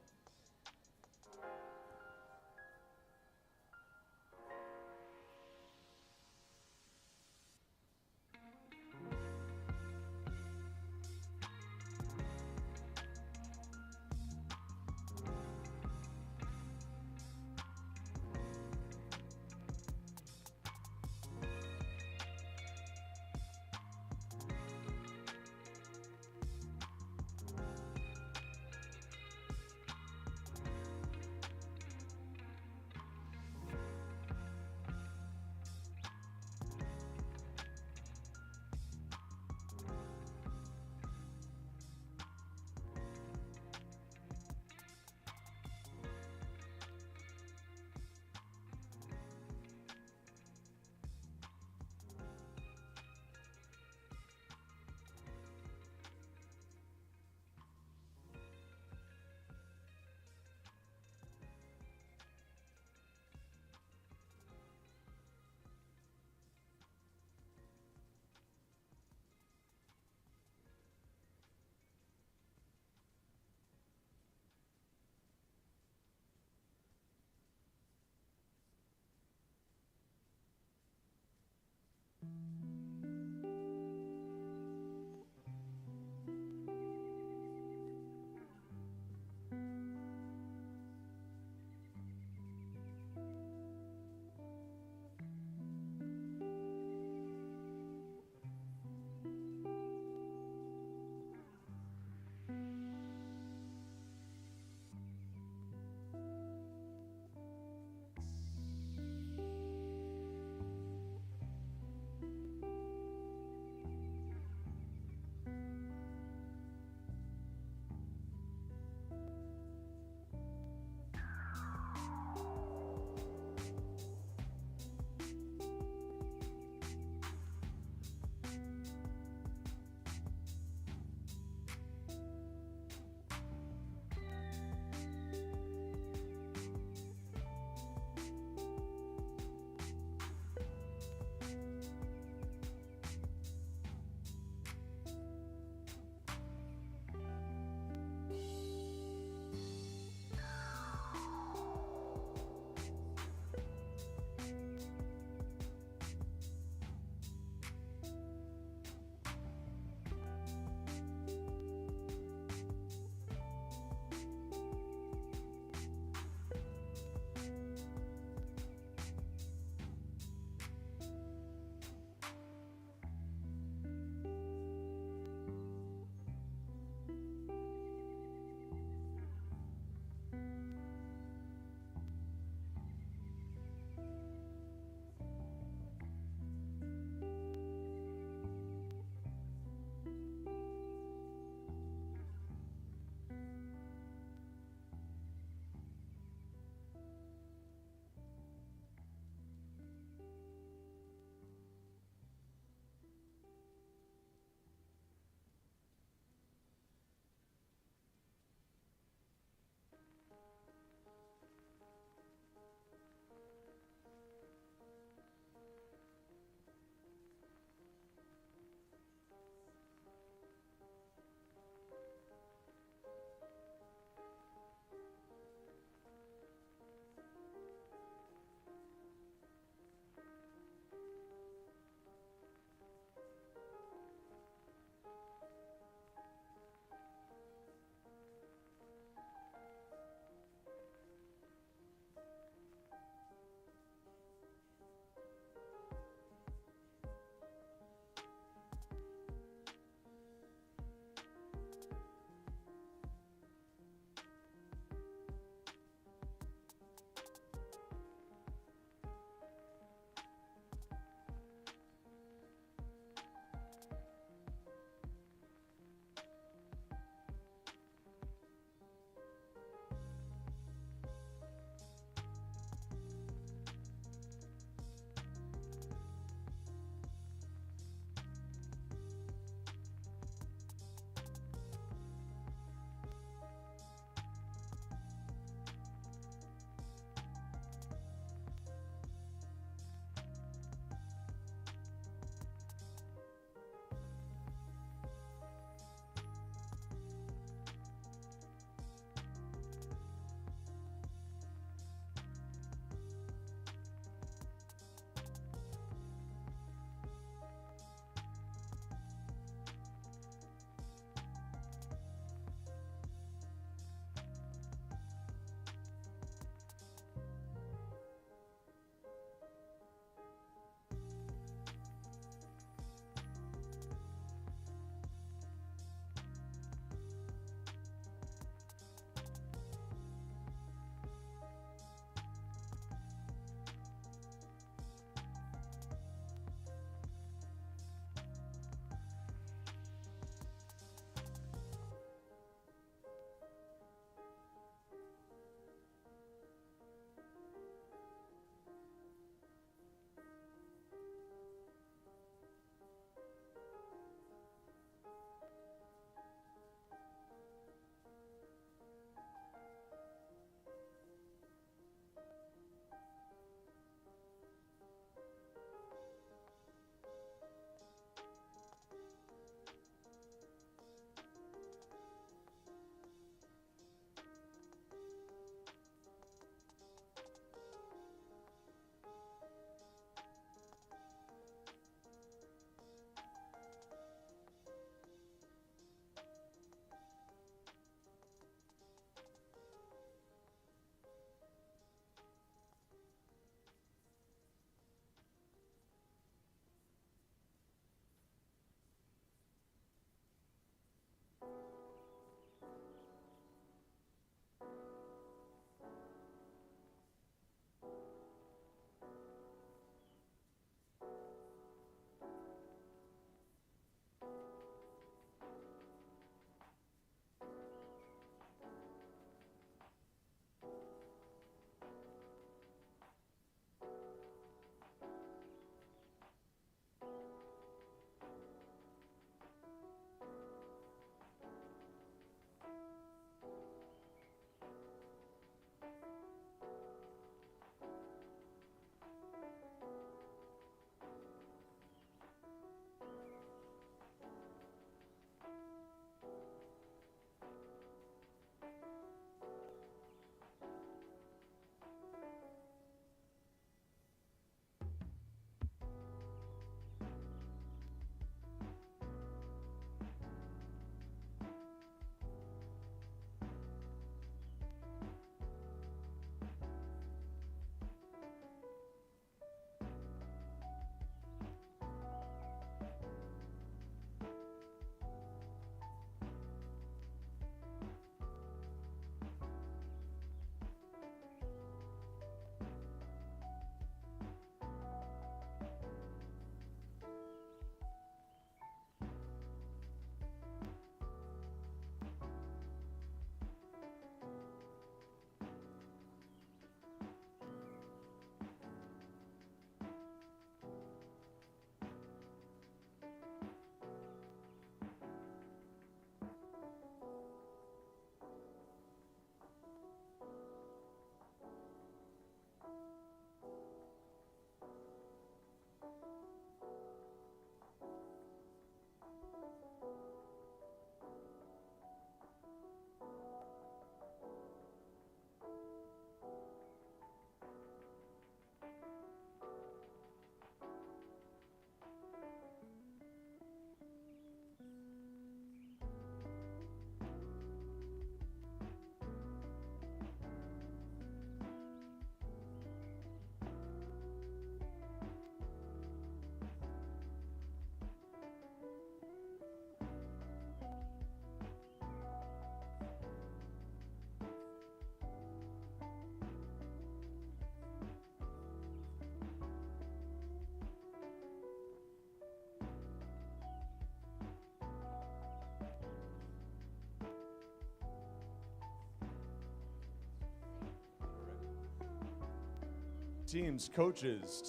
Teams, coaches,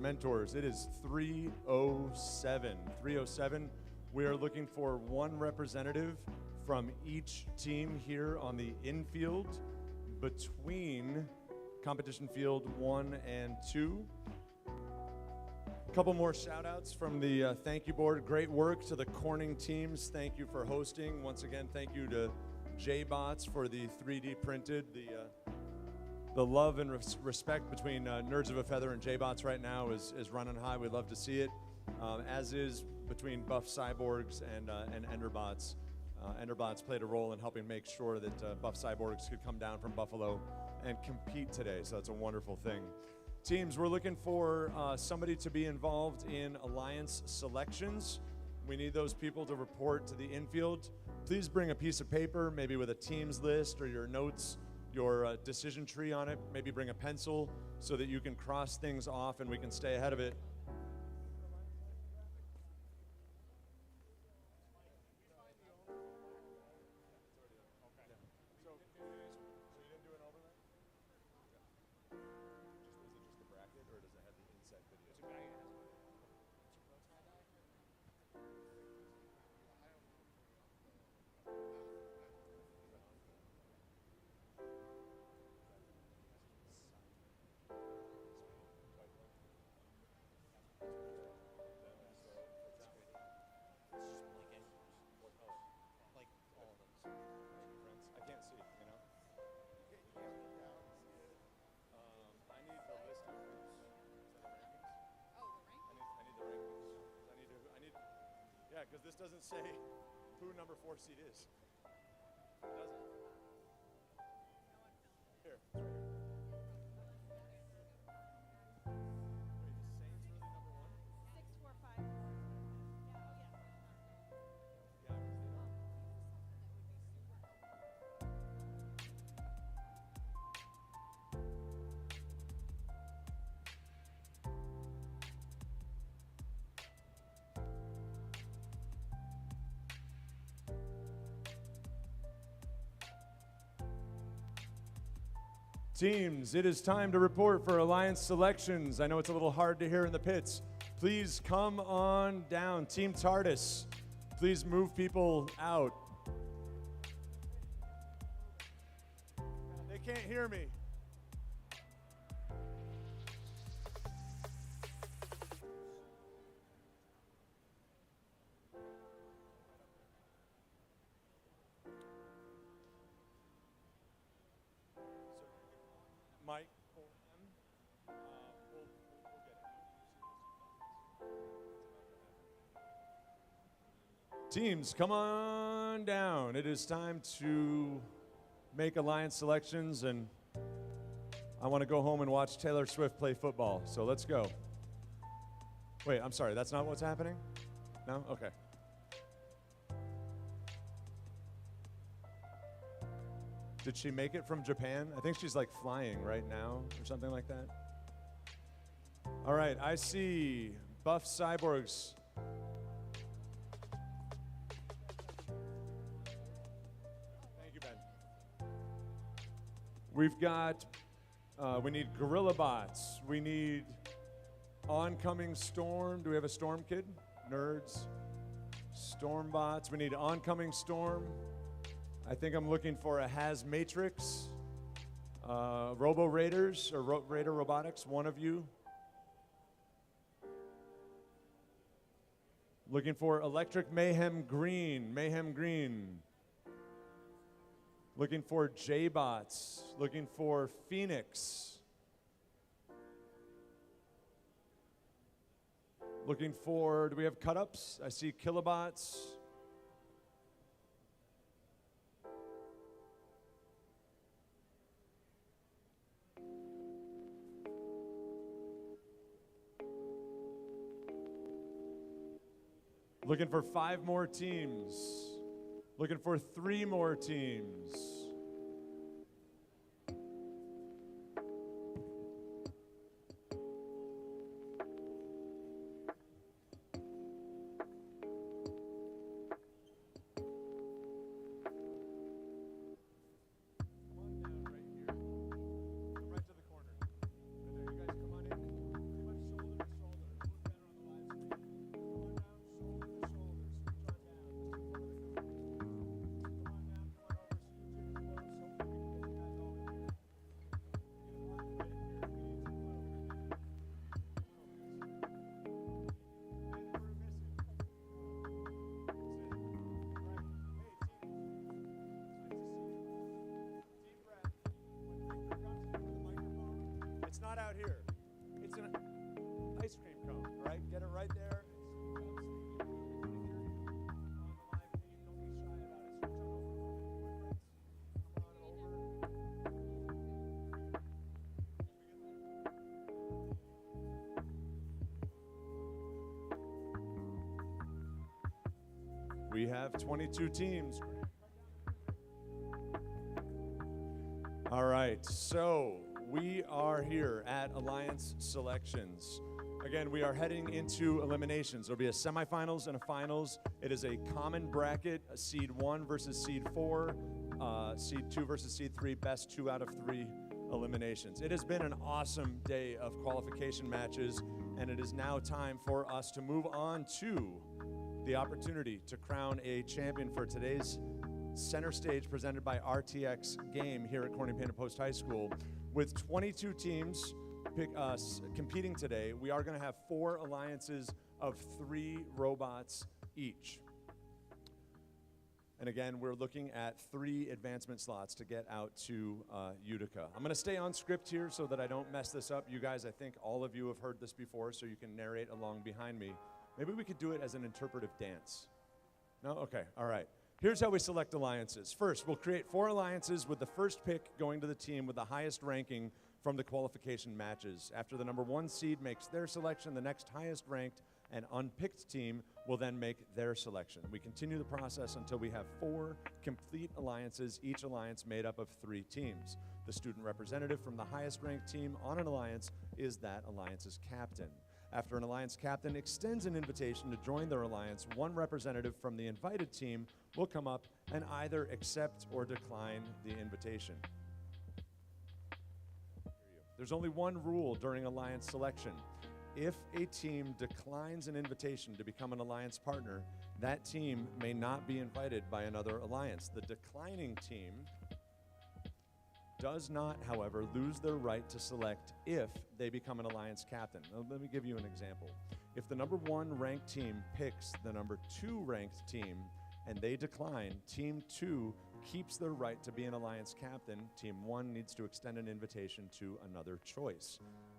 mentors. It is 3:07. 3:07. We are looking for one representative from each team here on the infield between competition field 1 and 2. A couple more shout outs from the thank you board. Great work to the Corning teams. Thank you for hosting. Once again, thank you to JBots for the 3D printed. The love and respect between Nerds of a Feather and JBots right now is running high. We'd love to see it, as is between Buff Cyborgs and Enderbots. Enderbots played a role in helping make sure that Buff Cyborgs could come down from Buffalo and compete today, so that's a wonderful thing. Teams, we're looking for somebody to be involved in alliance selections. We need those people to report to the infield. Please bring a piece of paper, maybe with a teams list or your notes, your decision tree on it. Maybe bring a pencil so that you can cross things off and we can stay ahead of it. Yeah, because this doesn't say who number 4 seed is. It doesn't. Here, it's right here. Teams, it is time to report for alliance selections. I know it's a little hard to hear in the pits. Please come on down. Team TARDIS, please move people out. They can't hear me. Mike, for them, we'll get it. Teams, come on down. It is time to make alliance selections, and I want to go home and watch Taylor Swift play football, so let's go. Wait, I'm sorry, that's not what's happening? No? Okay. Did she make it from Japan? I think she's like flying right now or something like that. All right, I see Buff Cyborgs. Thank you, Ben. We've got, we need Gorilla Bots. We need Oncoming Storm. Do we have a Storm kid? Nerds. Storm Bots. We need Oncoming Storm. I think I'm looking for a Has Matrix, Robo Raiders, or Raider Robotics, one of you. Looking for Electric Mayhem Green, Mayhem Green. Looking for J-Bots, looking for Phoenix. Looking for, do we have cut-ups? I see Kilobots. Looking for 5 more teams. Looking for 3 more teams. Come on down right here. Come right to the corner. right here. It's an ice cream cone, right? Get it right there. We have 22 teams. All right, so we are here at Alliance Selections. Again, we are heading into eliminations. There'll be a semifinals and a finals. It is a common bracket, a seed 1 versus seed 4, seed 2 versus seed 3, best 2 out of 3 eliminations. It has been an awesome day of qualification matches, and it is now time for us to move on to the opportunity to crown a champion for today's center stage presented by RTX game here at Corning Painted Post High School. With 22 teams competing today, we are going to have 4 alliances of 3 robots each. And again, we're looking at 3 advancement slots to get out to Utica. I'm going to stay on script here so that I don't mess this up. You guys, I think all of you have heard this before, so you can narrate along behind me. Maybe we could do it as an interpretive dance. No? Okay, all right. Here's how we select alliances. First, we'll create 4 alliances with the first pick going to the team with the highest ranking from the qualification matches. After the number 1 seed makes their selection, the next highest ranked and unpicked team will then make their selection. We continue the process until we have 4 complete alliances, each alliance made up of 3 teams. The student representative from the highest ranked team on an alliance is that alliance's captain. After an alliance captain extends an invitation to join their alliance, 1 representative from the invited team will come up and either accept or decline the invitation. There's only one rule during alliance selection. If a team declines an invitation to become an alliance partner, that team may not be invited by another alliance. The declining team does not, however, lose their right to select if they become an alliance captain. Now, let me give you an example. If the number 1 ranked team picks the number 2 ranked team and they decline, Team 2 keeps their right to be an alliance captain. Team 1 needs to extend an invitation to another choice.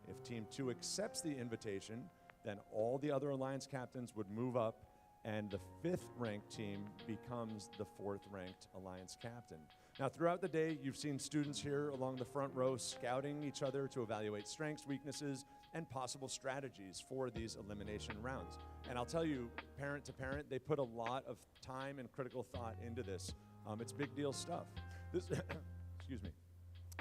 If Team 2 accepts the invitation, then all the other alliance captains would move up and the 5th ranked team becomes the 4th ranked alliance captain. Now, throughout the day, you've seen students here along the front row scouting each other to evaluate strengths, weaknesses, and possible strategies for these elimination rounds. And I'll tell you, parent to parent, they put a lot of time and critical thought into this. It's big deal stuff. Excuse me.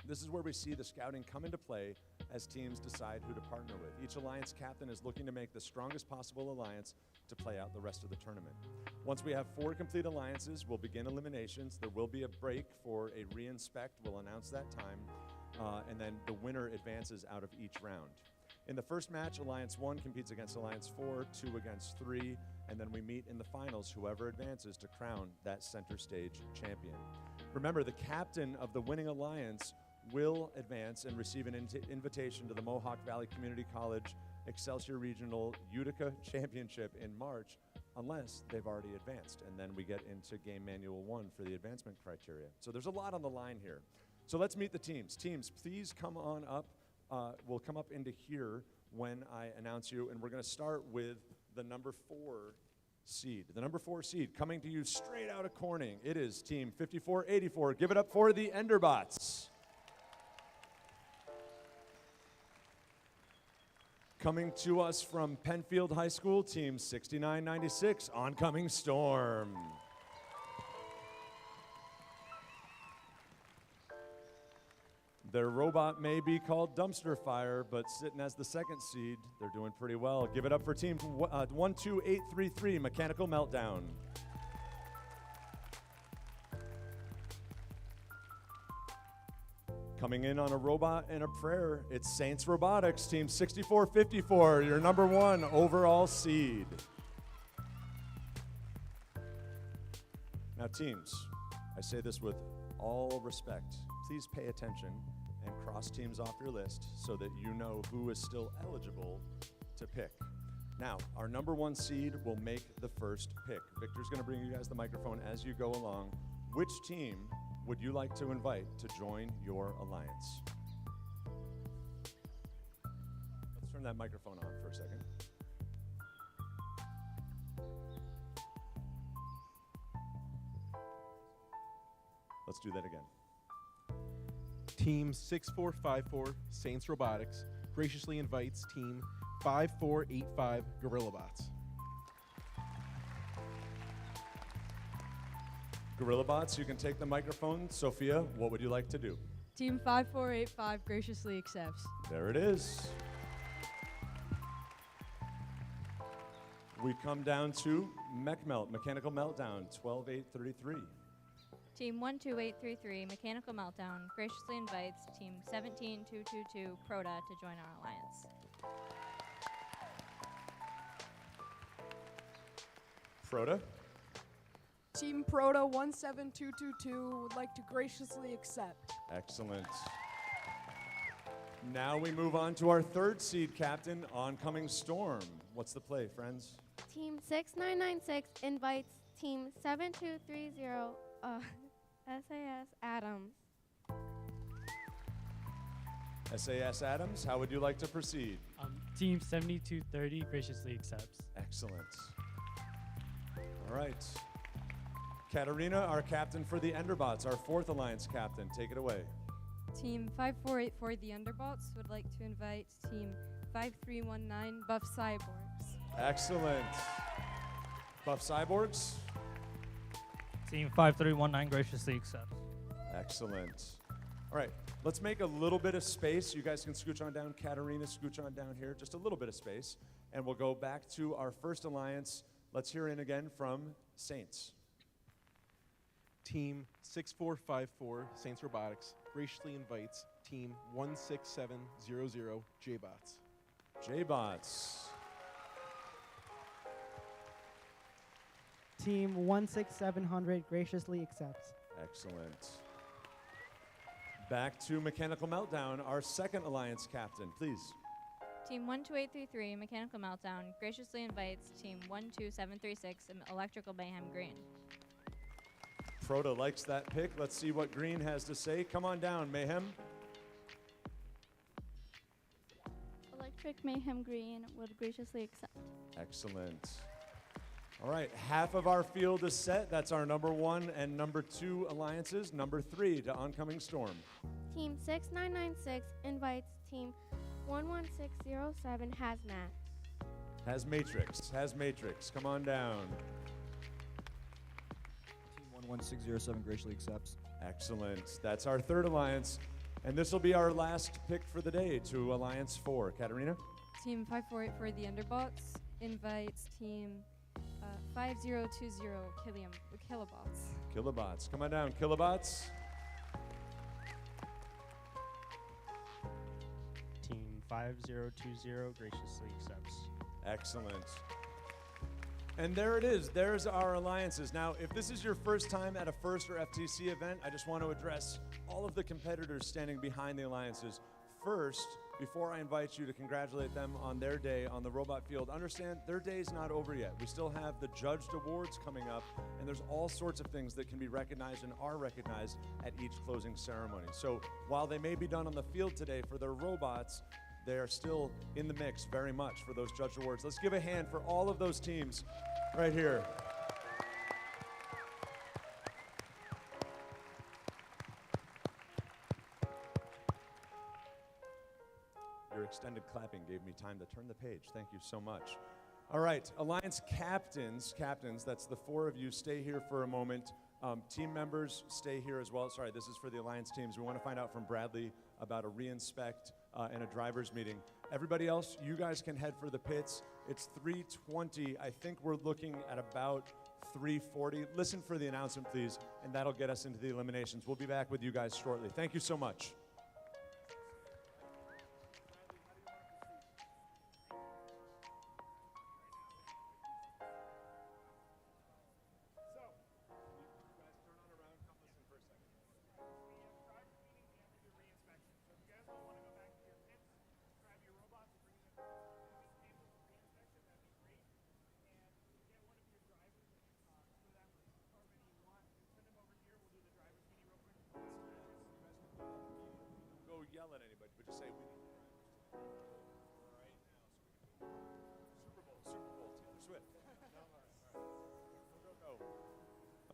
This is where we see the scouting come into play as teams decide who to partner with. Each alliance captain is looking to make the strongest possible alliance to play out the rest of the tournament. Once we have 4 complete alliances, we'll begin eliminations. There will be a break for a re-inspect. We'll announce that time, and then the winner advances out of each round. In the first match, Alliance 1 competes against Alliance 4, 2 against 3, and then we meet in the finals, whoever advances to crown that center stage champion. Remember, the captain of the winning alliance will advance and receive an invitation to the Mohawk Valley Community College Excelsior Regional Utica Championship in March, unless they've already advanced. And then we get into Game Manual 1 for the advancement criteria. So there's a lot on the line here. So let's meet the teams. Teams, please come on up. We'll come up into here when I announce you, and we're going to start with the number 4 seed. The number 4 seed coming to you straight out of Corning. It is Team 5484. Give it up for the Enderbots. Coming to us from Penfield High School, Team 6996, Oncoming Storm. Their robot may be called Dumpster Fire, but sitting as the 2nd seed, they're doing pretty well. Give it up for Team 12833, Mechanical Meltdown. Coming in on a robot and a prayer, it's Saints Robotics, Team 6454, your number 1 overall seed. Now teams, I say this with all respect, please pay attention and cross teams off your list so that you know who is still eligible to pick. Now, our number 1 seed will make the first pick. Victor's gonna bring you guys the microphone as you go along. Which team would you like to invite to join your alliance? that microphone on for a second. Let's do that again. Team 6454 Saints Robotics graciously invites Team 5485 GorillaBots. GorillaBots, you can take the microphone. Sophia, what would you like to do? Team 5485 graciously accepts. There it is. We come down to Mechanical Meltdown, 12833. Team 12833 Mechanical Meltdown graciously invites Team 17222 Proda to join our alliance. Proda? Team Proto 17222 would like to graciously accept. Excellent. Now we move on to our third seed captain, Oncoming Storm. What's the play, friends? Team 6996 invites Team 7230 SAS Adams. SAS Adams, how would you like to proceed? Team 7230 graciously accepts. Excellent. All right. Katarina, our captain for the Enderbots, our fourth alliance captain. Take it away. Team 5484 The Underbots would like to invite Team 5319 Buff Cyborgs. Excellent. Buff Cyborgs? Team 5319 graciously accepts. Excellent. All right, let's make a little bit of space. You guys can scooch on down. Katarina, scooch on down here. Just a little bit of space. And we'll go back to our first alliance. Let's hear in again from Saints. Team 6454 Saints Robotics graciously invites Team 16700 J-Bots. J-Bots. Team 16700 graciously accepts. Excellent. Back to Mechanical Meltdown, our second alliance captain, please. Team 12833 Mechanical Meltdown graciously invites Team 12736 Electrical Mayhem Green. Proto likes that pick. Let's see what Green has to say. Come on down, Mayhem. Electric Mayhem Green would graciously accept. Excellent. All right, half of our field is set. That's our number 1 and number 2 alliances. Number 3 to Oncoming Storm. Team 6996 invites Team 11607 Hazmat. Hazmatrix, come on down. Team 11607 graciously accepts. Excellent. That's our third alliance. And this will be our last pick for the day to Alliance 4. Katarina? Team 5484 The Underbots invites Team 5020 Kilobots. Kilobots. Come on down, Kilobots. Team 5020 graciously accepts. Excellent. And there it is. There's our alliances. Now, if this is your first time at a FIRST or FTC event, I just want to address all of the competitors standing behind the alliances. First, before I invite you to congratulate them on their day on the robot field, understand their day is not over yet. We still have the judged awards coming up, and there's all sorts of things that can be recognized and are recognized at each closing ceremony. So while they may be done on the field today for their robots, they are still in the mix very much for those judged awards. Let's give a hand for all of those teams right here. Your extended clapping gave me time to turn the page. Thank you so much. All right, Alliance captains, that's the 4 of you. Stay here for a moment. Team members, stay here as well. Sorry, this is for the Alliance teams. We want to find out from Bradley about a re-inspect and a driver's meeting. Everybody else, you guys can head for the pits. It's 3:20. I think we're looking at about 3:40. Listen for the announcement, please, and that'll get us into the eliminations. We'll be back with you guys shortly. Thank you so much.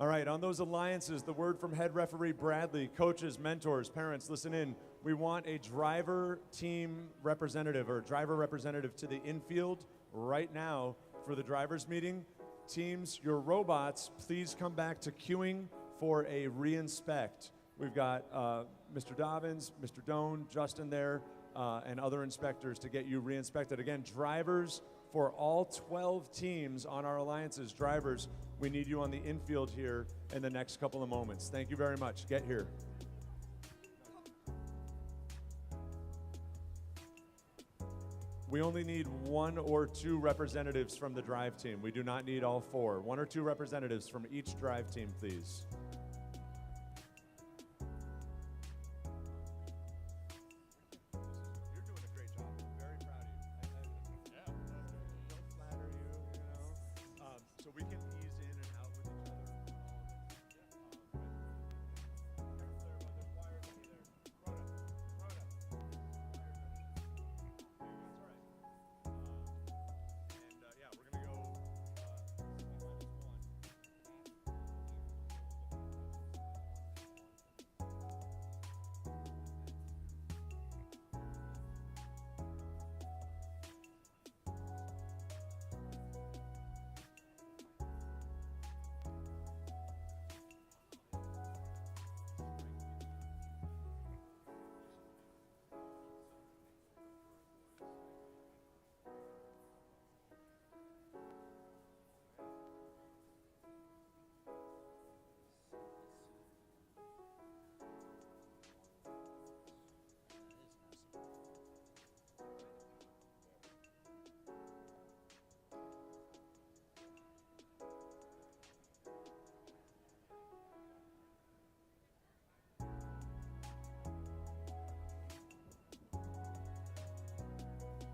All right, on those alliances, the word from head referee Bradley, coaches, mentors, parents, listen in. We want a driver team representative or driver representative to the infield right now for the drivers meeting. Teams, your robots, please come back to queuing for a re-inspect. We've got Mr. Dobbins, Mr. Doan, Justin there, and other inspectors to get you re-inspected. Again, drivers for all 12 teams on our alliances, drivers, we need you on the infield here in the next couple of moments. Thank you very much. Get here. We only need 1 or 2 representatives from the drive team. We do not need all 4. 1 or 2 representatives from each drive team, please. You're doing a great job. I'm very proud of you. Don't flatter you, you know. So we can ease in and out with each other.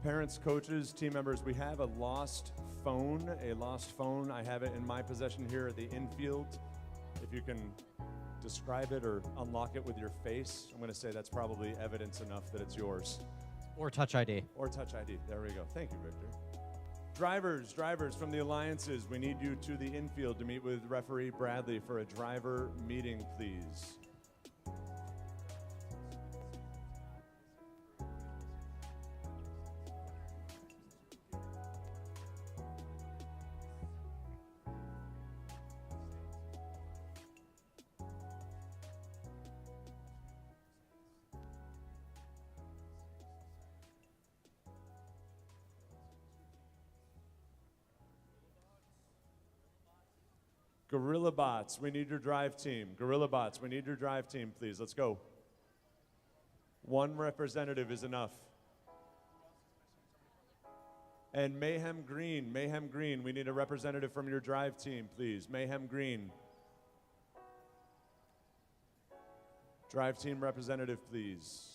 Parents, coaches, team members, we have a lost phone. I have it in my possession here at the infield. If you can describe it or unlock it with your face, I'm going to say that's probably evidence enough that it's yours. Or Touch ID. Or Touch ID. There we go. Thank you, Victor. Drivers from the alliances, we need you to the infield to meet with referee Bradley for a driver meeting, please. Gorilla Bots, we need your drive team. Gorilla Bots, we need your drive team, please. Let's go. 1 representative is enough. And Mayhem Green, we need a representative from your drive team, please. Mayhem Green. Drive team representative, please.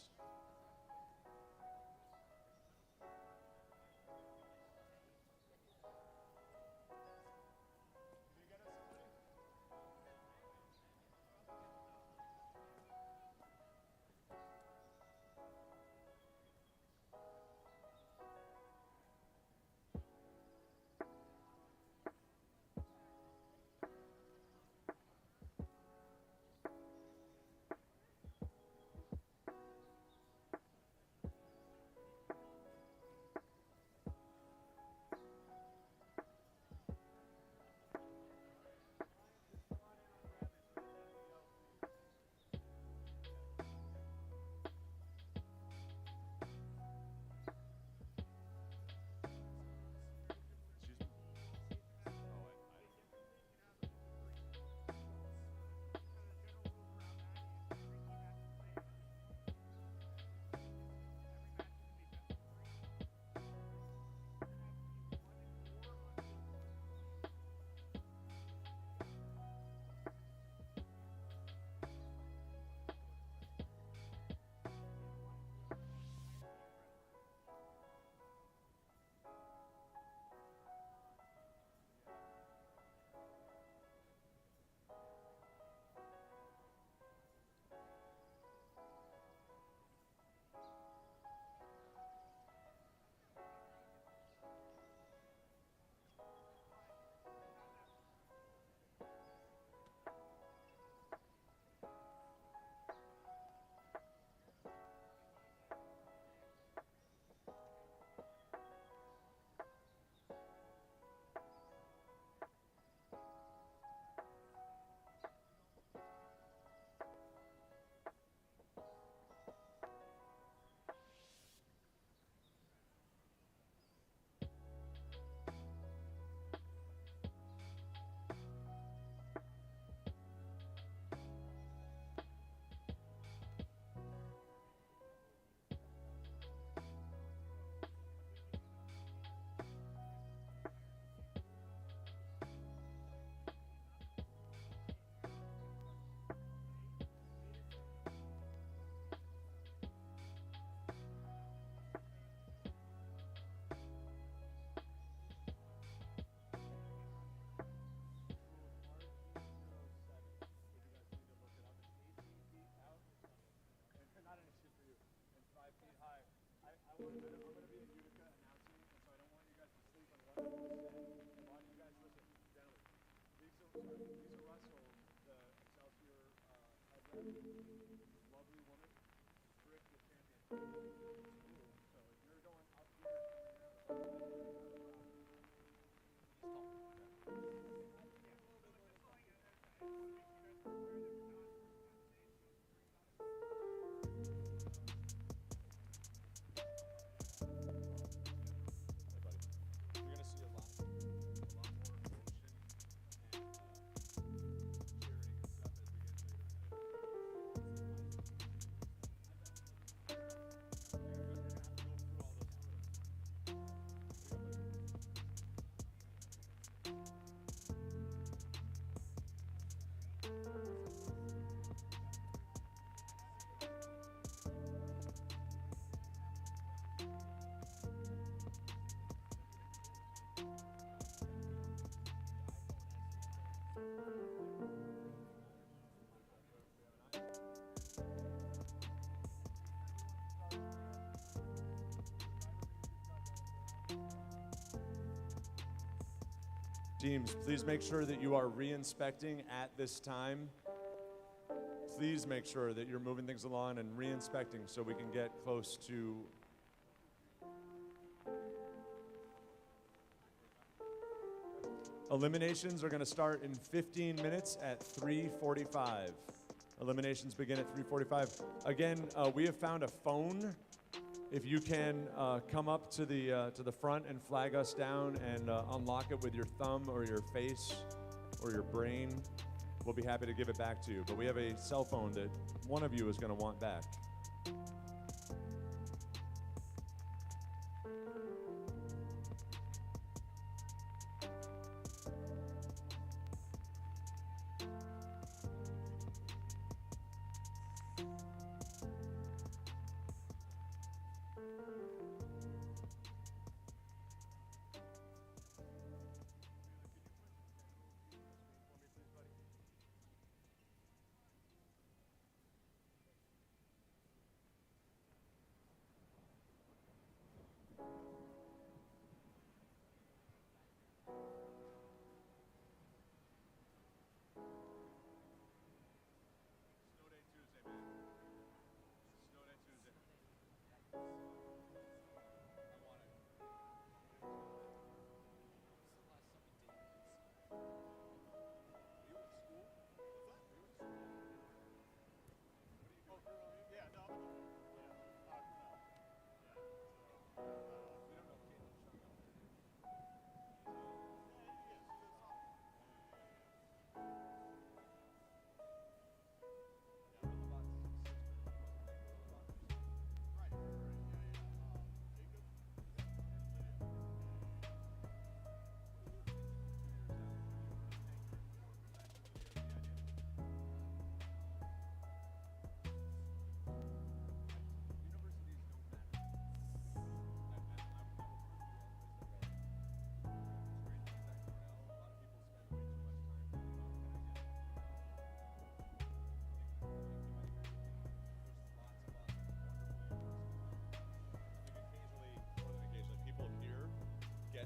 Teams, please make sure that you are re-inspecting at this time. Please make sure that you're moving things along and re-inspecting so we can get close to eliminations are going to start in 15 minutes at 3:45. Eliminations begin at 3:45. Again, we have found a phone. If you can come up to the front and flag us down and unlock it with your thumb or your face or your brain, we'll be happy to give it back to you. But we have a cell phone that one of you is going to want back.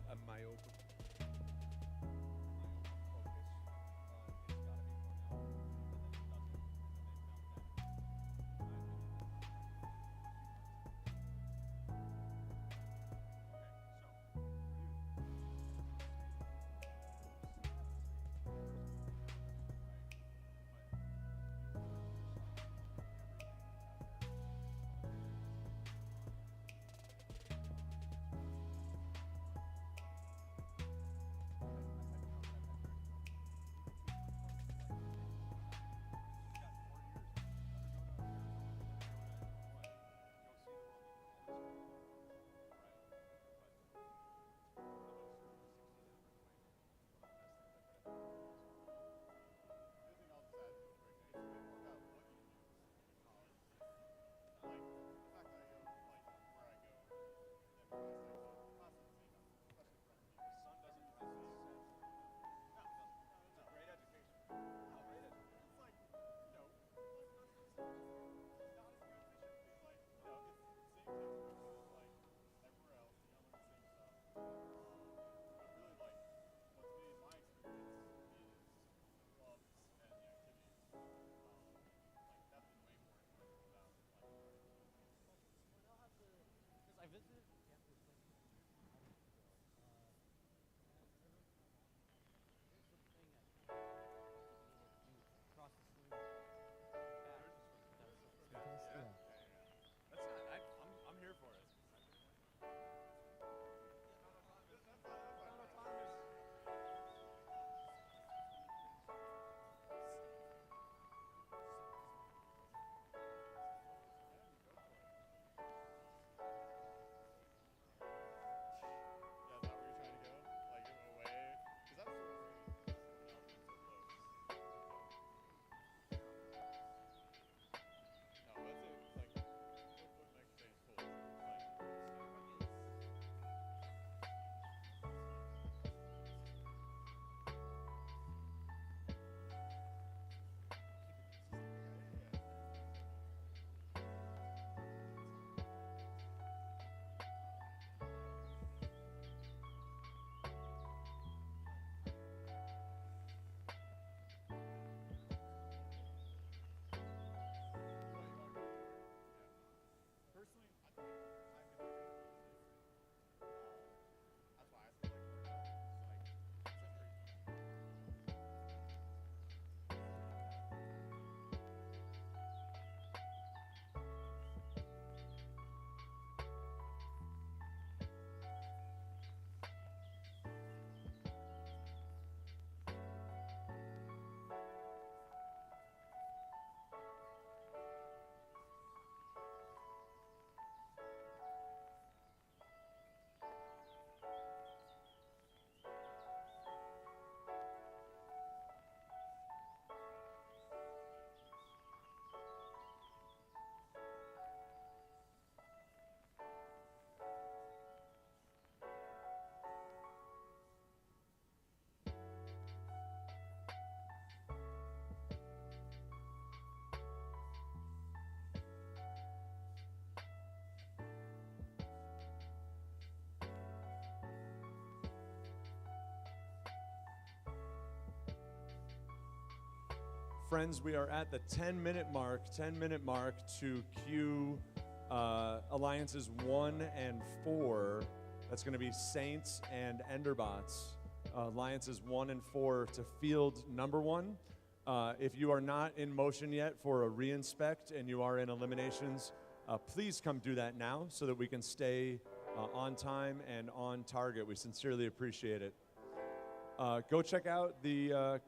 A myopic Friends, we are at the 10-minute mark to cue Alliances 1 and 4. That's going to be Saints and Enderbots. Alliances 1 and 4 to field number 1. If you are not in motion yet for a reinspect and you are in eliminations, please come do that now so that we can stay on time and on target. We sincerely appreciate it. Go check out the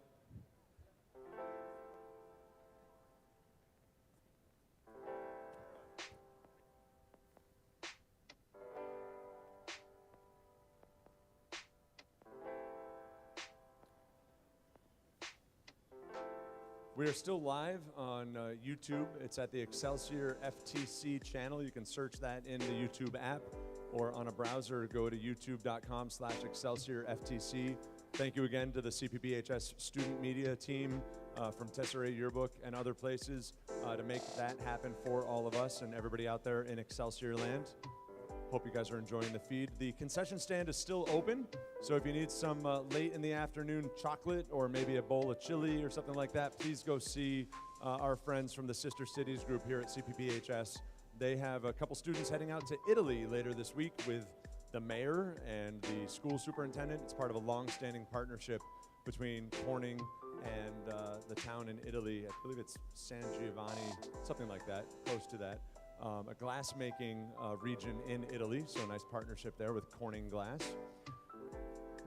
We are still live on YouTube. It's at the Excelsior FTC channel. You can search that in the YouTube app or on a browser. Go to youtube.com/ExcelsiorFTC. Thank you again to the CPPHS student media team from Tesserae Yearbook and other places to make that happen for all of us and everybody out there in Excelsior land. Hope you guys are enjoying the feed. The concession stand is still open, so if you need some late in the afternoon chocolate or maybe a bowl of chili or something like that, please go see our friends from the Sister Cities group here at CPPHS. They have a couple students heading out to Italy later this week with the mayor and the school superintendent. It's part of a long-standing partnership between Corning and the town in Italy. I believe it's San Giovanni, something like that, close to that. A glass-making region in Italy, so a nice partnership there with Corning Glass.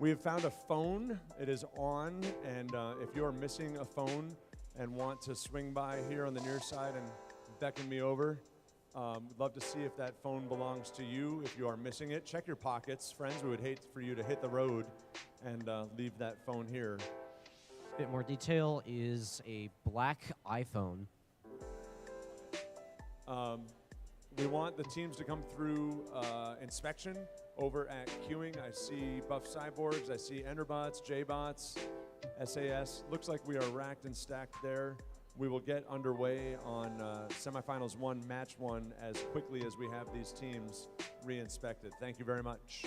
We have found a phone. It is on, and if you're missing a phone and want to swing by here on the near side and beckon me over, we'd love to see if that phone belongs to you. If you are missing it, check your pockets. Friends, we would hate for you to hit the road and leave that phone here. A bit more detail is a black iPhone. We want the teams to come through inspection over at queuing. I see Buff Cyborgs, I see Enderbots, J-Bots, SAS. Looks like we are racked and stacked there. We will get underway on semifinals 1, match 1 as quickly as we have these teams re-inspected. Thank you very much.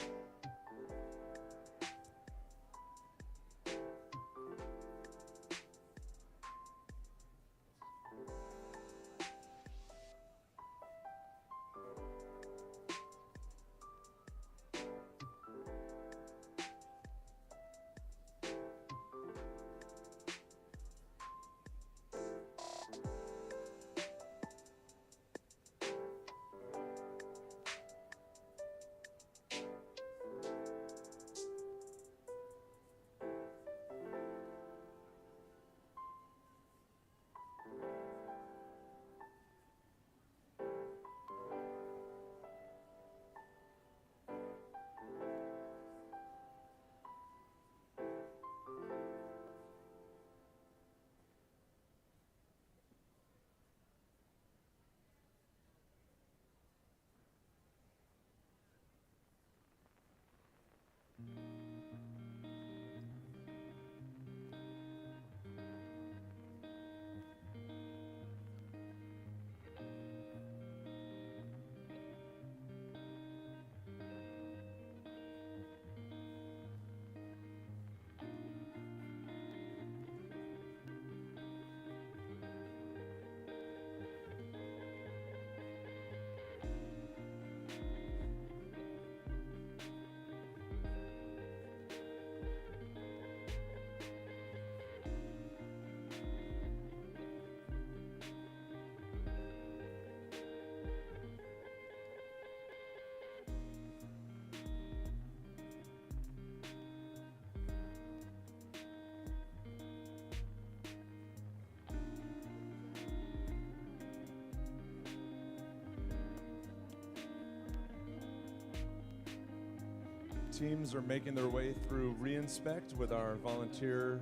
Teams are making their way through re-inspect with our volunteer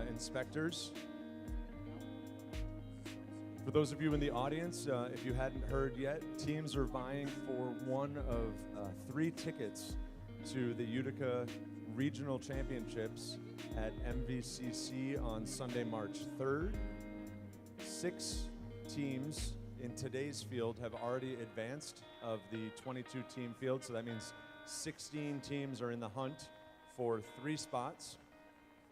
inspectors. For those of you in the audience, if you hadn't heard yet, teams are vying for one of 3 tickets to the Utica Regional Championships at MVCC on Sunday, March 3rd. 6 teams in today's field have already advanced of the 22-team field, so that means 16 teams are in the hunt for 3 spots.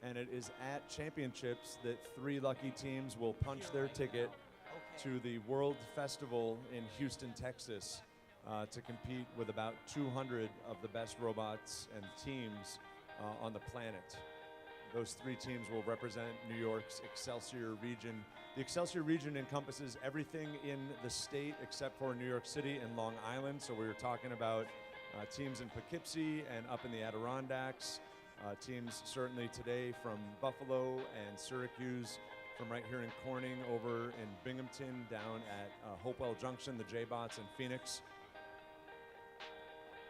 and it is at championships that 3 lucky teams will punch their ticket to the World Festival in Houston, Texas, to compete with about 200 of the best robots and teams on the planet. Those 3 teams will represent New York's Excelsior region. The Excelsior region encompasses everything in the state except for New York City and Long Island. So we were talking about teams in Poughkeepsie and up in the Adirondacks. Teams certainly today from Buffalo and Syracuse, from right here in Corning, over in Binghamton, down at Hopewell Junction, the J-Bots in Phoenix.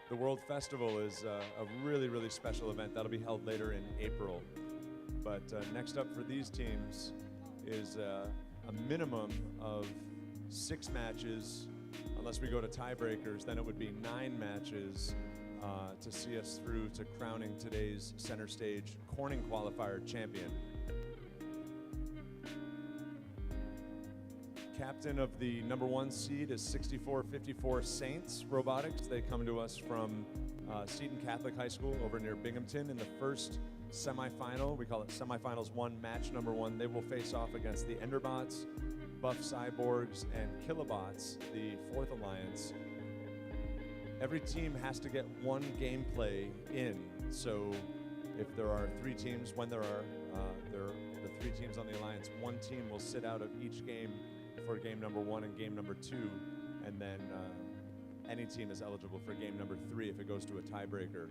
The World Festival is a really, really special event. That'll be held later in April. But next up for these teams is a minimum of 6 matches, unless we go to tiebreakers, then it would be 9 matches to see us through to crowning today's Centerstage Corning Qualifier champion. Captain of the number 1 seed is 6454 Saints Robotics. They come to us from Seton Catholic High School over near Binghamton. In the first semifinal, we call it semifinals 1, match number 1, they will face off against the Enderbots, Buff Cyborgs, and Kilobots, the 4th Alliance. Every team has to get 1 gameplay in. So if there are 3 teams, when there are the 3 teams on the Alliance, 1 team will sit out of each game for game number 1 and game number 2, and then any team is eligible for game number 3 if it goes to a tiebreaker.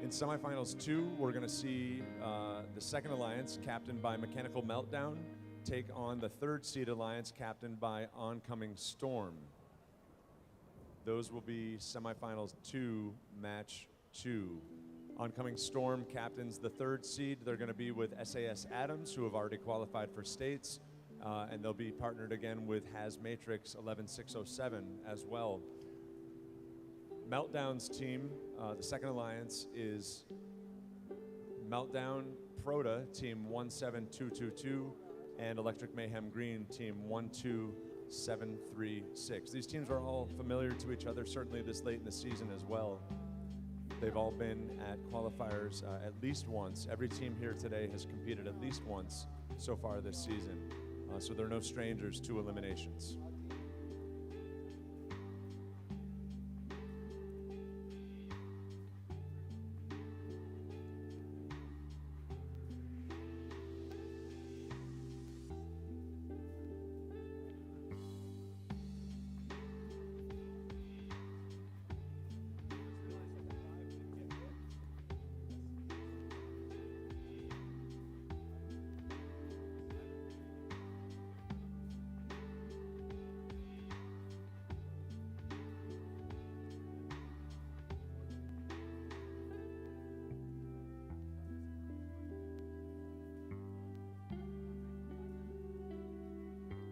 In semifinals 2, we're going to see the 2nd Alliance, captained by Mechanical Meltdown, take on the 3rd seed Alliance, captained by Oncoming Storm. Those will be semifinals 2, match 2. Oncoming Storm captains the 3rd seed. They're going to be with SAS Adams, who have already qualified for states, and they'll be partnered again with Has Matrix 11607 as well. Meltdown's team, the 2nd Alliance, is Meltdown Proto, team 17222, and Electric Mayhem Green, team 12736. These teams are all familiar to each other, certainly this late in the season as well. They've all been at qualifiers at least once. Every team here today has competed at least once so far this season. So they're no strangers to eliminations.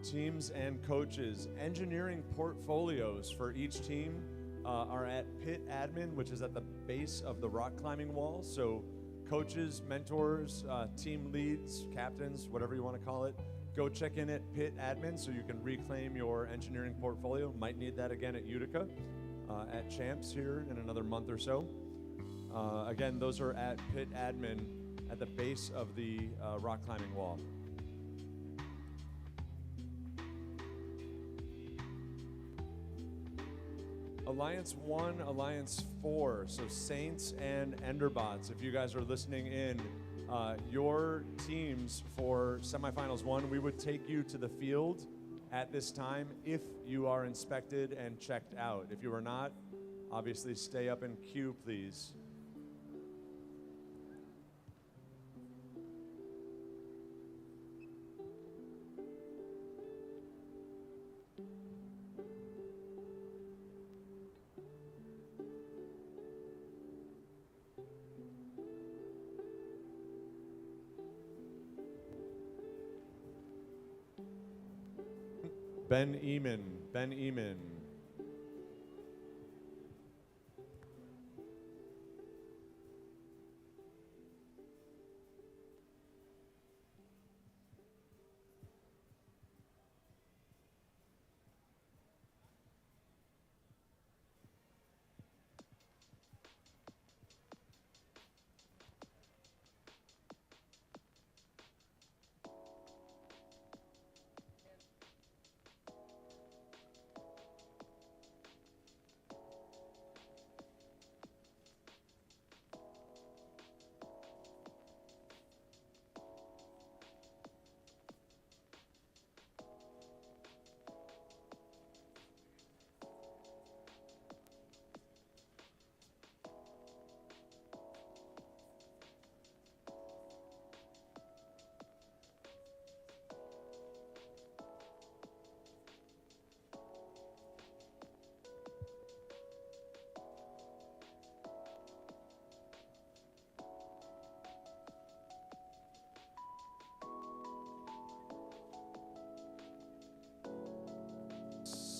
Teams and coaches. Engineering portfolios for each team are at pit admin, which is at the base of the rock climbing wall. So coaches, mentors, team leads, captains, whatever you want to call it, go check in at pit admin so you can reclaim your engineering portfolio. Might need that again at Utica, at Champs here in another month or so. Again, those are at pit admin at the base of the rock climbing wall. Alliance 1, Alliance 4, so Saints and Enderbots. If you guys are listening in, your teams for semifinals 1, we would take you to the field at this time if you are inspected and checked out. If you are not, obviously stay up in queue, please. Ben Eamon.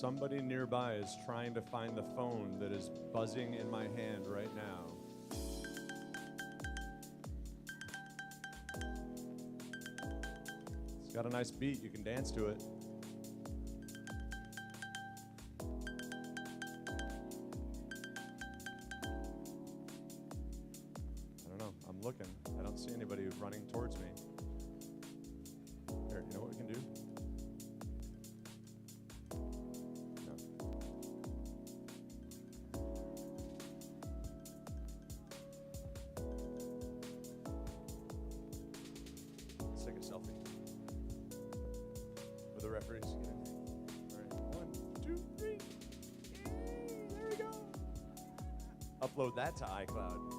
Somebody nearby is trying to find the phone that is buzzing in my hand right now. It's got a nice beat. You can dance to it. I don't know. I'm looking. I don't see anybody running towards me. Here, you know what we can do? Let's take a selfie with the referees. All right, 1, 2, 3. Yay, there we go. Upload that to iCloud.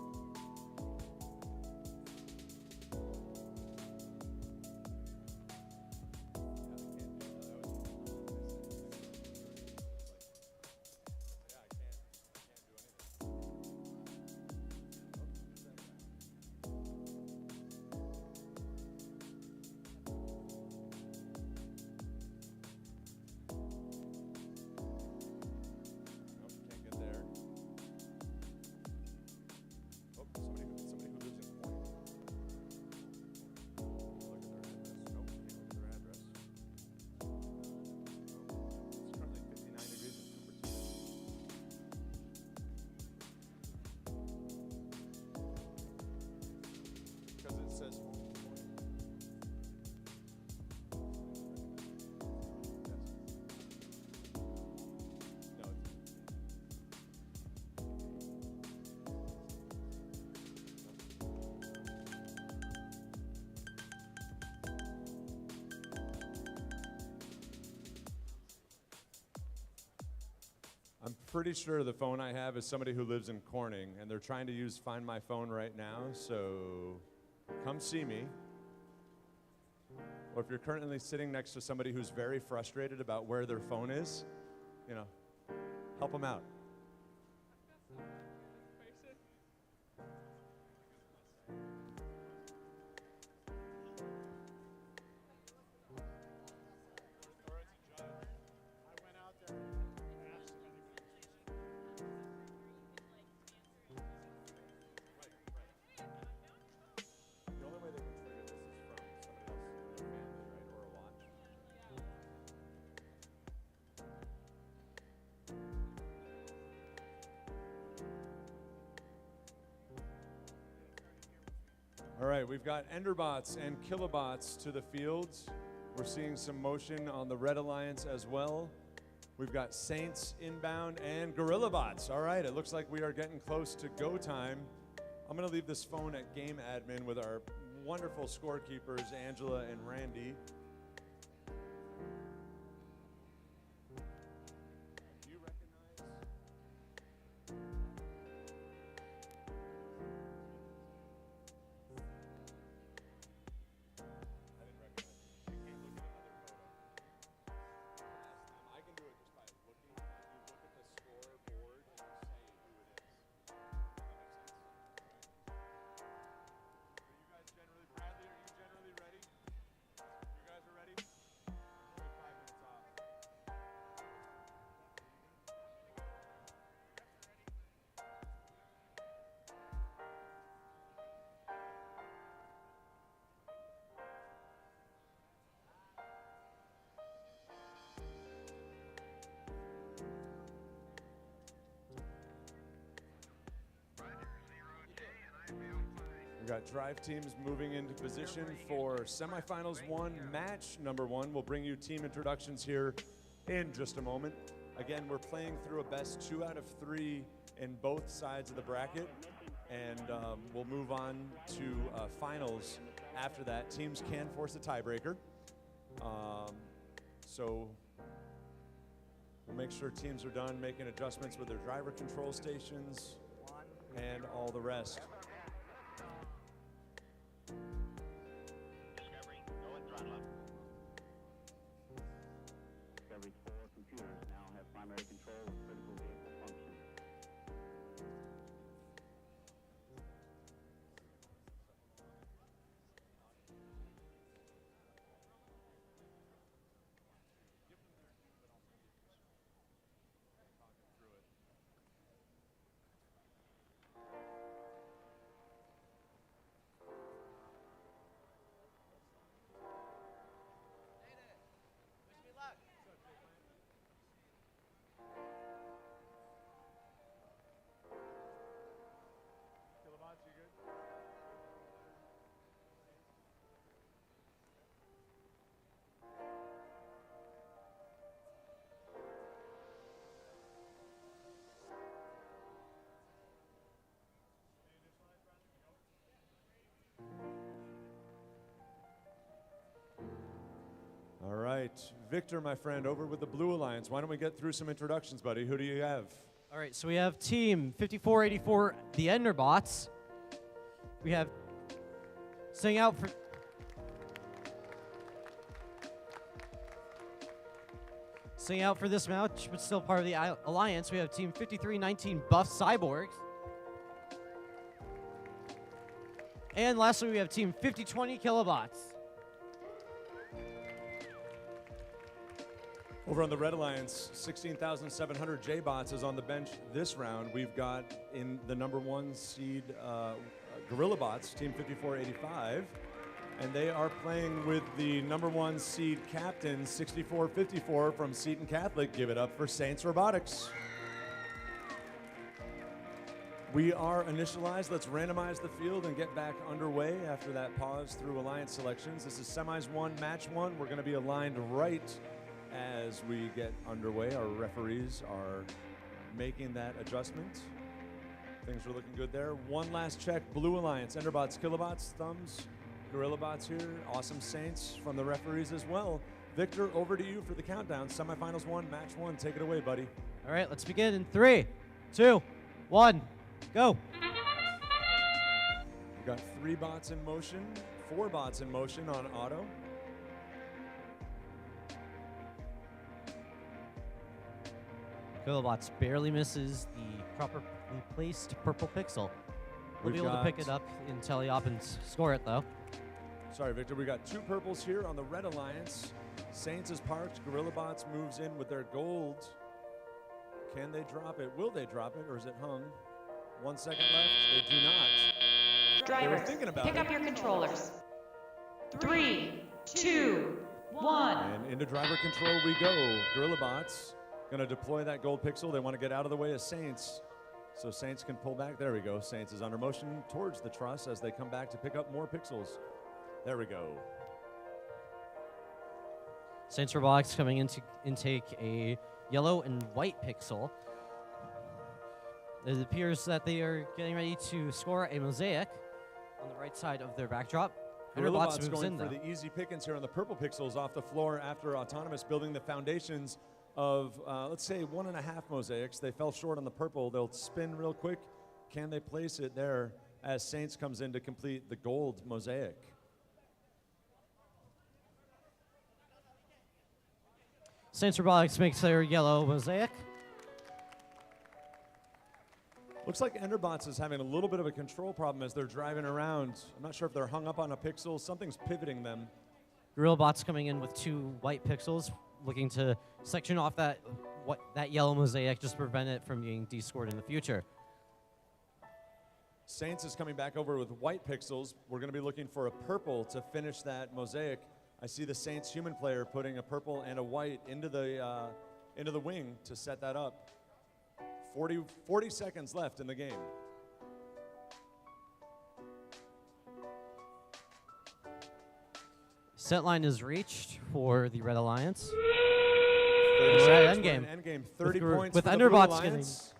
I'm pretty sure the phone I have is somebody who lives in Corning, and they're trying to use Find My Phone right now, so come see me. Or if you're currently sitting next to somebody who's very frustrated about where their phone is, you know, help them out. All right, we've got Enderbots and Kilobots to the fields. We're seeing some motion on the Red Alliance as well. We've got Saints inbound and GorillaBots. All right, it looks like we are getting close to go time. I'm gonna leave this phone at game admin with our wonderful scorekeepers, Angela and Randy. We've got drive teams moving into position for semifinals 1, match number 1. We'll bring you team introductions here in just a moment. Again, we're playing through a best 2 out of 3 in both sides of the bracket, and we'll move on to finals after that. Teams can force a tiebreaker. So we'll make sure teams are done making adjustments with their driver control stations and all the rest. Discovery's 4 computers now have primary control of critical vehicle function. Victor, my friend, over with the Blue Alliance. Why don't we get through some introductions, buddy? Who do you have? All right, so we have Team 5484, the Enderbots. We have sitting out for this match, but still part of the Alliance. We have Team 5319, Buff Cyborgs. And lastly, we have Team 5020, Kilobots. Over on the Red Alliance, 16,700 J-Bots is on the bench this round. We've got in the #1 seed Gorilla Bots, Team 5485, and they are playing with the #1 seed captain, 6454 from Seton Catholic. Give it up for Saints Robotics. We are initialized. Let's randomize the field and get back underway after that pause through Alliance selections. This is semis 1, match 1. We're going to be aligned right as we get underway. Our referees are making that adjustment. Things are looking good there. One last check. Blue Alliance, Enderbots, Kilobots, Thumbs, Gorilla Bots here. Awesome Saints from the referees as well. Victor, over to you for the countdown. Semifinals 1, match 1. Take it away, buddy. All right, let's begin in 3, 2, 1, go. We've got 3 bots in motion, 4 bots in motion on auto. Kilobots barely misses the properly placed purple pixel. We'll be able to pick it up in teleop and score it, though. Sorry, Victor. We got 2 purples here on the Red Alliance. Saints is parked. Gorilla Bots moves in with their gold. Can they drop it? Will they drop it, or is it hung? 1 second left. They do not. Drivers, thinking about pick it. up your controllers. 3, 2, 1. And into driver control we go. Gorilla Bots going to deploy that gold pixel. They want to get out of the way of Saints, so Saints can pull back. There we go. Saints is under motion towards the truss as they come back to pick up more pixels. There we go. Saints Robotics coming in to intake a yellow and white pixel. It appears that they are getting ready to score a mosaic on the right side of their backdrop. Gorilla Enderbots Bots moves going in, for though. the easy pickings here on the purple pixels off the floor after Autonomous building the foundations of, let's say, 1.5 mosaics. They fell short on the purple. They'll spin real quick. Can they place it there as Saints comes in to complete the gold mosaic? Saints Robotics makes their yellow mosaic. Looks like Enderbots is having a little bit of a control problem as they're driving around. I'm not sure if they're hung up on a pixel. Something's pivoting them. Gorilla Bots coming in with 2 white pixels, looking to section off that yellow mosaic just to prevent it from being descored in the future. Saints is coming back over with white pixels. We're going to be looking for a purple to finish that mosaic. I see the Saints human player putting a purple and a white into the wing to set that up. 40 seconds left in the game. Set line is reached for the Red Alliance. 30 seconds Endgame. for an endgame. 30 points with for the Blue Enderbots Alliance.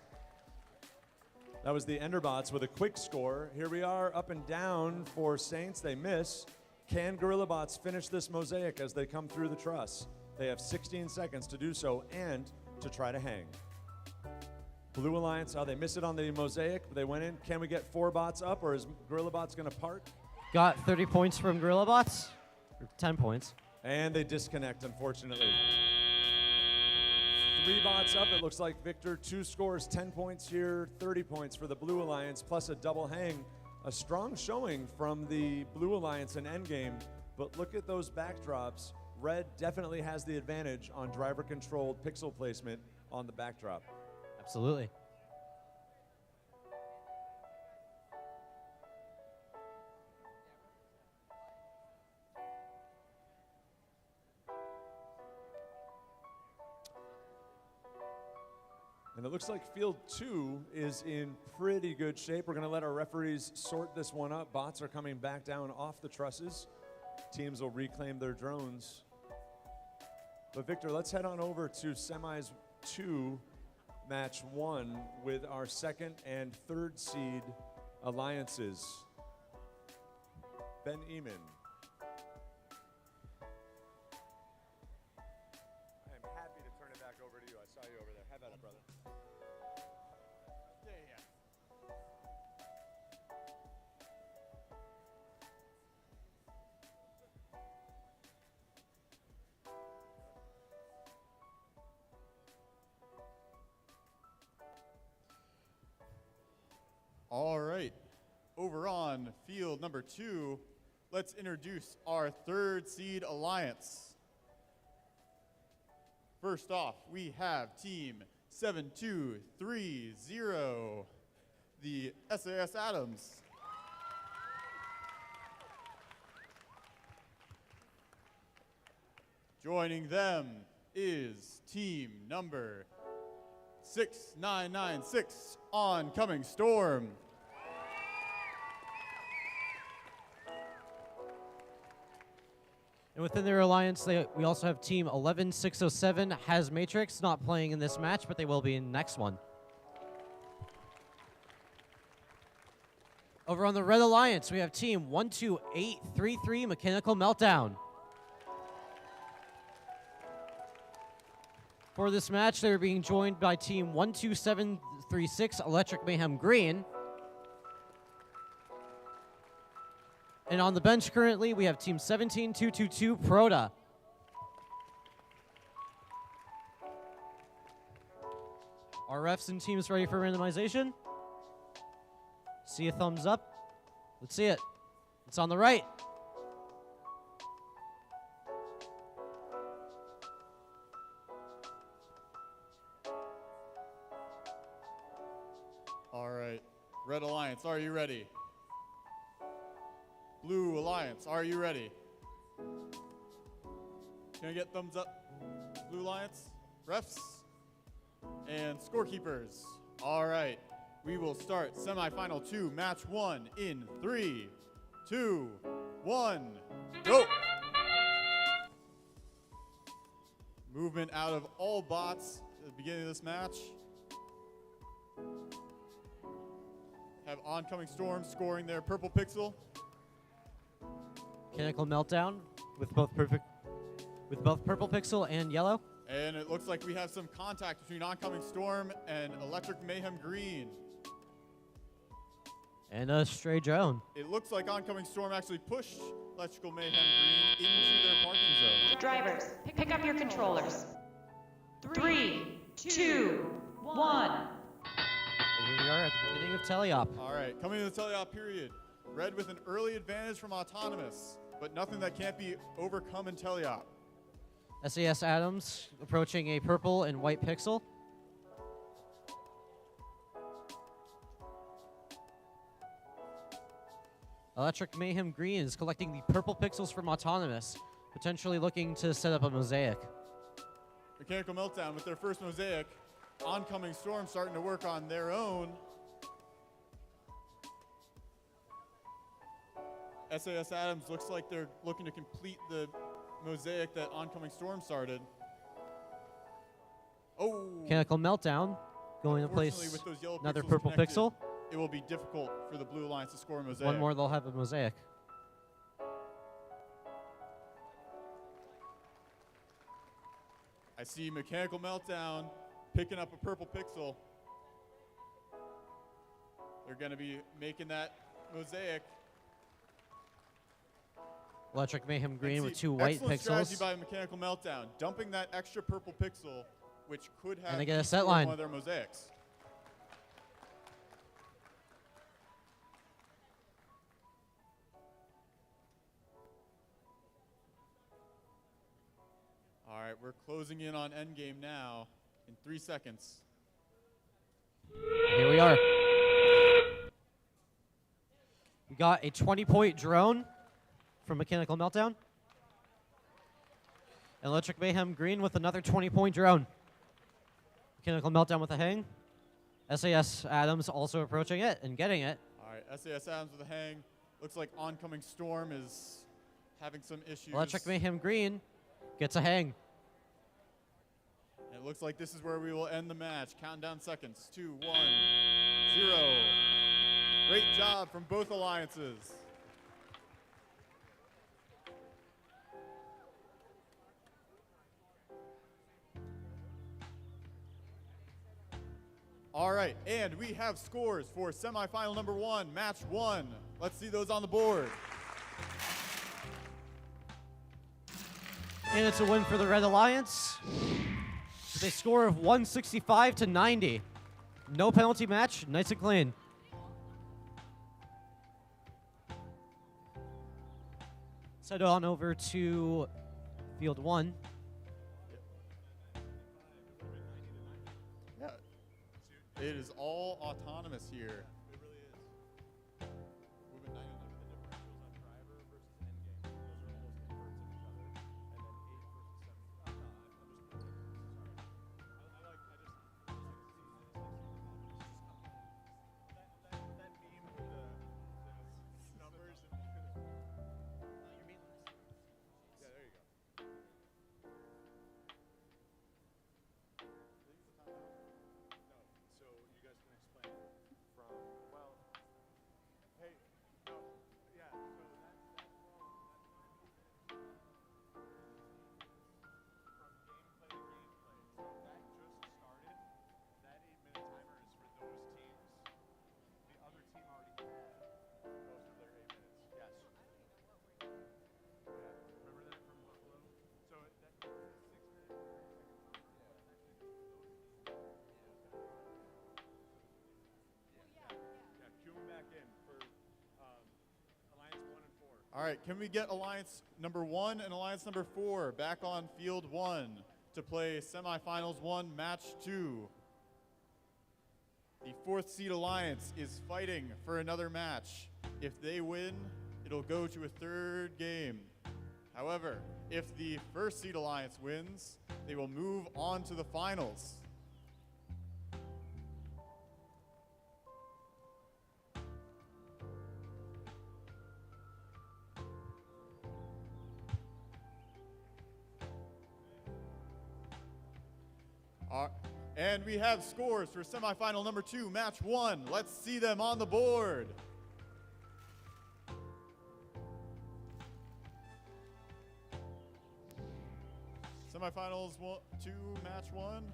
That was the Enderbots with a quick score. Here we are, up and down for Saints. They miss. Can Gorilla Bots finish this mosaic as they come through the truss? They have 16 seconds to do so and to try to hang. Blue Alliance, they miss it on the mosaic, but they went in. Can we get 4 bots up, or is Gorilla Bots going to park? Got 30 points from Gorilla Bots, or 10 points. And they disconnect, unfortunately. 3 bots up, it looks like Victor. 2 scores, 10 points here, 30 points for the Blue Alliance, plus a double hang. A strong showing from the Blue Alliance in endgame, but look at those backdrops. Red definitely has the advantage on driver-controlled pixel placement on the backdrop. Absolutely. And it looks like field 2 is in pretty good shape. We're going to let our referees sort this one up. Bots are coming back down off the trusses. Teams will reclaim their drones. But Victor, let's head on over to semis 2, match 1 with our 2nd and 3rd seed alliances. Ben Eman. Have at it, brother. Yeah. All right. Over on field number 2, let's introduce our third seed alliance. First off, we have team 7230, the SAS Adams. Joining them is team number 6996, Oncoming Storm. And within their alliance, we also have Team 11607, Has Matrix, not playing in this match, but they will be in the next one. Over on the Red Alliance, we have Team 12833, Mechanical Meltdown. For this match, they're being joined by Team 12736, Electric Mayhem Green. And on the bench currently, we have Team 17222, Proda. Are refs and teams ready for randomization? See a thumbs up? Let's see it. It's on the right. All right. Red Alliance, are you ready? Blue Alliance, are you ready? Can I get thumbs up? Blue Alliance, refs, and scorekeepers. All right, we will start semifinal 2, match 1 in 3, 2, 1, go! Movement out of all bots at the beginning of this match. Have Oncoming Storm scoring their purple pixel. Mechanical Meltdown with both Purple Pixel and Yellow. And it looks like we have some contact between Oncoming Storm and Electric Mayhem Green. And a stray drone. It looks like Oncoming Storm actually pushed Electrical Mayhem Green into their parking zone. Drivers, pick up your controllers. 3, 2, 1. And here we are at the beginning of teleop. All right, coming to the teleop period. Red with an early advantage from Autonomous, but nothing that can't be overcome in teleop. SAS Adams approaching a purple and white pixel. Electric Mayhem Green is collecting the purple pixels from Autonomous, potentially looking to set up a mosaic. Mechanical Meltdown with their first mosaic. Oncoming Storm starting to work on their own. SAS Adams looks like they're looking to complete the mosaic that Oncoming Storm started. Oh! Mechanical Meltdown going to place with those yellow another pixels purple connected, pixel. It will be difficult for the Blue Alliance to score a mosaic. One more, they'll have a mosaic. I see Mechanical Meltdown picking up a purple pixel. They're going to be making that mosaic. Electric Mayhem Green with 2 white excellent strategy pixels. by Mechanical Meltdown, dumping that extra purple pixel, which could have And they get a each set scored line. one of their mosaics. All right, we're closing in on endgame now in 3 seconds. Here we are. We got a 20-point drone from Mechanical Meltdown. And Electric Mayhem Green with another 20-point drone. Mechanical Meltdown with a hang. SAS Adams also approaching it and getting it. All right, SAS Adams with a hang. Looks like Oncoming Storm is having some issues. Electric Mayhem Green gets a hang. And it looks like this is where we will end the match. Counting down seconds. 2, 1, 0. Great job from both alliances. All right, and we have scores for semifinal number 1, match 1. Let's see those on the board. And it's a win for the Red Alliance with a score of 165 to 90. No penalty match, nice and clean. Let's head on over to field 1. Yeah, it is all autonomous here. It really is. Moving 9 and 11, the differentials on driver versus endgame. Those are almost inverts of each other. And then 8 versus 7. I'm just sorry. I just like to see that meme with the numbers and yeah, there you go. No, so you guys can explain from, well, hey, no, yeah, so that's wrong. That's not from gameplay to gameplay. So that just started. That 8-minute timer is for those teams. The other team already had most of their 8 minutes. Yes. Yeah, remember that from Buffalo? So that 6 minutes. Yeah, cue them back in for Alliance 1 and 4. All right, can we get Alliance number 1 and Alliance number 4 back on field 1 to play semifinals 1, match 2? The 4th seed Alliance is fighting for another match. If they win, it'll go to a 3rd game. However, if the 1st seed Alliance wins, they will move on to the finals. And we have scores for semifinal number 2, match 1. Let's see them on the board. Semifinals 2, match 1.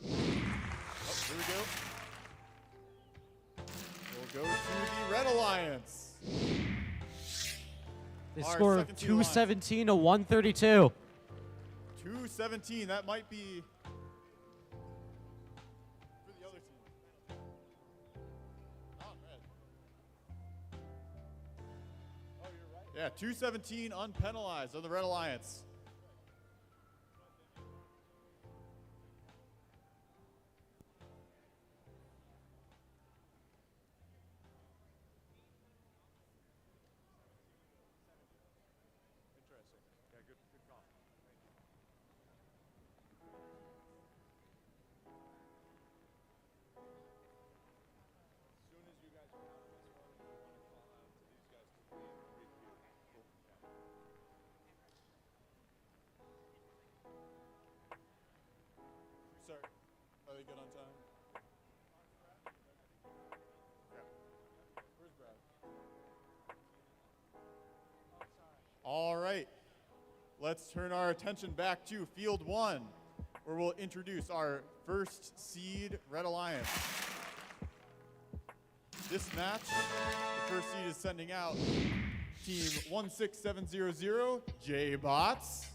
Oh, here we go. We'll go to the Red Alliance. They Our score of second seed Alliance. 217 to 132. 217, that might be for the other team. Not red. Oh, you're right. Yeah, 217 unpenalized on the Red Alliance. Interesting. Yeah, good call. Thank you. As soon as you guys are out of this one, we want to call out to these guys to review. Cool. Yeah. Sorry, are they good on time? Yeah. Where's Brad? All right. Let's turn our attention back to Field 1, where we'll introduce our 1st seed Red Alliance. This match, the 1st seed is sending out Team 16700, J-Bots.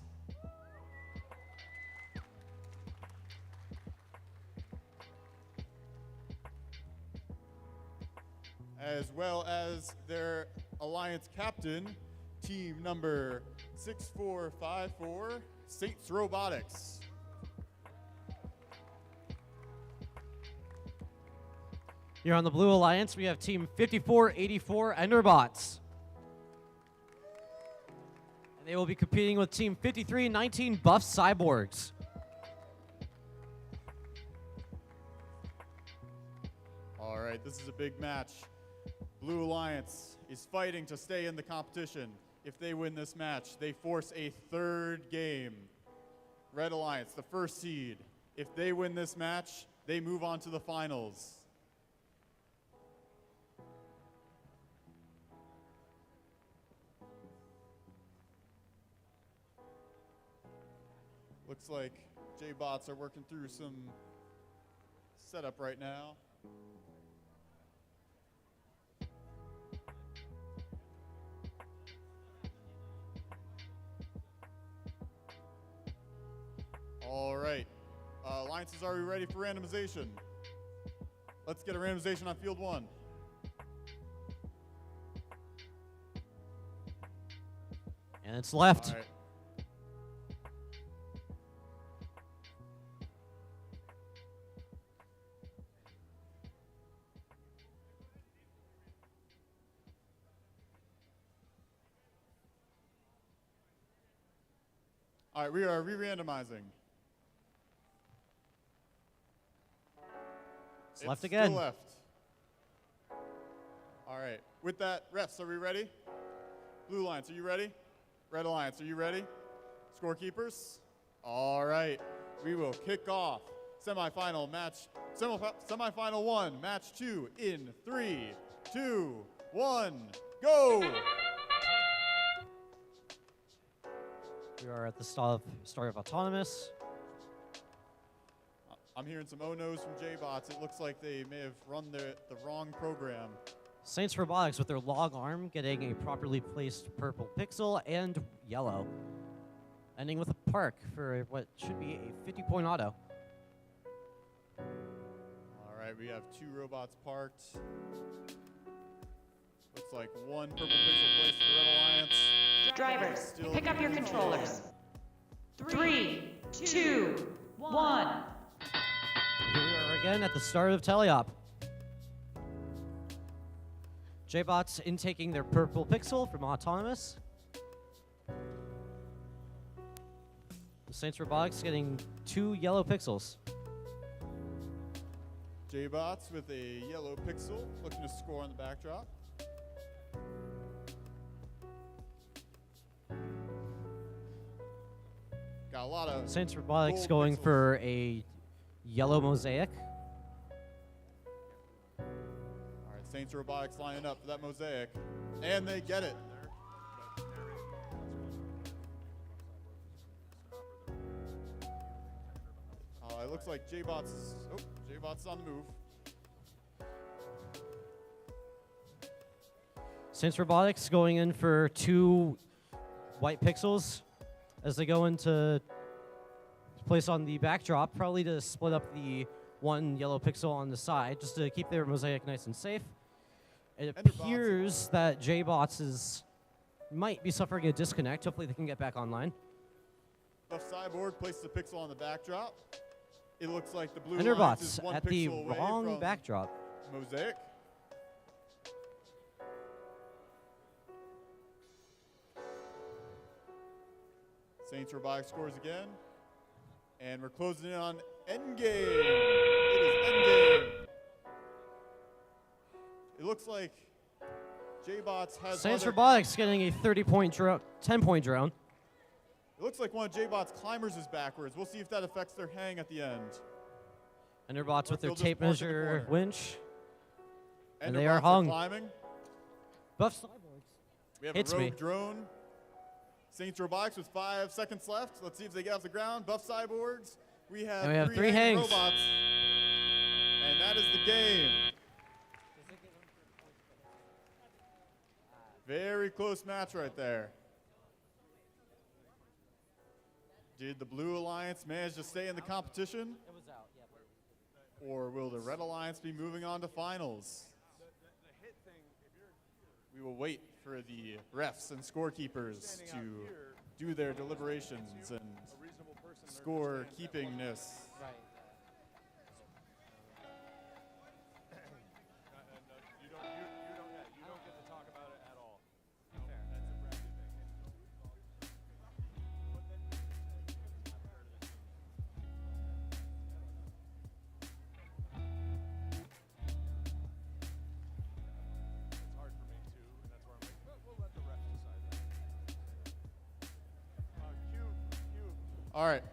As well as their Alliance captain, team number 6454, Saints Robotics. Here on the Blue Alliance, we have Team 5484 Enderbots. And they will be competing with Team 5319 Buff Cyborgs. All right, this is a big match. Blue Alliance is fighting to stay in the competition. If they win this match, they force a 3rd game. Red Alliance, the 1st seed. If they win this match, they move on to the finals. Looks like J-Bots are working through some setup right now. All right. Alliances, are we ready for randomization? Let's get a randomization on field 1. And it's left. All right. All right, we are re-randomizing. It's left again. Still left. All right. With that, refs, are we ready? Blue Alliance, are you ready? Red Alliance, are you ready? Scorekeepers? All right. We will kick off semifinal 1, match 2 in 3, 2, 1, go! We are at the start of Autonomous. I'm hearing some oh-no's from J-Bots. It looks like they may have run the wrong program. Saints Robotics with their long arm getting a properly placed purple pixel and yellow. Ending with a park for what should be a 50-point auto. All right, we have 2 robots parked. Looks like 1 purple pixel placed for the Red Alliance. Drivers, Still pick up your blue controllers. 3, 2, 1. Here we are again at the start of Teleop. J-Bots intaking their purple pixel from Autonomous. The Saints Robotics getting 2 yellow pixels. J-Bots with a yellow pixel, looking to score on the backdrop. Got a lot of Saints Robotics gold going pixels. for a yellow mosaic. All right, Saints Robotics lining up for that mosaic, and they get it. It looks like J-Bots is on the move. Saints Robotics going in for 2 white pixels as they go into place on the backdrop, probably to split up the 1 yellow pixel on the side, just to keep their mosaic nice and safe. It appears that J-Bots might be suffering a disconnect. Hopefully they can get back online. Buff Cyborg places a pixel on the backdrop. It looks like the blue Alliance is Enderbots 1 at the pixel away wrong from backdrop. Mosaic. Saints Robotics scores again. And we're closing in on endgame. It is endgame. It looks like J-Bots has Saints Robotics getting a 10-point drone. It looks like one of J-Bots' climbers is backwards. We'll see if that affects their hang at the end. Enderbots with their they'll just tape park in the measure corner. winch. And they are Enderbots hung. climbing. Buff Cyborgs. We have Hits a me. rogue drone. Saints Robotics with 5 seconds left. Let's see if they get off the ground. Buff Cyborgs. We have, And we have 3 3 hanging hangs. robots. And that is the game. Very close match right there. Did the Blue Alliance manage to stay in the competition? It was out, yeah. Or will the Red Alliance be moving on to finals? We will wait for the refs and scorekeepers to do their deliberations and score keepingness. Right. You don't get to talk about it at all. Fair. That's a Bradley thing. It's hard for me too, and that's where I'm like, we'll let the refs decide that. All right.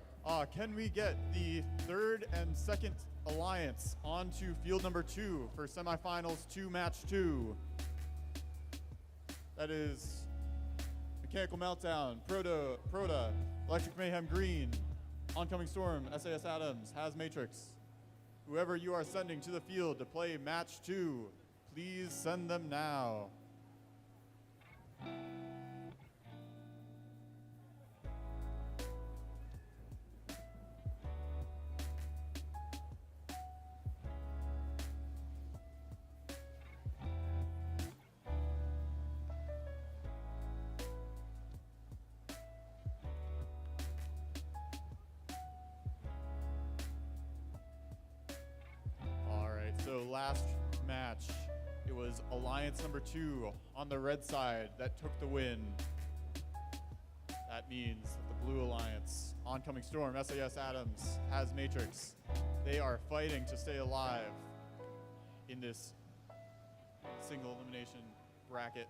Can we get the third and second alliance onto field number 2 for semifinals 2, match 2? That is Mechanical Meltdown, Proto, Electric Mayhem Green, Oncoming Storm, SAS Adams has Matrix. Whoever you are sending to the field to play match 2, please send them now. So last match, it was Alliance number 2 on the red side that took the win. That means that the Blue Alliance, Oncoming Storm, SAS Adams, has Matrix. They are fighting to stay alive in this single elimination bracket.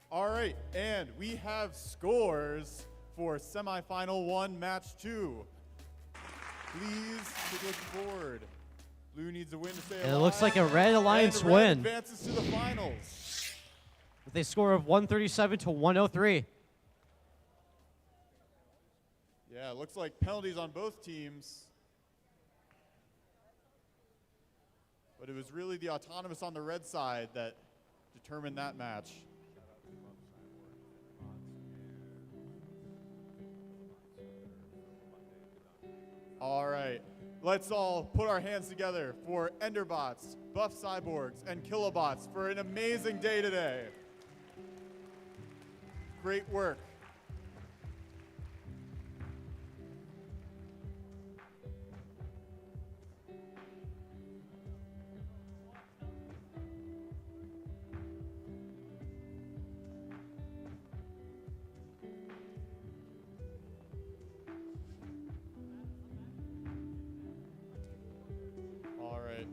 All right, and we have scores for semifinal 1, match 2. Please take a look forward. Blue needs a win to stay alive. And it looks like a Red Alliance and Red win. advances to the finals. With a score of 137 to 103. Yeah, it looks like penalties on both teams. But it was really the autonomous on the red side that determined that match. All right, let's all put our hands together for Enderbots, Buff Cyborgs, and Kilobots for an amazing day today. Great work. All right.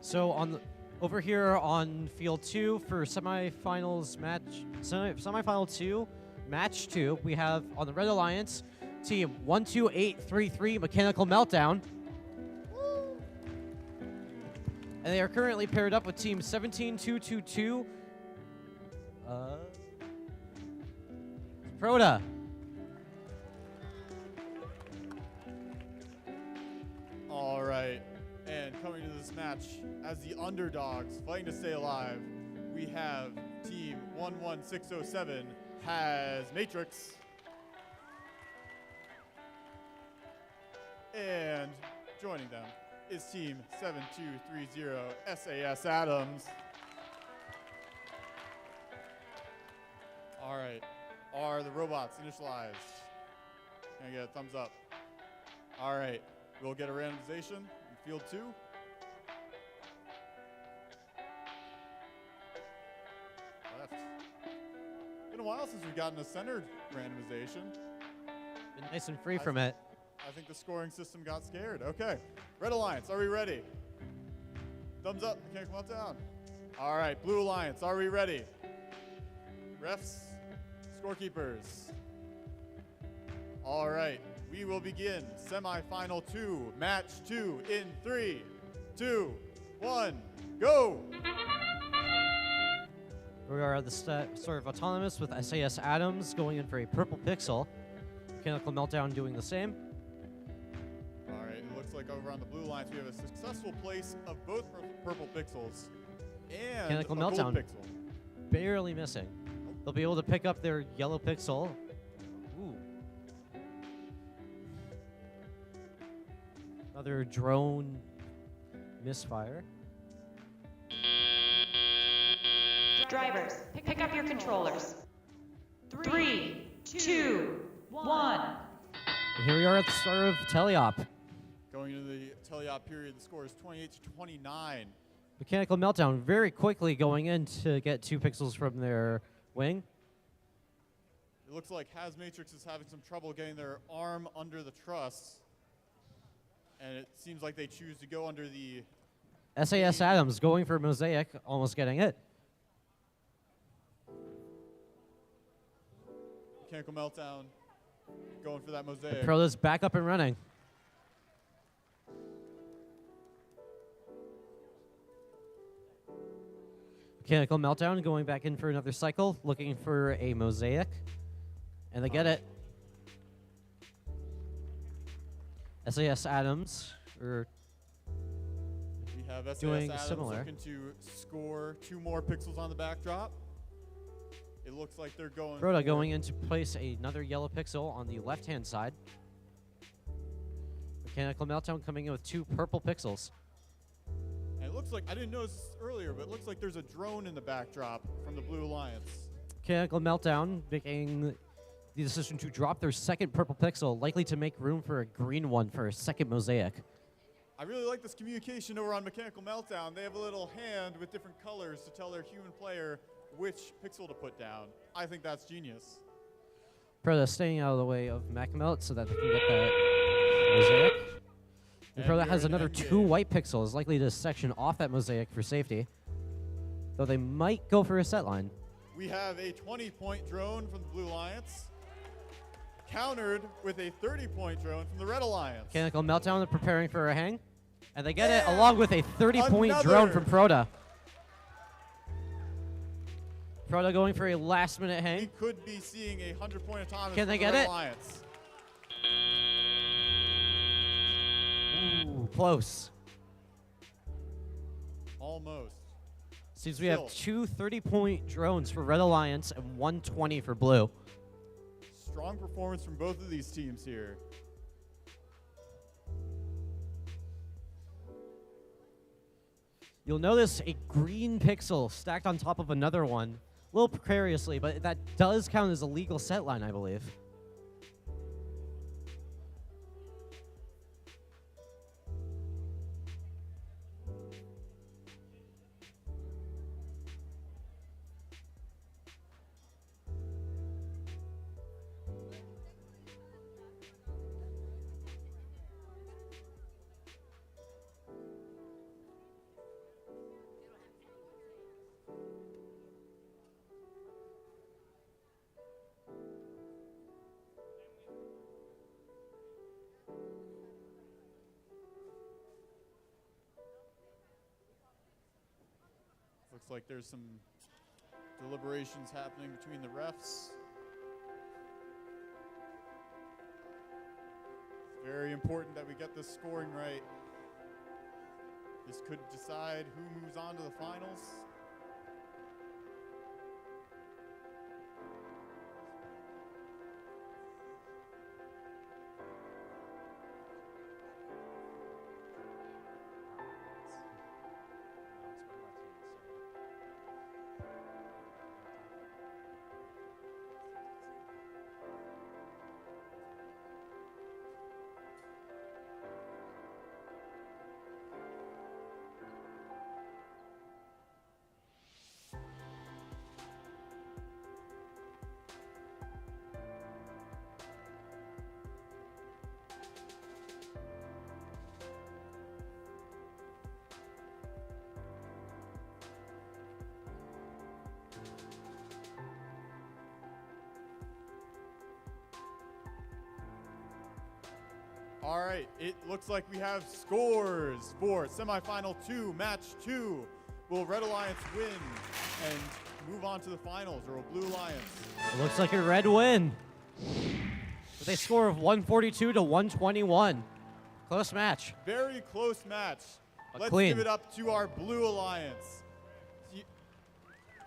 So on the over here on field 2 for semifinals match, semifinal 2, match 2, we have on the Red Alliance team 12833 Mechanical Meltdown. And they are currently paired up with team 17222 Proda. All right, and coming to this match as the underdogs fighting to stay alive, we have team 11607 has Matrix. And joining them is team 7230 SAS Adams. All right, are the robots initialized? Can I get a thumbs up? All right, we'll get a randomization in field 2. Left. Been a while since we've gotten a centered randomization. Been nice and free from it. I think the scoring system got scared. Okay, Red Alliance, are we ready? Thumbs up, can't come up down. All right, Blue Alliance, are we ready? Refs, scorekeepers. All right, we will begin semifinal 2, match 2 in 3, 2, 1, go! We are the sort of autonomous with SAS Adams going in for a purple pixel. Mechanical Meltdown doing the same. All right, it looks like over on the Blue Alliance we have a successful place of both purple pixels and Mechanical a Meltdown gold pixel. barely missing. They'll be able to pick up their yellow pixel. Ooh. Another drone misfire. Drivers, pick up your controllers. 3, 2, 1. And here we are at the start of teleop. Going into the teleop period, the score is 28-29. Mechanical Meltdown very quickly going in to get 2 pixels from their wing. It looks like Has Matrix is having some trouble getting their arm under the truss. And it seems like they choose to go under the... SAS Adams going for Mosaic, almost getting it. Mechanical Meltdown going for that Mosaic. The Proto's back up and running. Mechanical Meltdown going back in for another cycle, looking for a Mosaic. And they get it. SAS Adams are We have SAS doing Adams similar. looking to score 2 more pixels on the backdrop. It looks like they're going Proto for going in to place another yellow pixel on the left-hand side. Mechanical Meltdown coming in with 2 purple pixels. And it looks like, I didn't notice this earlier, but it looks like there's a drone in the backdrop from the Blue Alliance. Mechanical Meltdown making the decision to drop their second purple pixel, likely to make room for a green one for a second Mosaic. I really like this communication over on Mechanical Meltdown. They have a little hand with different colors to tell their human player which pixel to put down. I think that's genius. Proto staying out of the way of MacMelt so that they can get that Mosaic. And Proto we're has in another endgame. 2 white pixels, likely to section off that Mosaic for safety. Though they might go for a set line. We have a 20-point drone from the Blue Alliance, countered with a 30-point drone from the Red Alliance. Mechanical Meltdown preparing for a hang. And they get it along with a 30-point drone Another. from Proto. Proto going for a last-minute hang. We could be seeing a 100-point atomic Can from they the get Red it? Alliance. Ooh, close. Almost. Seems we have 2 30-point drones for Red Alliance and 1 20 for Blue. Strong performance from both of these teams here. You'll notice a green pixel stacked on top of another one, a little precariously, but that does count as a legal set line, I believe. Looks like there's some deliberations happening between the refs. It's very important that we get this scoring right. This could decide who moves on to the finals. All right, it looks like we have scores for semifinal 2, match 2. Will Red Alliance win and move on to the finals, or will Blue Alliance? It looks like a red win with a score of 142 to 121. Close match. Very close match. But Let's clean. give it up to our Blue Alliance. The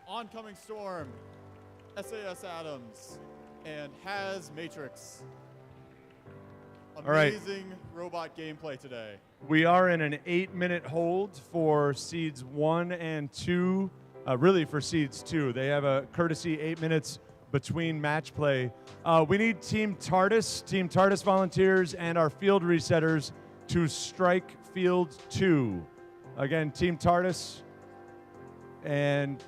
Oncoming Storm, SAS Adams, and Has Matrix. All right. Amazing robot gameplay today. We are in an 8-minute hold for seeds 1 and 2 really for seeds too. They have a courtesy 8 minutes between match play. We need Team TARDIS volunteers, and our field resetters to strike field 2. Again, Team TARDIS and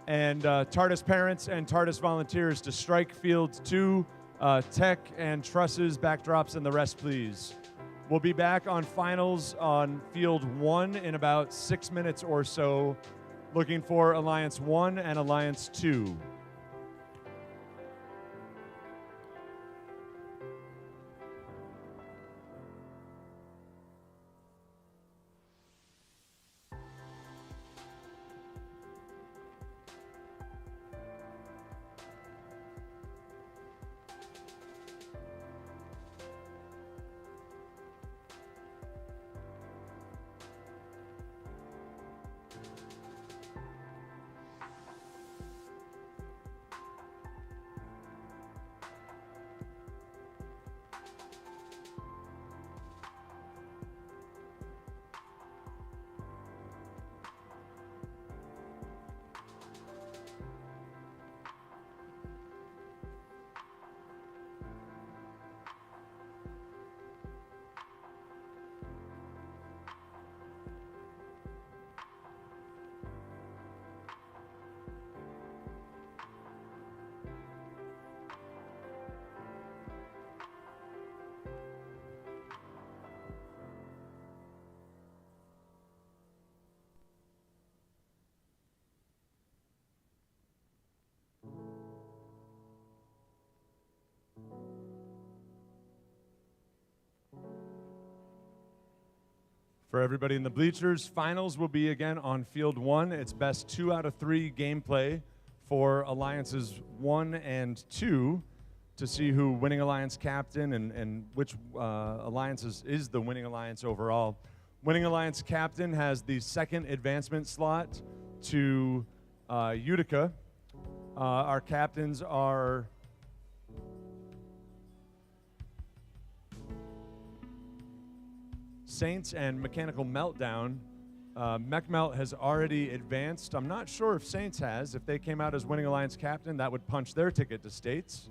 TARDIS parents and TARDIS volunteers to strike field 2. Tech and trusses, backdrops, and the rest, please. We'll be back on finals on field 1 in about 6 minutes or so, looking for Alliance 1 and Alliance 2. For everybody in the bleachers, finals will be again on field 1. It's best 2 out of 3 gameplay for Alliances 1 and 2 to see who winning alliance captain and which alliances is the winning alliance overall. Winning alliance captain has the second advancement slot to Utica. Our captains are Saints and Mechanical Meltdown. Mech Melt has already advanced. I'm not sure if Saints has. If they came out as winning alliance captain, that would punch their ticket to states.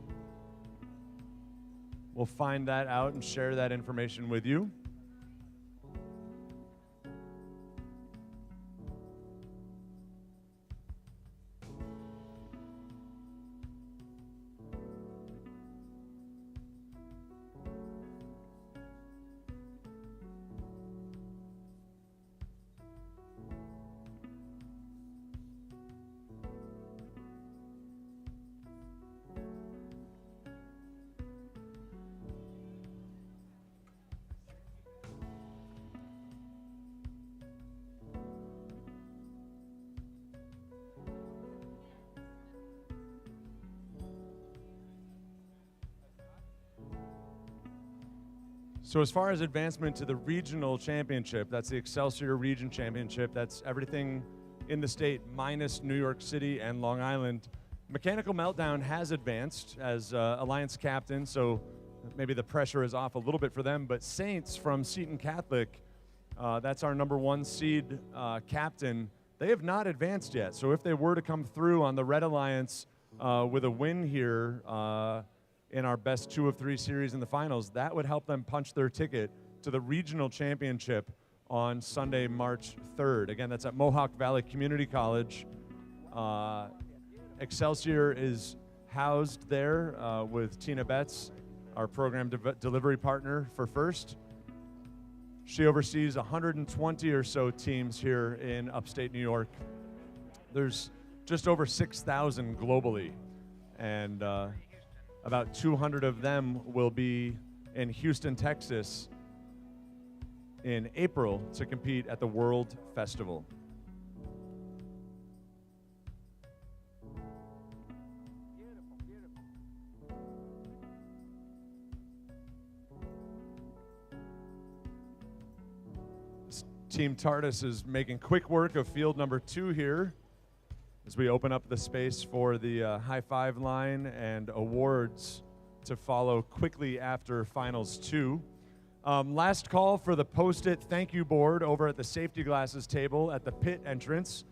We'll find that out and share that information with you. So as far as advancement to the regional championship, that's the Excelsior Region Championship. That's everything in the state minus New York City and Long Island. Mechanical Meltdown has advanced as alliance captain, so maybe the pressure is off a little bit for them. But Saints from Seton Catholic, that's our #1 seed captain, they have not advanced yet. So if they were to come through on the Red Alliance with a win here, in our best 2 of 3 series in the finals, that would help them punch their ticket to the regional championship on Sunday, March 3rd. Again, that's at Mohawk Valley Community College. Excelsior is housed there with Tina Betts, our program delivery partner for FIRST. She oversees 120 or so teams here in upstate New York. There's just over 6,000 globally, and about 200 of them will be in Houston, Texas in April to compete at the World Festival. Team TARDIS is making quick work of field #2 here as we open up the space for the high five line and awards to follow quickly after finals 2. Last call for the Post-it thank you board over at the safety glasses table at the pit entrance.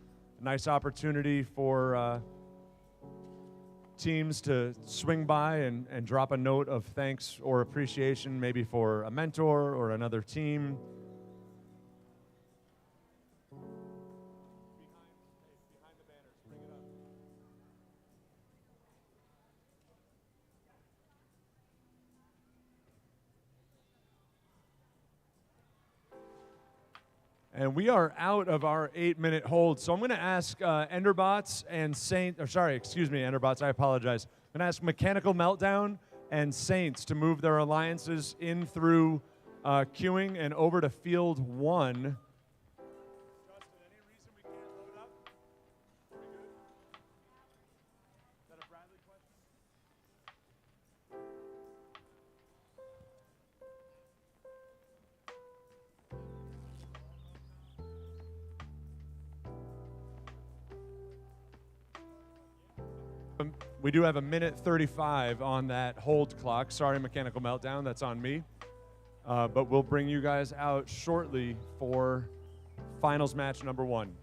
Nice opportunity for teams to swing by and drop a note of thanks or appreciation, maybe for a mentor or another team. And we are out of our 8-minute hold. So I'm going to ask Enderbots and Enderbots, I apologize. I'm going to ask Mechanical Meltdown and Saints to move their alliances in through queuing and over to field 1. We do have a minute 35 on that hold clock. Sorry, Mechanical Meltdown, that's on me. But we'll bring you guys out shortly for finals match number 1.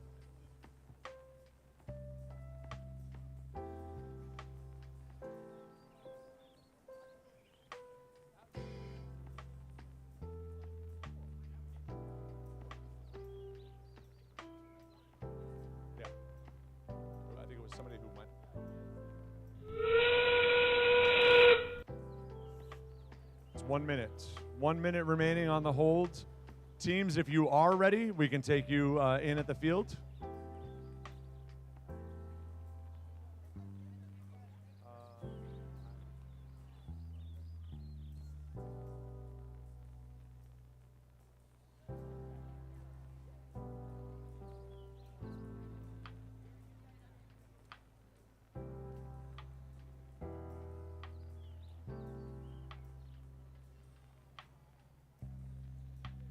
Yeah. I think it was somebody who went. It's 1 minute. 1 minute remaining on the hold. Teams, if you are ready, we can take you in at the field.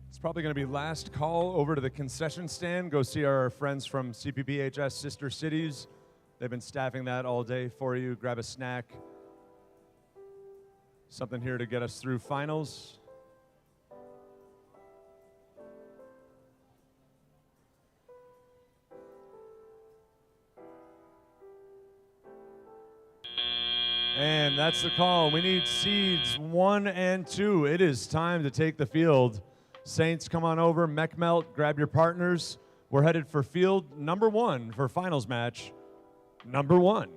It's probably going to be last call over to the concession stand. Go see our friends from CPPHS Sister Cities. They've been staffing that all day for you. Grab a snack. Something here to get us through finals. And that's the call. We need seeds 1 and 2. It is time to take the field. Saints, come on over. Mech Melt, grab your partners. We're headed for field number 1 for finals match number 1.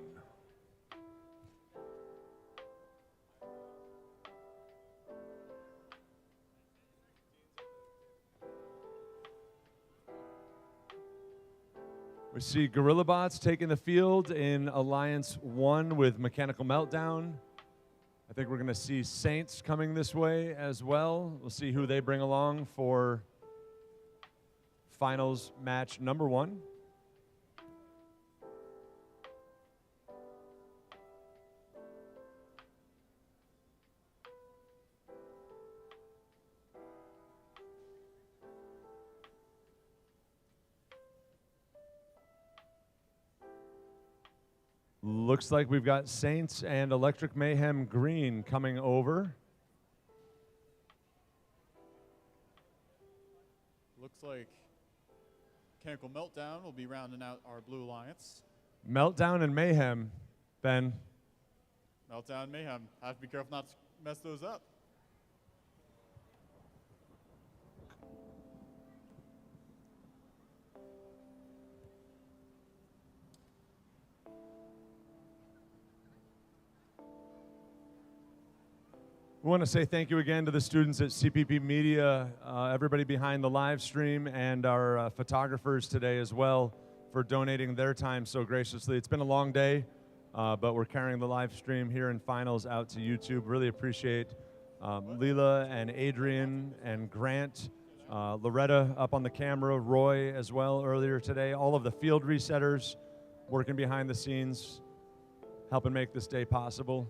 We see Gorilla Bots taking the field in Alliance 1 with Mechanical Meltdown. I think we're going to see Saints coming this way as well. We'll see who they bring along for finals match number 1. Looks like we've got Saints and Electric Mayhem Green coming over. Looks like Mechanical Meltdown will be rounding out our Blue Alliance. Meltdown and Mayhem, Ben. Meltdown, Mayhem. Have to be careful not to mess those up. We want to say thank you again to the students at CPP Media, everybody behind the live stream, and our photographers today as well for donating their time so graciously. It's been a long day, but we're carrying the live stream here in finals out to YouTube. Really appreciate Leela and Adrian and Grant, Loretta up on the camera, Roy as well earlier today, all of the field resetters working behind the scenes, helping make this day possible.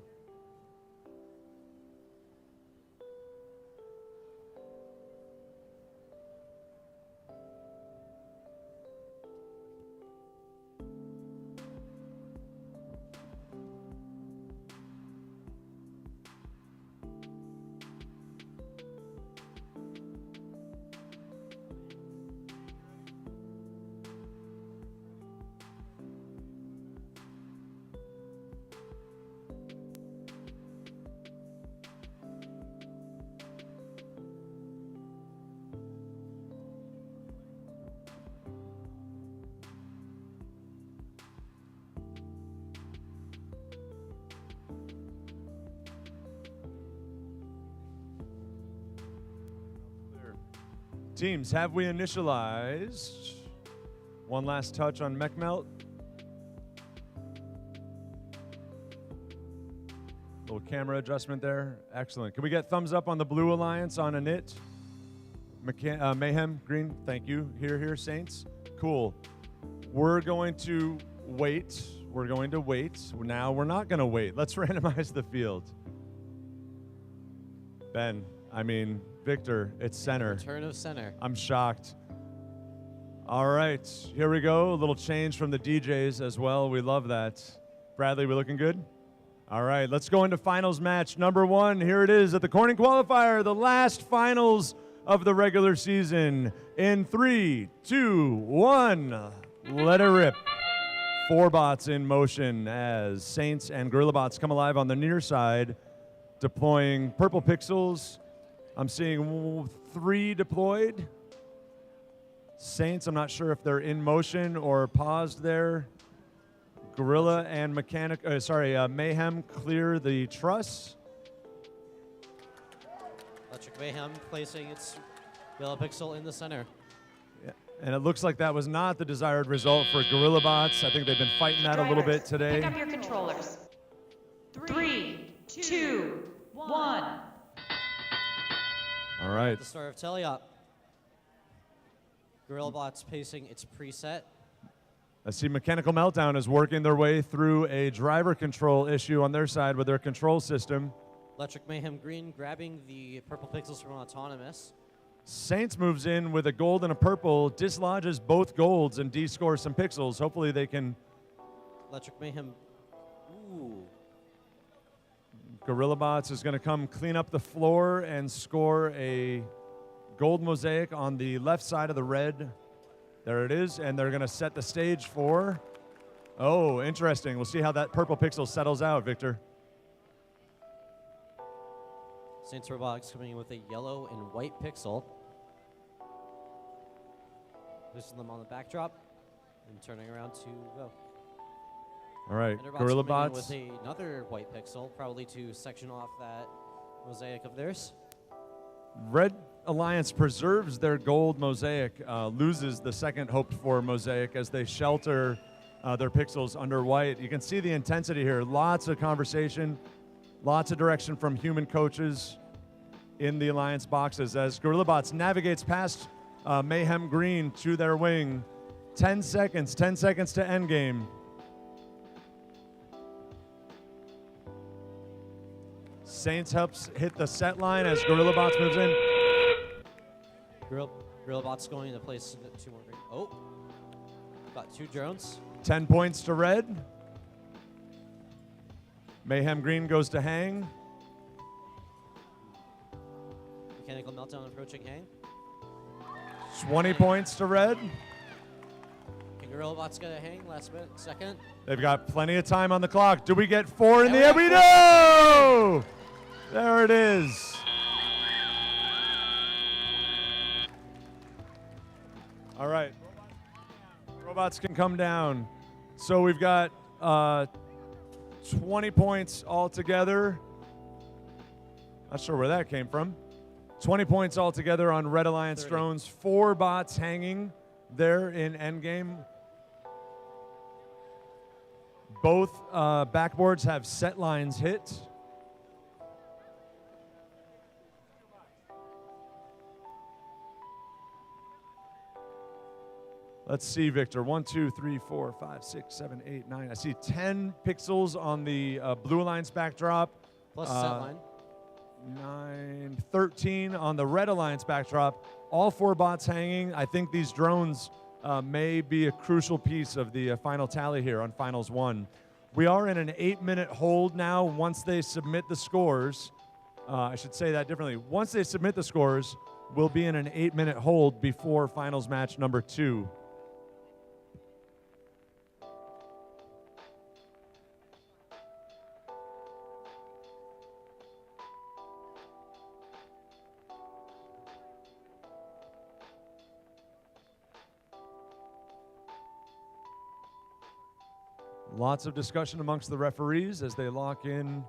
Teams, have we initialized? One last touch on mech melt. Little camera adjustment there. Excellent. Can we get thumbs up on the Blue Alliance on Init? Mayhem, green, thank you. Here, Saints. Cool. We're going to wait. We're going to wait. Now we're not going to wait. Let's randomize the field. Victor, it's center. Return of center. I'm shocked. All right, here we go. A little change from the DJs as well. We love that. Bradley, we looking good? All right, let's go into finals match number 1. Here it is at the Corning Qualifier, the last finals of the regular season. In 3, 2, 1, let it rip. 4 bots in motion as Saints and Gorilla Bots come alive on the near side, deploying purple pixels. I'm seeing 3 deployed. Saints, I'm not sure if they're in motion or paused there. Gorilla and Mayhem clear the truss. Electric Mayhem placing its yellow pixel in the center. Yeah. And it looks like that was not the desired result for Gorilla Bots. I think they've been fighting that a little bit today. Pick up your controllers. 3, 2, 1. All right. The start of Teleop. Gorilla Bots pacing its preset. I see Mechanical Meltdown is working their way through a driver control issue on their side with their control system. Electric Mayhem green grabbing the purple pixels from Autonomous. Saints moves in with a gold and a purple, dislodges both golds and descores some pixels. Hopefully they can... Electric Mayhem, ooh. Gorilla Bots is going to come clean up the floor and score a gold mosaic on the left side of the red. There it is, and they're going to set the stage for... Oh, interesting. We'll see how that purple pixel settles out, Victor. Saints Robotics coming in with a yellow and white pixel. Placing them on the backdrop and turning around to go. All right, Enderbots Gorilla coming in Bots. with another white pixel, probably to section off that mosaic of theirs. Red Alliance preserves their gold mosaic, loses the second hoped-for mosaic as they shelter their pixels under white. You can see the intensity here. Lots of conversation, lots of direction from human coaches in the Alliance boxes as Gorilla Bots navigates past Mayhem Green to their wing. 10 seconds to endgame. Saints helps hit the set line as Gorilla Bots moves in. Gorilla Bots going into place 2 more. Oh, got 2 drones. 10 points to red. Mayhem Green goes to hang. Mechanical Meltdown approaching hang. 20 points to red. Can Gorilla Bots get a hang last minute, second? They've got plenty of time on the clock. Do we get 4 in the air? We do! There it is. All right. Robots can come down. So we've got 20 points altogether. Not sure where that came from. 20 points altogether on Red Alliance 30. drones. 4 bots hanging there in endgame. Both backboards have set lines hit. Let's see, Victor. 1, 2, 3, 4, 5, 6, 7, 8, 9. I see 10 pixels on the Blue Alliance backdrop. Plus set line. 9, 13 on the Red Alliance backdrop. All 4 bots hanging. I think these drones may be a crucial piece of the final tally here on Finals 1. We are in an 8-minute hold now once they submit the scores. I should say that differently. Once they submit the scores, we'll be in an 8-minute hold before Finals match number 2. Lots of discussion amongst the referees as they lock in.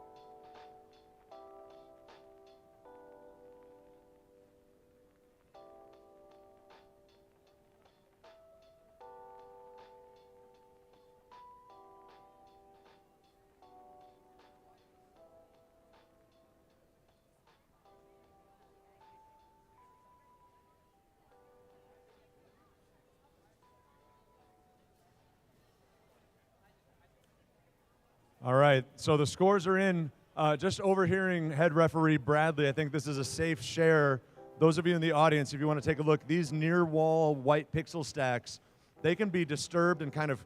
All right, so the scores are in. Just overhearing head referee Bradley, I think this is a safe share. Those of you in the audience, if you want to take a look, these near wall white pixel stacks, they can be disturbed and kind of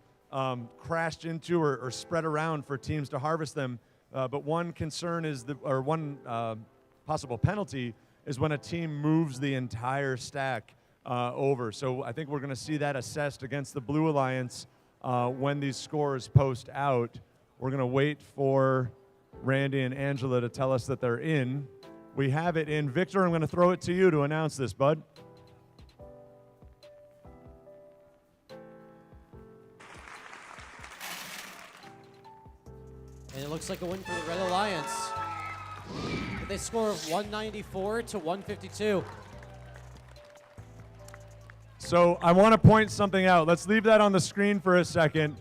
crashed into or spread around for teams to harvest them. But one concern is, one possible penalty is when a team moves the entire stack over. So I think we're going to see that assessed against the Blue Alliance when these scores post out. We're going to wait for Randy and Angela to tell us that they're in. We have it in. Victor, I'm going to throw it to you to announce this, bud. And it looks like a win for the Red Alliance. With a score of 194 to 152. So I want to point something out. Let's leave that on the screen for a second.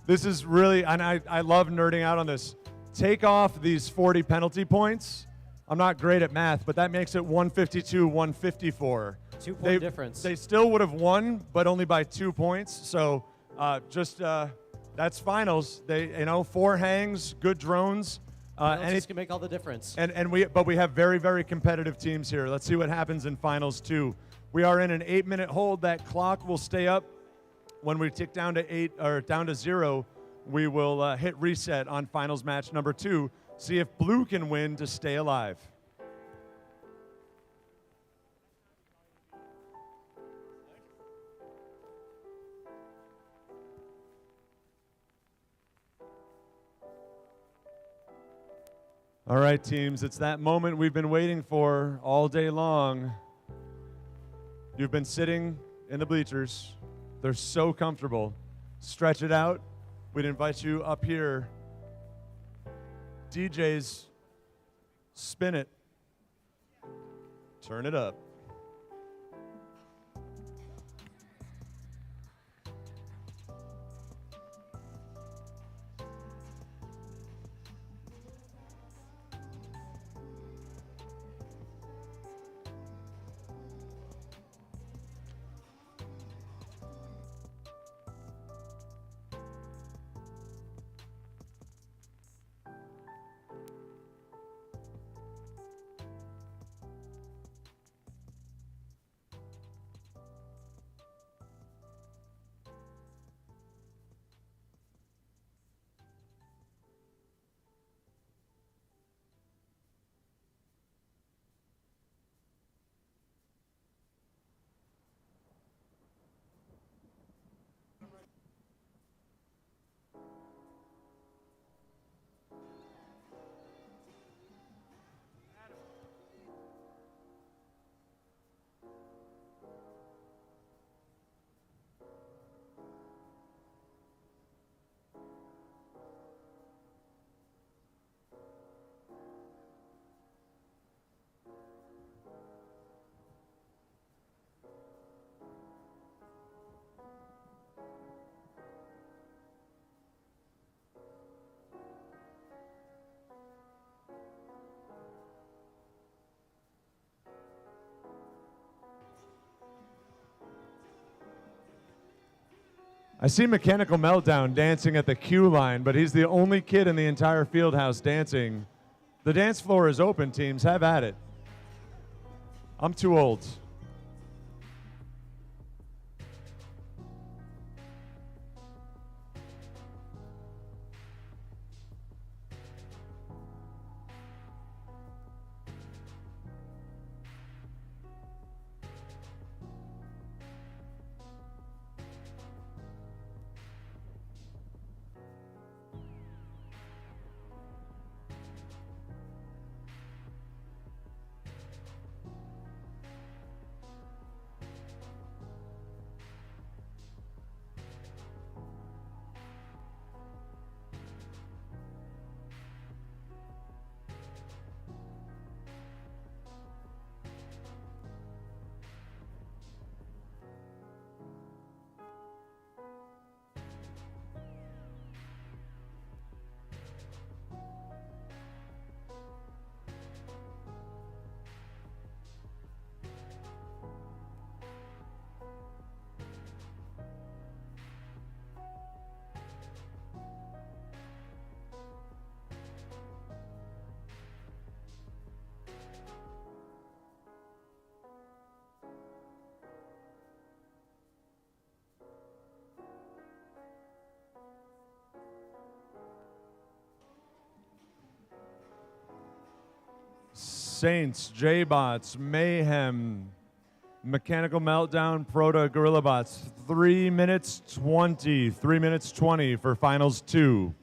This is really, and I love nerding out on this. Take off these 40 penalty points. I'm not great at math, but that makes it 152, 154. 2-point difference. They still would have won, but only by 2 points. So that's finals. They, 4 hangs, good drones. Penalties can make all the difference. But we have very, very competitive teams here. Let's see what happens in finals 2. We are in an 8-minute hold. That clock will stay up. When we tick down to 0, we will hit reset on finals match number 2. See if blue can win to stay alive. All right, teams, it's that moment we've been waiting for all day long. You've been sitting in the bleachers. They're so comfortable. Stretch it out. We'd invite you up here. DJs, spin it. Turn it up. I see Mechanical Meltdown dancing at the queue line, but he's the only kid in the entire field house dancing. The dance floor is open, teams. Have at it. I'm too old. Saints, J-Bots, Mayhem, Mechanical Meltdown, Proto, GorillaBots. 3 minutes 20. 3 minutes 20 for Finals 2.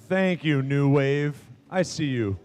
Thank you, New Wave. I see you.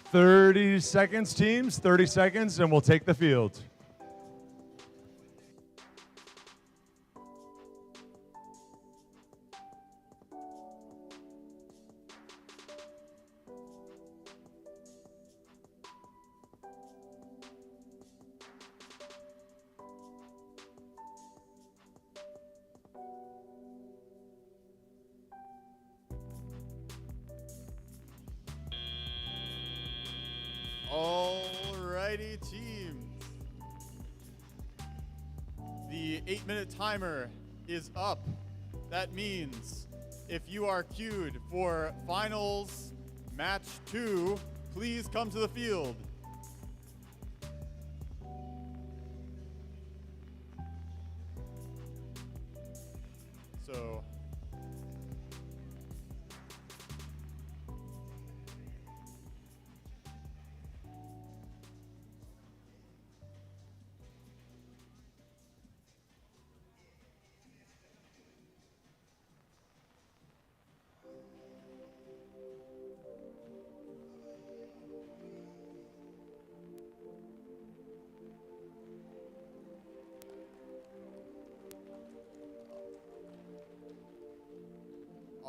"30 seconds, teams. 30 seconds, and we'll take the field." Alrighty, teams. The 8-minute timer is up. That means if you are queued for finals match 2, please come to the field. So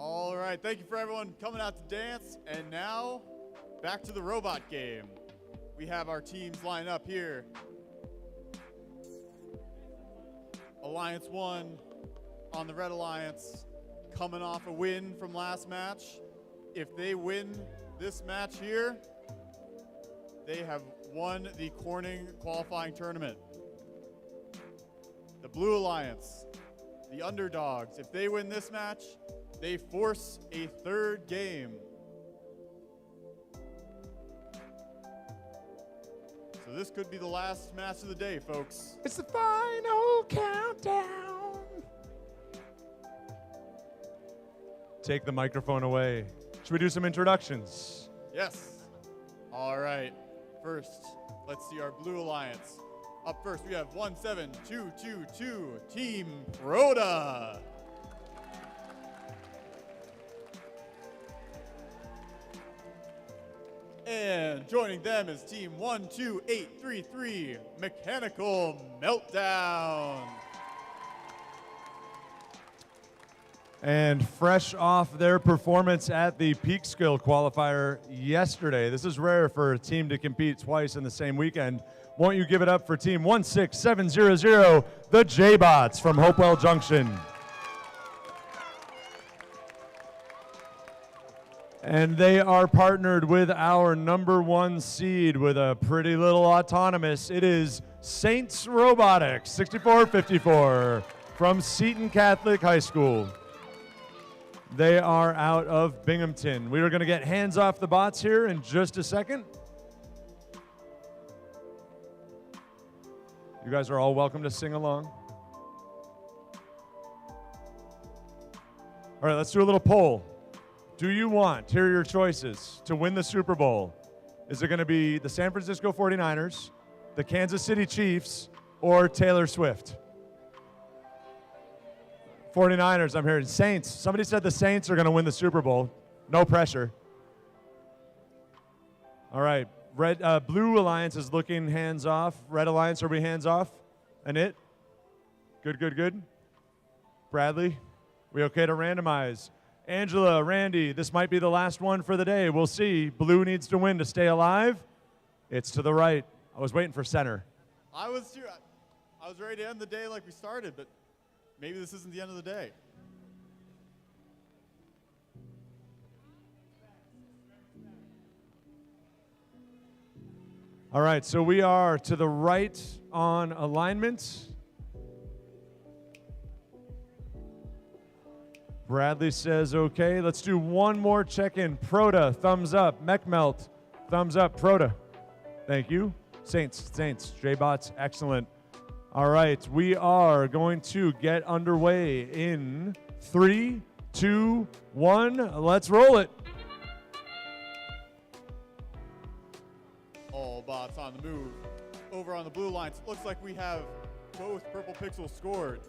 all right, thank you for everyone coming out to dance. And now, back to the robot game. We have our teams lined up here. Alliance 1 on the Red Alliance, coming off a win from last match. If they win this match here, they have won the Corning qualifying tournament. The Blue Alliance, the underdogs, if they win this match, they force a third game. So this could be the last match of the day, folks. It's the final countdown. Take the microphone away. Should we do some introductions? Yes. All right. First, let's see our Blue Alliance. Up first, we have 17222 Team Proda. And joining them is Team 12833 Mechanical Meltdown. And fresh off their performance at the Peak Skill Qualifier yesterday, this is rare for a team to compete twice in the same weekend. Won't you give it up for Team 16700, the J-Bots from Hopewell Junction. And they are partnered with our #1 seed with a pretty little autonomous. It is Saints Robotics, 6454 from Seton Catholic High School. They are out of Binghamton. We are going to get hands off the bots here in just a second. You guys are all welcome to sing along. All right, let's do a little poll. Do you want, here are your choices, to win the Super Bowl? Is it going to be the San Francisco 49ers, the Kansas City Chiefs, or Taylor Swift? 49ers, I'm hearing. Saints. Somebody said the Saints are going to win the Super Bowl. No pressure. All right. Blue Alliance is looking hands off. Red Alliance, are we hands off? And it? Good, good, good. Bradley, we okay to randomize? Angela, Randy, this might be the last one for the day. We'll see. Blue needs to win to stay alive. It's to the right. I was waiting for center. I was too. I was ready to end the day like we started, but maybe this isn't the end of the day. All right, so we are to the right on alignment. Bradley says okay. Let's do one more check-in. Proda, thumbs up. Mechmelt, thumbs up. Proda, thank you. Saints, J-Bots, excellent. All right, we are going to get underway in 3, 2, 1. Let's roll it. All bots on the move. Over on the Blue Alliance, looks like we have both purple pixels scored.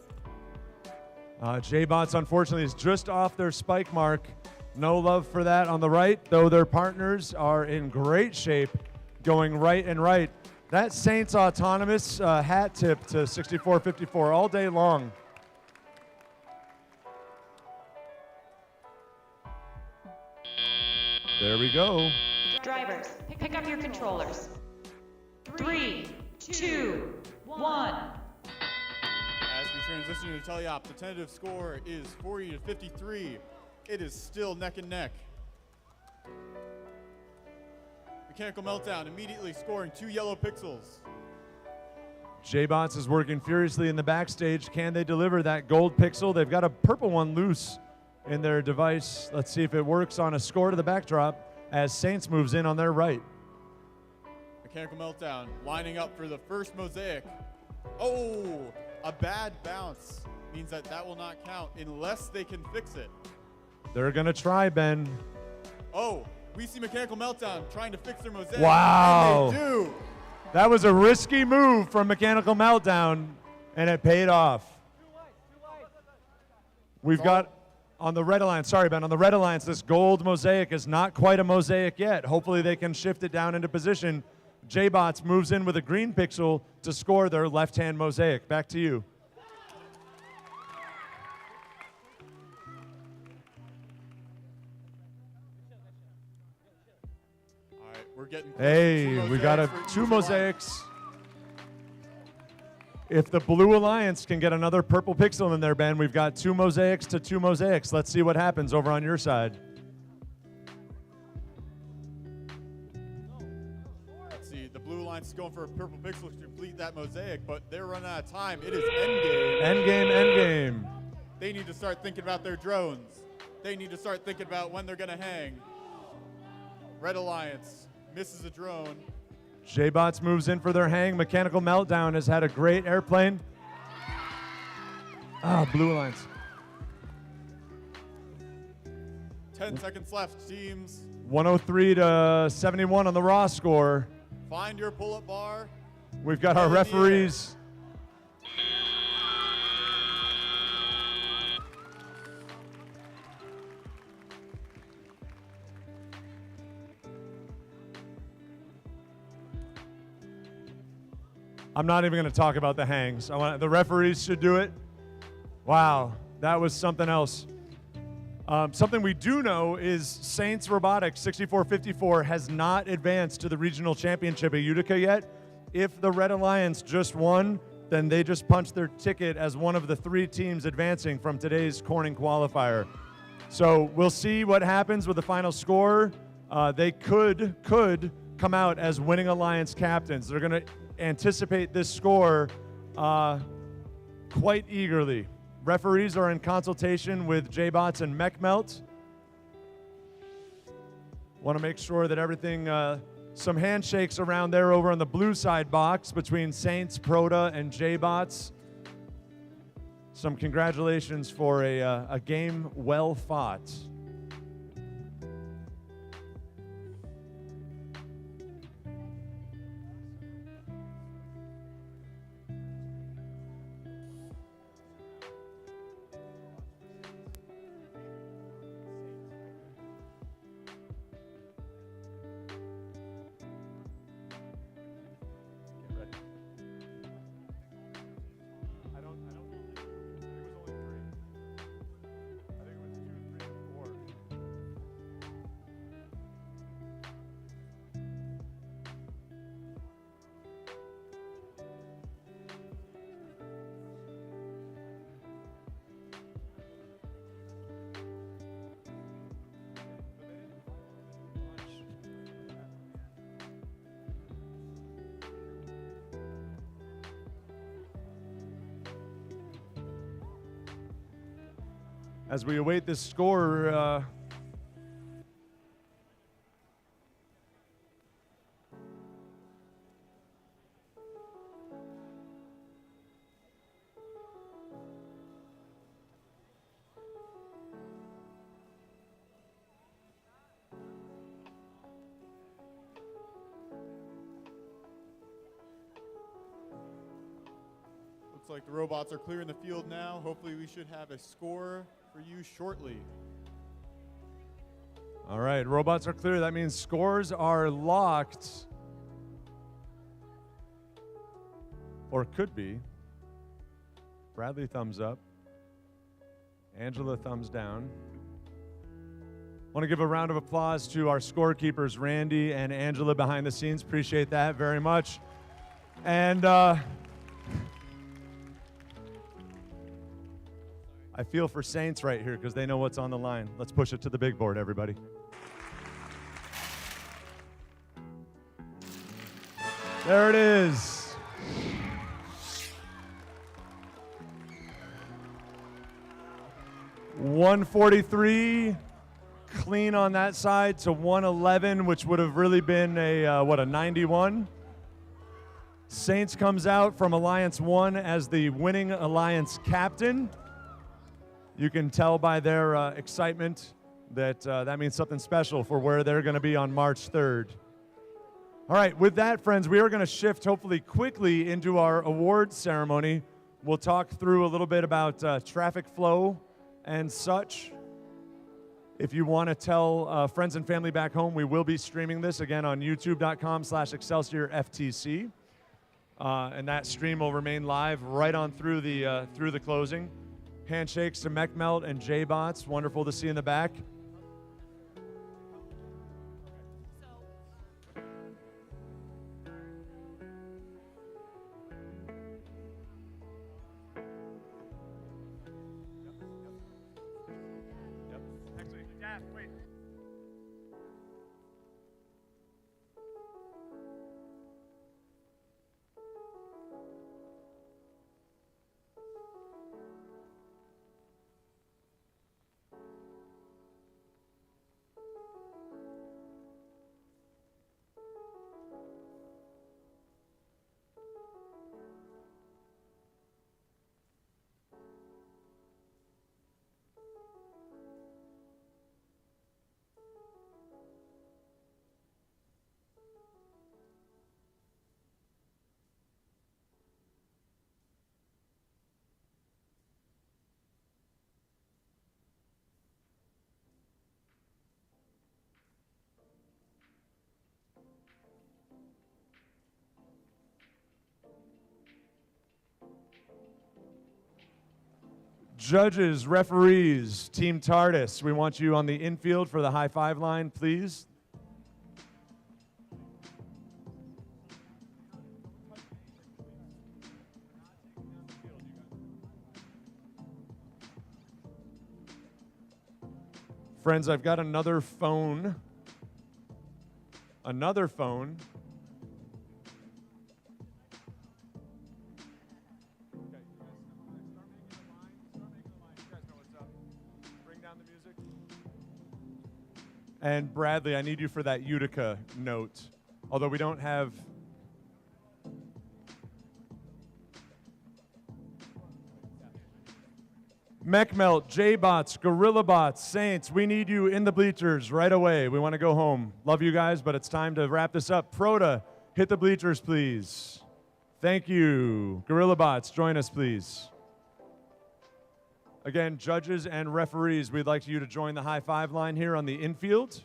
J-Bots, unfortunately, is just off their spike mark. No love for that on the right, though their partners are in great shape, going right and right. That Saints autonomous hat tip to 6454 all day long. There we go. Drivers, pick up your controllers. 3, 2, 1. As we transition to teleop, the tentative score is 40 to 53. It is still neck and neck. Mechanical Meltdown immediately scoring 2 yellow pixels. J-Bots is working furiously in the backstage. Can they deliver that gold pixel? They've got a purple one loose in their device. Let's see if it works on a score to the backdrop as Saints moves in on their right. Mechanical Meltdown lining up for the first mosaic. Oh, a bad bounce means that that will not count unless they can fix it. They're going to try, Ben. Oh, we see Mechanical Meltdown trying to fix their mosaic. Wow. And they do. That was a risky move from Mechanical Meltdown, and it paid off. We've got on the Red Alliance, sorry, Ben, on the Red Alliance, this gold mosaic is not quite a mosaic yet. Hopefully they can shift it down into position. J-Bots moves in with a green pixel to score their left-hand mosaic. Back to you. All right, we're getting close. Hey, we got two mosaics. If the Blue Alliance can get another purple pixel in there, Ben, we've got 2 mosaics to 2 mosaics. Let's see what happens over on your side. Let's see, the Blue Alliance is going for a purple pixel to complete that mosaic, but they're running out of time. It is endgame. Endgame. They need to start thinking about their drones. They need to start thinking about when they're going to hang. Red Alliance misses a drone. J-Bots moves in for their hang. Mechanical Meltdown has had a great airplane. Blue Alliance. 10 seconds left, teams. 103 to 71 on the raw score. Find your pull-up bar. We've got our referees. I'm not even going to talk about the hangs. The referees should do it. Wow, that was something else. Something we do know is Saints Robotics 6454 has not advanced to the regional championship at Utica yet. If the Red Alliance just won, then they just punched their ticket as one of the 3 teams advancing from today's Corning qualifier. So we'll see what happens with the final score. They could come out as winning Alliance captains. They're going to anticipate this score quite eagerly. Referees are in consultation with J-Bots and MechMelt. Want to make sure that everything, some handshakes around there over on the blue side box between Saints, Proto, and J-Bots. Some congratulations for a game well fought. As we await this score, Looks like the robots are clearing the field now. Hopefully we should have a score for you shortly. all right, robots are clear. That means scores are locked. Or could be. Bradley, thumbs up. Angela, thumbs down. Want to give a round of applause to our scorekeepers, Randy and Angela, behind the scenes. Appreciate that very much. And I feel for Saints right here because they know what's on the line. Let's push it to the big board, everybody. There it is. $143, clean on that side to $111, which would have really been a 91. Saints comes out from Alliance 1 as the winning Alliance captain. You can tell by their excitement that that means something special for where they're going to be on March 3rd. All right, with that, friends, we are going to shift hopefully quickly into our awards ceremony. We'll talk through a little bit about traffic flow and such. If you want to tell friends and family back home, we will be streaming this again on youtube.com/ExcelsiorFTC. And that stream will remain live right on through the closing. Handshakes to MechMelt and J-Bots. Wonderful to see in the back. Judges, referees, Team TARDIS, we want you on the infield for the high five line, please. Friends, I've got another phone. Another phone. And Bradley, I need you for that Utica note. Although we don't have... MechMelt, J-Bots, GorillaBots, Saints, we need you in the bleachers right away. We want to go home. Love you guys, but it's time to wrap this up. Proda, hit the bleachers, please. Thank you. GorillaBots, join us, please. Again, judges and referees, we'd like you to join the high five line here on the infield.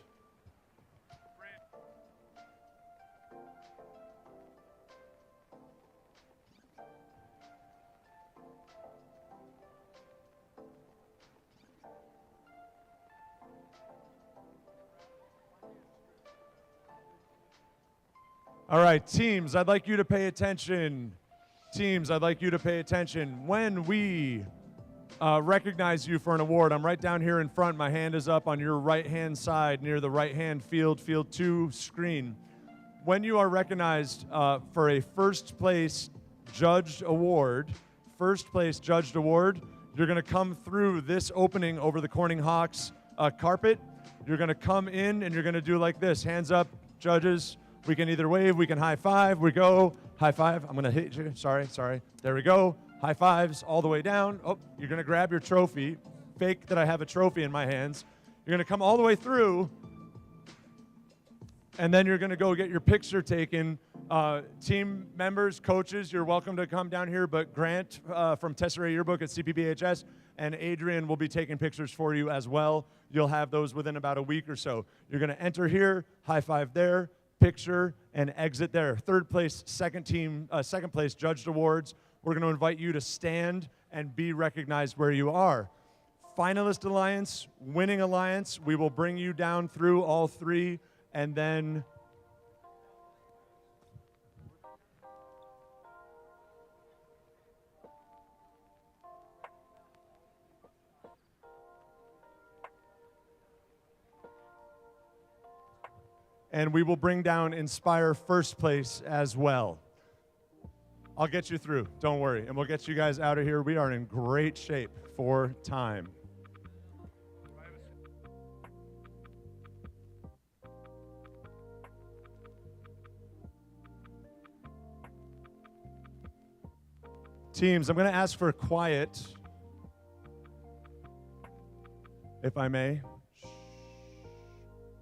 All right, teams, I'd like you to pay attention. Teams, I'd like you to pay attention. When we recognize you for an award, I'm right down here in front. My hand is up on your right-hand side near the right-hand field 2 screen. When you are recognized for a first place judged award, you're going to come through this opening over the Corning Hawks carpet. You're going to come in and you're going to do like this. Hands up, judges. We can either wave, we can high five. We go, high five. I'm going to hit you. Sorry. There we go. High fives all the way down. Oh, you're going to grab your trophy. Fake that I have a trophy in my hands. You're going to come all the way through. And then you're going to go get your picture taken. Team members, coaches, you're welcome to come down here. But Grant from Tesserae Yearbook at CPPHS and Adrian will be taking pictures for you as well. You'll have those within about a week or so. You're going to enter here, high five there, picture, and exit there. Third place, second place judged awards. We're going to invite you to stand and be recognized where you are. Finalist alliance, winning alliance, we will bring you down through all three, and then we will bring down Inspire first place as well. I'll get you through, don't worry, and we'll get you guys out of here. We are in great shape for time. Teams, I'm going to ask for quiet, if I may.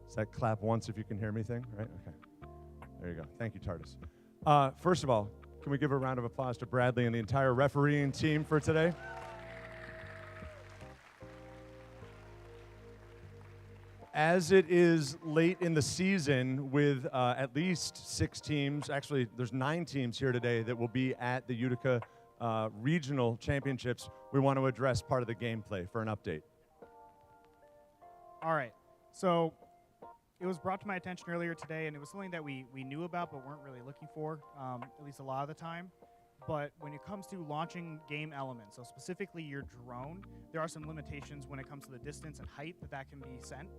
Is that clap once if you can hear me thing, right? Okay. There you go. Thank you, TARDIS. First of all, can we give a round of applause to Bradley and the entire refereeing team for today? As it is late in the season with at least 6 teams, actually there's 9 teams here today that will be at the Utica Regional Championships, we want to address part of the gameplay for an update. All right. So it was brought to my attention earlier today, and it was something that we knew about but weren't really looking for, at least a lot of the time. But when it comes to launching game elements, so specifically your drone, there are some limitations when it comes to the distance and height that can be sent.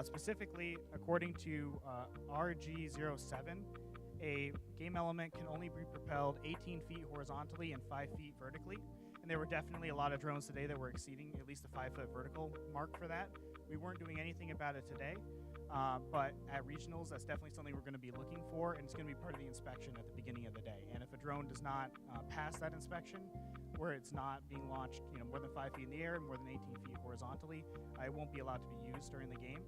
Specifically, according to RG07, a game element can only be propelled 18 feet horizontally and 5 feet vertically. And there were definitely a lot of drones today that were exceeding at least the 5-foot vertical mark for that. We weren't doing anything about it today. But at regionals, that's definitely something we're going to be looking for, and it's going to be part of the inspection at the beginning of the day. And if a drone does not pass that inspection, where it's not being launched, more than 5 feet in the air and more than 18 feet horizontally, it won't be allowed to be used during the game.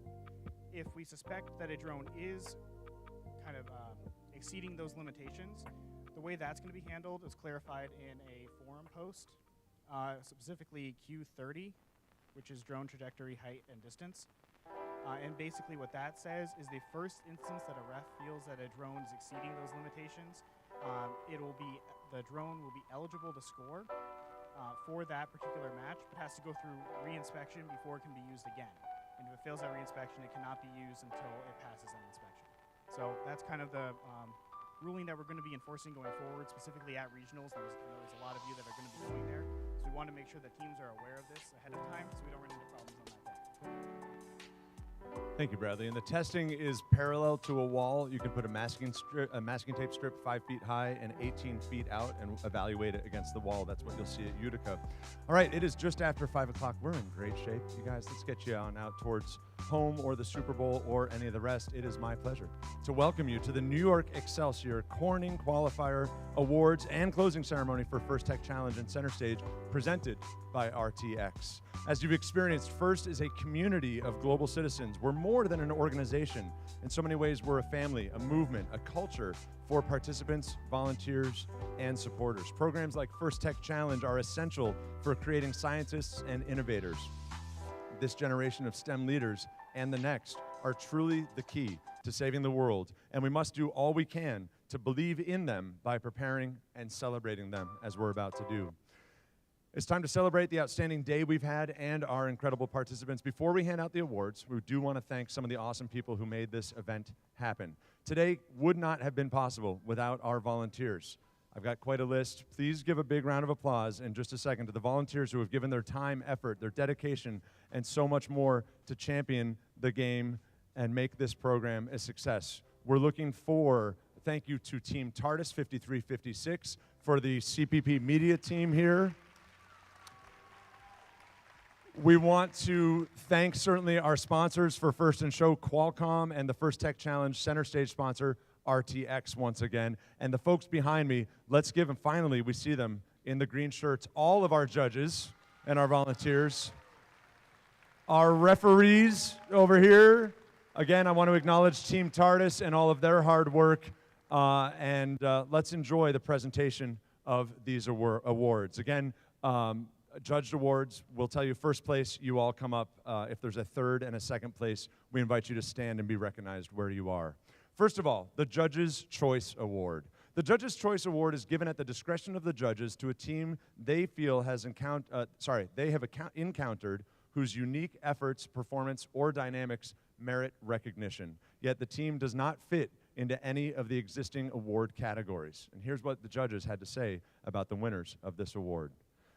If we suspect that a drone is kind of exceeding those limitations, the way that's going to be handled is clarified in a forum post, specifically Q30, which is drone trajectory, height, and distance. And basically what that says is the first instance that a ref feels that a drone is exceeding those limitations, the drone will be eligible to score. for that particular match, but has to go through reinspection before it can be used again. And if it fails that reinspection, it cannot be used until it passes that inspection. So that's kind of the ruling that we're going to be enforcing going forward, specifically at regionals. There's a lot of you that are going to be going there. So we want to make sure that teams are aware of this ahead of time so we don't run into problems on that day. Thank you, Bradley. And the testing is parallel to a wall. You can put a masking tape strip 5 feet high and 18 feet out and evaluate it against the wall. That's what you'll see at Utica. All right, it is just after 5 o'clock. We're in great shape. You guys, let's get you on out towards home or the Super Bowl or any of the rest. It is my pleasure to welcome you to the New York Excelsior Corning Qualifier Awards and closing ceremony for First Tech Challenge and Centerstage, presented by RTX. As you've experienced, FIRST is a community of global citizens. We're more than an organization. In so many ways, we're a family, a movement, a culture for participants, volunteers, and supporters. Programs like First Tech Challenge are essential for creating scientists and innovators. This generation of STEM leaders and the next are truly the key to saving the world, and we must do all we can to believe in them by preparing and celebrating them, as we're about to do. It's time to celebrate the outstanding day we've had and our incredible participants. Before we hand out the awards, we do want to thank some of the awesome people who made this event happen. Today would not have been possible without our volunteers. I've got quite a list. Please give a big round of applause in just a second to the volunteers who have given their time, effort, their dedication, and so much more to champion the game and make this program a success. We're looking for thank you to Team TARDIS 5356 for the CPP media team here. We want to thank certainly our sponsors for First in Show, Qualcomm, and the First Tech Challenge Centerstage sponsor, RTX, once again. And the folks behind me, let's give them, finally, we see them in the green shirts, all of our judges and our volunteers. Our referees over here. Again, I want to acknowledge Team TARDIS and all of their hard work. Let's enjoy the presentation of these awards. Again, judged awards, we'll tell you first place, you all come up. If there's a third and a second place, we invite you to stand and be recognized where you are. First of all, the Judges' Choice Award. The Judges' Choice Award is given at the discretion of the judges to a team they feel has encountered whose unique efforts, performance, or dynamics merit recognition. Yet the team does not fit into any of the existing award categories. And here's what the judges had to say about the winners of this award.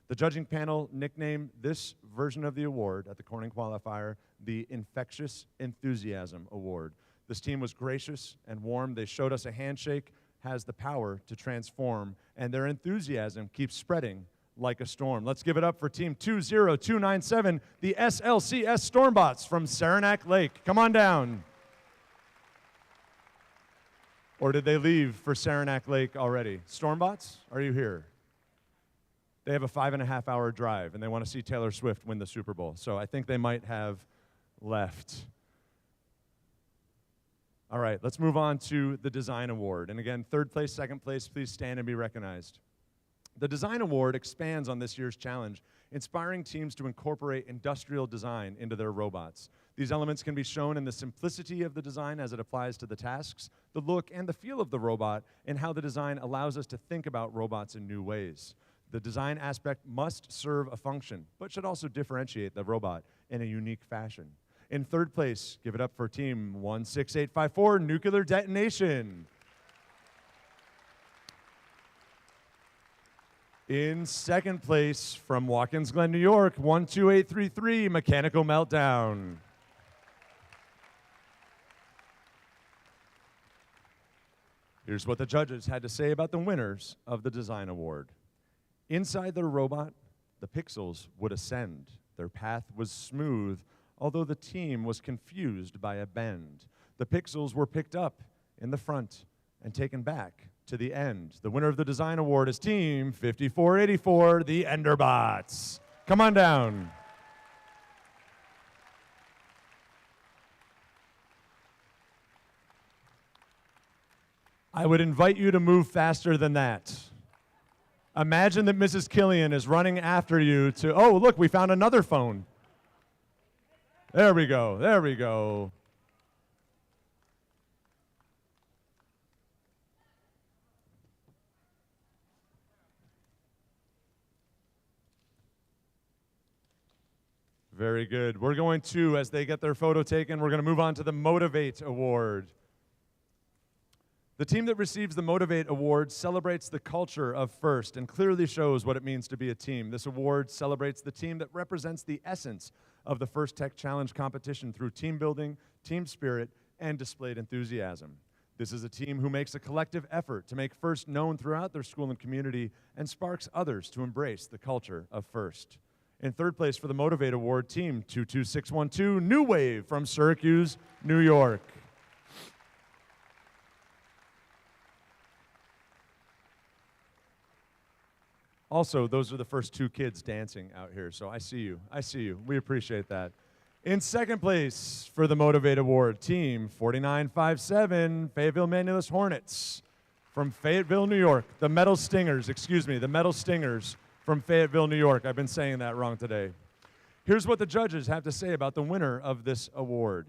The judging panel nicknamed this version of the award at the Corning Qualifier the Infectious Enthusiasm Award. This team was gracious and warm. They showed us a handshake has the power to transform, and their enthusiasm keeps spreading like a storm. Let's give it up for Team 20297, the SLCS Stormbots from Saranac Lake. Come on down. Or did they leave for Saranac Lake already? Stormbots, are you here? They have a 5.5-hour drive, and they want to see Taylor Swift win the Super Bowl. So I think they might have left. All right, let's move on to the Design Award. And again, third place, second place, please stand and be recognized. The Design Award expands on this year's challenge, inspiring teams to incorporate industrial design into their robots. These elements can be shown in the simplicity of the design as it applies to the tasks, the look and the feel of the robot, and how the design allows us to think about robots in new ways. The design aspect must serve a function, but should also differentiate the robot in a unique fashion. In third place, give it up for Team 16854, Nuclear Detonation. In second place, from Watkins Glen, New York, 12833, Mechanical Meltdown. Here's what the judges had to say about the winners of the Design Award. Inside the robot, the pixels would ascend. Their path was smooth, although the team was confused by a bend. The pixels were picked up in the front and taken back to the end. The winner of the Design Award is Team 5484, the Enderbots. Come on down. I would invite you to move faster than that. Imagine that Mrs. Killian is running after you to, oh, look, we found another phone. There we go, there we go. Very good. We're going to, as they get their photo taken, we're going to move on to the Motivate Award. The team that receives the Motivate Award celebrates the culture of FIRST and clearly shows what it means to be a team. This award celebrates the team that represents the essence of the FIRST Tech Challenge competition through team building, team spirit, and displayed enthusiasm. This is a team who makes a collective effort to make FIRST known throughout their school and community and sparks others to embrace the culture of FIRST. In third place for the Motivate Award, Team 22612, New Wave from Syracuse, New York. Also, those are the first two kids dancing out here, so I see you. I see you. We appreciate that. In second place for the Motivate Award, Team 4957, Fayetteville Manulus Hornets from Fayetteville, New York. The Metal Stingers from Fayetteville, New York. I've been saying that wrong today. Here's what the judges have to say about the winner of this award.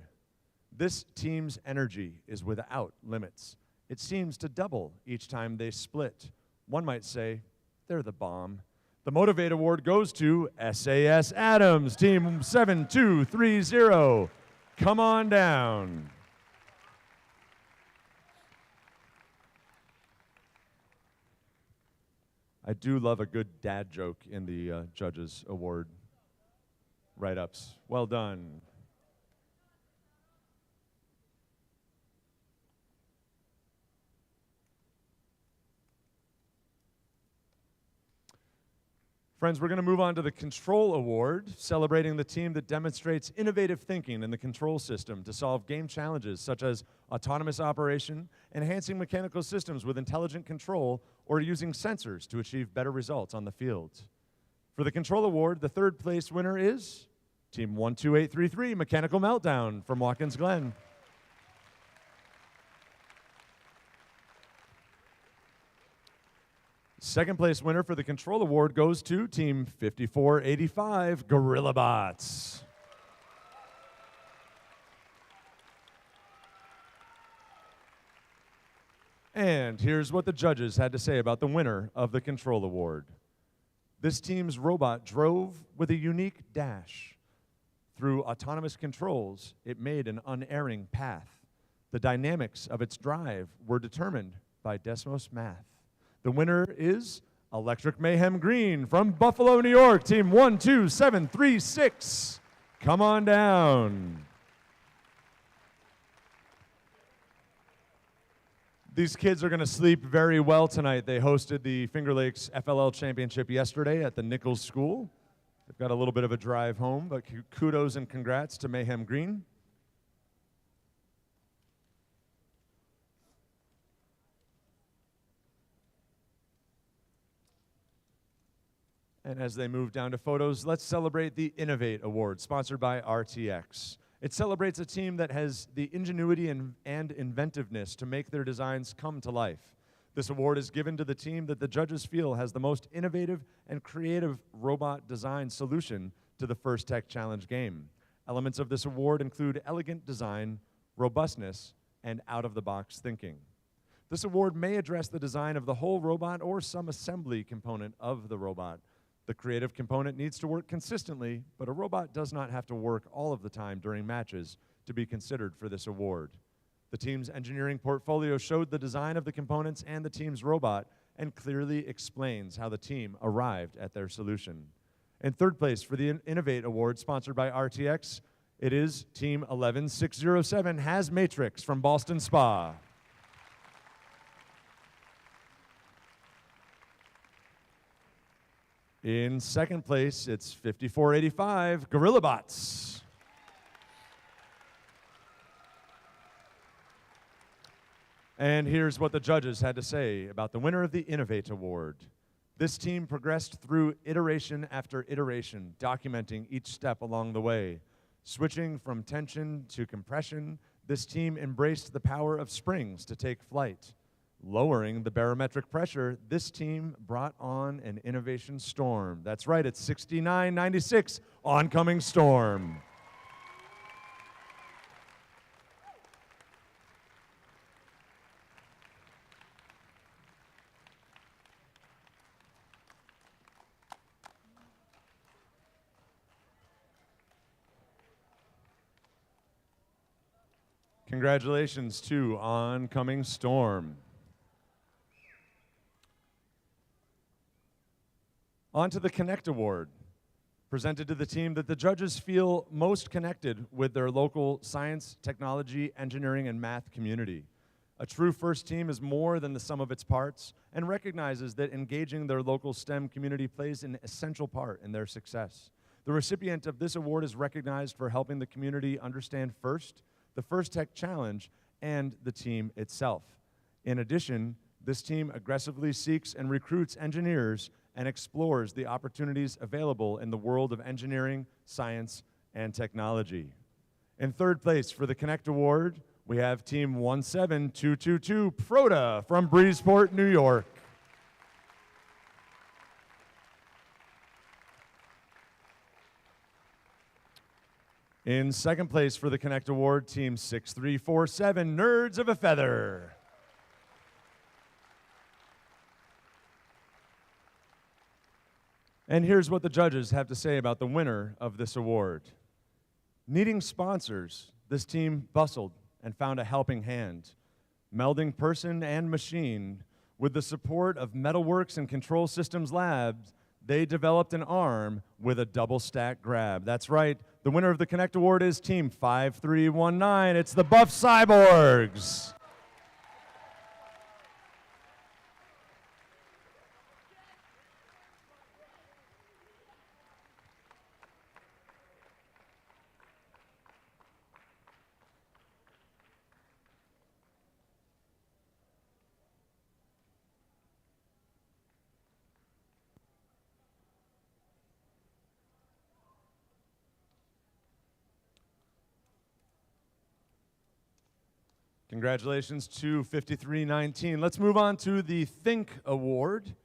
This team's energy is without limits. It seems to double each time they split. One might say, they're the bomb. The Motivate Award goes to SAS Adams, Team 7230. Come on down. I do love a good dad joke in the Judges Award write-ups. Well done. Friends, we're going to move on to the Control Award, celebrating the team that demonstrates innovative thinking in the control system to solve game challenges such as autonomous operation, enhancing mechanical systems with intelligent control, or using sensors to achieve better results on the field. For the Control Award, the third place winner is Team 12833, Mechanical Meltdown from Watkins Glen. Second place winner for the Control Award goes to Team 5485, Gorilla Bots. And here's what the judges had to say about the winner of the Control Award. This team's robot drove with a unique dash. Through autonomous controls, it made an unerring path. The dynamics of its drive were determined by Desmos math. The winner is Electric Mayhem Green from Buffalo, New York, Team 12736. Come on down. These kids are going to sleep very well tonight. They hosted the Finger Lakes FLL Championship yesterday at the Nichols School. They've got a little bit of a drive home, but kudos and congrats to Mayhem Green. And as they move down to photos, let's celebrate the Innovate Award, sponsored by RTX. It celebrates a team that has the ingenuity and inventiveness to make their designs come to life. This award is given to the team that the judges feel has the most innovative and creative robot design solution to the FIRST Tech Challenge game. Elements of this award include elegant design, robustness, and out-of-the-box thinking. This award may address the design of the whole robot or some assembly component of the robot. The creative component needs to work consistently, but a robot does not have to work all of the time during matches to be considered for this award. The team's engineering portfolio showed the design of the components and the team's robot and clearly explains how the team arrived at their solution. In third place for the Innovate Award, sponsored by RTX, it is Team 11607 Has Matrix from Boston Spa. In second place, it's 5485, Gorilla Bots. And here's what the judges had to say about the winner of the Innovate Award. This team progressed through iteration after iteration, documenting each step along the way. Switching from tension to compression, this team embraced the power of springs to take flight. Lowering the barometric pressure, this team brought on an innovation storm. That's right, it's 6996, oncoming storm. Congratulations to Oncoming Storm. On to the Connect Award, presented to the team that the judges feel most connected with their local science, technology, engineering, and math community. A true FIRST team is more than the sum of its parts and recognizes that engaging their local STEM community plays an essential part in their success. The recipient of this award is recognized for helping the community understand FIRST, the FIRST Tech Challenge, and the team itself. In addition, this team aggressively seeks and recruits engineers and explores the opportunities available in the world of engineering, science, and technology. In third place for the Connect Award, we have Team 17222 Proda from Breezeport, New York. In second place for the Connect Award, Team 6347 Nerds of a Feather. And here's what the judges have to say about the winner of this award. Needing sponsors, this team bustled and found a helping hand, melding person and machine. With the support of Metalworks and Control Systems Labs, they developed an arm with a double stack grab. That's right, the winner of the Connect Award is Team 5319. It's the Buff Cyborgs. Congratulations to 5319. Let's move on to the Think Award.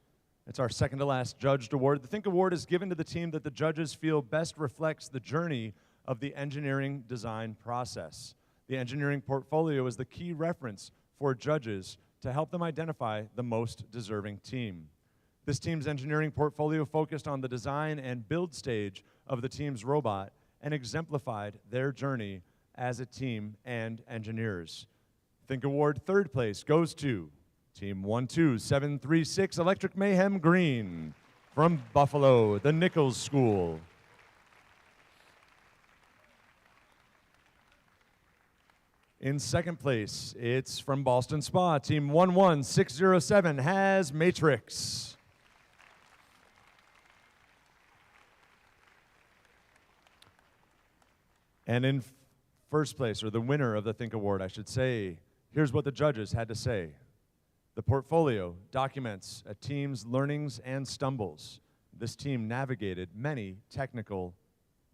It's our second to last judged award. The Think Award is given to the team that the judges feel best reflects the journey of the engineering design process. The engineering portfolio is the key reference for judges to help them identify the most deserving team. This team's engineering portfolio focused on the design and build stage of the team's robot and exemplified their journey as a team and engineers. Think Award third place goes to Team 12736 Electric Mayhem Green from Buffalo, the Nichols School. In second place, it's from Boston Spa. Team 11607 has Matrix. And in first place, or the winner of the Think Award, I should say, here's what the judges had to say. The portfolio documents a team's learnings and stumbles. This team navigated many technical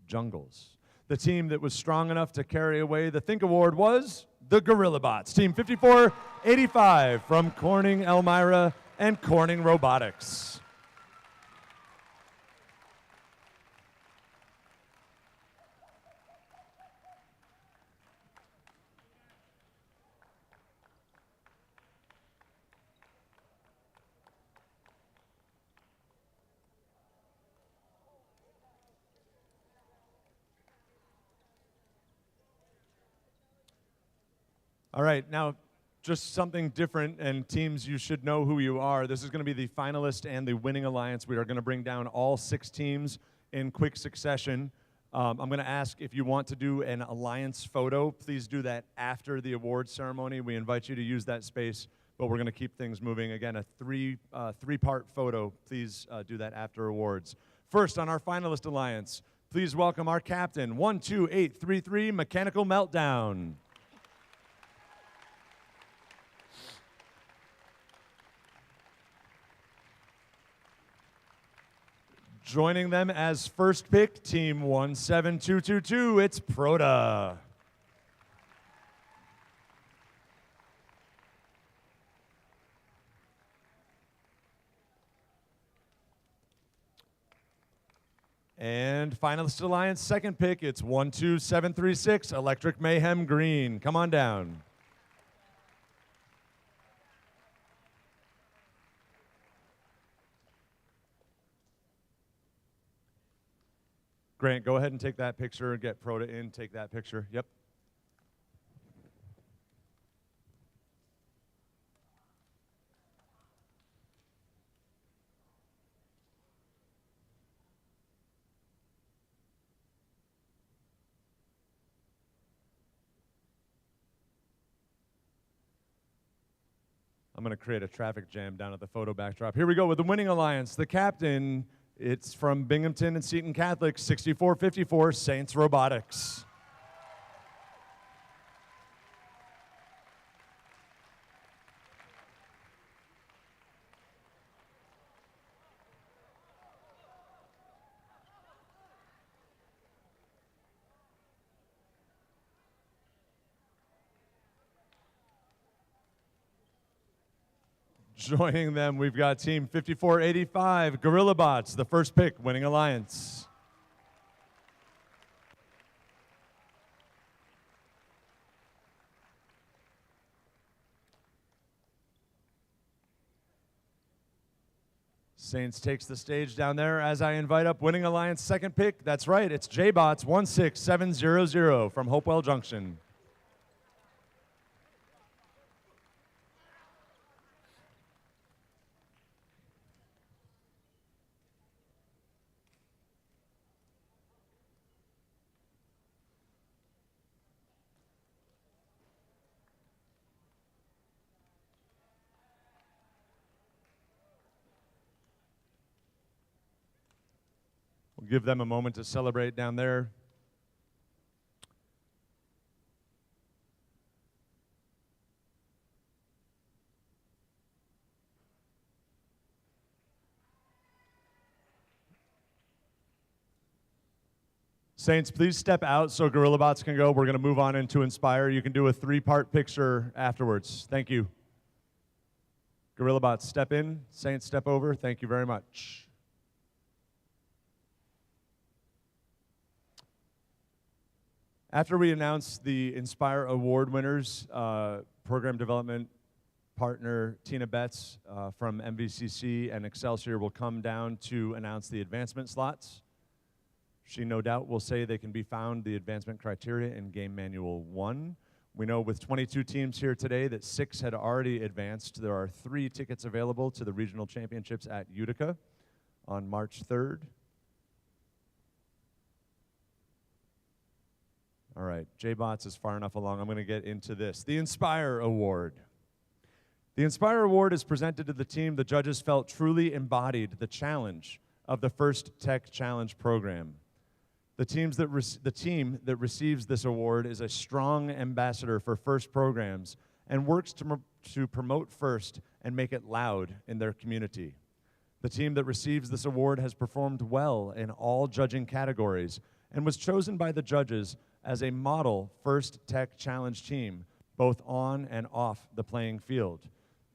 jungles. The team that was strong enough to carry away the Think Award was the Gorilla Bots, Team 5485 from Corning Elmira and Corning Robotics. All right, now just something different, and teams, you should know who you are. This is going to be the finalist and the winning alliance. We are going to bring down all 6 teams in quick succession. I'm going to ask if you want to do an alliance photo. Please do that after the award ceremony. We invite you to use that space, but we're going to keep things moving. Again, a three-part photo. Please do that after awards. First, on our finalist alliance, please welcome our captain, 12833 Mechanical Meltdown. Joining them as first pick, Team 17222, it's Proda. And finalist alliance, second pick, it's 12736, Electric Mayhem Green. Come on down. Grant, go ahead and take that picture. Get Proda in, take that picture. Yep. I'm going to create a traffic jam down at the photo backdrop. Here we go with the winning alliance. The captain, it's from Binghamton and Seton Catholic, 6454 Saints Robotics. Joining them, we've got Team 5485, Gorilla Bots, the first pick, winning alliance. Saints takes the stage down there as I invite up winning alliance second pick. That's right, it's J-Bots 16700 from Hopewell Junction. We'll give them a moment to celebrate down there. Saints, please step out so Gorilla Bots can go. We're going to move on into Inspire. You can do a 3-part picture afterwards. Thank you. Gorilla Bots, step in. Saints, step over. Thank you very much. After we announce the Inspire Award winners, program development partner Tina Betts from MVCC and Excelsior will come down to announce the advancement slots. She no doubt will say they can be found the advancement criteria in Game Manual 1. We know with 22 teams here today that 6 had already advanced. There are 3 tickets available to the regional championships at Utica on March 3rd. All right, J-Bots is far enough along. I'm going to get into this. The Inspire Award. The Inspire Award is presented to the team the judges felt truly embodied the challenge of the First Tech Challenge program. The team that receives this award is a strong ambassador for FIRST programs and works to promote FIRST and make it loud in their community. The team that receives this award has performed well in all judging categories and was chosen by the judges as a model First Tech Challenge team, both on and off the playing field.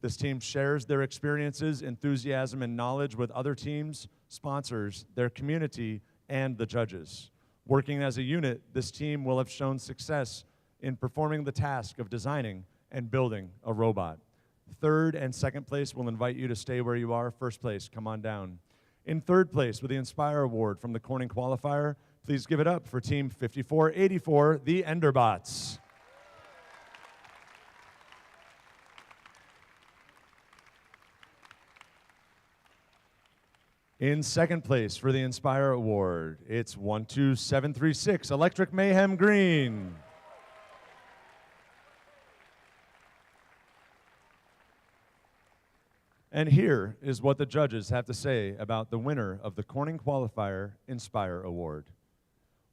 This team shares their experiences, enthusiasm, and knowledge with other teams, sponsors, their community, and the judges. Working as a unit, this team will have shown success in performing the task of designing and building a robot. Third and second place will invite you to stay where you are. First place, come on down. In third place with the Inspire Award from the Corning Qualifier, please give it up for Team 5484, the Enderbots. In second place for the Inspire Award, it's 12736, Electric Mayhem Green. And here is what the judges have to say about the winner of the Corning Qualifier Inspire Award.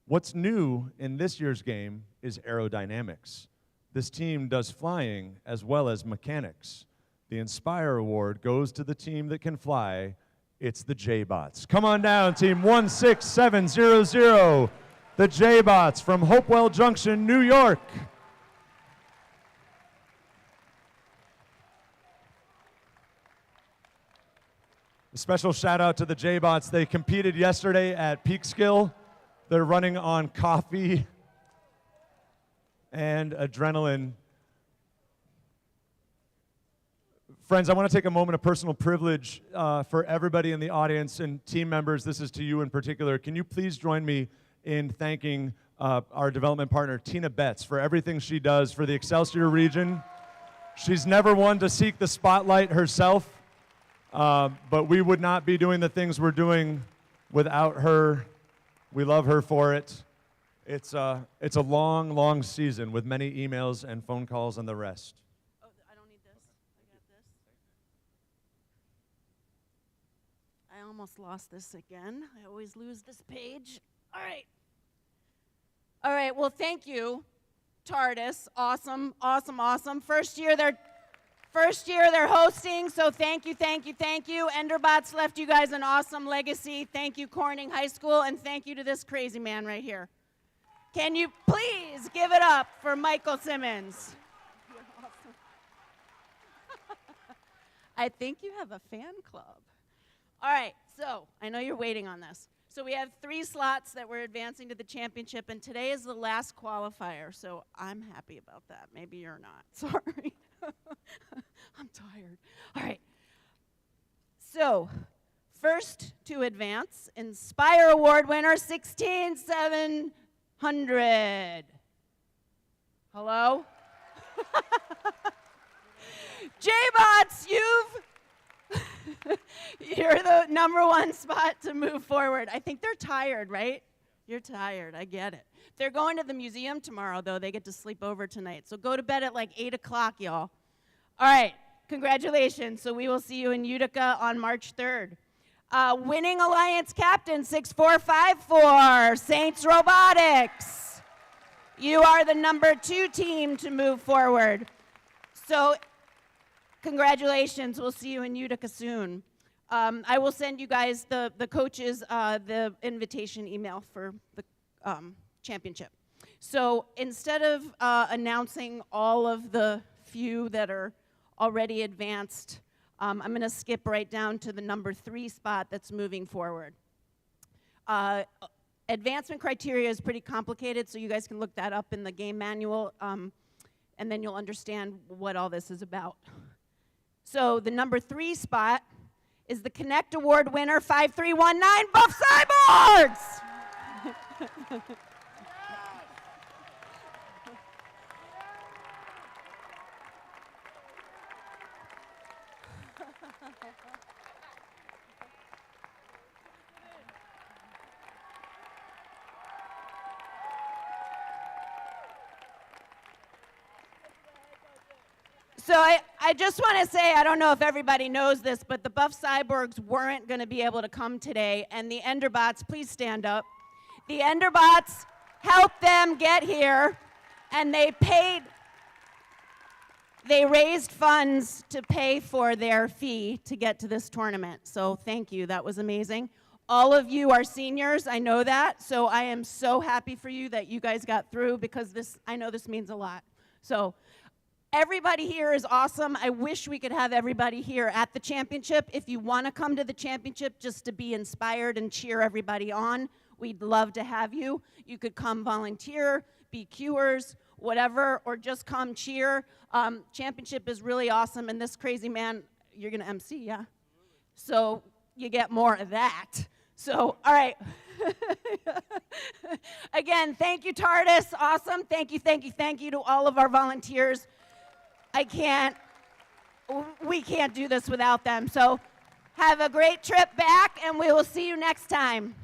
What's new in this year's game is aerodynamics. This team does flying as well as mechanics. The Inspire Award goes to the team that can fly. It's the J-Bots. Come on down, Team 16700, the J-Bots from Hopewell Junction, New York. A special shout out to the J-Bots. They competed yesterday at Peekskill. They're running on coffee and adrenaline. Friends, I want to take a moment of personal privilege for everybody in the audience and team members. This is to you in particular. Can you please join me in thanking our development partner, Tina Betts, for everything she does for the Excelsior region. She's never one to seek the spotlight herself, but we would not be doing the things we're doing without her. We love her for it. It's a long, long season with many emails and phone calls and the rest. Oh, I don't need this. I got this. I almost lost this again. I always lose this page. All right. All right, well, thank you, TARDIS. Awesome, awesome, awesome. First year they're hosting, so thank you, thank you, thank you. Enderbots left you guys an awesome legacy. Thank you, Corning High School, and thank you to this crazy man right here. Can you please give it up for Michael Simmons? You're awesome. I think you have a fan club. All right, so I know you're waiting on this. So we have 3 slots that we're advancing to the championship, and today is the last qualifier, so I'm happy about that. Maybe you're not. Sorry. I'm tired. All right. So, first to advance, Inspire Award winner, 16,700. Hello? J-Bots, you're the #1 spot to move forward. I think they're tired, right? You're tired. I get it. They're going to the museum tomorrow, though. They get to sleep over tonight. So go to bed at like 8 o'clock, y'all. All right. Congratulations. So we will see you in Utica on March 3rd. Winning Alliance Captain, 6454, Saints Robotics. You are the #2 team to move forward. So congratulations. We'll see you in Utica soon. I will send you guys, the coaches, the invitation email for the championship. So instead of announcing all of the few that are already advanced, I'm going to skip right down to the #3 spot that's moving forward. Advancement criteria is pretty complicated, so you guys can look that up in the game manual, and then you'll understand what all this is about. So the #3 spot is the Connect Award winner, 5319 Buff Cyborgs! So I just want to say, I don't know if everybody knows this, but the Buff Cyborgs weren't going to be able to come today, and the Enderbots, please stand up. The Enderbots helped them get here, and they raised funds to pay for their fee to get to this tournament. So thank you, that was amazing. All of you are seniors, I know that, so I am so happy for you that you guys got through, because I know this means a lot. So everybody here is awesome. I wish we could have everybody here at the championship. If you want to come to the championship just to be inspired and cheer everybody on, we'd love to have you. You could come volunteer, be cuers, whatever, or just come cheer. Championship is really awesome, and this crazy man, you're going to MC, yeah? So you get more of that. So, all right. Again, thank you, TARDIS. Awesome. Thank you, thank you, thank you to all of our volunteers. We can't do this without them. So have a great trip back, and we will see you next time.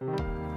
All